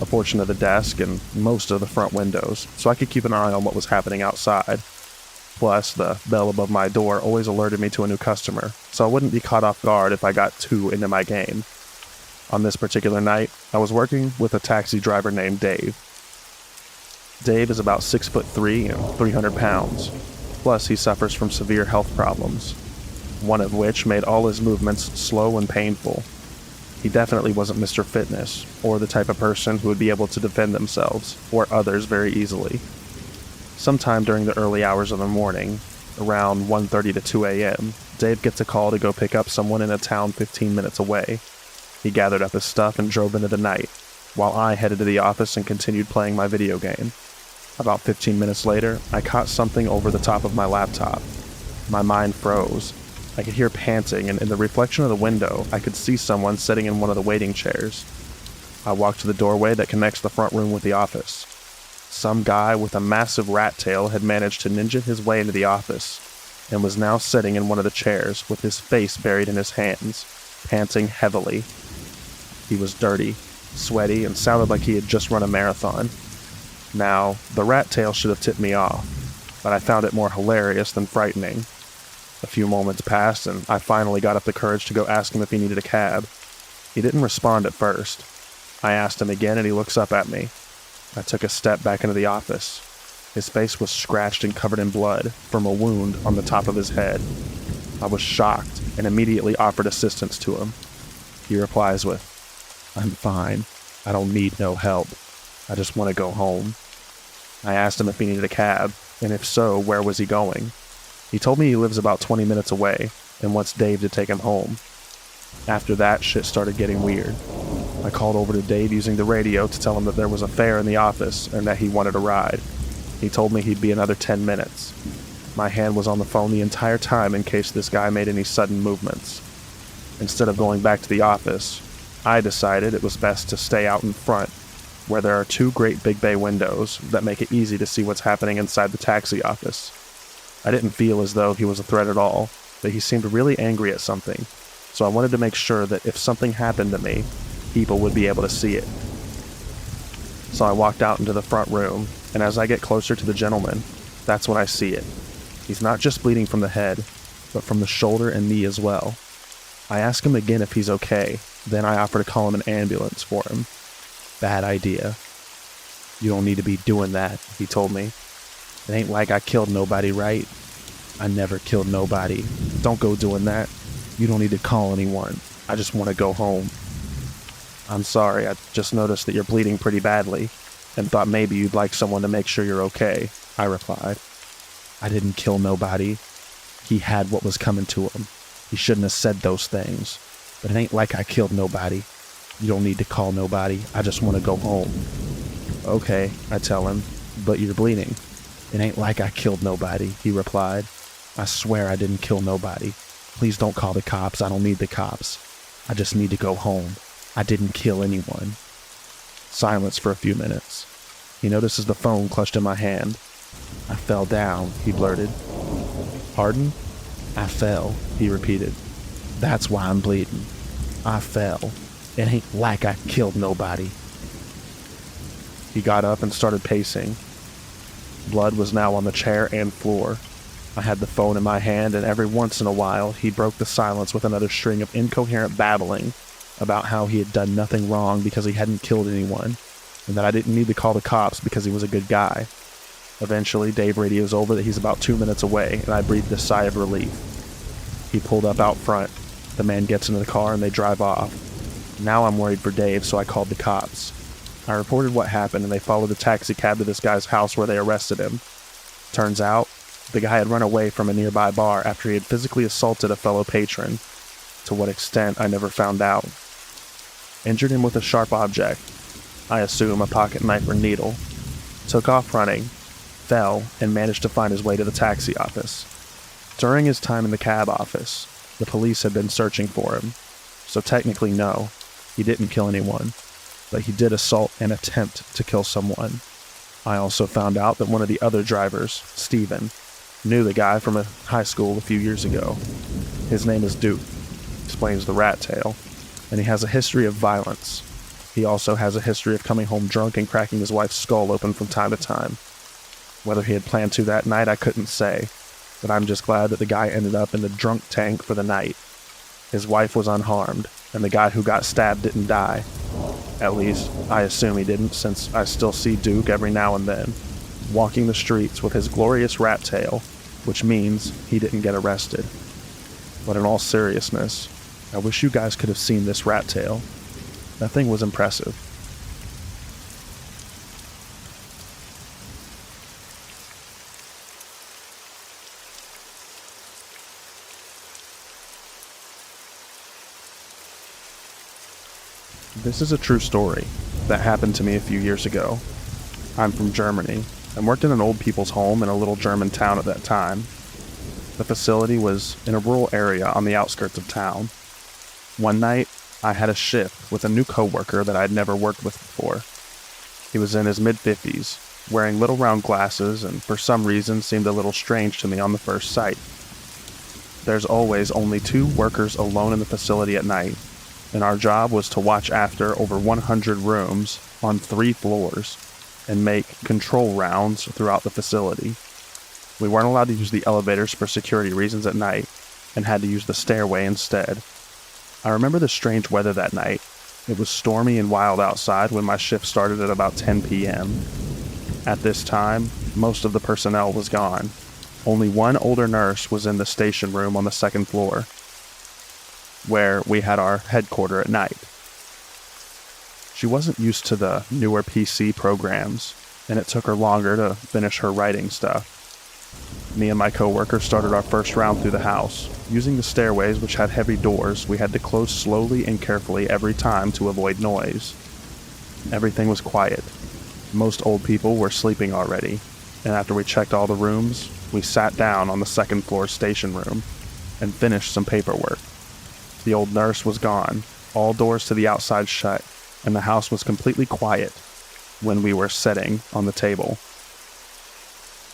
a portion of the desk, and most of the front windows, so I could keep an eye on what was happening outside. Plus, the bell above my door always alerted me to a new customer, so I wouldn't be caught off guard if I got too into my game. On this particular night, I was working with a taxi driver named Dave. Dave is about 6'3" and 300 pounds. Plus, he suffers from severe health problems, one of which made all his movements slow and painful. He definitely wasn't Mr. Fitness, or the type of person who would be able to defend themselves, or others very easily. Sometime during the early hours of the morning, around 1:30 to 2 a.m., Dave gets a call to go pick up someone in a town 15 minutes away. He gathered up his stuff and drove into the night, while I headed to the office and continued playing my video game. About 15 minutes later, I caught something over the top of my laptop. My mind froze. I could hear panting, and in the reflection of the window, I could see someone sitting in one of the waiting chairs. I walked to the doorway that connects the front room with the office. Some guy with a massive rat tail had managed to ninja his way into the office, and was now sitting in one of the chairs with his face buried in his hands, panting heavily. He was dirty, sweaty, and sounded like he had just run a marathon. Now, the rat tail should have tipped me off, but I found it more hilarious than frightening. A few moments passed, and I finally got up the courage to go ask him if he needed a cab. He didn't respond at first. I asked him again, and he looks up at me. I took a step back into the office. His face was scratched and covered in blood from a wound on the top of his head. I was shocked and immediately offered assistance to him. He replies with, "I'm fine. I don't need no help. I just want to go home." I asked him if he needed a cab, and if so, where was he going? He told me he lives about 20 minutes away and wants Dave to take him home. After that, shit started getting weird. I called over to Dave using the radio to tell him that there was a fare in the office and that he wanted a ride. He told me he'd be another 10 minutes. My hand was on the phone the entire time in case this guy made any sudden movements. Instead of going back to the office, I decided it was best to stay out in front, where there are 2 great big bay windows that make it easy to see what's happening inside the taxi office. I didn't feel as though he was a threat at all, but he seemed really angry at something, so I wanted to make sure that if something happened to me, people would be able to see it. So I walked out into the front room, and as I get closer to the gentleman, that's when I see it. He's not just bleeding from the head, but from the shoulder and knee as well. I ask him again if he's okay, then I offer to call him an ambulance for him. "Bad idea. You don't need to be doing that," he told me. "It ain't like I killed nobody, right? I never killed nobody. Don't go doing that. You don't need to call anyone. I just want to go home." "I'm sorry, I just noticed that you're bleeding pretty badly, and thought maybe you'd like someone to make sure you're okay," I replied. "I didn't kill nobody. He had what was coming to him. He shouldn't have said those things. But it ain't like I killed nobody. You don't need to call nobody. I just want to go home." "Okay," I tell him, "but you're bleeding." "It ain't like I killed nobody," he replied. "I swear I didn't kill nobody. Please don't call the cops. I don't need the cops. I just need to go home. I didn't kill anyone." Silence for a few minutes. He notices the phone clutched in my hand. "I fell down," he blurted. "Pardon?" "I fell," he repeated. "That's why I'm bleeding. I fell. It ain't like I killed nobody." He got up and started pacing. Blood was now on the chair and floor. I had the phone in my hand, and every once in a while, he broke the silence with another string of incoherent babbling about how he had done nothing wrong because he hadn't killed anyone, and that I didn't need to call the cops because he was a good guy. Eventually, Dave radios over that he's about 2 minutes away, and I breathed a sigh of relief. He pulled up out front. The man gets into the car and they drive off. Now I'm worried for Dave, so I called the cops. I reported what happened, and they followed a taxi cab to this guy's house where they arrested him. Turns out, the guy had run away from a nearby bar after he had physically assaulted a fellow patron. To what extent, I never found out. Injured him with a sharp object, I assume a pocket knife or needle. Took off running, fell, and managed to find his way to the taxi office. During his time in the cab office, the police had been searching for him, so technically no, he didn't kill anyone, but he did assault and attempt to kill someone. I also found out that one of the other drivers, Steven, knew the guy from a high school a few years ago. His name is Duke, explains the rat tail, and he has a history of violence. He also has a history of coming home drunk and cracking his wife's skull open from time to time. Whether he had planned to that night, I couldn't say, but I'm just glad that the guy ended up in the drunk tank for the night. His wife was unharmed, and the guy who got stabbed didn't die. At least, I assume he didn't, since I still see Duke every now and then, walking the streets with his glorious rat tail, which means he didn't get arrested. But in all seriousness, I wish you guys could have seen this rat tail. That thing was impressive. This is a true story that happened to me a few years ago. I'm from Germany and worked in an old people's home in a little German town at that time. The facility was in a rural area on the outskirts of town. One night, I had a shift with a new coworker that I'd never worked with before. He was in his mid-50s, wearing little round glasses, and for some reason seemed a little strange to me on the first sight. There's always only 2 workers alone in the facility at night, and our job was to watch after over 100 rooms on 3 floors and make control rounds throughout the facility. We weren't allowed to use the elevators for security reasons at night and had to use the stairway instead. I remember the strange weather that night. It was stormy and wild outside when my shift started at about 10 p.m. At this time, most of the personnel was gone. Only one older nurse was in the station room on the 2nd floor, where we had our headquarters at night. She wasn't used to the newer PC programs, and it took her longer to finish her writing stuff. Me and my coworker started our first round through the house. Using the stairways, which had heavy doors, we had to close slowly and carefully every time to avoid noise. Everything was quiet. Most old people were sleeping already, and after we checked all the rooms, we sat down on the 2nd floor station room and finished some paperwork. The old nurse was gone, all doors to the outside shut, and the house was completely quiet when we were sitting on the table.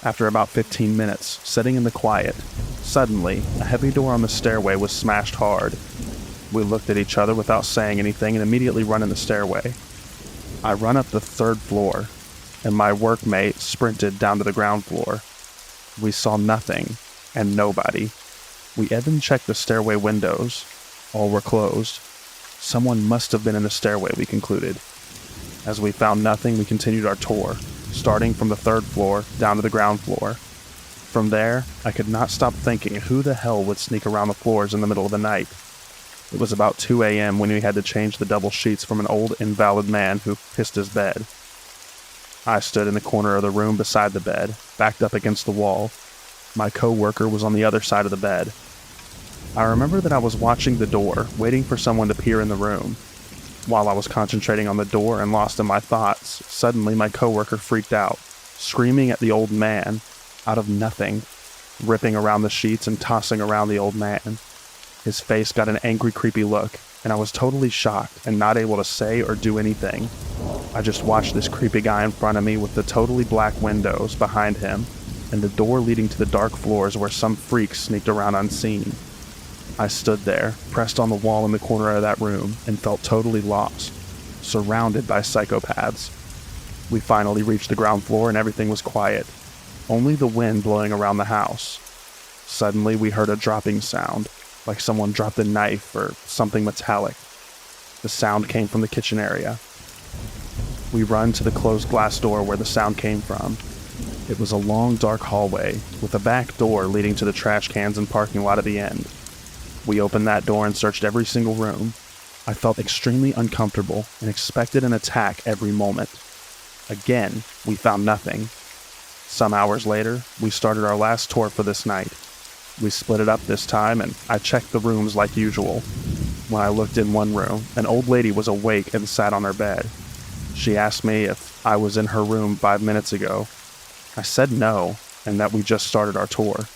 After about 15 minutes, sitting in the quiet, suddenly, a heavy door on the stairway was smashed hard. We looked at each other without saying anything and immediately run in the stairway. I run up the 3rd floor, and my workmate sprinted down to the ground floor. We saw nothing, and nobody. We even checked the stairway windows. All were closed. Someone must have been in the stairway, we concluded. As we found nothing, we continued our tour, starting from the 3rd floor down to the ground floor. From there, I could not stop thinking who the hell would sneak around the floors in the middle of the night. It was about 2 a.m. when we had to change the double sheets from an old invalid man who pissed his bed. I stood in the corner of the room beside the bed, backed up against the wall. My co-worker was on the other side of the bed. I remember that I was watching the door, waiting for someone to peer in the room. While I was concentrating on the door and lost in my thoughts, suddenly my coworker freaked out, screaming at the old man, out of nothing, ripping around the sheets and tossing around the old man. His face got an angry, creepy look, and I was totally shocked and not able to say or do anything. I just watched this creepy guy in front of me with the totally black windows behind him and the door leading to the dark floors where some freak sneaked around unseen. I stood there, pressed on the wall in the corner of that room, and felt totally lost, surrounded by psychopaths. We finally reached the ground floor and everything was quiet, only the wind blowing around the house. Suddenly we heard a dropping sound, like someone dropped a knife or something metallic. The sound came from the kitchen area. We run to the closed glass door where the sound came from. It was a long, dark hallway with a back door leading to the trash cans and parking lot at the end. We opened that door and searched every single room. I felt extremely uncomfortable and expected an attack every moment. Again, we found nothing. Some hours later, we started our last tour for this night. We split it up this time, and I checked the rooms like usual. When I looked in one room, an old lady was awake and sat on her bed. She asked me if I was in her room 5 minutes ago. I said no, and that we just started our tour.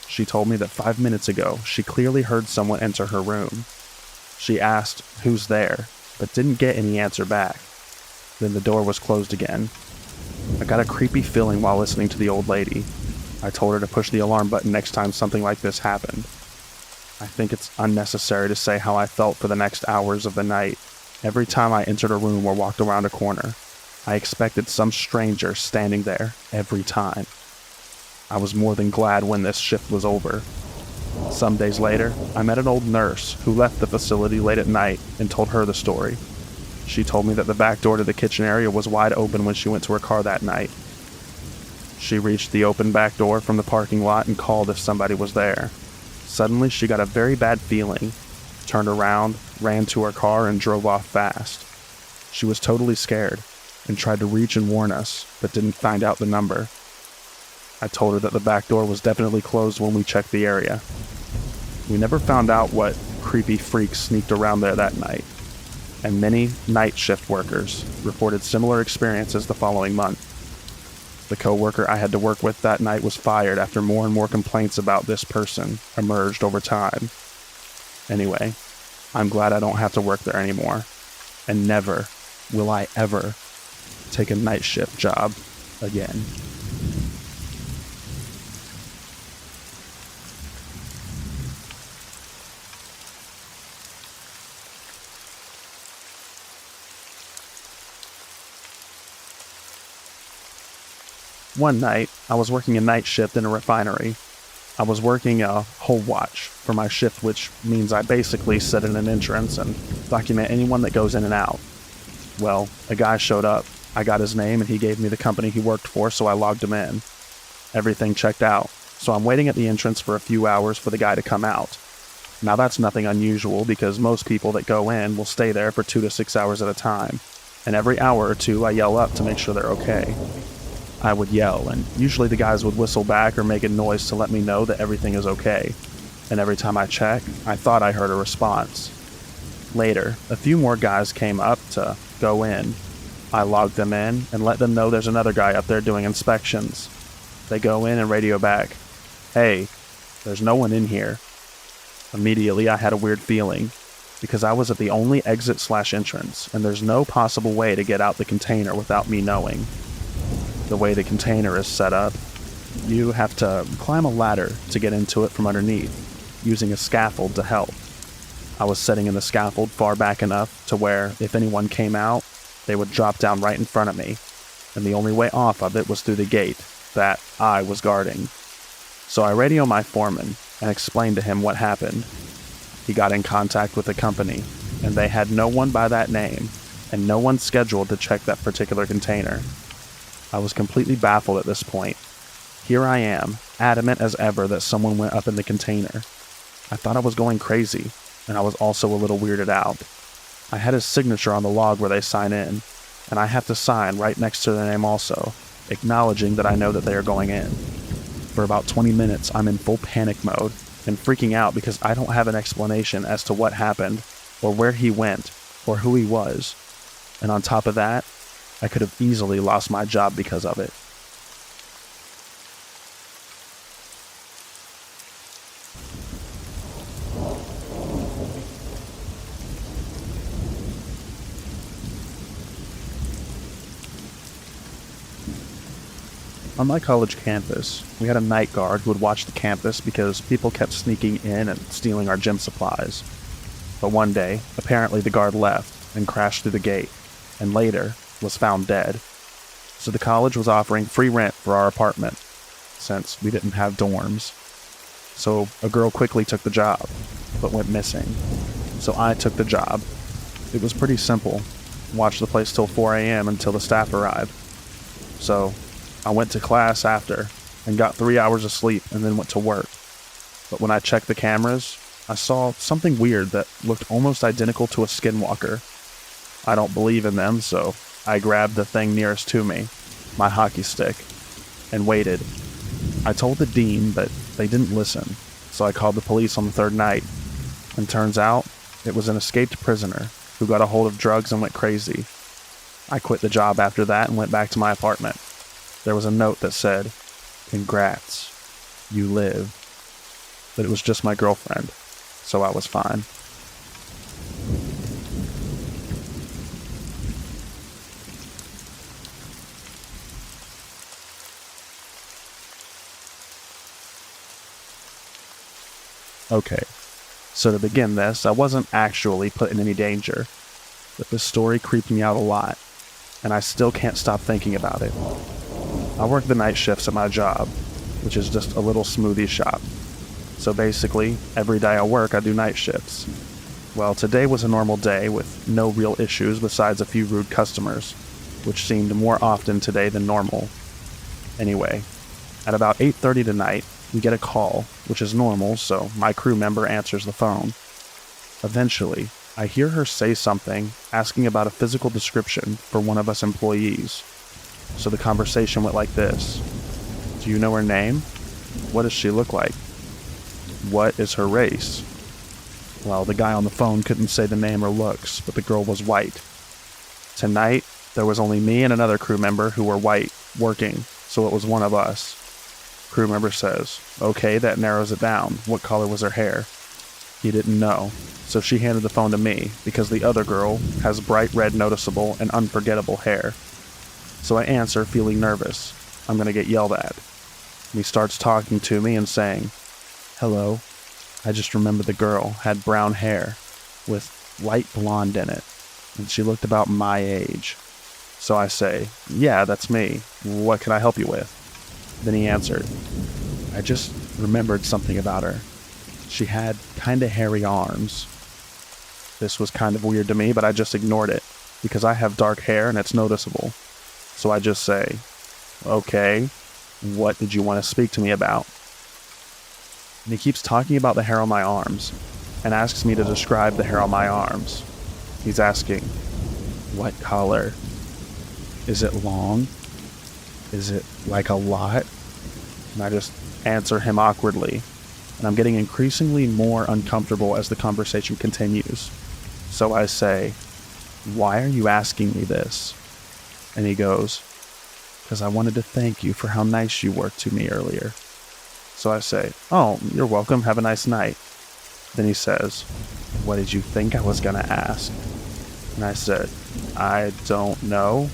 She told me that 5 minutes ago, she clearly heard someone enter her room. She asked, "Who's there?" but didn't get any answer back. Then the door was closed again. I got a creepy feeling while listening to the old lady. I told her to push the alarm button next time something like this happened. I think it's unnecessary to say how I felt for the next hours of the night. Every time I entered a room or walked around a corner, I expected some stranger standing there every time. I was more than glad when this shift was over. Some days later, I met an old nurse who left the facility late at night and told her the story. She told me that the back door to the kitchen area was wide open when she went to her car that night. She reached the open back door from the parking lot and called if somebody was there. Suddenly, she got a very bad feeling, turned around, ran to her car, and drove off fast. She was totally scared and tried to reach and warn us, but didn't find out the number. I told her that the back door was definitely closed when we checked the area. We never found out what creepy freaks sneaked around there that night, and many night shift workers reported similar experiences the following month. The coworker I had to work with that night was fired after more and more complaints about this person emerged over time. Anyway, I'm glad I don't have to work there anymore, and never will I ever take a night shift job again. One night, I was working a night shift in a refinery. I was working a whole watch for my shift, which means I basically sit in an entrance and document anyone that goes in and out. Well, a guy showed up. I got his name and he gave me the company he worked for, so I logged him in. Everything checked out, so I'm waiting at the entrance for a few hours for the guy to come out. Now that's nothing unusual because most people that go in will stay there for 2 to 6 hours at a time, and every hour or two I yell up to make sure they're okay. I would yell, and usually the guys would whistle back or make a noise to let me know that everything is okay. And every time I check, I thought I heard a response. Later, a few more guys came up to go in. I logged them in and let them know there's another guy up there doing inspections. They go in and radio back, "Hey, there's no one in here." Immediately, I had a weird feeling, because I was at the only exit/entrance, and there's no possible way to get out the container without me knowing. The way the container is set up, you have to climb a ladder to get into it from underneath, using a scaffold to help. I was sitting in the scaffold far back enough to where, if anyone came out, they would drop down right in front of me, and the only way off of it was through the gate that I was guarding. So I radio my foreman and explained to him what happened. He got in contact with the company, and they had no one by that name, and no one scheduled to check that particular container. I was completely baffled at this point. Here I am, adamant as ever that someone went up in the container. I thought I was going crazy, and I was also a little weirded out. I had his signature on the log where they sign in, and I have to sign right next to their name also, acknowledging that I know that they are going in. For about 20 minutes, I'm in full panic mode and freaking out because I don't have an explanation as to what happened, or where he went, or who he was. And on top of that, I could have easily lost my job because of it. On my college campus, we had a night guard who would watch the campus because people kept sneaking in and stealing our gym supplies. But one day, apparently the guard left and crashed through the gate, and later was found dead. So the college was offering free rent for our apartment, since we didn't have dorms. So a girl quickly took the job, but went missing. So I took the job. It was pretty simple. watched the place till 4 a.m. until the staff arrived. So I went to class after and got 3 hours of sleep and then went to work. But when I checked the cameras, I saw something weird that looked almost identical to a skinwalker. I don't believe in them, so I grabbed the thing nearest to me, my hockey stick, and waited. I told the dean, but they didn't listen, so I called the police on the third night. And turns out, it was an escaped prisoner who got a hold of drugs and went crazy. I quit the job after that and went back to my apartment. There was a note that said, "Congrats, you live." But it was just my girlfriend, so I was fine. Okay, so to begin this, I wasn't actually put in any danger, but this story creeped me out a lot, and I still can't stop thinking about it. I work the night shifts at my job, which is just a little smoothie shop. So basically, every day I work, I do night shifts. Well, today was a normal day with no real issues besides a few rude customers, which seemed more often today than normal. Anyway, at about 8:30 tonight, we get a call, which is normal, so my crew member answers the phone. Eventually, I hear her say something asking about a physical description for one of us employees. So the conversation went like this. "Do you know her name? What does she look like? What is her race?" Well, the guy on the phone couldn't say the name or looks, but the girl was white. Tonight, there was only me and another crew member who were white, working, so it was one of us. Crew member says, "Okay, that narrows it down. What color was her hair?" He didn't know, so she handed the phone to me because the other girl has bright red noticeable and unforgettable hair. So I answer, feeling nervous. I'm going to get yelled at. And he starts talking to me and saying, "Hello, I just remembered the girl had brown hair with light blonde in it, and she looked about my age." So I say, "Yeah, that's me. What can I help you with?" Then he answered, "I just remembered something about her. She had kinda hairy arms." This was kind of weird to me, but I just ignored it, because I have dark hair and it's noticeable. So I just say, "Okay, what did you want to speak to me about?" And he keeps talking about the hair on my arms, and asks me to describe the hair on my arms. He's asking, "What color? Is it long? Is it like a lot?" And I just answer him awkwardly, and I'm getting increasingly more uncomfortable as the conversation continues. So I say, "Why are you asking me this?" And he goes, "Because I wanted to thank you for how nice you were to me earlier." So I say, "Oh, you're welcome, have a nice night." Then he says, "What did you think I was gonna ask?" And I said, "I don't know."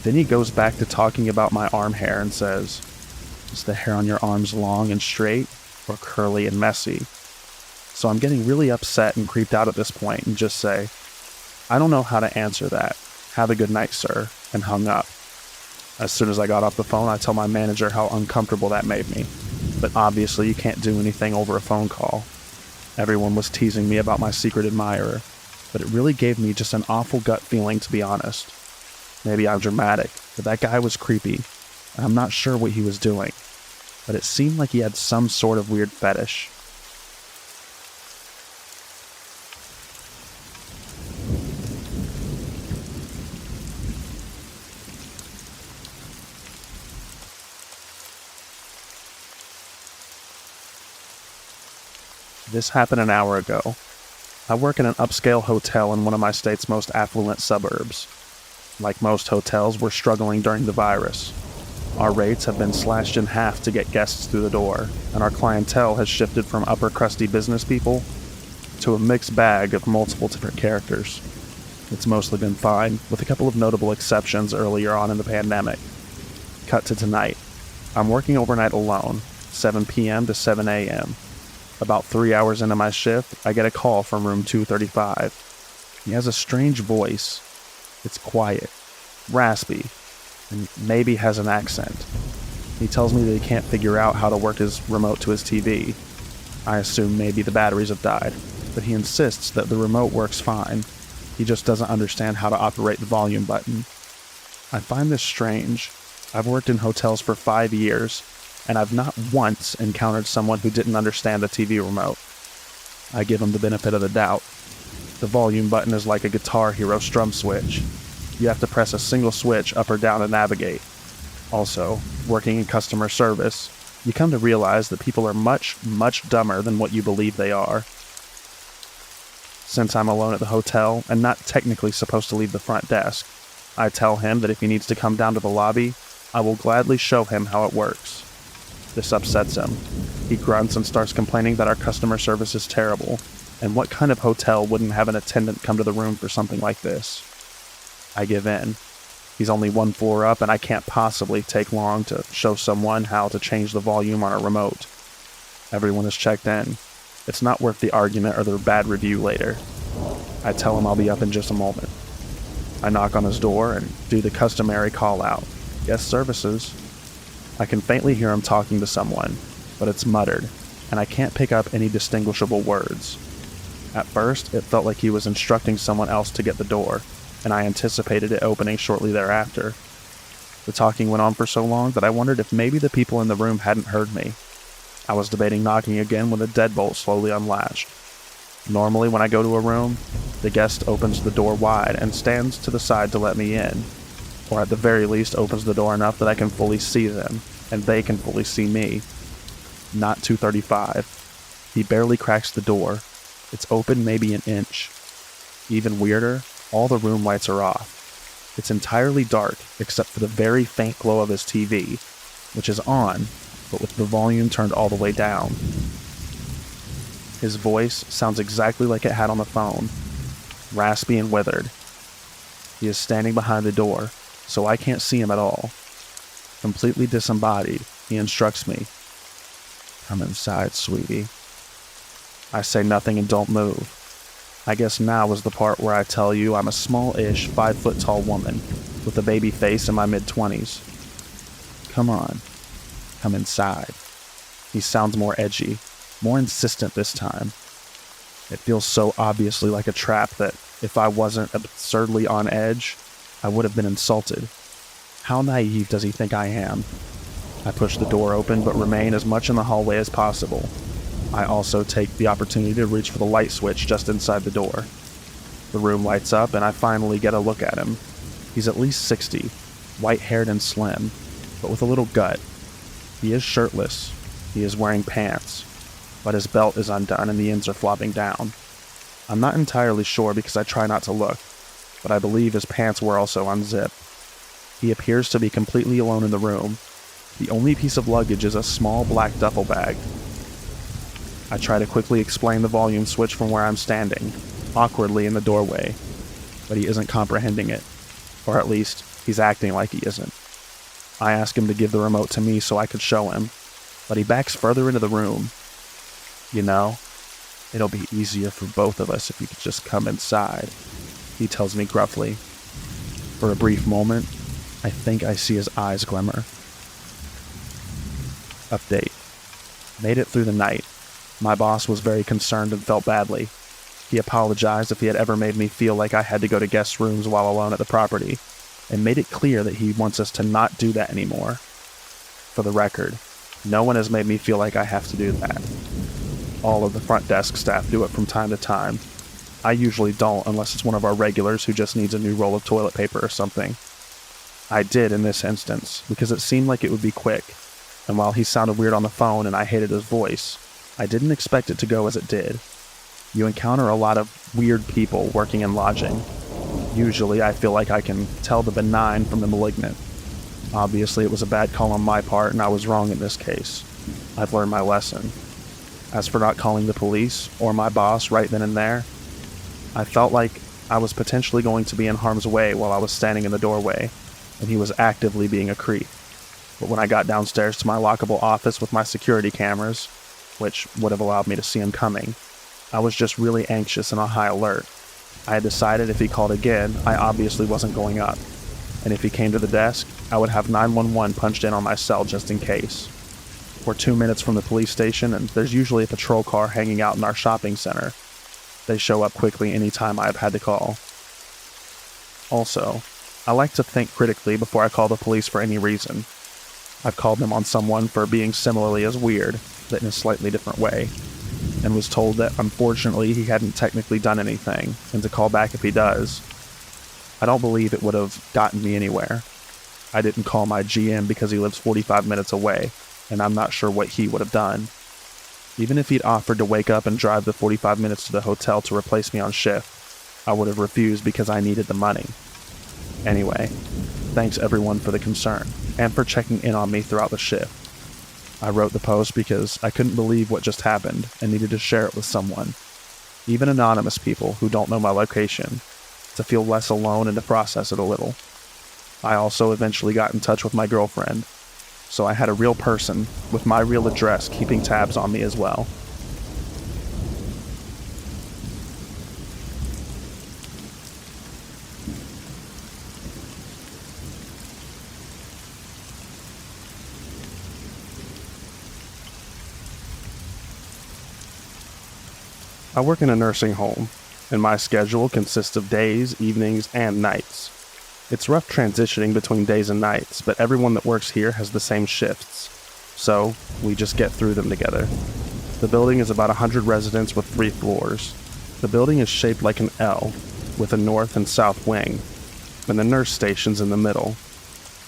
Then he goes back to talking about my arm hair and says, "Is the hair on your arms long and straight, or curly and messy?" So I'm getting really upset and creeped out at this point and just say, "I don't know how to answer that. Have a good night, sir," and hung up. As soon as I got off the phone, I tell my manager how uncomfortable that made me. But obviously you can't do anything over a phone call. Everyone was teasing me about my secret admirer, but it really gave me just an awful gut feeling, to be honest. Maybe I'm dramatic, but that guy was creepy, and I'm not sure what he was doing, but it seemed like he had some sort of weird fetish. This happened an hour ago. I work in an upscale hotel in one of my state's most affluent suburbs. Like most hotels, we're struggling during the virus. Our rates have been slashed in half to get guests through the door, and our clientele has shifted from upper crusty business people to a mixed bag of multiple different characters. It's mostly been fine, with a couple of notable exceptions earlier on in the pandemic. Cut to tonight. I'm working overnight alone, 7 p.m. to 7 a.m. About 3 hours into my shift, I get a call from room 235. He has a strange voice. It's quiet, raspy, and maybe has an accent. He tells me that he can't figure out how to work his remote to his TV. I assume maybe the batteries have died, but he insists that the remote works fine. He just doesn't understand how to operate the volume button. I find this strange. I've worked in hotels for 5 years, and I've not once encountered someone who didn't understand the TV remote. I give him the benefit of the doubt. The volume button is like a Guitar Hero strum switch. You have to press a single switch up or down to navigate. Also, working in customer service, you come to realize that people are much, much dumber than what you believe they are. Since I'm alone at the hotel and not technically supposed to leave the front desk, I tell him that if he needs to come down to the lobby, I will gladly show him how it works. This upsets him. He grunts and starts complaining that our customer service is terrible, and what kind of hotel wouldn't have an attendant come to the room for something like this? I give in. He's only 1 floor up, and I can't possibly take long to show someone how to change the volume on a remote. Everyone is checked in. It's not worth the argument or the bad review later. I tell him I'll be up in just a moment. I knock on his door and do the customary call out. Guest services. I can faintly hear him talking to someone, but it's muttered, and I can't pick up any distinguishable words. At first, it felt like he was instructing someone else to get the door, and I anticipated it opening shortly thereafter. The talking went on for so long that I wondered if maybe the people in the room hadn't heard me. I was debating knocking again when the deadbolt slowly unlatched. Normally, when I go to a room, the guest opens the door wide and stands to the side to let me in, or at the very least opens the door enough that I can fully see them, and they can fully see me. Not 235. He barely cracks the door. It's open maybe an inch. Even weirder, all the room lights are off. It's entirely dark except for the very faint glow of his TV, which is on, but with the volume turned all the way down. His voice sounds exactly like it had on the phone, raspy and withered. He is standing behind the door, so I can't see him at all. Completely disembodied, he instructs me. "Come inside, sweetie." I say nothing and don't move. I guess now is the part where I tell you I'm a small-ish, 5-foot-tall woman with a baby face in my mid-20s. Come on. Come inside. He sounds more edgy, more insistent this time. It feels so obviously like a trap that if I wasn't absurdly on edge, I would have been insulted. How naive does he think I am? I push the door open but remain as much in the hallway as possible. I also take the opportunity to reach for the light switch just inside the door. The room lights up and I finally get a look at him. He's at least 60, white-haired and slim, but with a little gut. He is shirtless. He is wearing pants, but his belt is undone and the ends are flopping down. I'm not entirely sure because I try not to look, but I believe his pants were also unzipped. He appears to be completely alone in the room. The only piece of luggage is a small black duffel bag. I try to quickly explain the volume switch from where I'm standing, awkwardly in the doorway, but he isn't comprehending it, or at least, he's acting like he isn't. I ask him to give the remote to me so I could show him, but he backs further into the room. "You know, it'll be easier for both of us if you could just come inside," he tells me gruffly. For a brief moment, I think I see his eyes glimmer. Update. Made it through the night. My boss was very concerned and felt badly. He apologized if he had ever made me feel like I had to go to guest rooms while alone at the property, and made it clear that he wants us to not do that anymore. For the record, no one has made me feel like I have to do that. All of the front desk staff do it from time to time. I usually don't unless it's one of our regulars who just needs a new roll of toilet paper or something. I did in this instance, because it seemed like it would be quick, and while he sounded weird on the phone and I hated his voice, I didn't expect it to go as it did. You encounter a lot of weird people working in lodging. Usually I feel like I can tell the benign from the malignant. Obviously it was a bad call on my part and I was wrong in this case. I've learned my lesson. As for not calling the police, or my boss right then and there, I felt like I was potentially going to be in harm's way while I was standing in the doorway, and he was actively being a creep. But when I got downstairs to my lockable office with my security cameras, which would have allowed me to see him coming, I was just really anxious and on high alert. I had decided if he called again, I obviously wasn't going up, and if he came to the desk, I would have 911 punched in on my cell just in case. We're 2 minutes from the police station, and there's usually a patrol car hanging out in our shopping center. They show up quickly any time I have had to call. Also, I like to think critically before I call the police for any reason. I've called them on someone for being similarly as weird, but in a slightly different way, and was told that unfortunately he hadn't technically done anything, and to call back if he does. I don't believe it would have gotten me anywhere. I didn't call my GM because he lives 45 minutes away, and I'm not sure what he would have done. Even if he'd offered to wake up and drive the 45 minutes to the hotel to replace me on shift, I would have refused because I needed the money. Anyway, thanks everyone for the concern, and for checking in on me throughout the shift. I wrote the post because I couldn't believe what just happened and needed to share it with someone, even anonymous people who don't know my location, to feel less alone and to process it a little. I also eventually got in touch with my girlfriend, so I had a real person with my real address keeping tabs on me as well. I work in a nursing home, and my schedule consists of days, evenings, and nights. It's rough transitioning between days and nights, but everyone that works here has the same shifts, so we just get through them together. The building is about 100 residents with 3 floors. The building is shaped like an L, with a north and south wing, and the nurse station's in the middle.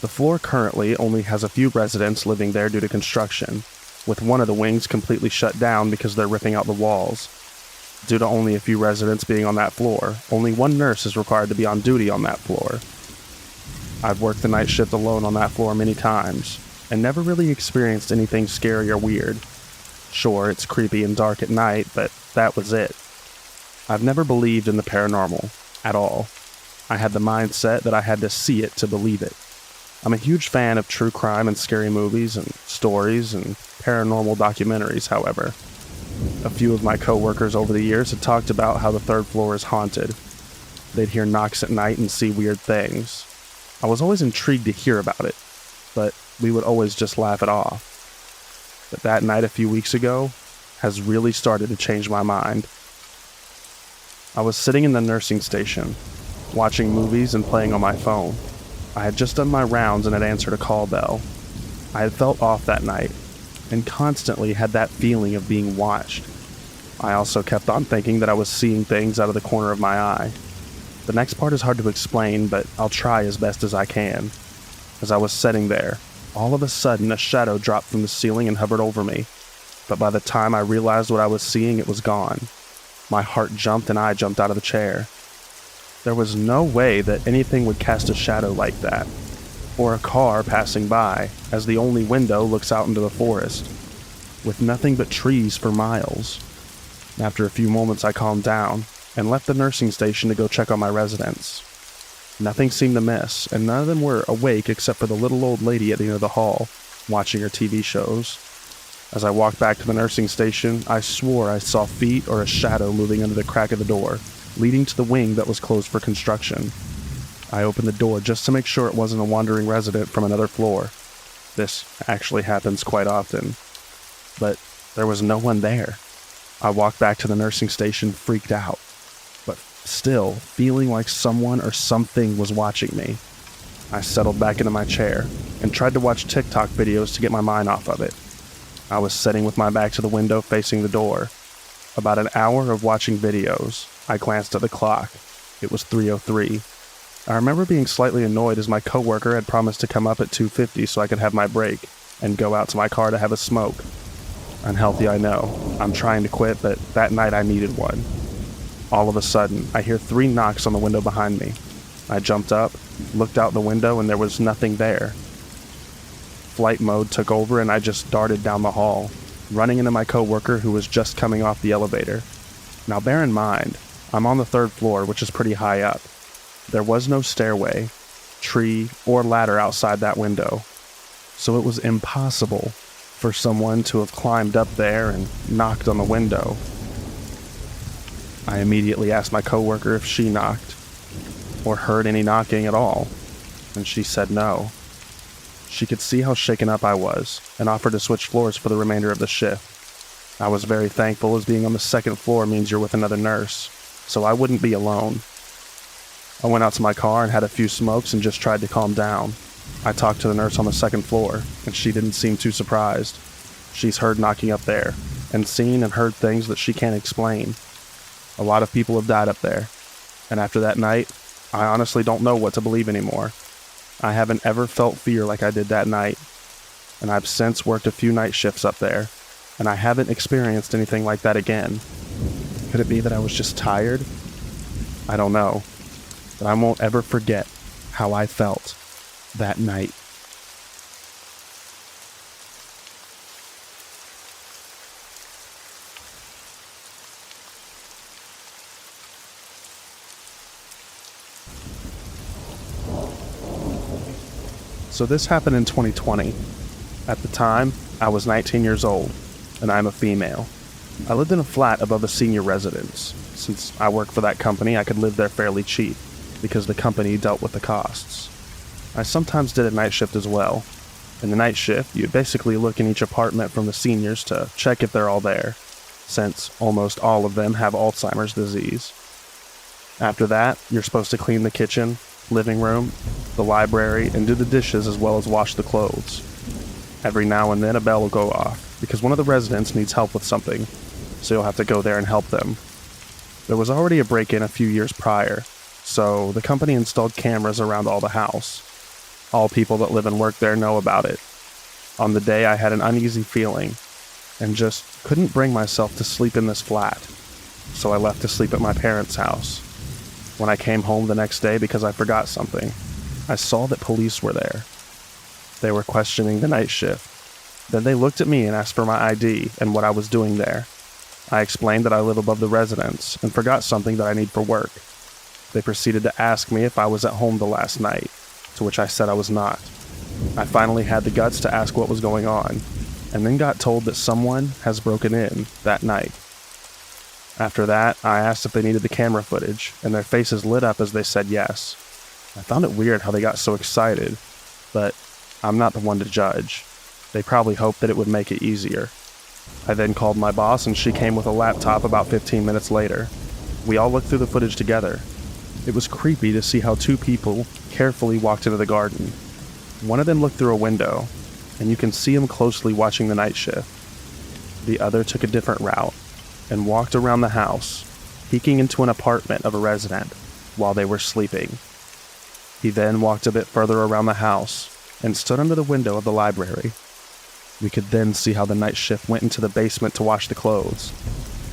The floor currently only has a few residents living there due to construction, with one of the wings completely shut down because they're ripping out the walls. Due to only a few residents being on that floor, only one nurse is required to be on duty on that floor. I've worked the night shift alone on that floor many times, and never really experienced anything scary or weird. Sure, it's creepy and dark at night, but that was it. I've never believed in the paranormal, at all. I had the mindset that I had to see it to believe it. I'm a huge fan of true crime and scary movies and stories and paranormal documentaries, however. A few of my coworkers over the years had talked about how the 3rd floor is haunted. They'd hear knocks at night and see weird things. I was always intrigued to hear about it, but we would always just laugh it off. But that night a few weeks ago has really started to change my mind. I was sitting in the nursing station, watching movies and playing on my phone. I had just done my rounds and had answered a call bell. I had felt off that night, and constantly had that feeling of being watched. I also kept on thinking that I was seeing things out of the corner of my eye. The next part is hard to explain, but I'll try as best as I can. As I was sitting there, all of a sudden a shadow dropped from the ceiling and hovered over me. But by the time I realized what I was seeing, it was gone. My heart jumped and I jumped out of the chair. There was no way that anything would cast a shadow like that, or a car passing by, as the only window looks out into the forest, with nothing but trees for miles. After a few moments I calmed down, and left the nursing station to go check on my residents. Nothing seemed to miss, and none of them were awake except for the little old lady at the end of the hall, watching her TV shows. As I walked back to the nursing station, I swore I saw feet or a shadow moving under the crack of the door, leading to the wing that was closed for construction. I opened the door just to make sure it wasn't a wandering resident from another floor. This actually happens quite often. But there was no one there. I walked back to the nursing station freaked out, but still feeling like someone or something was watching me. I settled back into my chair and tried to watch TikTok videos to get my mind off of it. I was sitting with my back to the window facing the door. About an hour of watching videos, I glanced at the clock. It was 3:03. I remember being slightly annoyed as my coworker had promised to come up at 2:50 so I could have my break and go out to my car to have a smoke. Unhealthy, I know. I'm trying to quit, but that night I needed one. All of a sudden, I hear 3 knocks on the window behind me. I jumped up, looked out the window, and there was nothing there. Flight mode took over and I just darted down the hall, running into my coworker who was just coming off the elevator. Now bear in mind, I'm on the 3rd floor, which is pretty high up. There was no stairway, tree, or ladder outside that window, so it was impossible for someone to have climbed up there and knocked on the window. I immediately asked my coworker if she knocked, or heard any knocking at all, and she said no. She could see how shaken up I was, and offered to switch floors for the remainder of the shift. I was very thankful, as being on the 2nd floor means you're with another nurse, so I wouldn't be alone. I went out to my car and had a few smokes and just tried to calm down. I talked to the nurse on the second floor, and she didn't seem too surprised. She's heard knocking up there, and seen and heard things that she can't explain. A lot of people have died up there, and after that night, I honestly don't know what to believe anymore. I haven't ever felt fear like I did that night, and I've since worked a few night shifts up there, and I haven't experienced anything like that again. Could it be that I was just tired? I don't know, but I won't ever forget how I felt that night. So this happened in 2020. At the time, I was 19 years old, and I'm a female. I lived in a flat above a senior residence. Since I work for that company, I could live there fairly cheap, because the company dealt with the costs. I sometimes did a night shift as well. In the night shift, you basically look in each apartment from the seniors to check if they're all there, since almost all of them have Alzheimer's disease. After that, you're supposed to clean the kitchen, living room, the library, and do the dishes as well as wash the clothes. Every now and then a bell will go off, because one of the residents needs help with something, so you'll have to go there and help them. There was already a break-in a few years prior, so the company installed cameras around all the house. All people that live and work there know about it. On the day, I had an uneasy feeling, and just couldn't bring myself to sleep in this flat, so I left to sleep at my parents' house. When I came home the next day because I forgot something, I saw that police were there. They were questioning the night shift. Then they looked at me and asked for my ID and what I was doing there. I explained that I live above the residence and forgot something that I need for work. They proceeded to ask me if I was at home the last night, to which I said I was not. I finally had the guts to ask what was going on, and then got told that someone has broken in that night. After that, I asked if they needed the camera footage, and their faces lit up as they said yes. I found it weird how they got so excited, but I'm not the one to judge. They probably hoped that it would make it easier. I then called my boss, and she came with a laptop about 15 minutes later. We all looked through the footage together. It was creepy to see how two people carefully walked into the garden. One of them looked through a window, and you can see him closely watching the night shift. The other took a different route and walked around the house, peeking into an apartment of a resident while they were sleeping. He then walked a bit further around the house and stood under the window of the library. We could then see how the night shift went into the basement to wash the clothes.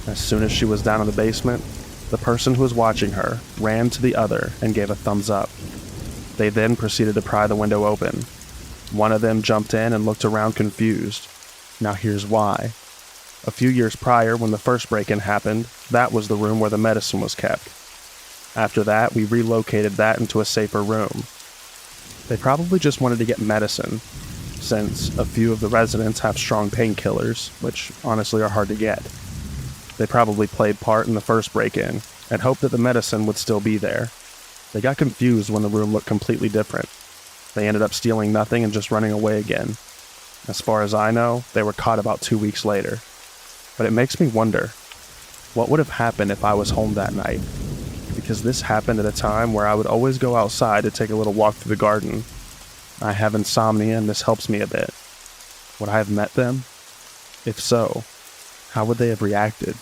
As soon as she was down in the basement, the person who was watching her ran to the other and gave a thumbs up. They then proceeded to pry the window open. One of them jumped in and looked around confused. Now here's why. A few years prior, when the first break-in happened, that was the room where the medicine was kept. After that, we relocated that into a safer room. They probably just wanted to get medicine, since a few of the residents have strong painkillers, which honestly are hard to get. They probably played part in the first break-in, and hoped that the medicine would still be there. They got confused when the room looked completely different. They ended up stealing nothing and just running away again. As far as I know, they were caught about 2 weeks later. But it makes me wonder, what would have happened if I was home that night? Because this happened at a time where I would always go outside to take a little walk through the garden. I have insomnia and this helps me a bit. Would I have met them? If so, how would they have reacted?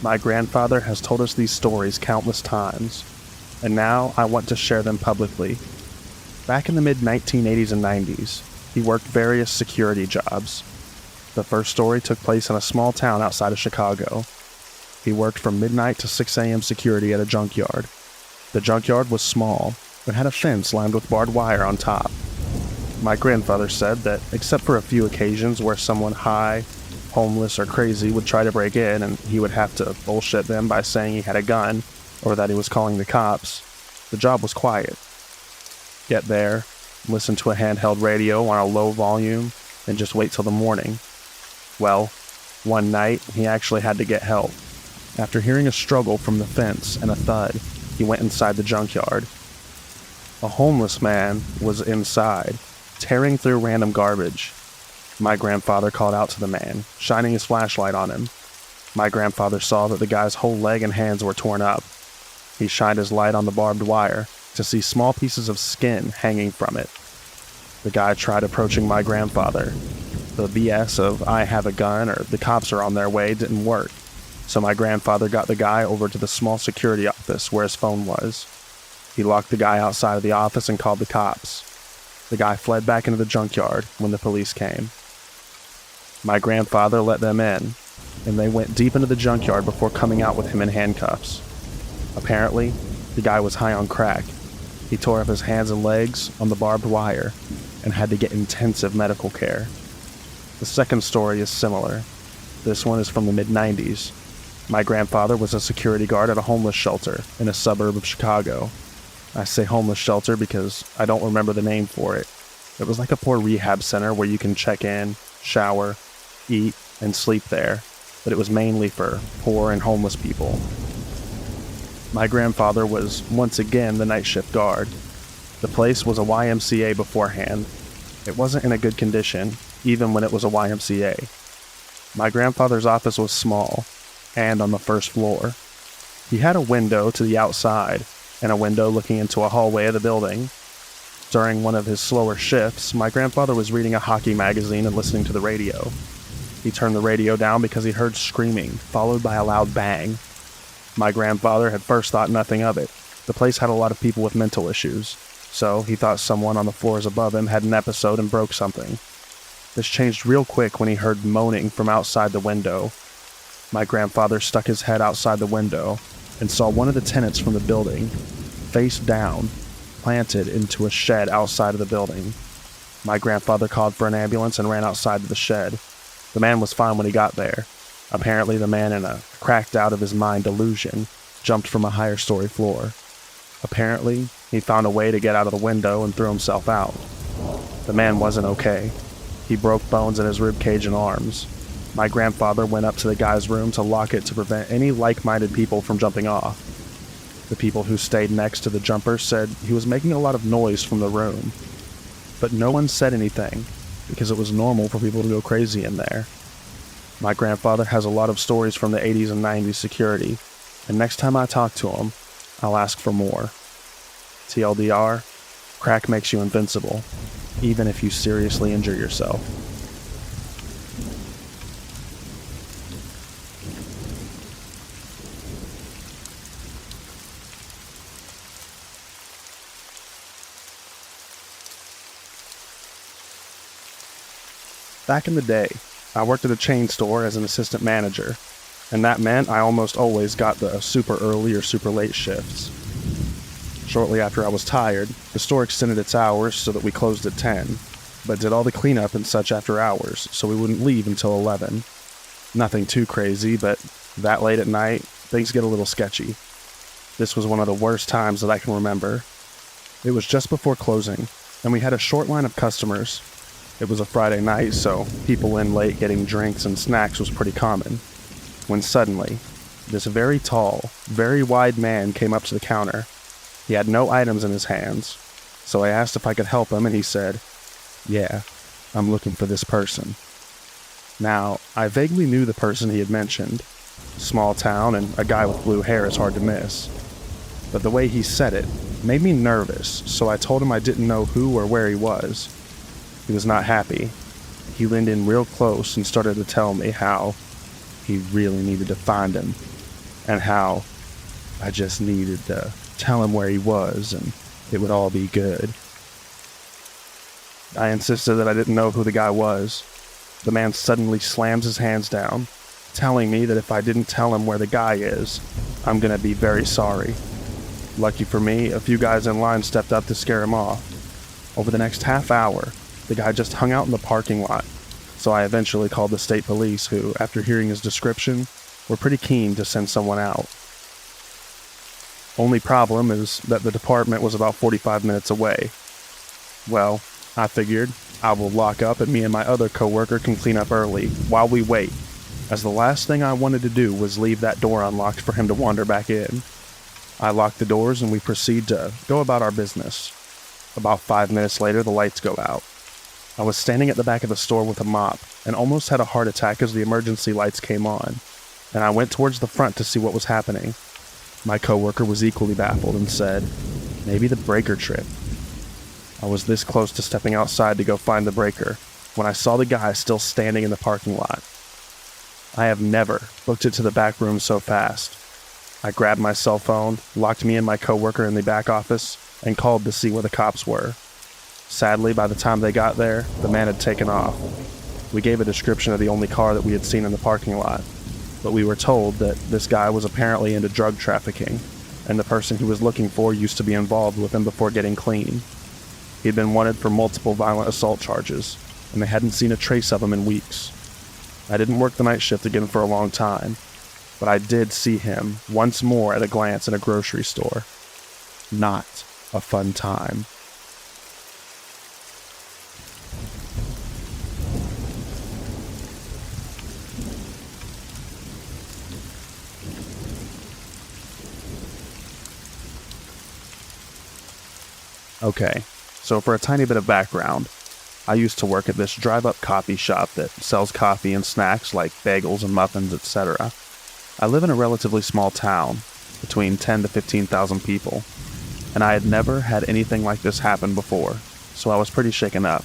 My grandfather has told us these stories countless times, and now I want to share them publicly. Back in the mid-1980s and 90s, he worked various security jobs. The first story took place in a small town outside of Chicago. He worked from midnight to 6 a.m. security at a junkyard. The junkyard was small, but had a fence lined with barbed wire on top. My grandfather said that, except for a few occasions where someone high, homeless, or crazy would try to break in and he would have to bullshit them by saying he had a gun or that he was calling the cops, the job was quiet. Get there, listen to a handheld radio on a low volume, and just wait till the morning. Well, one night, he actually had to get help. After hearing a struggle from the fence and a thud, he went inside the junkyard. A homeless man was inside, tearing through random garbage. My grandfather called out to the man, shining his flashlight on him. My grandfather saw that the guy's whole leg and hands were torn up. He shined his light on the barbed wire to see small pieces of skin hanging from it. The guy tried approaching my grandfather. The BS of "I have a gun" or "the cops are on their way" didn't work, so my grandfather got the guy over to the small security office where his phone was. He locked the guy outside of the office and called the cops. The guy fled back into the junkyard when the police came. My grandfather let them in, and they went deep into the junkyard before coming out with him in handcuffs. Apparently, the guy was high on crack. He tore up his hands and legs on the barbed wire and had to get intensive medical care. The second story is similar. This one is from the mid-90s. My grandfather was a security guard at a homeless shelter in a suburb of Chicago. I say homeless shelter because I don't remember the name for it. It was like a poor rehab center where you can check in, shower, eat, and sleep there, but it was mainly for poor and homeless people. My grandfather was once again the night shift guard. The place was a YMCA beforehand. It wasn't in a good condition, even when it was a YMCA. My grandfather's office was small, and on the first floor. He had a window to the outside, and a window looking into a hallway of the building. During one of his slower shifts, my grandfather was reading a hockey magazine and listening to the radio. He turned the radio down because he heard screaming, followed by a loud bang. My grandfather had first thought nothing of it. The place had a lot of people with mental issues, so he thought someone on the floors above him had an episode and broke something. This changed real quick when he heard moaning from outside the window. My grandfather stuck his head outside the window and saw one of the tenants from the building, face down, planted into a shed outside of the building. My grandfather called for an ambulance and ran outside to the shed. The man was fine when he got there. Apparently, the man, in a cracked out of his mind delusion, jumped from a higher story floor. Apparently, he found a way to get out of the window and threw himself out. The man wasn't okay. He broke bones in his ribcage and arms. My grandfather went up to the guy's room to lock it to prevent any like-minded people from jumping off. The people who stayed next to the jumper said he was making a lot of noise from the room, but no one said anything because it was normal for people to go crazy in there. My grandfather has a lot of stories from the 80s and 90s security, and next time I talk to him, I'll ask for more. TLDR, crack makes you invincible, even if you seriously injure yourself. Back in the day, I worked at a chain store as an assistant manager, and that meant I almost always got the super early or super late shifts. Shortly after I was tired, the store extended its hours so that we closed at 10, but did all the cleanup and such after hours, so we wouldn't leave until 11. Nothing too crazy, but that late at night, things get a little sketchy. This was one of the worst times that I can remember. It was just before closing, and we had a short line of customers. It was a Friday night, so people in late getting drinks and snacks was pretty common. When suddenly, this very tall, very wide man came up to the counter. He had no items in his hands, so I asked if I could help him, and he said, "Yeah, I'm looking for this person." Now, I vaguely knew the person he had mentioned. Small town, and a guy with blue hair is hard to miss. But the way he said it made me nervous, so I told him I didn't know who or where he was. He was not happy. He leaned in real close and started to tell me how he really needed to find him, and how I just needed to tell him where he was and it would all be good. I insisted that I didn't know who the guy was. The man suddenly slams his hands down, telling me that if I didn't tell him where the guy is, I'm gonna be very sorry. Lucky for me, a few guys in line stepped up to scare him off. Over the next half hour, the guy just hung out in the parking lot, so I eventually called the state police who, after hearing his description, were pretty keen to send someone out. Only problem is that the department was about 45 minutes away. Well, I figured I will lock up and me and my other coworker can clean up early while we wait, as the last thing I wanted to do was leave that door unlocked for him to wander back in. I lock the doors and we proceed to go about our business. About 5 minutes later, the lights go out. I was standing at the back of the store with a mop and almost had a heart attack as the emergency lights came on, and I went towards the front to see what was happening. My coworker was equally baffled and said, "Maybe the breaker tripped." I was this close to stepping outside to go find the breaker when I saw the guy still standing in the parking lot. I have never booked it to the back room so fast. I grabbed my cell phone, locked me and my coworker in the back office, and called to see where the cops were. Sadly, by the time they got there, the man had taken off. We gave a description of the only car that we had seen in the parking lot, but we were told that this guy was apparently into drug trafficking, and the person he was looking for used to be involved with him before getting clean. He'd been wanted for multiple violent assault charges, and they hadn't seen a trace of him in weeks. I didn't work the night shift again for a long time, but I did see him once more at a glance in a grocery store. Not a fun time. Okay, so for a tiny bit of background, I used to work at this drive-up coffee shop that sells coffee and snacks like bagels and muffins, etc. I live in a relatively small town, between 10 to 15,000 people, and I had never had anything like this happen before, so I was pretty shaken up.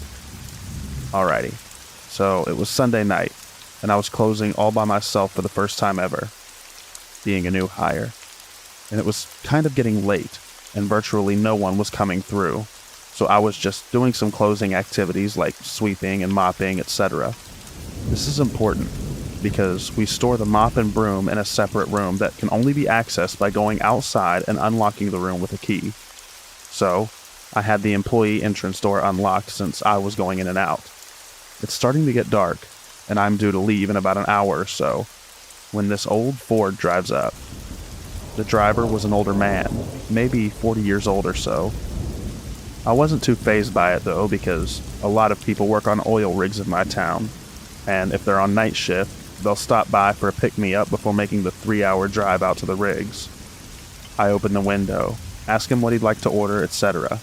Alrighty, so it was Sunday night, and I was closing all by myself for the first time ever, being a new hire, and it was kind of getting late, and virtually no one was coming through, so I was just doing some closing activities like sweeping and mopping, etc. This is important, because we store the mop and broom in a separate room that can only be accessed by going outside and unlocking the room with a key. So, I had the employee entrance door unlocked since I was going in and out. It's starting to get dark, and I'm due to leave in about an hour or so, when this old Ford drives up. The driver was an older man, maybe 40 years old or so. I wasn't too fazed by it though, because a lot of people work on oil rigs in my town, and if they're on night shift, they'll stop by for a pick-me-up before making the 3-hour drive out to the rigs. I open the window, ask him what he'd like to order, etc.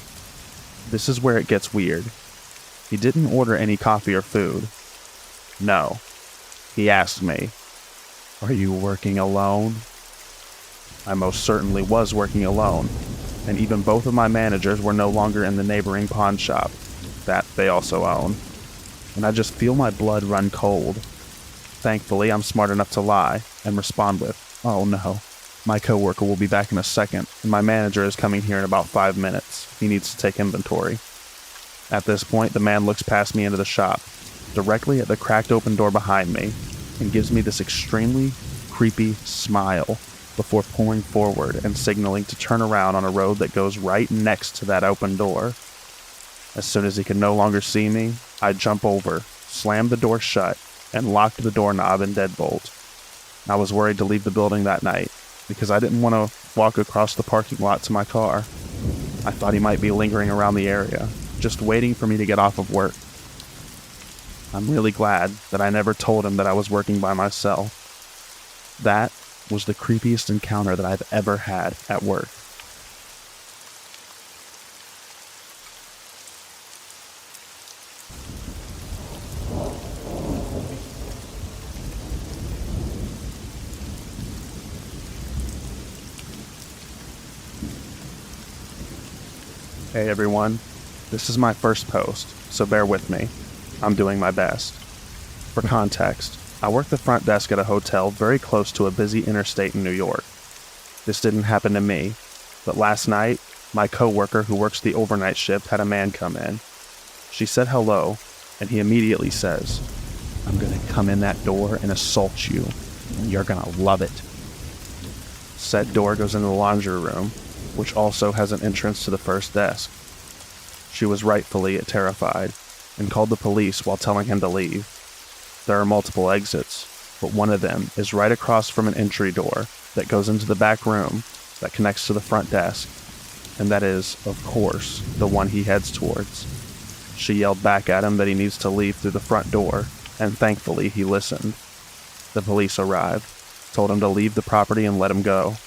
This is where it gets weird. He didn't order any coffee or food. No. He asked me, "Are you working alone?" I most certainly was working alone, and even both of my managers were no longer in the neighboring pawn shop that they also own, and I just feel my blood run cold. Thankfully, I'm smart enough to lie and respond with, "Oh no, my coworker will be back in a second, and my manager is coming here in about 5 minutes. He needs to take inventory." At this point, the man looks past me into the shop, directly at the cracked open door behind me, and gives me this extremely creepy smile before pulling forward and signaling to turn around on a road that goes right next to that open door. As soon as he could no longer see me, I jump over, slam the door shut, and locked the doorknob and deadbolt. I was worried to leave the building that night, because I didn't want to walk across the parking lot to my car. I thought he might be lingering around the area, just waiting for me to get off of work. I'm really glad that I never told him that I was working by myself. That was the creepiest encounter that I've ever had at work. Hey everyone, this is my first post, so bear with me. I'm doing my best. For context, I work the front desk at a hotel very close to a busy interstate in New York. This didn't happen to me, but last night, my coworker who works the overnight shift had a man come in. She said hello, and he immediately says, "I'm gonna come in that door and assault you, and you're gonna love it." Said door goes into the laundry room, which also has an entrance to the first desk. She was rightfully terrified, and called the police while telling him to leave. There are multiple exits, but one of them is right across from an entry door that goes into the back room that connects to the front desk, and that is, of course, the one he heads towards. She yelled back at him that he needs to leave through the front door, and thankfully he listened. The police arrived, told him to leave the property and let him go.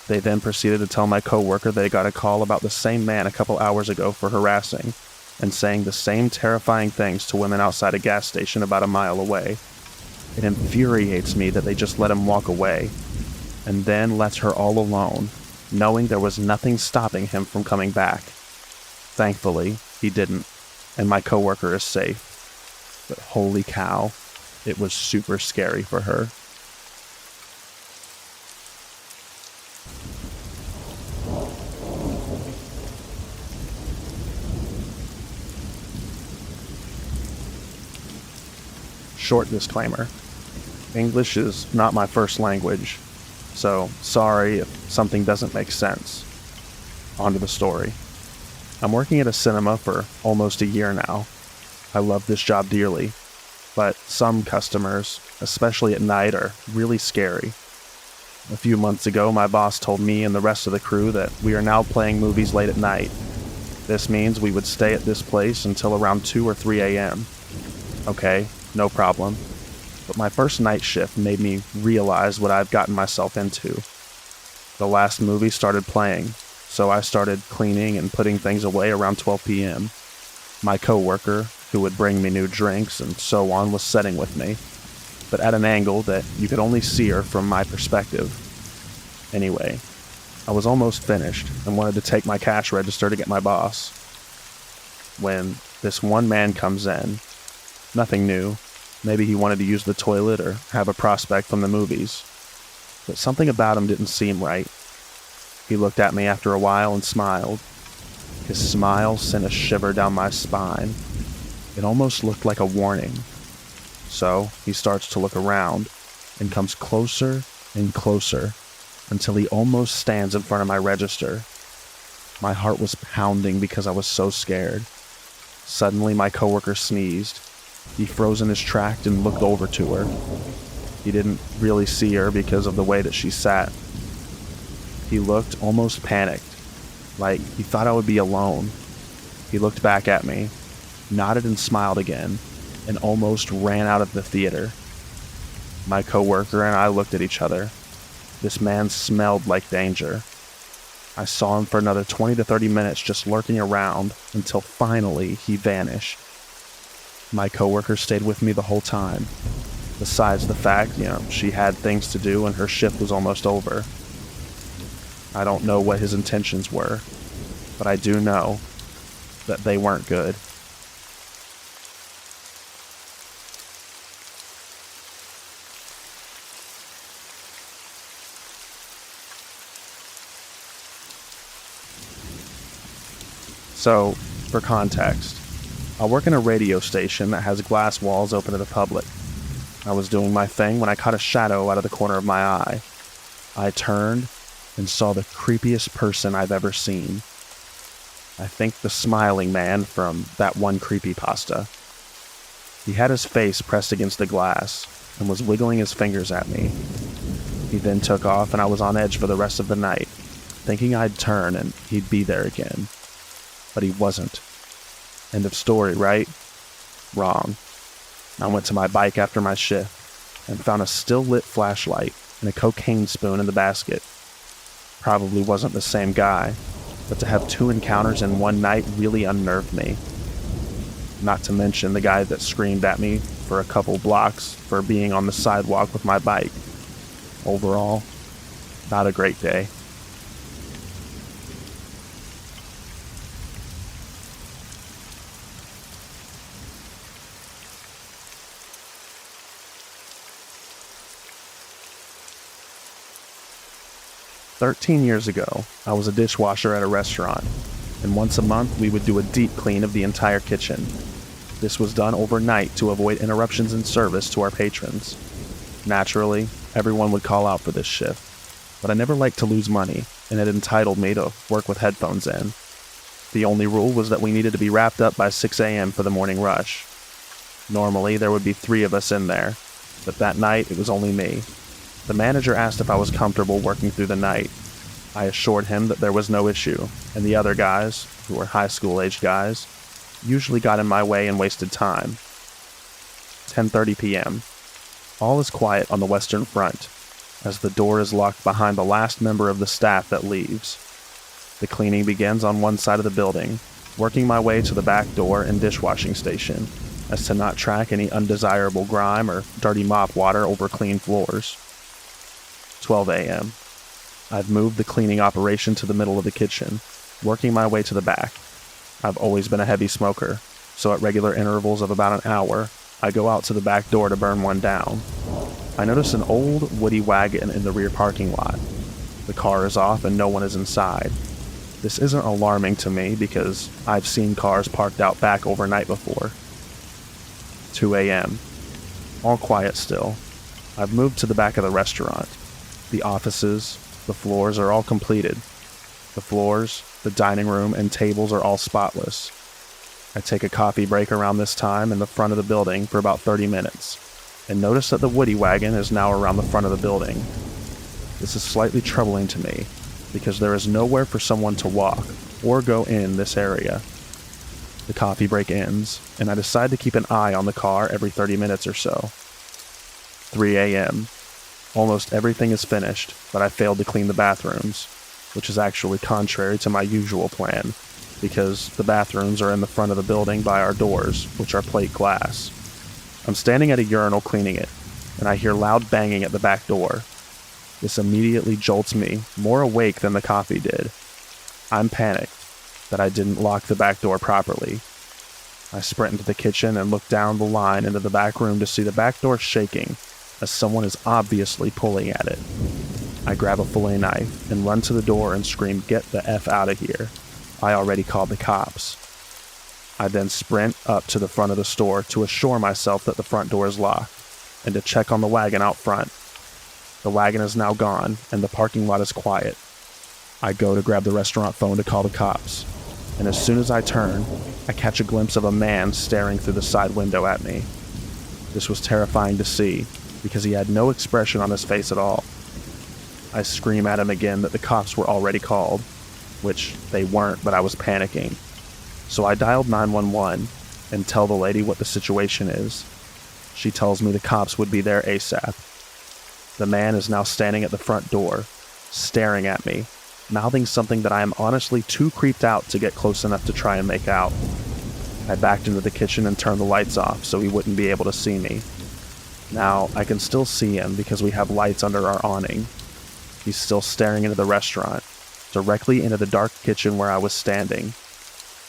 They then proceeded to tell my coworker they got a call about the same man a couple hours ago for harassing and saying the same terrifying things to women outside a gas station about a mile away. It infuriates me that they just let him walk away and then left her all alone, knowing there was nothing stopping him from coming back. Thankfully, he didn't, and my coworker is safe. But holy cow, it was super scary for her. Short disclaimer. English is not my first language, so sorry if something doesn't make sense. On to the story. I'm working at a cinema for almost a year now. I love this job dearly, but some customers, especially at night, are really scary. A few months ago, my boss told me and the rest of the crew that we are now playing movies late at night. This means we would stay at this place until around 2 or 3 a.m. Okay, no problem. But my first night shift made me realize what I've gotten myself into. The last movie started playing, so I started cleaning and putting things away around 12 p.m. My coworker, who would bring me new drinks and so on, was sitting with me, but at an angle that you could only see her from my perspective. Anyway, I was almost finished and wanted to take my cash register to get my boss, when this one man comes in. Nothing new. Maybe he wanted to use the toilet or have a prospect from the movies. But something about him didn't seem right. He looked at me after a while and smiled. His smile sent a shiver down my spine. It almost looked like a warning. So he starts to look around and comes closer and closer until he almost stands in front of my register. My heart was pounding because I was so scared. Suddenly my coworker sneezed. He froze in his tracks and looked over to her. He didn't really see her because of the way that she sat. He looked almost panicked, like he thought I would be alone. He looked back at me, nodded and smiled again, and almost ran out of the theater. My coworker and I looked at each other. This man smelled like danger. I saw him for another 20 to 30 minutes just lurking around until finally he vanished. My coworker stayed with me the whole time, besides the fact, she had things to do and her shift was almost over. I don't know what his intentions were, but I do know that they weren't good. So, for context, I work in a radio station that has glass walls open to the public. I was doing my thing when I caught a shadow out of the corner of my eye. I turned and saw the creepiest person I've ever seen. I think the smiling man from that one creepypasta. He had his face pressed against the glass and was wiggling his fingers at me. He then took off and I was on edge for the rest of the night, thinking I'd turn and he'd be there again. But he wasn't. End of story, right? Wrong. I went to my bike after my shift and found a still-lit flashlight and a cocaine spoon in the basket. Probably wasn't the same guy, but to have 2 encounters in one night really unnerved me. Not to mention the guy that screamed at me for a couple blocks for being on the sidewalk with my bike. Overall, not a great day. "13 years ago, I was a dishwasher at a restaurant, and once a month we would do a deep clean of the entire kitchen. This was done overnight to avoid interruptions in service to our patrons. Naturally, everyone would call out for this shift, but I never liked to lose money, and it entitled me to work with headphones in. The only rule was that we needed to be wrapped up by 6 a.m. for the morning rush. Normally, there would be 3 of us in there, but that night it was only me. The manager asked if I was comfortable working through the night. I assured him that there was no issue, and the other guys, who were high school-aged guys, usually got in my way and wasted time. 10:30 p.m. All is quiet on the Western Front. as the door is locked behind the last member of the staff that leaves. The cleaning begins on one side of the building, working my way to the back door and dishwashing station, as to not track any undesirable grime or dirty mop water over clean floors. 12 a.m. I've moved the cleaning operation to the middle of the kitchen, working my way to the back. I've always been a heavy smoker, so at regular intervals of about an hour, I go out to the back door to burn one down. I notice an old woody wagon in the rear parking lot. The car is off and no one is inside. This isn't alarming to me because I've seen cars parked out back overnight before. 2 a.m. All quiet still. I've moved to the back of the restaurant. The offices, the floors are all completed. The floors, the dining room, and tables are all spotless. I take a coffee break around this time in the front of the building for about 30 minutes, and notice that the woody wagon is now around the front of the building. This is slightly troubling to me, because there is nowhere for someone to walk or go in this area. The coffee break ends, and I decide to keep an eye on the car every 30 minutes or so. 3 a.m. Almost everything is finished, but I failed to clean the bathrooms, which is actually contrary to my usual plan, because the bathrooms are in the front of the building by our doors, which are plate glass. I'm standing at a urinal cleaning it, and I hear loud banging at the back door. This immediately jolts me, more awake than the coffee did. I'm panicked that I didn't lock the back door properly. I sprint into the kitchen and look down the line into the back room to see the back door shaking, as someone is obviously pulling at it. I grab a fillet knife and run to the door and scream, "Get the F out of here." I already called the cops. I then sprint up to the front of the store to assure myself that the front door is locked, and to check on the wagon out front. The wagon is now gone, and the parking lot is quiet. I go to grab the restaurant phone to call the cops, and as soon as I turn, I catch a glimpse of a man staring through the side window at me. This was terrifying to see, because he had no expression on his face at all. I scream at him again that the cops were already called, which they weren't, but I was panicking. So I dialed 911 and tell the lady what the situation is. She tells me the cops would be there ASAP. The man is now standing at the front door, staring at me, mouthing something that I am honestly too creeped out to get close enough to try and make out. I backed into the kitchen and turned the lights off so he wouldn't be able to see me. Now, I can still see him because we have lights under our awning. He's still staring into the restaurant, directly into the dark kitchen where I was standing.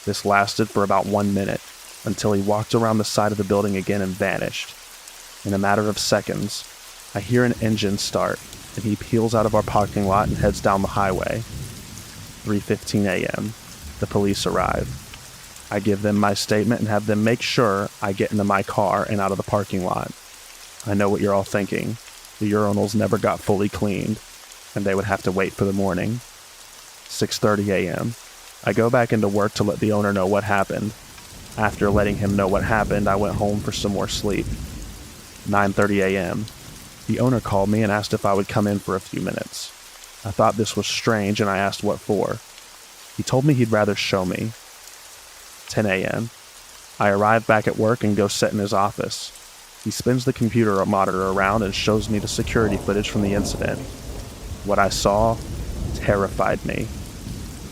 This lasted for about 1 minute, until he walked around the side of the building again and vanished. In a matter of seconds, I hear an engine start, and he peels out of our parking lot and heads down the highway. 3:15 a.m. The police arrive. I give them my statement and have them make sure I get into my car and out of the parking lot. I know what you're all thinking. The urinals never got fully cleaned, and they would have to wait for the morning. 6:30 a.m. I go back into work to let the owner know what happened. After letting him know what happened, I went home for some more sleep. 9:30 a.m. The owner called me and asked if I would come in for a few minutes. I thought this was strange and I asked what for. He told me he'd rather show me. 10 a.m. I arrive back at work and go sit in his office. He spins the computer monitor around and shows me the security footage from the incident. What I saw terrified me.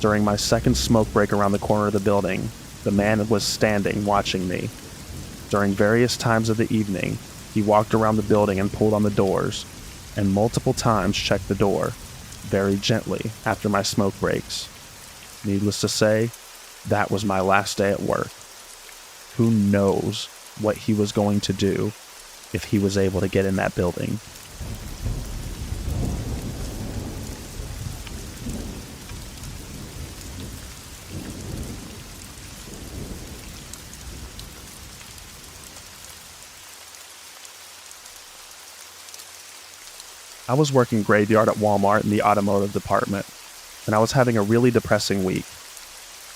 During my second smoke break around the corner of the building, the man was standing watching me. During various times of the evening, he walked around the building and pulled on the doors, and multiple times checked the door, very gently after my smoke breaks. Needless to say, that was my last day at work. Who knows what he was going to do if he was able to get in that building. I was working graveyard at Walmart in the automotive department, and I was having a really depressing week.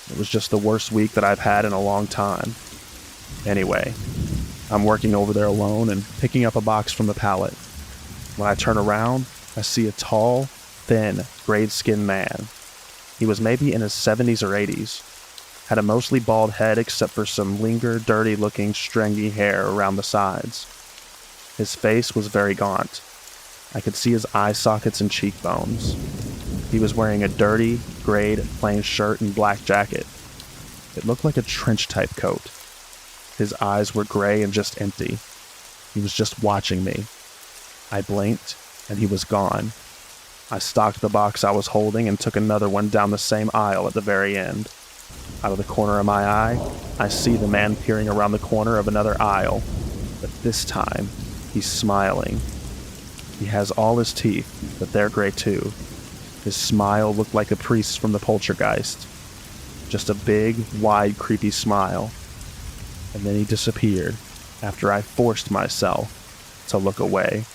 It was just the worst week that I've had in a long time. Anyway, I'm working over there alone and picking up a box from the pallet. When I turn around, I see a tall, thin, gray-skinned man. He was maybe in his 70s or 80s, had a mostly bald head except for some dirty-looking stringy hair around the sides. His face was very gaunt, I could see his eye sockets and cheekbones. He was wearing a dirty, grayed, plain shirt and black jacket. It looked like a trench-type coat. His eyes were gray and just empty. He was just watching me. I blinked, and he was gone. I stocked the box I was holding and took another one down the same aisle at the very end. Out of the corner of my eye, I see the man peering around the corner of another aisle, but this time, he's smiling. He has all his teeth, but they're gray too. His smile looked like a priest from the Poltergeist. Just a big, wide, creepy smile. And then he disappeared after I forced myself to look away.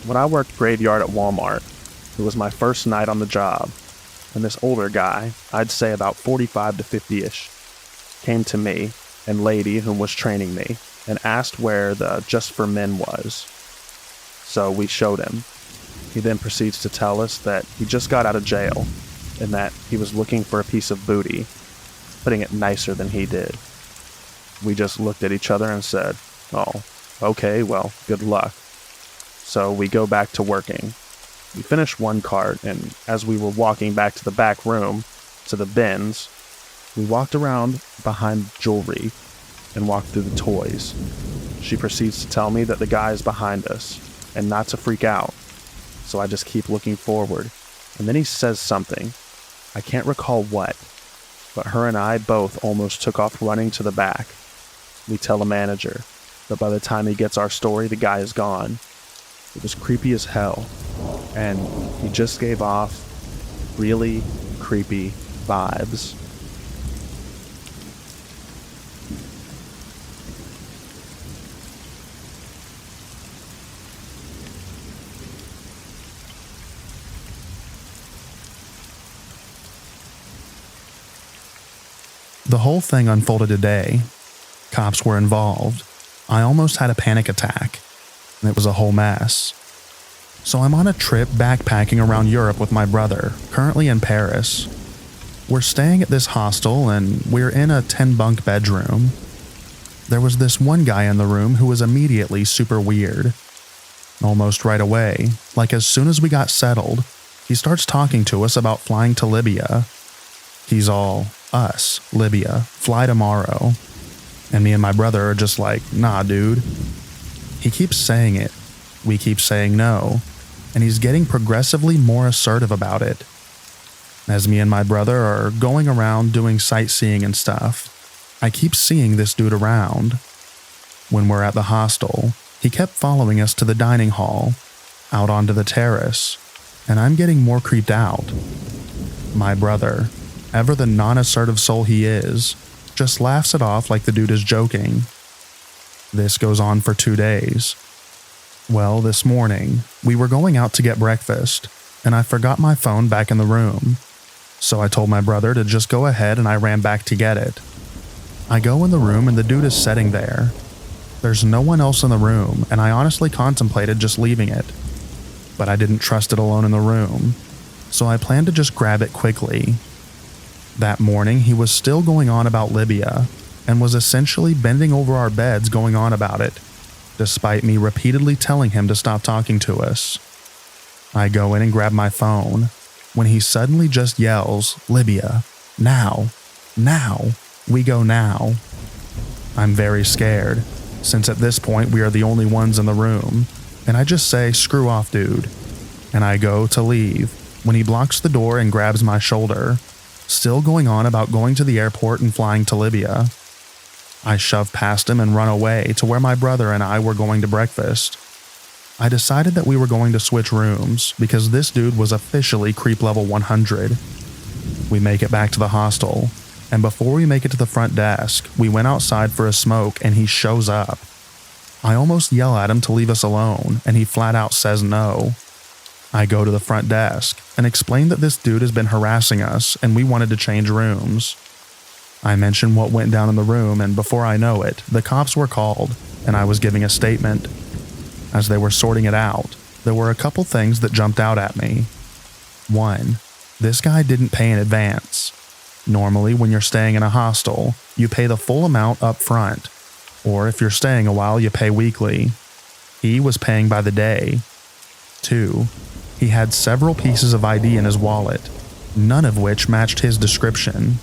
When I worked graveyard at Walmart, it was my first night on the job, and this older guy, I'd say about 45 to 50-ish, came to me and lady who was training me and asked where the Just for Men was. So we showed him. He then proceeds to tell us that he just got out of jail and that he was looking for a piece of booty, putting it nicer than he did. We just looked at each other and said, "Oh, okay, well, good luck." So we go back to working. We finished one cart, and as we were walking back to the back room, to the bins, we walked around behind jewelry and walked through the toys. She proceeds to tell me that the guy is behind us, and not to freak out. So I just keep looking forward, and then he says something. I can't recall what, but her and I both almost took off running to the back. We tell the manager, but by the time he gets our story, the guy is gone. It was creepy as hell, and he just gave off really creepy vibes. The whole thing unfolded today. Cops were involved. I almost had a panic attack. It was a whole mess. So I'm on a trip backpacking around Europe with my brother, currently in Paris. We're staying at this hostel and we're in a 10-bunk bedroom. There was this one guy in the room who was immediately super weird. Almost right away, like as soon as we got settled, he starts talking to us about flying to Libya. He's all, us, Libya, fly tomorrow. And me and my brother are just like, nah, dude. He keeps saying it. We keep saying no. And he's getting progressively more assertive about it. As me and my brother are going around doing sightseeing and stuff, I keep seeing this dude around. When we're at the hostel, he kept following us to the dining hall, out onto the terrace, and I'm getting more creeped out. My brother, ever the non-assertive soul he is, just laughs it off like the dude is joking. This goes on for 2 days. Well, this morning, we were going out to get breakfast, and I forgot my phone back in the room. So I told my brother to just go ahead and I ran back to get it. I go in the room and the dude is sitting there. There's no one else in the room, and I honestly contemplated just leaving it. But I didn't trust it alone in the room, so I planned to just grab it quickly. That morning, he was still going on about Libya, and was essentially bending over our beds going on about it, despite me repeatedly telling him to stop talking to us. I go in and grab my phone, when he suddenly just yells, "Libya, now, now, we go now." I'm very scared, since at this point we are the only ones in the room, and I just say, "Screw off, dude," and I go to leave, when he blocks the door and grabs my shoulder, still going on about going to the airport and flying to Libya. I shove past him and run away to where my brother and I were going to breakfast. I decided that we were going to switch rooms because this dude was officially creep level 100. We make it back to the hostel, and before we make it to the front desk, we went outside for a smoke and he shows up. I almost yell at him to leave us alone, and he flat out says no. I go to the front desk and explain that this dude has been harassing us and we wanted to change rooms. I mention what went down in the room, and before I know it, the cops were called and I was giving a statement. As they were sorting it out, There were a couple things that jumped out at me. 1. This guy didn't pay in advance. Normally, when you're staying in a hostel, you pay the full amount up front, or if you're staying a while, you pay weekly. He was paying by the day. 2. He had several pieces of ID in his wallet, none of which matched his description.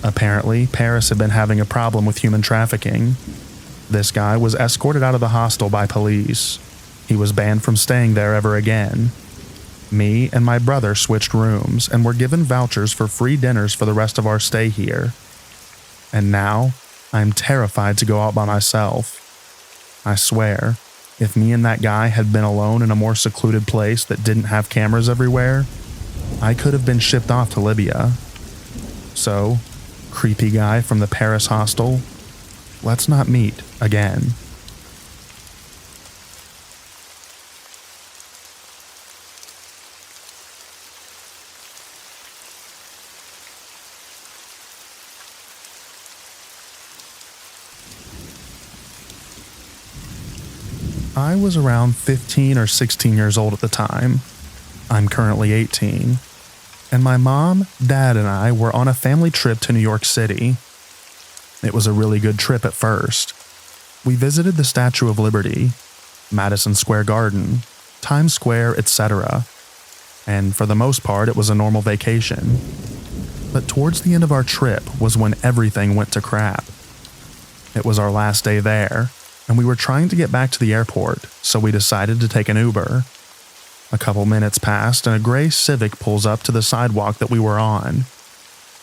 Apparently, Paris had been having a problem with human trafficking. This guy was escorted out of the hostel by police. He was banned from staying there ever again. Me and my brother switched rooms and were given vouchers for free dinners for the rest of our stay here. And now, I'm terrified to go out by myself. I swear, if me and that guy had been alone in a more secluded place that didn't have cameras everywhere, I could have been shipped off to Libya. So, creepy guy from the Paris hostel, let's not meet again. I was around 15 or 16 years old at the time. I'm currently 18. And my mom, dad, and I were on a family trip to New York City. It was a really good trip at first. We visited the Statue of Liberty, Madison Square Garden, Times Square, etc. And for the most part, it was a normal vacation. But towards the end of our trip was when everything went to crap. It was our last day there, and we were trying to get back to the airport, so we decided to take an Uber. A couple minutes passed and a gray Civic pulls up to the sidewalk that we were on.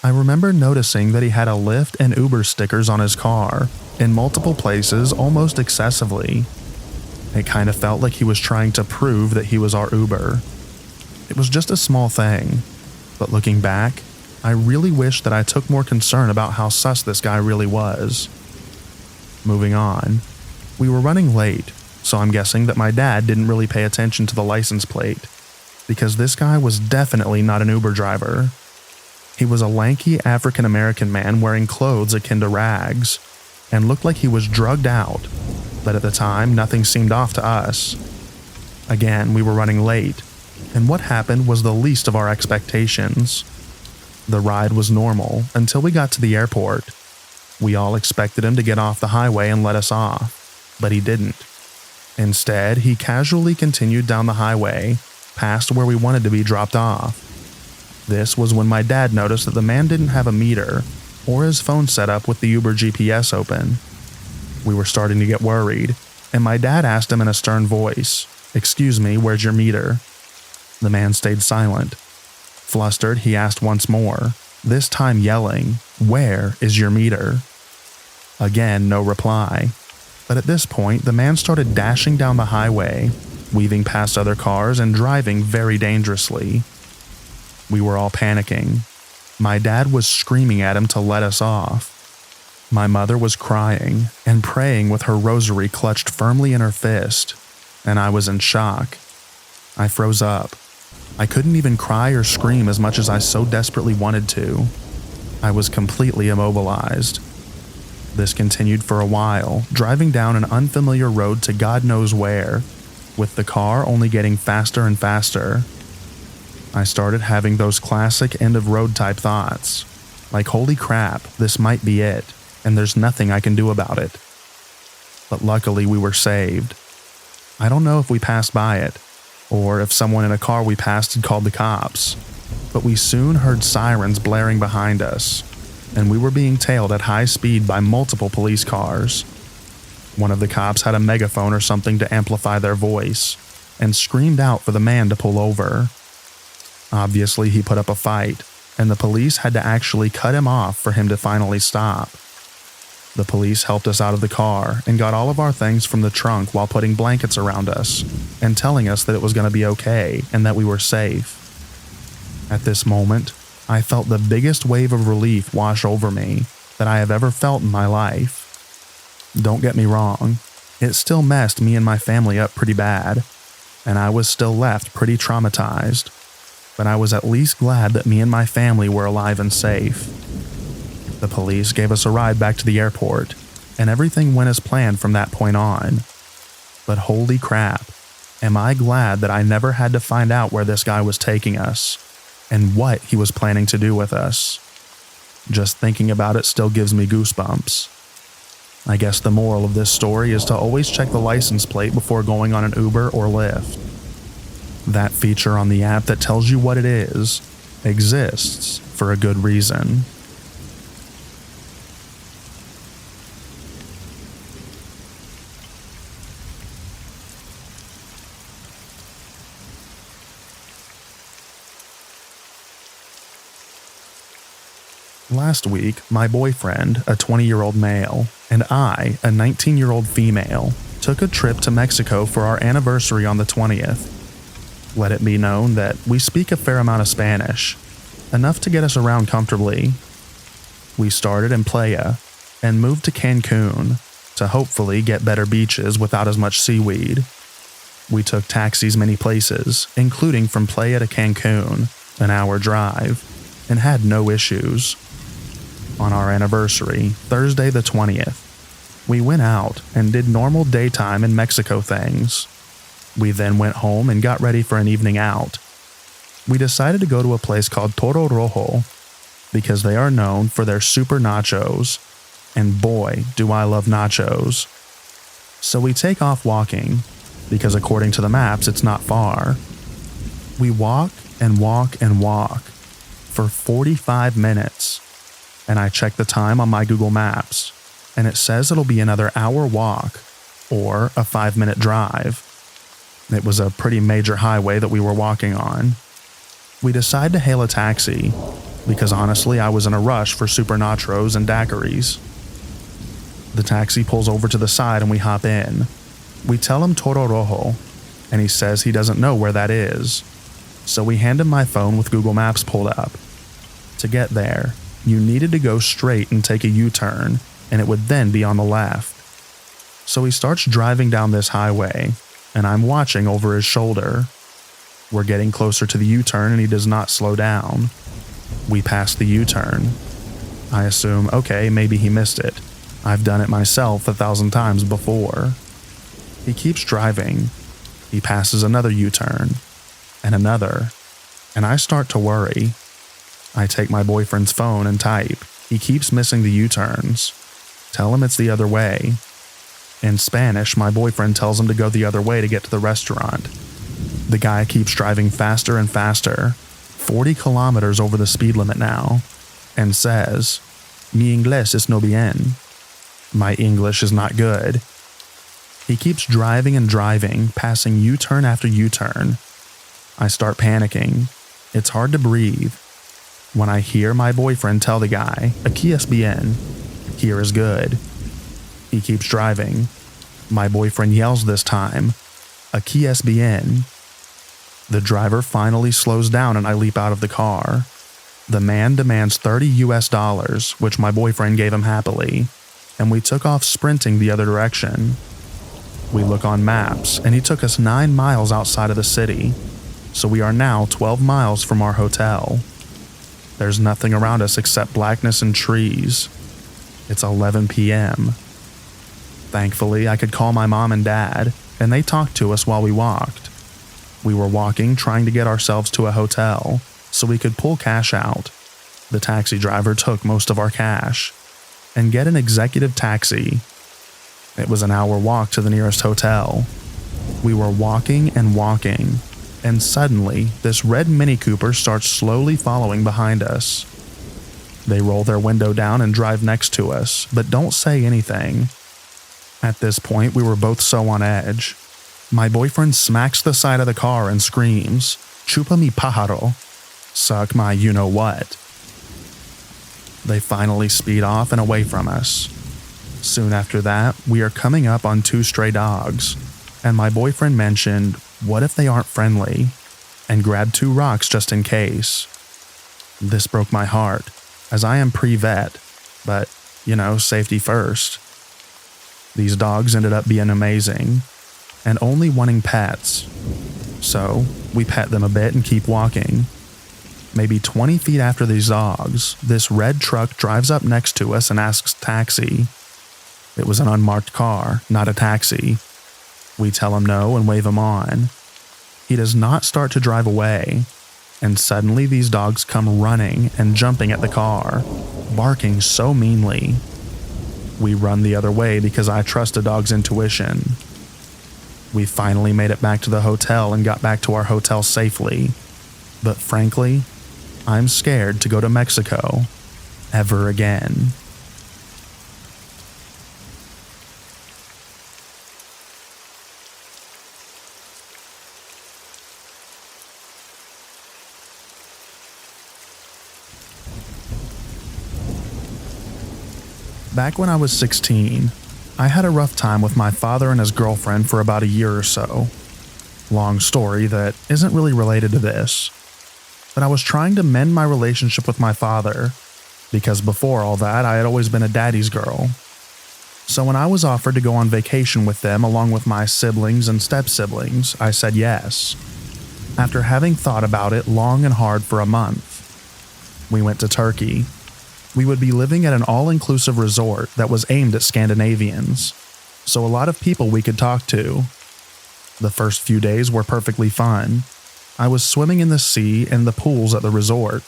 I remember noticing that he had a Lyft and Uber stickers on his car, in multiple places almost excessively. It kind of felt like he was trying to prove that he was our Uber. It was just a small thing, but looking back, I really wish that I took more concern about how sus this guy really was. Moving on. We were running late, so I'm guessing that my dad didn't really pay attention to the license plate, because this guy was definitely not an Uber driver. He was a lanky African-American man wearing clothes akin to rags, and looked like he was drugged out, but at the time, nothing seemed off to us. Again, we were running late, and what happened was the least of our expectations. The ride was normal until we got to the airport. We all expected him to get off the highway and let us off, but he didn't. Instead, he casually continued down the highway, past where we wanted to be dropped off. This was when my dad noticed that the man didn't have a meter or his phone set up with the Uber GPS open. We were starting to get worried, and my dad asked him in a stern voice, "Excuse me, where's your meter?" The man stayed silent. Flustered, he asked once more, this time yelling, "Where is your meter?" Again, no reply. But at this point, the man started dashing down the highway, weaving past other cars and driving very dangerously. We were all panicking. My dad was screaming at him to let us off. My mother was crying and praying with her rosary clutched firmly in her fist, and I was in shock. I froze up. I couldn't even cry or scream as much as I so desperately wanted to. I was completely immobilized. This continued for a while, driving down an unfamiliar road to God knows where, with the car only getting faster and faster. I started having those classic end-of-road type thoughts, like holy crap, this might be it, and there's nothing I can do about it. But luckily we were saved. I don't know if we passed by it, or if someone in a car we passed had called the cops, but we soon heard sirens blaring behind us, and we were being tailed at high speed by multiple police cars. One of the cops had a megaphone or something to amplify their voice, and screamed out for the man to pull over. Obviously, he put up a fight, and the police had to actually cut him off for him to finally stop. The police helped us out of the car and got all of our things from the trunk while putting blankets around us and telling us that it was going to be okay and that we were safe. At this moment, I felt the biggest wave of relief wash over me that I have ever felt in my life. Don't get me wrong, it still messed me and my family up pretty bad, and I was still left pretty traumatized, but I was at least glad that me and my family were alive and safe. The police gave us a ride back to the airport, and everything went as planned from that point on. But holy crap, Am I glad that I never had to find out where this guy was taking us and what he was planning to do with us. Just thinking about it still gives me goosebumps. I guess the moral of this story is to always check the license plate before going on an Uber or Lyft. That feature on the app that tells you what it is exists for a good reason. Last week, my boyfriend, a 20-year-old male, and I, a 19-year-old female, took a trip to Mexico for our anniversary on the 20th. Let it be known that we speak a fair amount of Spanish, enough to get us around comfortably. We started in Playa and moved to Cancun to hopefully get better beaches without as much seaweed. We took taxis many places, including from Playa to Cancun, an hour drive, and had no issues. On our anniversary, Thursday the 20th, we went out and did normal daytime in Mexico things. We then went home and got ready for an evening out. We decided to go to a place called Toro Rojo because they are known for their super nachos, and boy, do I love nachos. So we take off walking because according to the maps, it's not far. We walk and walk and walk for 45 minutes. And I check the time on my Google Maps, and it says it'll be another hour walk or a 5-minute drive. It was a pretty major highway that we were walking on. We decide to hail a taxi because honestly I was in a rush for super nachos and daiquiris. The taxi pulls over to the side and we hop in. We tell him Toro Rojo, and he says he doesn't know where that is. So we hand him my phone with Google Maps pulled up. To get there, you needed to go straight and take a U-turn, and it would then be on the left. So he starts driving down this highway, and I'm watching over his shoulder. We're getting closer to the U-turn and he does not slow down. We pass the U-turn. I assume, okay, maybe he missed it. I've done it myself 1,000 times before. He keeps driving. He passes another U-turn, and another, and I start to worry. I take my boyfriend's phone and type. He keeps missing the U-turns. Tell him it's the other way. In Spanish, my boyfriend tells him to go the other way to get to the restaurant. The guy keeps driving faster and faster, 40 kilometers over the speed limit now, and says, "Mi inglés es no bien." My English is not good. He keeps driving and driving, passing U-turn after U-turn. I start panicking. It's hard to breathe. When I hear my boyfriend tell the guy, "Aquí es bien," here is good. He keeps driving. My boyfriend yells this time, "Aquí es bien." The driver finally slows down and I leap out of the car. The man demands $30, which my boyfriend gave him happily, and we took off sprinting the other direction. We look on maps and he took us 9 miles outside of the city, so we are now 12 miles from our hotel. There's nothing around us except blackness and trees. It's 11 p.m. Thankfully, I could call my mom and dad, and they talked to us while we walked. We were walking, trying to get ourselves to a hotel, so we could pull cash out. The taxi driver took most of our cash, and get an executive taxi. It was an hour walk to the nearest hotel. We were walking and walking, and suddenly, this red Mini Cooper starts slowly following behind us. They roll their window down and drive next to us, but don't say anything. At this point, we were both so on edge. My boyfriend smacks the side of the car and screams, "Chupa mi pájaro," suck my you-know-what. They finally speed off and away from us. Soon after that, we are coming up on 2 stray dogs, and my boyfriend mentioned, what if they aren't friendly, and grabbed 2 rocks just in case. This broke my heart, as I am pre-vet, but, safety first. These dogs ended up being amazing, and only wanting pets. So, we pet them a bit and keep walking. Maybe 20 feet after these dogs, this red truck drives up next to us and asks taxi. It was an unmarked car, not a taxi. We tell him no and wave him on. He does not start to drive away, and suddenly these dogs come running and jumping at the car, barking so meanly. We run the other way because I trust a dog's intuition. We finally made it back to the hotel and got back to our hotel safely. But frankly, I'm scared to go to Mexico ever again. Back when I was 16, I had a rough time with my father and his girlfriend for about a year or so. Long story that isn't really related to this. But I was trying to mend my relationship with my father, because before all that I had always been a daddy's girl. So when I was offered to go on vacation with them along with my siblings and step-siblings, I said yes. After having thought about it long and hard for a month, we went to Turkey. We would be living at an all-inclusive resort that was aimed at Scandinavians, so a lot of people we could talk to. The first few days were perfectly fun. I was swimming in the sea and the pools at the resort.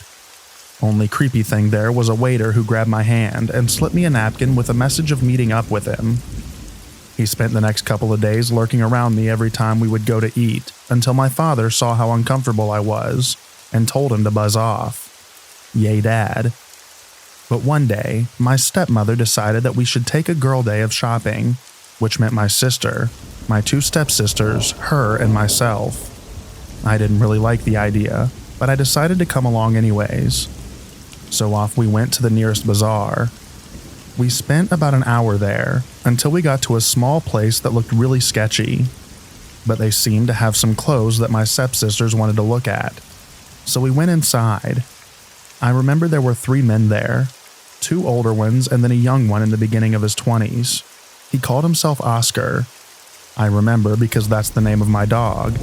Only creepy thing there was a waiter who grabbed my hand and slipped me a napkin with a message of meeting up with him. He spent the next couple of days lurking around me every time we would go to eat, until my father saw how uncomfortable I was and told him to buzz off. Yay, Dad. But one day, my stepmother decided that we should take a girl day of shopping, which meant my sister, my two stepsisters, her, and myself. I didn't really like the idea, but I decided to come along anyways. So off we went to the nearest bazaar. We spent about an hour there, until we got to a small place that looked really sketchy. But they seemed to have some clothes that my stepsisters wanted to look at. So we went inside. I remember there were 3 men there. 2 older ones and then a young one in the beginning of his 20s. He called himself Oscar. I remember because that's the name of my dog.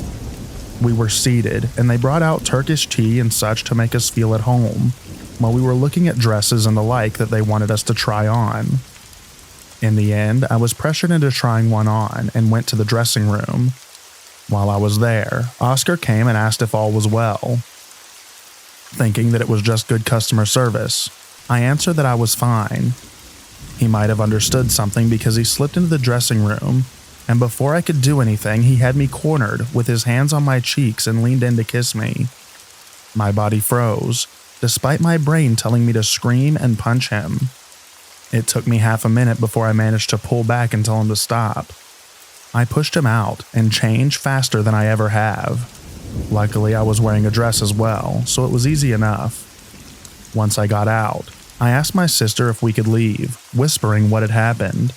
We were seated and they brought out Turkish tea and such to make us feel at home, while we were looking at dresses and the like that they wanted us to try on. In the end, I was pressured into trying one on and went to the dressing room. While I was there, Oscar came and asked if all was well. Thinking that it was just good customer service, I answered that I was fine. He might have understood something because he slipped into the dressing room, and before I could do anything, he had me cornered with his hands on my cheeks and leaned in to kiss me. My body froze, despite my brain telling me to scream and punch him. It took me half a minute before I managed to pull back and tell him to stop. I pushed him out and changed faster than I ever have. Luckily, I was wearing a dress as well, so it was easy enough. Once I got out, I asked my sister if we could leave, whispering what had happened.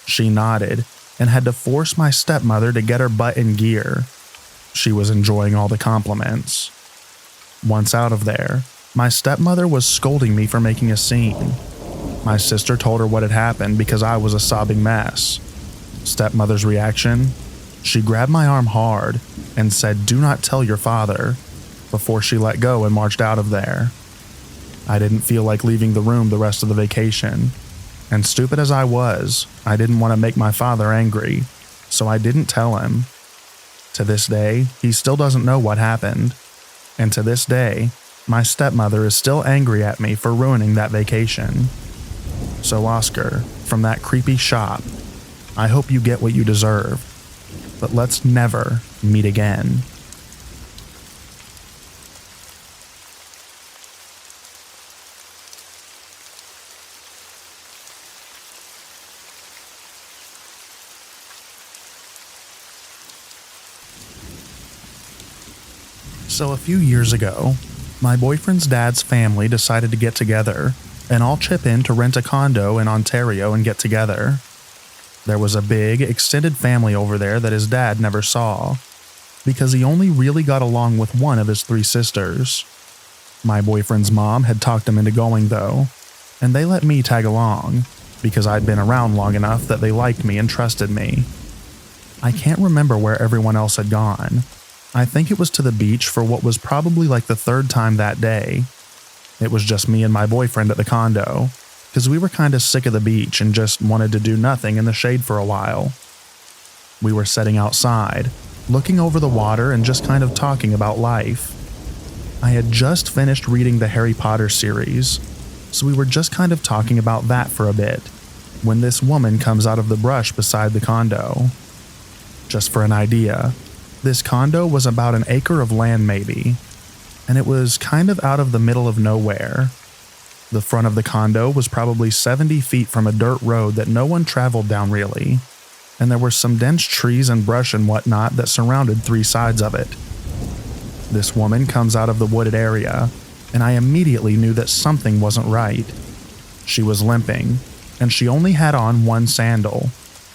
She nodded and had to force my stepmother to get her butt in gear. She was enjoying all the compliments. Once out of there, my stepmother was scolding me for making a scene. My sister told her what had happened because I was a sobbing mess. Stepmother's reaction? She grabbed my arm hard and said, "Do not tell your father," before she let go and marched out of there. I didn't feel like leaving the room the rest of the vacation, and stupid as I was, I didn't want to make my father angry, so I didn't tell him. To this day, he still doesn't know what happened, and to this day, my stepmother is still angry at me for ruining that vacation. So Oscar, from that creepy shop, I hope you get what you deserve, but let's never meet again. So a few years ago, my boyfriend's dad's family decided to get together and all chip in to rent a condo in Ontario and get together. There was a big, extended family over there that his dad never saw, because he only really got along with one of his 3 sisters. My boyfriend's mom had talked him into going though, and they let me tag along, because I'd been around long enough that they liked me and trusted me. I can't remember where everyone else had gone. I think it was to the beach for what was probably like the 3rd time that day. It was just me and my boyfriend at the condo, because we were kind of sick of the beach and just wanted to do nothing in the shade for a while. We were sitting outside, looking over the water and just kind of talking about life. I had just finished reading the Harry Potter series, so we were just kind of talking about that for a bit, when this woman comes out of the brush beside the condo. Just for an idea, this condo was about an acre of land maybe, and it was kind of out of the middle of nowhere. The front of the condo was probably 70 feet from a dirt road that no one traveled down really, and there were some dense trees and brush and whatnot that surrounded 3 sides of it. This woman comes out of the wooded area, and I immediately knew that something wasn't right. She was limping, and she only had on 1 sandal,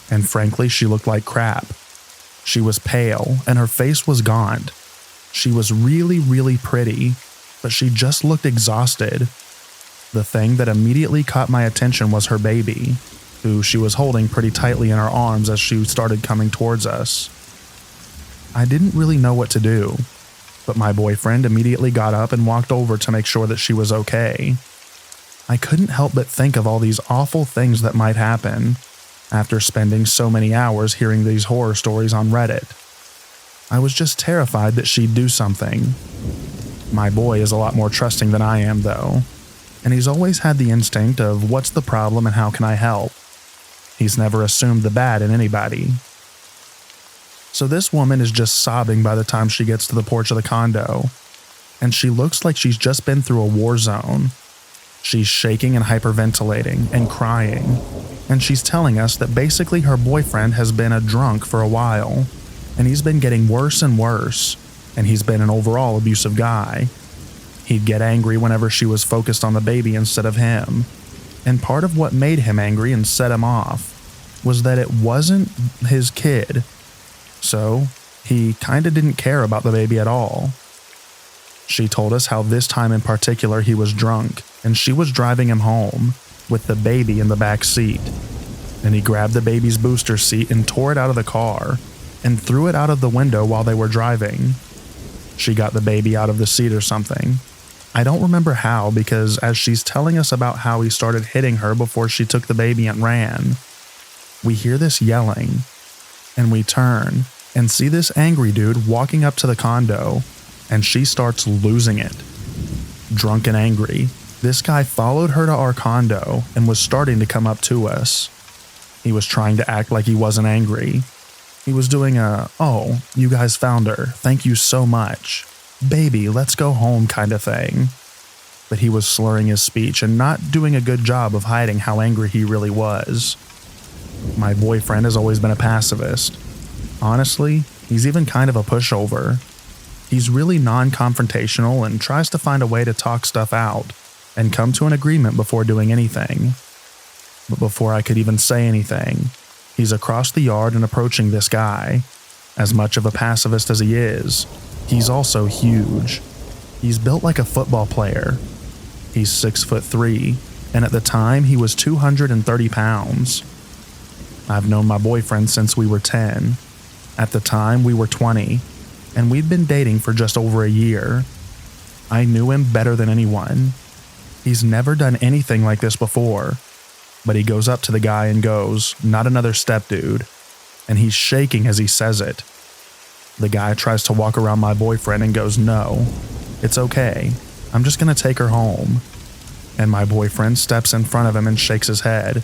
and frankly she looked like crap. She was pale, and her face was gaunt. She was really, really pretty, but she just looked exhausted. The thing that immediately caught my attention was her baby, who she was holding pretty tightly in her arms as she started coming towards us. I didn't really know what to do, but my boyfriend immediately got up and walked over to make sure that she was okay. I couldn't help but think of all these awful things that might happen after spending so many hours hearing these horror stories on Reddit. I was just terrified that she'd do something. My boy is a lot more trusting than I am, though, and he's always had the instinct of what's the problem and how can I help. He's never assumed the bad in anybody. So this woman is just sobbing by the time she gets to the porch of the condo, and she looks like she's just been through a war zone. She's shaking and hyperventilating and crying, and she's telling us that basically her boyfriend has been a drunk for a while, and he's been getting worse and worse, and he's been an overall abusive guy. He'd get angry whenever she was focused on the baby instead of him, and part of what made him angry and set him off was that it wasn't his kid. So, he kinda didn't care about the baby at all. She told us how this time in particular he was drunk, and she was driving him home, with the baby in the back seat. And he grabbed the baby's booster seat and tore it out of the car, and threw it out of the window while they were driving. She got the baby out of the seat or something. I don't remember how, because as she's telling us about how he started hitting her before she took the baby and ran, we hear this yelling, and we turn and see this angry dude walking up to the condo, and she starts losing it. Drunk and angry, this guy followed her to our condo and was starting to come up to us. He was trying to act like he wasn't angry. He was doing a, "Oh, you guys found her, thank you so much. Baby, let's go home" kind of thing. But he was slurring his speech and not doing a good job of hiding how angry he really was. My boyfriend has always been a pacifist. Honestly, he's even kind of a pushover. He's really non-confrontational and tries to find a way to talk stuff out and come to an agreement before doing anything. But before I could even say anything, he's across the yard and approaching this guy. As much of a pacifist as he is, he's also huge. He's built like a football player. He's 6'3", and at the time he was 230 pounds. I've known my boyfriend since we were 10. At the time, we were 20, and we'd been dating for just over a year. I knew him better than anyone. He's never done anything like this before, but he goes up to the guy and goes, "Not another step, dude," and he's shaking as he says it. The guy tries to walk around my boyfriend and goes, "No, it's okay. I'm just gonna take her home." And my boyfriend steps in front of him and shakes his head.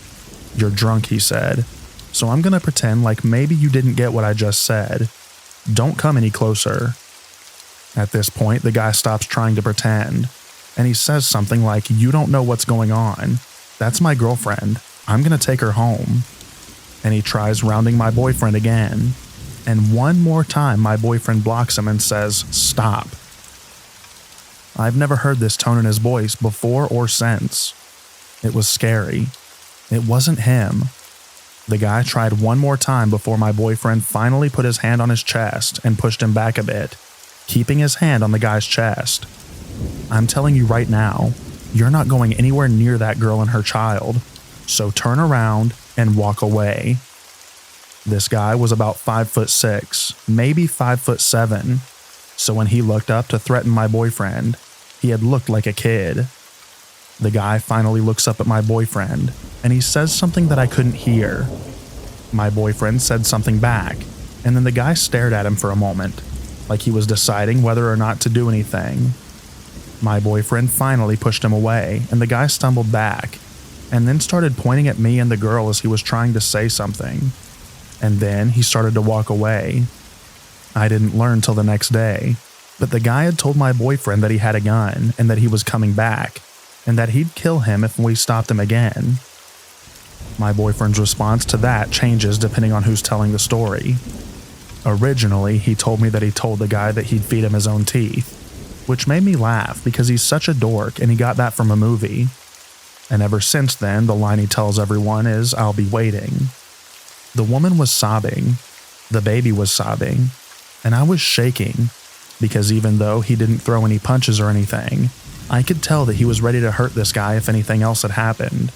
"You're drunk," he said. "So I'm gonna pretend like maybe you didn't get what I just said. Don't come any closer." At this point, the guy stops trying to pretend, and he says something like, "You don't know what's going on. That's my girlfriend. I'm gonna take her home." And he tries rounding my boyfriend again, and one more time my boyfriend blocks him and says, "Stop." I've never heard this tone in his voice before or since. It was scary. It wasn't him. The guy tried one more time before my boyfriend finally put his hand on his chest and pushed him back a bit, keeping his hand on the guy's chest. "I'm telling you right now, you're not going anywhere near that girl and her child, so turn around and walk away." This guy was about 5'6", maybe 5'7", so when he looked up to threaten my boyfriend, he had looked like a kid. The guy finally looks up at my boyfriend, and he says something that I couldn't hear. My boyfriend said something back, and then the guy stared at him for a moment, like he was deciding whether or not to do anything. My boyfriend finally pushed him away, and the guy stumbled back, and then started pointing at me and the girl as he was trying to say something. And then he started to walk away. I didn't learn till the next day, but the guy had told my boyfriend that he had a gun and that he was coming back, and that he'd kill him if we stopped him again. My boyfriend's response to that changes depending on who's telling the story. Originally, he told me that he told the guy that he'd feed him his own teeth, which made me laugh because he's such a dork and he got that from a movie. And ever since then, the line he tells everyone is, "I'll be waiting." The woman was sobbing, the baby was sobbing, and I was shaking because even though he didn't throw any punches or anything, I could tell that he was ready to hurt this guy if anything else had happened.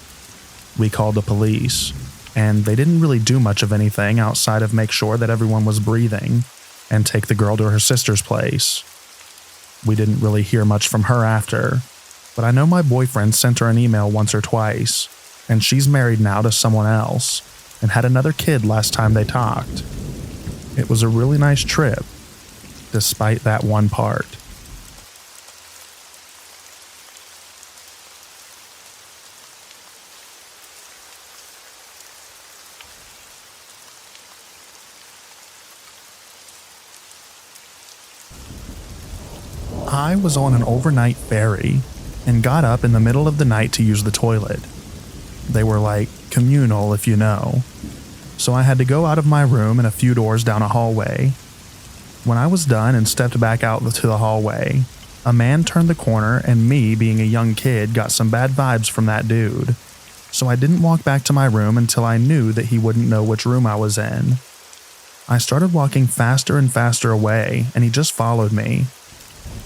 We called the police, and they didn't really do much of anything outside of make sure that everyone was breathing and take the girl to her sister's place. We didn't really hear much from her after, but I know my boyfriend sent her an email once or twice, and she's married now to someone else and had another kid last time they talked. It was a really nice trip, despite that one part. I was on an overnight ferry and got up in the middle of the night to use the toilet. They were like communal, if you know. So I had to go out of my room and a few doors down a hallway. When I was done and stepped back out to the hallway, a man turned the corner and me, being a young kid, got some bad vibes from that dude. So I didn't walk back to my room until I knew that he wouldn't know which room I was in. I started walking faster and faster away, and he just followed me.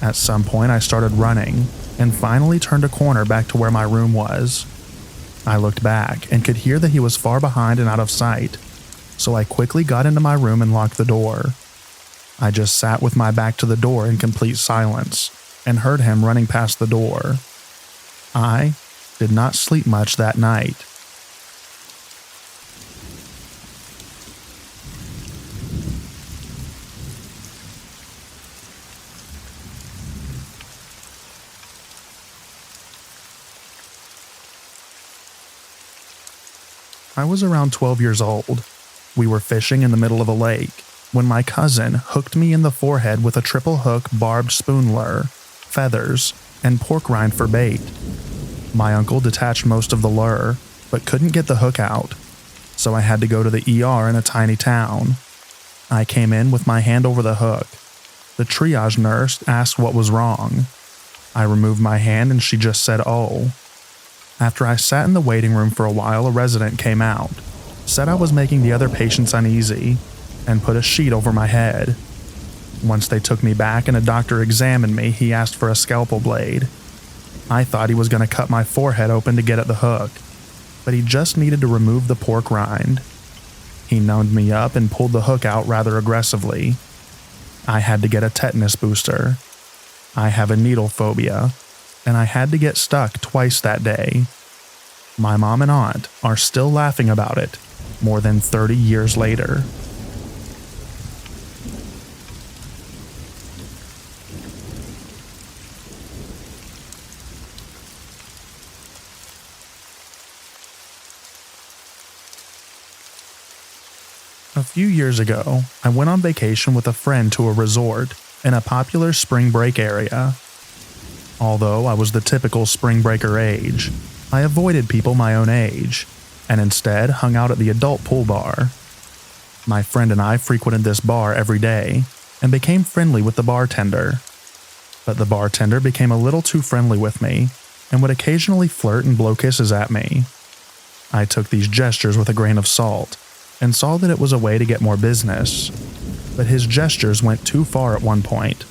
At some point I started running, and finally turned a corner back to where my room was. I looked back and could hear that he was far behind and out of sight, so I quickly got into my room and locked the door. I just sat with my back to the door in complete silence, and heard him running past the door. I did not sleep much that night. I was around 12 years old. We were fishing in the middle of a lake when my cousin hooked me in the forehead with a triple hook barbed spoon lure, feathers, and pork rind for bait. My uncle detached most of the lure, but couldn't get the hook out, so I had to go to the ER in a tiny town. I came in with my hand over the hook. The triage nurse asked what was wrong. I removed my hand and she just said, "Oh." After I sat in the waiting room for a while, a resident came out, said I was making the other patients uneasy, and put a sheet over my head. Once they took me back and a doctor examined me, he asked for a scalpel blade. I thought he was going to cut my forehead open to get at the hook, but he just needed to remove the pork rind. He numbed me up and pulled the hook out rather aggressively. I had to get a tetanus booster. I have a needle phobia, and I had to get stuck twice that day. My mom and aunt are still laughing about it more than 30 years later. A few years ago, I went on vacation with a friend to a resort in a popular spring break area. Although I was the typical spring breaker age, I avoided people my own age, and instead hung out at the adult pool bar. My friend and I frequented this bar every day, and became friendly with the bartender. But the bartender became a little too friendly with me, and would occasionally flirt and blow kisses at me. I took these gestures with a grain of salt, and saw that it was a way to get more business. But his gestures went too far at one point.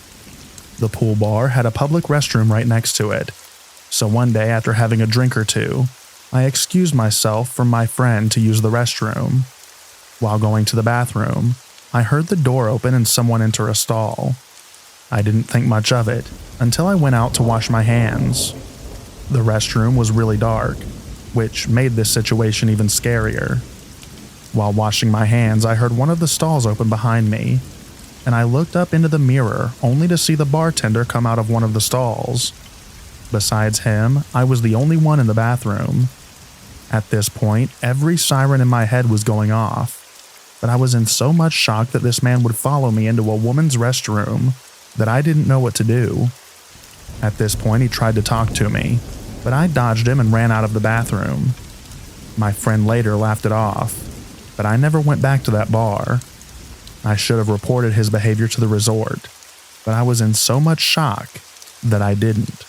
The pool bar had a public restroom right next to it, so one day after having a drink or two, I excused myself from my friend to use the restroom. While going to the bathroom, I heard the door open and someone enter a stall. I didn't think much of it until I went out to wash my hands. The restroom was really dark, which made this situation even scarier. While washing my hands, I heard one of the stalls open behind me, and I looked up into the mirror only to see the bartender come out of one of the stalls. Besides him, I was the only one in the bathroom. At this point, every siren in my head was going off, but I was in so much shock that this man would follow me into a woman's restroom that I didn't know what to do. At this point, he tried to talk to me, but I dodged him and ran out of the bathroom. My friend later laughed it off, but I never went back to that bar. I should have reported his behavior to the resort, but I was in so much shock that I didn't.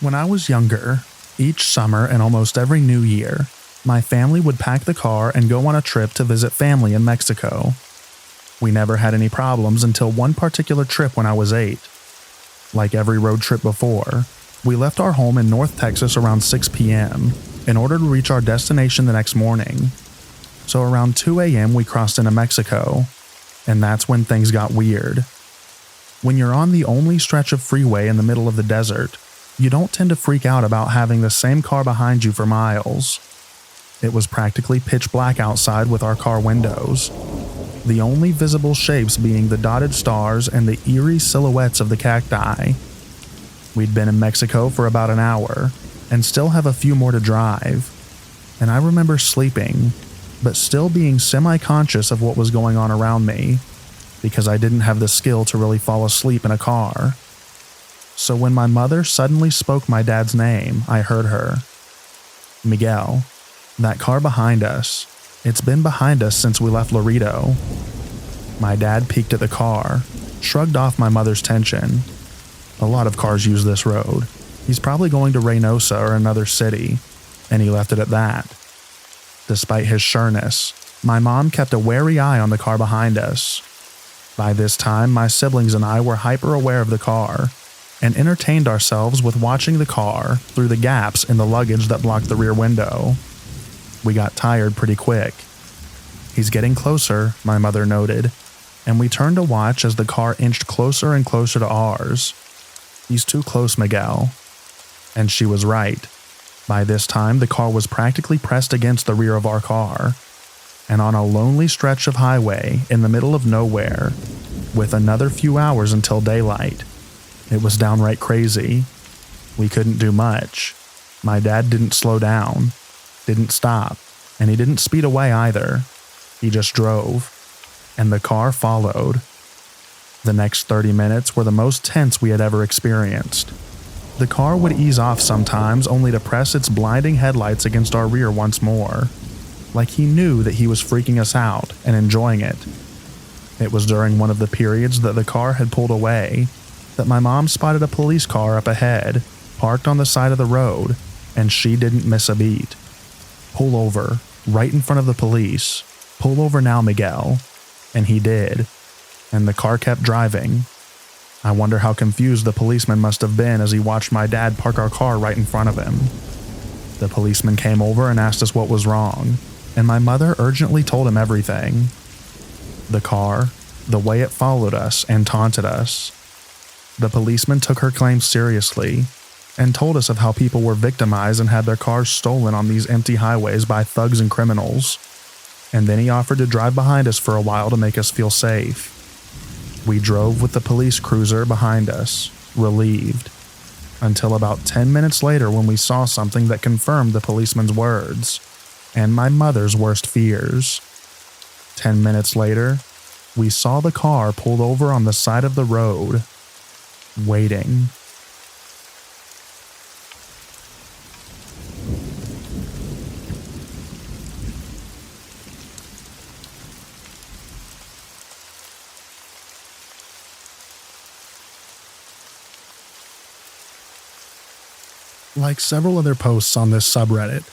When I was younger, each summer and almost every New Year, my family would pack the car and go on a trip to visit family in Mexico. We never had any problems until one particular trip when I was 8. Like every road trip before, we left our home in North Texas around 6 p.m. in order to reach our destination the next morning. So around 2 a.m. we crossed into Mexico, and that's when things got weird. When you're on the only stretch of freeway in the middle of the desert, you don't tend to freak out about having the same car behind you for miles. It was practically pitch black outside with our car windows, the only visible shapes being the dotted stars and the eerie silhouettes of the cacti. We'd been in Mexico for about an hour and still have a few more to drive, and I remember sleeping, but still being semi-conscious of what was going on around me, because I didn't have the skill to really fall asleep in a car. So when my mother suddenly spoke my dad's name, I heard her. "Miguel, that car behind us. It's been behind us since we left Laredo." My dad peeked at the car, shrugged off my mother's tension. A lot of cars use this road. He's probably going to Reynosa or another city, and he left it at that. Despite his sureness, my mom kept a wary eye on the car behind us. By this time, my siblings and I were hyper aware of the car, and entertained ourselves with watching the car through the gaps in the luggage that blocked the rear window. We got tired pretty quick. "He's getting closer," my mother noted, and we turned to watch as the car inched closer and closer to ours. "He's too close, Miguel." And she was right. By this time, the car was practically pressed against the rear of our car, and on a lonely stretch of highway in the middle of nowhere, with another few hours until daylight. It was downright crazy. We couldn't do much. My dad didn't slow down, didn't stop, and he didn't speed away either. He just drove, and the car followed. The next 30 minutes were the most tense we had ever experienced. The car would ease off sometimes only to press its blinding headlights against our rear once more, like he knew that he was freaking us out and enjoying it. It was during one of the periods that the car had pulled away that my mom spotted a police car up ahead, parked on the side of the road, and she didn't miss a beat. "Pull over, right in front of the police. Pull over now, Miguel." And he did, and the car kept driving. I wonder how confused the policeman must have been as he watched my dad park our car right in front of him. The policeman came over and asked us what was wrong, and my mother urgently told him everything. The car, the way it followed us and taunted us. The policeman took her claims seriously and told us of how people were victimized and had their cars stolen on these empty highways by thugs and criminals. And then he offered to drive behind us for a while to make us feel safe. We drove with the police cruiser behind us, relieved, until about 10 minutes later when we saw something that confirmed the policeman's words and my mother's worst fears. 10 minutes later, we saw the car pulled over on the side of the road, waiting. Like several other posts on this subreddit,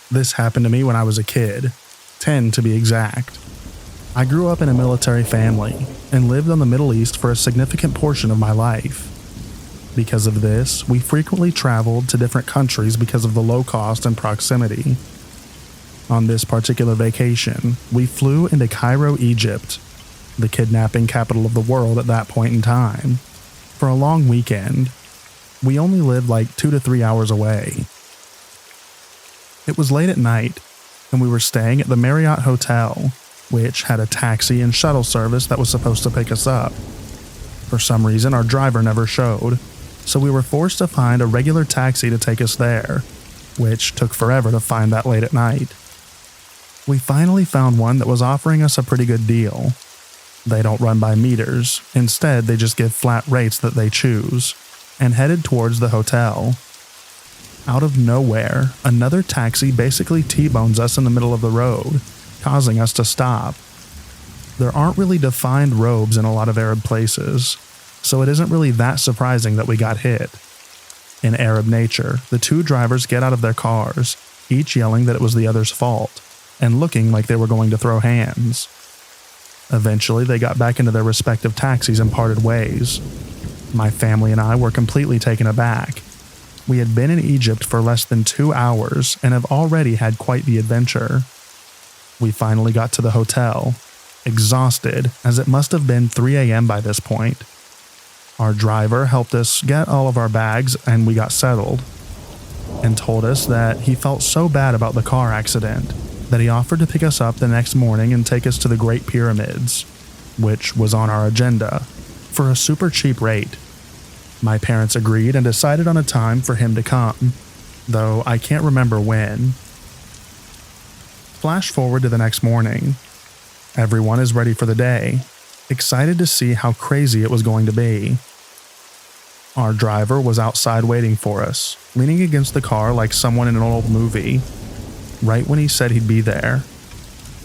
this happened to me when I was a kid, 10 to be exact. I grew up in a military family and lived on the Middle East for a significant portion of my life. Because of this, we frequently traveled to different countries because of the low cost and proximity. On this particular vacation, we flew into Cairo, Egypt, the kidnapping capital of the world at that point in time, for a long weekend. We only lived like 2 to 3 hours away. It was late at night, and we were staying at the Marriott Hotel, which had a taxi and shuttle service that was supposed to pick us up. For some reason, our driver never showed, so we were forced to find a regular taxi to take us there, which took forever to find that late at night. We finally found one that was offering us a pretty good deal. They don't run by meters, instead they just give flat rates that they choose, and headed towards the hotel. Out of nowhere, another taxi basically T-bones us in the middle of the road, causing us to stop. There aren't really defined roads in a lot of Arab places, so it isn't really that surprising that we got hit. In Arab nature, the two drivers get out of their cars, each yelling that it was the other's fault, and looking like they were going to throw hands. Eventually, they got back into their respective taxis and parted ways. My family and I were completely taken aback. We had been in Egypt for less than 2 hours and have already had quite the adventure. We finally got to the hotel, exhausted, as it must have been 3 a.m. by this point. Our driver helped us get all of our bags and we got settled, and told us that he felt so bad about the car accident that he offered to pick us up the next morning and take us to the Great Pyramids, which was on our agenda, for a super cheap rate. My parents agreed and decided on a time for him to come, though I can't remember when. Flash forward to the next morning. Everyone is ready for the day, excited to see how crazy it was going to be. Our driver was outside waiting for us, leaning against the car like someone in an old movie, right when he said he'd be there.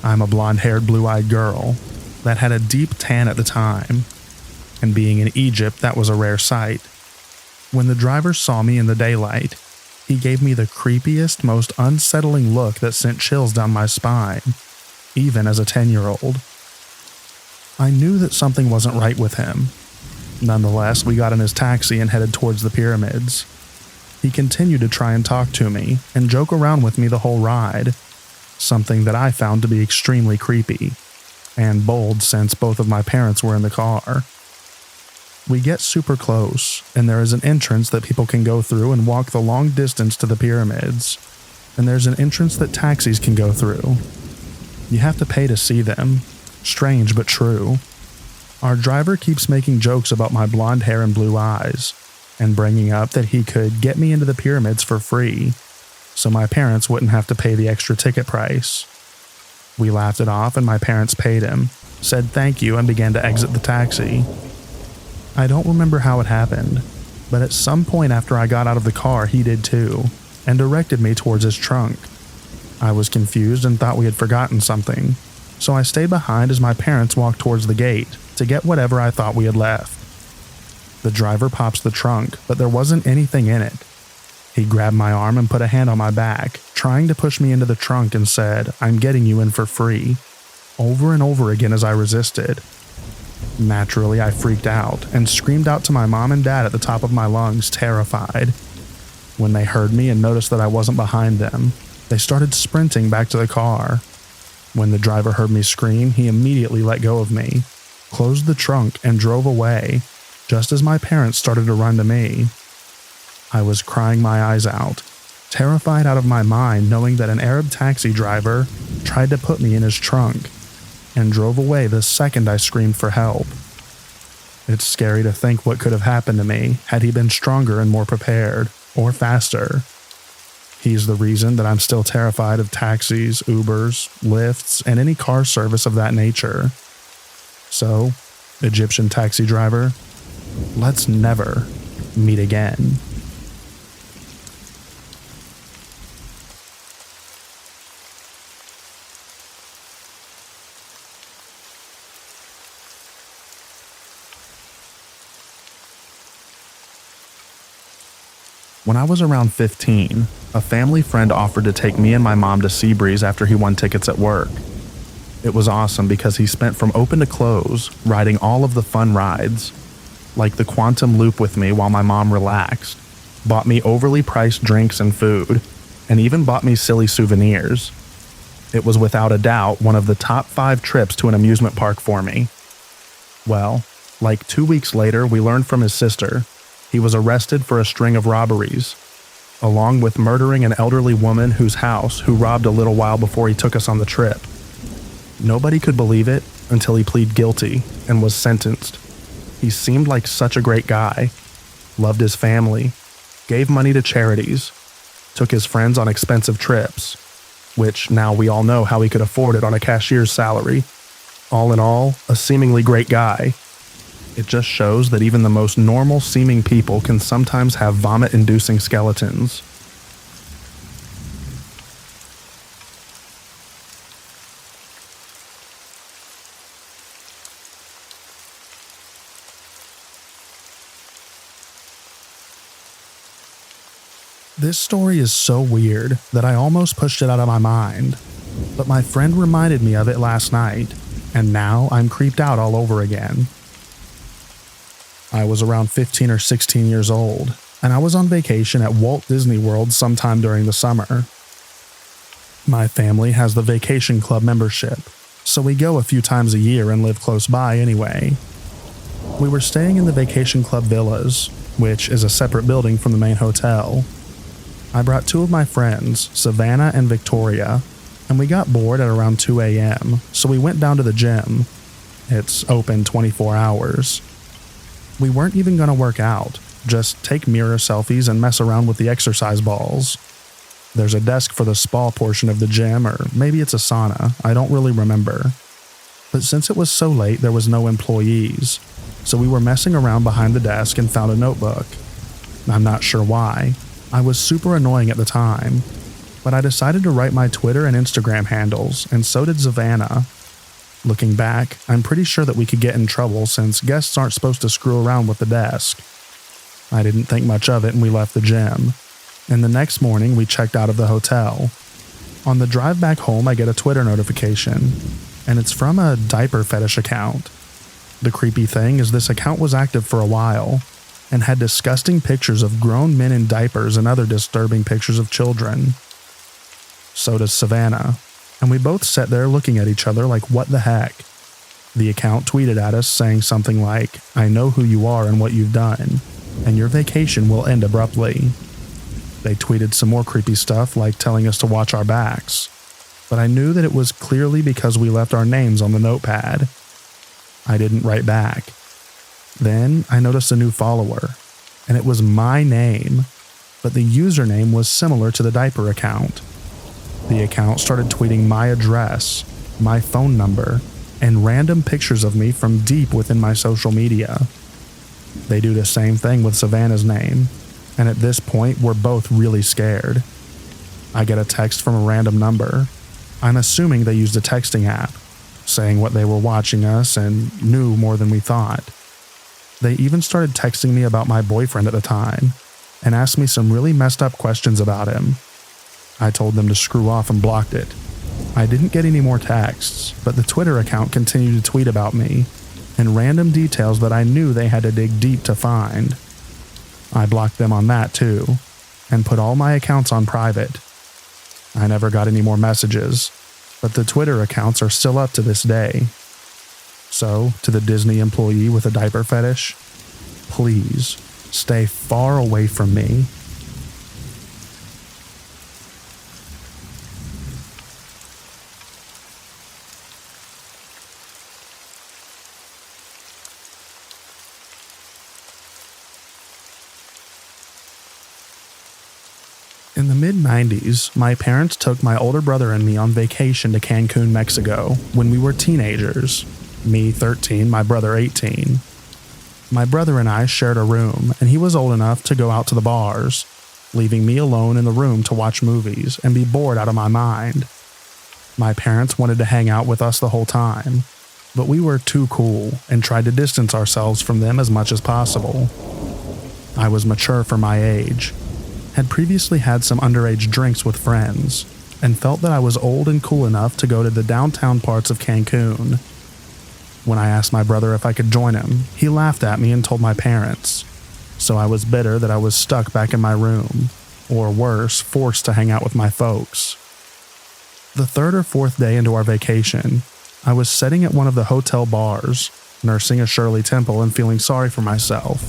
I'm a blonde-haired, blue-eyed girl that had a deep tan at the time, and being in Egypt, that was a rare sight. When the driver saw me in the daylight, he gave me the creepiest, most unsettling look that sent chills down my spine, even as a 10-year-old. I knew that something wasn't right with him. Nonetheless, we got in his taxi and headed towards the pyramids. He continued to try and talk to me and joke around with me the whole ride, something that I found to be extremely creepy and bold since both of my parents were in the car. We get super close, and there is an entrance that people can go through and walk the long distance to the pyramids, and there's an entrance that taxis can go through. You have to pay to see them. Strange but true. Our driver keeps making jokes about my blonde hair and blue eyes, and bringing up that he could get me into the pyramids for free, so my parents wouldn't have to pay the extra ticket price. We laughed it off and my parents paid him, said thank you, and began to exit the taxi. I don't remember how it happened, but at some point after I got out of the car he did too, and directed me towards his trunk. I was confused and thought we had forgotten something, so I stayed behind as my parents walked towards the gate to get whatever I thought we had left. The driver pops the trunk, but there wasn't anything in it. He grabbed my arm and put a hand on my back, trying to push me into the trunk, and said, "I'm getting you in for free," over and over again as I resisted. Naturally, I freaked out and screamed out to my mom and dad at the top of my lungs, terrified. When they heard me and noticed that I wasn't behind them, they started sprinting back to the car. When the driver heard me scream, he immediately let go of me, closed the trunk, and drove away, just as my parents started to run to me. I was crying my eyes out, terrified out of my mind, knowing that an Arab taxi driver tried to put me in his trunk and drove away the second I screamed for help. It's scary to think what could have happened to me had he been stronger and more prepared, or faster. He's the reason that I'm still terrified of taxis, Ubers, Lyfts, and any car service of that nature. So, Egyptian taxi driver, let's never meet again. When I was around 15, a family friend offered to take me and my mom to Seabreeze after he won tickets at work. It was awesome because he spent from open to close riding all of the fun rides, like the Quantum Loop with me while my mom relaxed, bought me overly priced drinks and food, and even bought me silly souvenirs. It was without a doubt one of the top 5 trips to an amusement park for me. Well, like 2 weeks later, we learned from his sister he was arrested for a string of robberies, along with murdering an elderly woman whose house who robbed a little while before he took us on the trip. Nobody could believe it until he pleaded guilty and was sentenced. He seemed like such a great guy, loved his family, gave money to charities, took his friends on expensive trips, which now we all know how he could afford it on a cashier's salary. All in all, a seemingly great guy. It just shows that even the most normal-seeming people can sometimes have vomit-inducing skeletons. This story is so weird that I almost pushed it out of my mind, but my friend reminded me of it last night, and now I'm creeped out all over again. I was around 15 or 16 years old, and I was on vacation at Walt Disney World sometime during the summer. My family has the Vacation Club membership, so we go a few times a year and live close by anyway. We were staying in the Vacation Club Villas, which is a separate building from the main hotel. I brought 2 of my friends, Savannah and Victoria, and we got bored at around 2 a.m., so we went down to the gym. It's open 24 hours. We weren't even going to work out, just take mirror selfies and mess around with the exercise balls. There's a desk for the spa portion of the gym, or maybe it's a sauna, I don't really remember. But since it was so late, there was no employees, so we were messing around behind the desk and found a notebook. I'm not sure why. I was super annoying at the time, but I decided to write my Twitter and Instagram handles, and so did Savannah. Looking back, I'm pretty sure that we could get in trouble since guests aren't supposed to screw around with the desk. I didn't think much of it and we left the gym, and the next morning we checked out of the hotel. On the drive back home, I get a Twitter notification, and it's from a diaper fetish account. The creepy thing is this account was active for a while, and had disgusting pictures of grown men in diapers and other disturbing pictures of children. So does Savannah, and we both sat there looking at each other like, what the heck? The account tweeted at us saying something like, "I know who you are and what you've done, and your vacation will end abruptly." They tweeted some more creepy stuff like telling us to watch our backs, but I knew that it was clearly because we left our names on the notepad. I didn't write back. Then I noticed a new follower, and it was my name, but the username was similar to the diaper account. The account started tweeting my address, my phone number, and random pictures of me from deep within my social media. They do the same thing with Savannah's name, and at this point we're both really scared. I get a text from a random number. I'm assuming they used a texting app, saying what they were watching us and knew more than we thought. They even started texting me about my boyfriend at the time, and asked me some really messed up questions about him. I told them to screw off and blocked it. I didn't get any more texts, but the Twitter account continued to tweet about me, and random details that I knew they had to dig deep to find. I blocked them on that too, and put all my accounts on private. I never got any more messages, but the Twitter accounts are still up to this day. So, to the Disney employee with a diaper fetish, please stay far away from me. In the mid-90s, my parents took my older brother and me on vacation to Cancun, Mexico, when we were teenagers. Me 13, my brother 18. My brother and I shared a room, and he was old enough to go out to the bars, leaving me alone in the room to watch movies and be bored out of my mind. My parents wanted to hang out with us the whole time, but we were too cool and tried to distance ourselves from them as much as possible. I was mature for my age, had previously had some underage drinks with friends, and felt that I was old and cool enough to go to the downtown parts of Cancun. When I asked my brother if I could join him, he laughed at me and told my parents, so I was bitter that I was stuck back in my room, or worse, forced to hang out with my folks. The third or fourth day into our vacation, I was sitting at one of the hotel bars, nursing a Shirley Temple and feeling sorry for myself.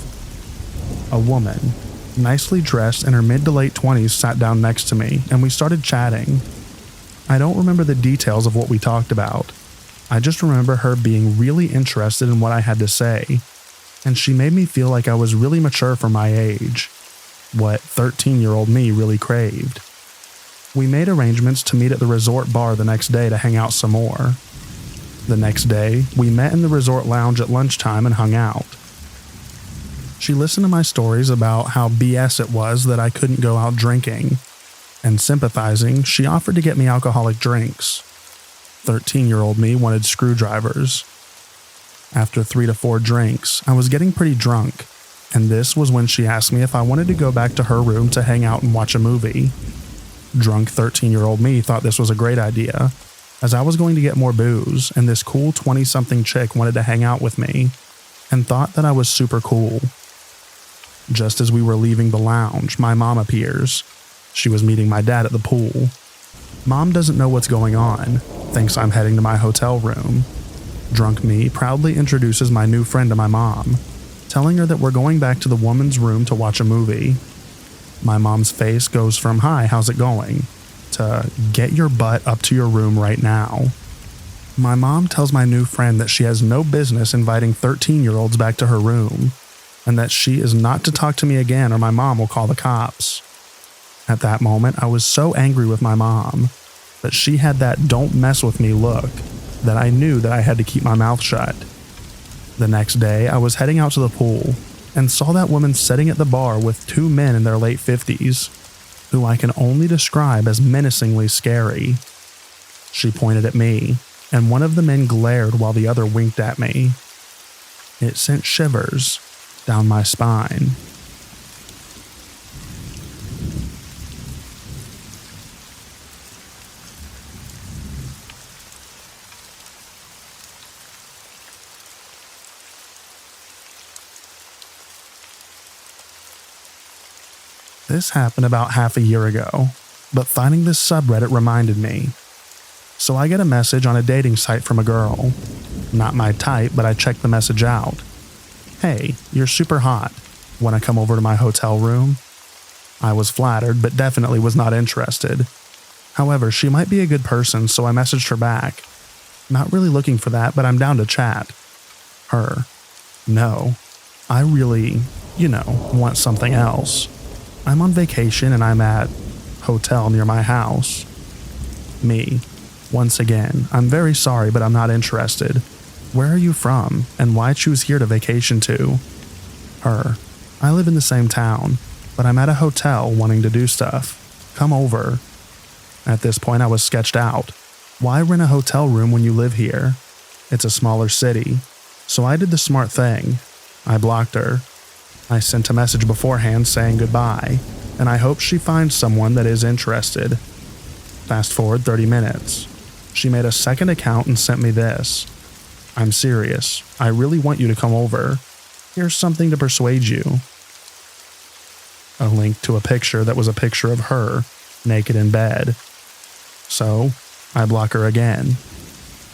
A woman, nicely dressed in her mid to late 20s, sat down next to me and we started chatting. I don't remember the details of what we talked about. I just remember her being really interested in what I had to say, and she made me feel like I was really mature for my age, what 13-year-old me really craved. We made arrangements to meet at the resort bar the next day to hang out some more. The next day, we met in the resort lounge at lunchtime and hung out. She listened to my stories about how BS it was that I couldn't go out drinking, and sympathizing, she offered to get me alcoholic drinks. 13-year-old me wanted screwdrivers. After 3 to 4 drinks, I was getting pretty drunk, and this was when she asked me if I wanted to go back to her room to hang out and watch a movie. Drunk 13-year-old me thought this was a great idea, as I was going to get more booze, and this cool 20-something chick wanted to hang out with me, and thought that I was super cool. Just as we were leaving the lounge, my mom appears. She was meeting my dad at the pool. Mom doesn't know what's going on, thinks I'm heading to my hotel room. Drunk me proudly introduces my new friend to my mom, telling her that we're going back to the woman's room to watch a movie. My mom's face goes from "Hi, how's it going?" to "Get your butt up to your room right now." My mom tells my new friend that she has no business inviting 13-year-olds back to her room, and that she is not to talk to me again or my mom will call the cops. At that moment, I was so angry with my mom, but she had that "don't mess with me" look, that I knew that I had to keep my mouth shut. The next day, I was heading out to the pool and saw that woman sitting at the bar with 2 men in their late 50s, who I can only describe as menacingly scary. She pointed at me, and one of the men glared while the other winked at me. It sent shivers down my spine. This happened about half a year ago, but finding this subreddit reminded me. So I get a message on a dating site from a girl. Not my type, but I check the message out. "Hey, you're super hot. Want to come over to my hotel room?" I was flattered, but definitely was not interested. However, she might be a good person, so I messaged her back. "Not really looking for that, but I'm down to chat." Her. "No, I really, want something else. I'm on vacation and I'm at hotel near my house." Me. "Once again, I'm very sorry, but I'm not interested. Where are you from, and why choose here to vacation to?" Her. "I live in the same town, but I'm at a hotel wanting to do stuff. Come over." At this point, I was sketched out. Why rent a hotel room when you live here? It's a smaller city. So I did the smart thing. I blocked her. I sent a message beforehand saying goodbye, and I hope she finds someone that is interested. Fast forward 30 minutes. She made a second account and sent me this. "I'm serious. I really want you to come over. Here's something to persuade you." A link to a picture that was a picture of her, naked in bed. So, I block her again.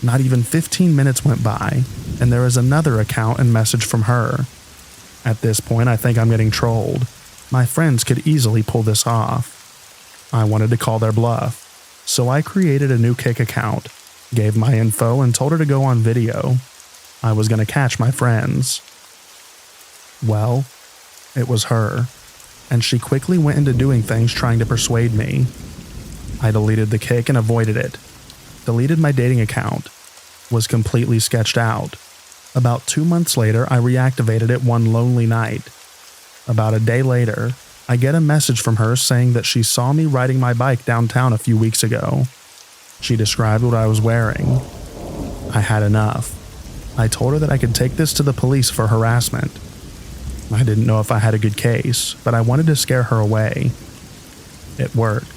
Not even 15 minutes went by, and there is another account and message from her. At this point, I think I'm getting trolled. My friends could easily pull this off. I wanted to call their bluff, so I created a new Kik account, gave my info, and told her to go on video. I was going to catch my friends. Well, it was her, and she quickly went into doing things trying to persuade me. I deleted the Kik and avoided it. Deleted my dating account. Was completely sketched out. About 2 months later, I reactivated it one lonely night. About a day later, I get a message from her saying that she saw me riding my bike downtown a few weeks ago. She described what I was wearing. I had enough. I told her that I could take this to the police for harassment. I didn't know if I had a good case, but I wanted to scare her away. It worked.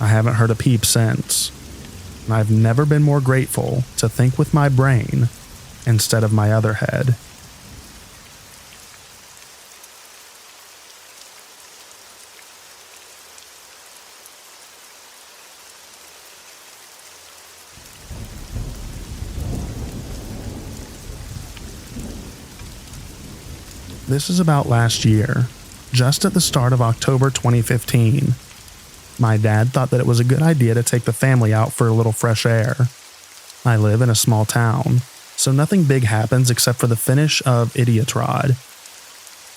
I haven't heard a peep since. I've never been more grateful to think with my brain instead of my other head. This is about last year, just at the start of October 2015. My dad thought that it was a good idea to take the family out for a little fresh air. I live in a small town, so nothing big happens except for the finish of Idiot-Rod.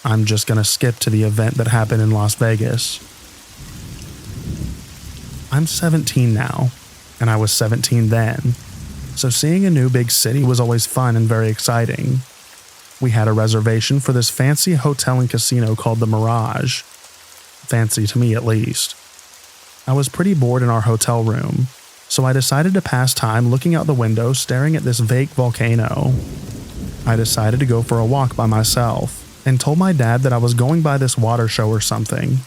I'm just going to skip to the event that happened in Las Vegas. I'm 17 now, and I was 17 then, so seeing a new big city was always fun and very exciting. We had a reservation for this fancy hotel and casino called the Mirage. Fancy to me, at least. I was pretty bored in our hotel room, so I decided to pass time looking out the window staring at this vague volcano. I decided to go for a walk by myself and told my dad that I was going by this water show or something.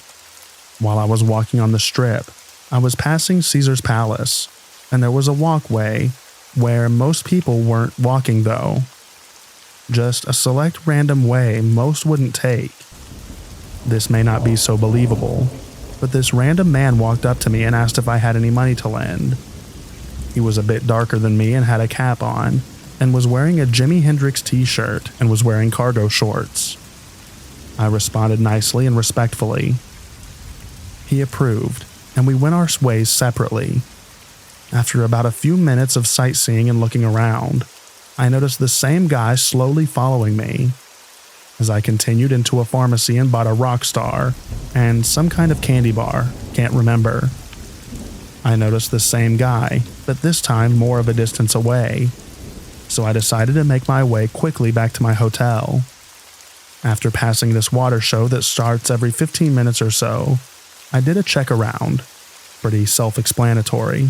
While I was walking on the strip, I was passing Caesar's Palace, and there was a walkway where most people weren't walking though. Just a select random way most wouldn't take. This may not be so believable, but this random man walked up to me and asked if I had any money to lend. He was a bit darker than me and had a cap on, and was wearing a Jimi Hendrix t-shirt and was wearing cargo shorts. I responded nicely and respectfully. He approved, and we went our ways separately. After about a few minutes of sightseeing and looking around, I noticed the same guy slowly following me. As I continued into a pharmacy and bought a Rockstar and some kind of candy bar, can't remember. I noticed the same guy, but this time more of a distance away, so I decided to make my way quickly back to my hotel. After passing this water show that starts every 15 minutes or so, I did a check around. Pretty self-explanatory.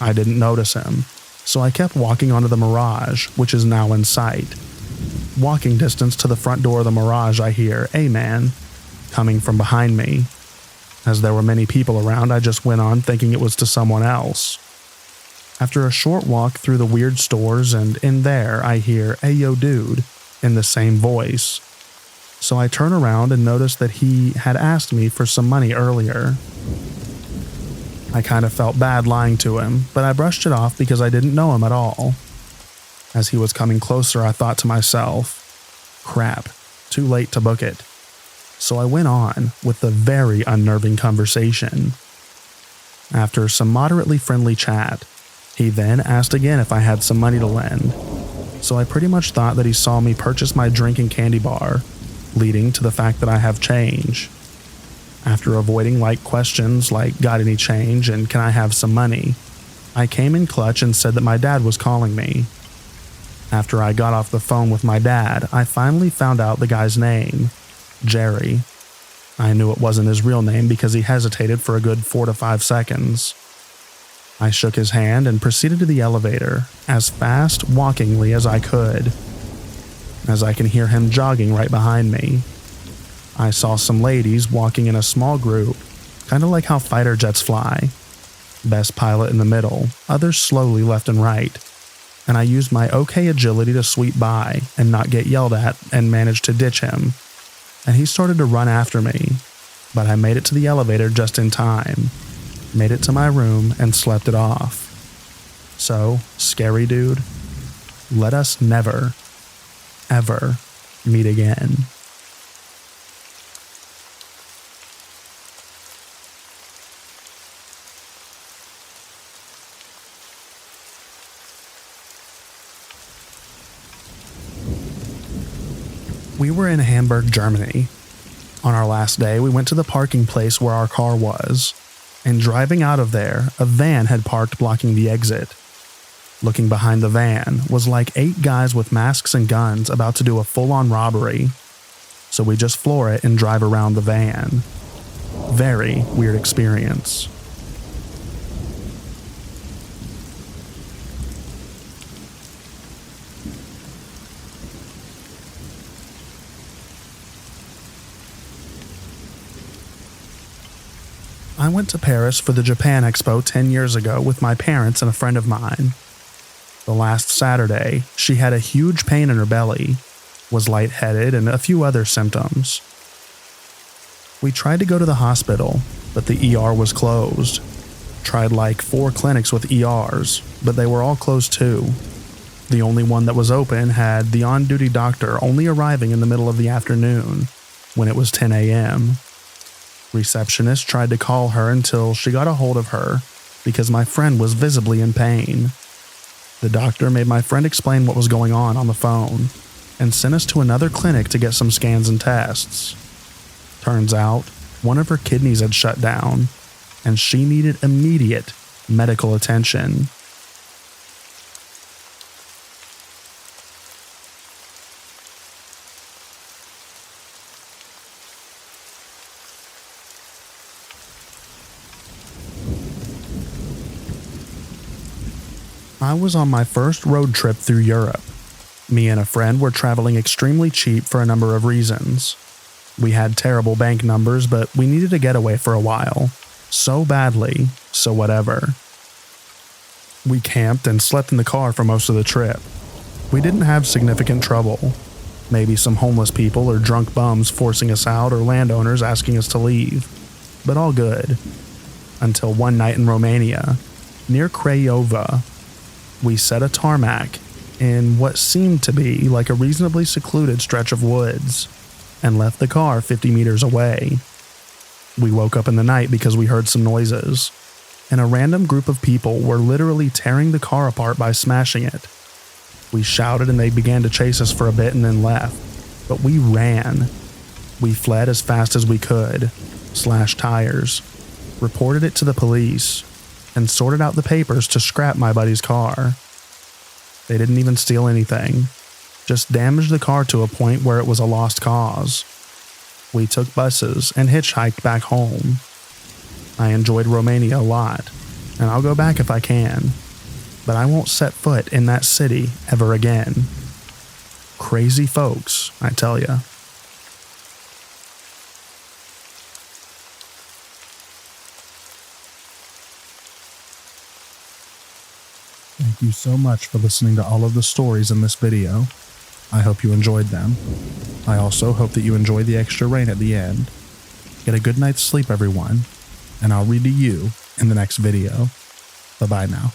I didn't notice him, so I kept walking onto the Mirage, which is now in sight. Walking distance to the front door of the Mirage, I hear, "Hey man," coming from behind me. As there were many people around, I just went on thinking it was to someone else. After a short walk through the weird stores, and in there I hear, "Hey yo dude," in the same voice. So I turn around and notice that he had asked me for some money earlier. I kind of felt bad lying to him, but I brushed it off because I didn't know him at all. As he was coming closer, I thought to myself, crap, too late to book it. So I went on with the very unnerving conversation. After some moderately friendly chat, he then asked again if I had some money to lend. So I pretty much thought that he saw me purchase my drink and candy bar, leading to the fact that I have change. After avoiding light questions like "got any change" and "can I have some money," I came in clutch and said that my dad was calling me. After I got off the phone with my dad, I finally found out the guy's name, Jerry. I knew it wasn't his real name because he hesitated for a good 4 to 5 seconds. I shook his hand and proceeded to the elevator, as fast walkingly as I could, as I can hear him jogging right behind me. I saw some ladies walking in a small group, kind of like how fighter jets fly. Best pilot in the middle, others slowly left and right. And I used my okay agility to sweep by and not get yelled at and managed to ditch him. And he started to run after me, but I made it to the elevator just in time, made it to my room and slept it off. So, scary dude, let us never, ever meet again. We were in Hamburg, Germany. On our last day, we went to the parking place where our car was, and driving out of there, a van had parked blocking the exit. Looking behind the van was like 8 guys with masks and guns about to do a full-on robbery. So we just floor it and drive around the van. Very weird experience. I went to Paris for the Japan Expo 10 years ago with my parents and a friend of mine. The last Saturday, she had a huge pain in her belly, was lightheaded, and a few other symptoms. We tried to go to the hospital, but the ER was closed. Tried like 4 clinics with ERs, but they were all closed too. The only one that was open had the on-duty doctor only arriving in the middle of the afternoon, when it was 10 a.m. Receptionist tried to call her until she got a hold of her because my friend was visibly in pain. The doctor made my friend explain what was going on the phone and sent us to another clinic to get some scans and tests. Turns out, one of her kidneys had shut down, and she needed immediate medical attention. I was on my first road trip through Europe. Me and a friend were traveling extremely cheap for a number of reasons. We had terrible bank numbers, but we needed a getaway for a while. So badly, so whatever. We camped and slept in the car for most of the trip. We didn't have significant trouble. Maybe some homeless people or drunk bums forcing us out or landowners asking us to leave. But all good. Until one night in Romania, near Craiova, we set a tarmac in what seemed to be like a reasonably secluded stretch of woods and left the car 50 meters away. We woke up in the night because we heard some noises, and a random group of people were literally tearing the car apart by smashing it. We shouted and they began to chase us for a bit and then left, but we ran. We fled as fast as we could, slashed tires, reported it to the police, and sorted out the papers to scrap my buddy's car. They didn't even steal anything, just damaged the car to a point where it was a lost cause. We took buses and hitchhiked back home. I enjoyed Romania a lot, and I'll go back if I can, but I won't set foot in that city ever again. Crazy folks, I tell ya. Thank you so much for listening to all of the stories in this video. I hope you enjoyed them. I also hope that you enjoy the extra rain at the end. Get a good night's sleep, everyone, and I'll read to you in the next video. Bye-bye now.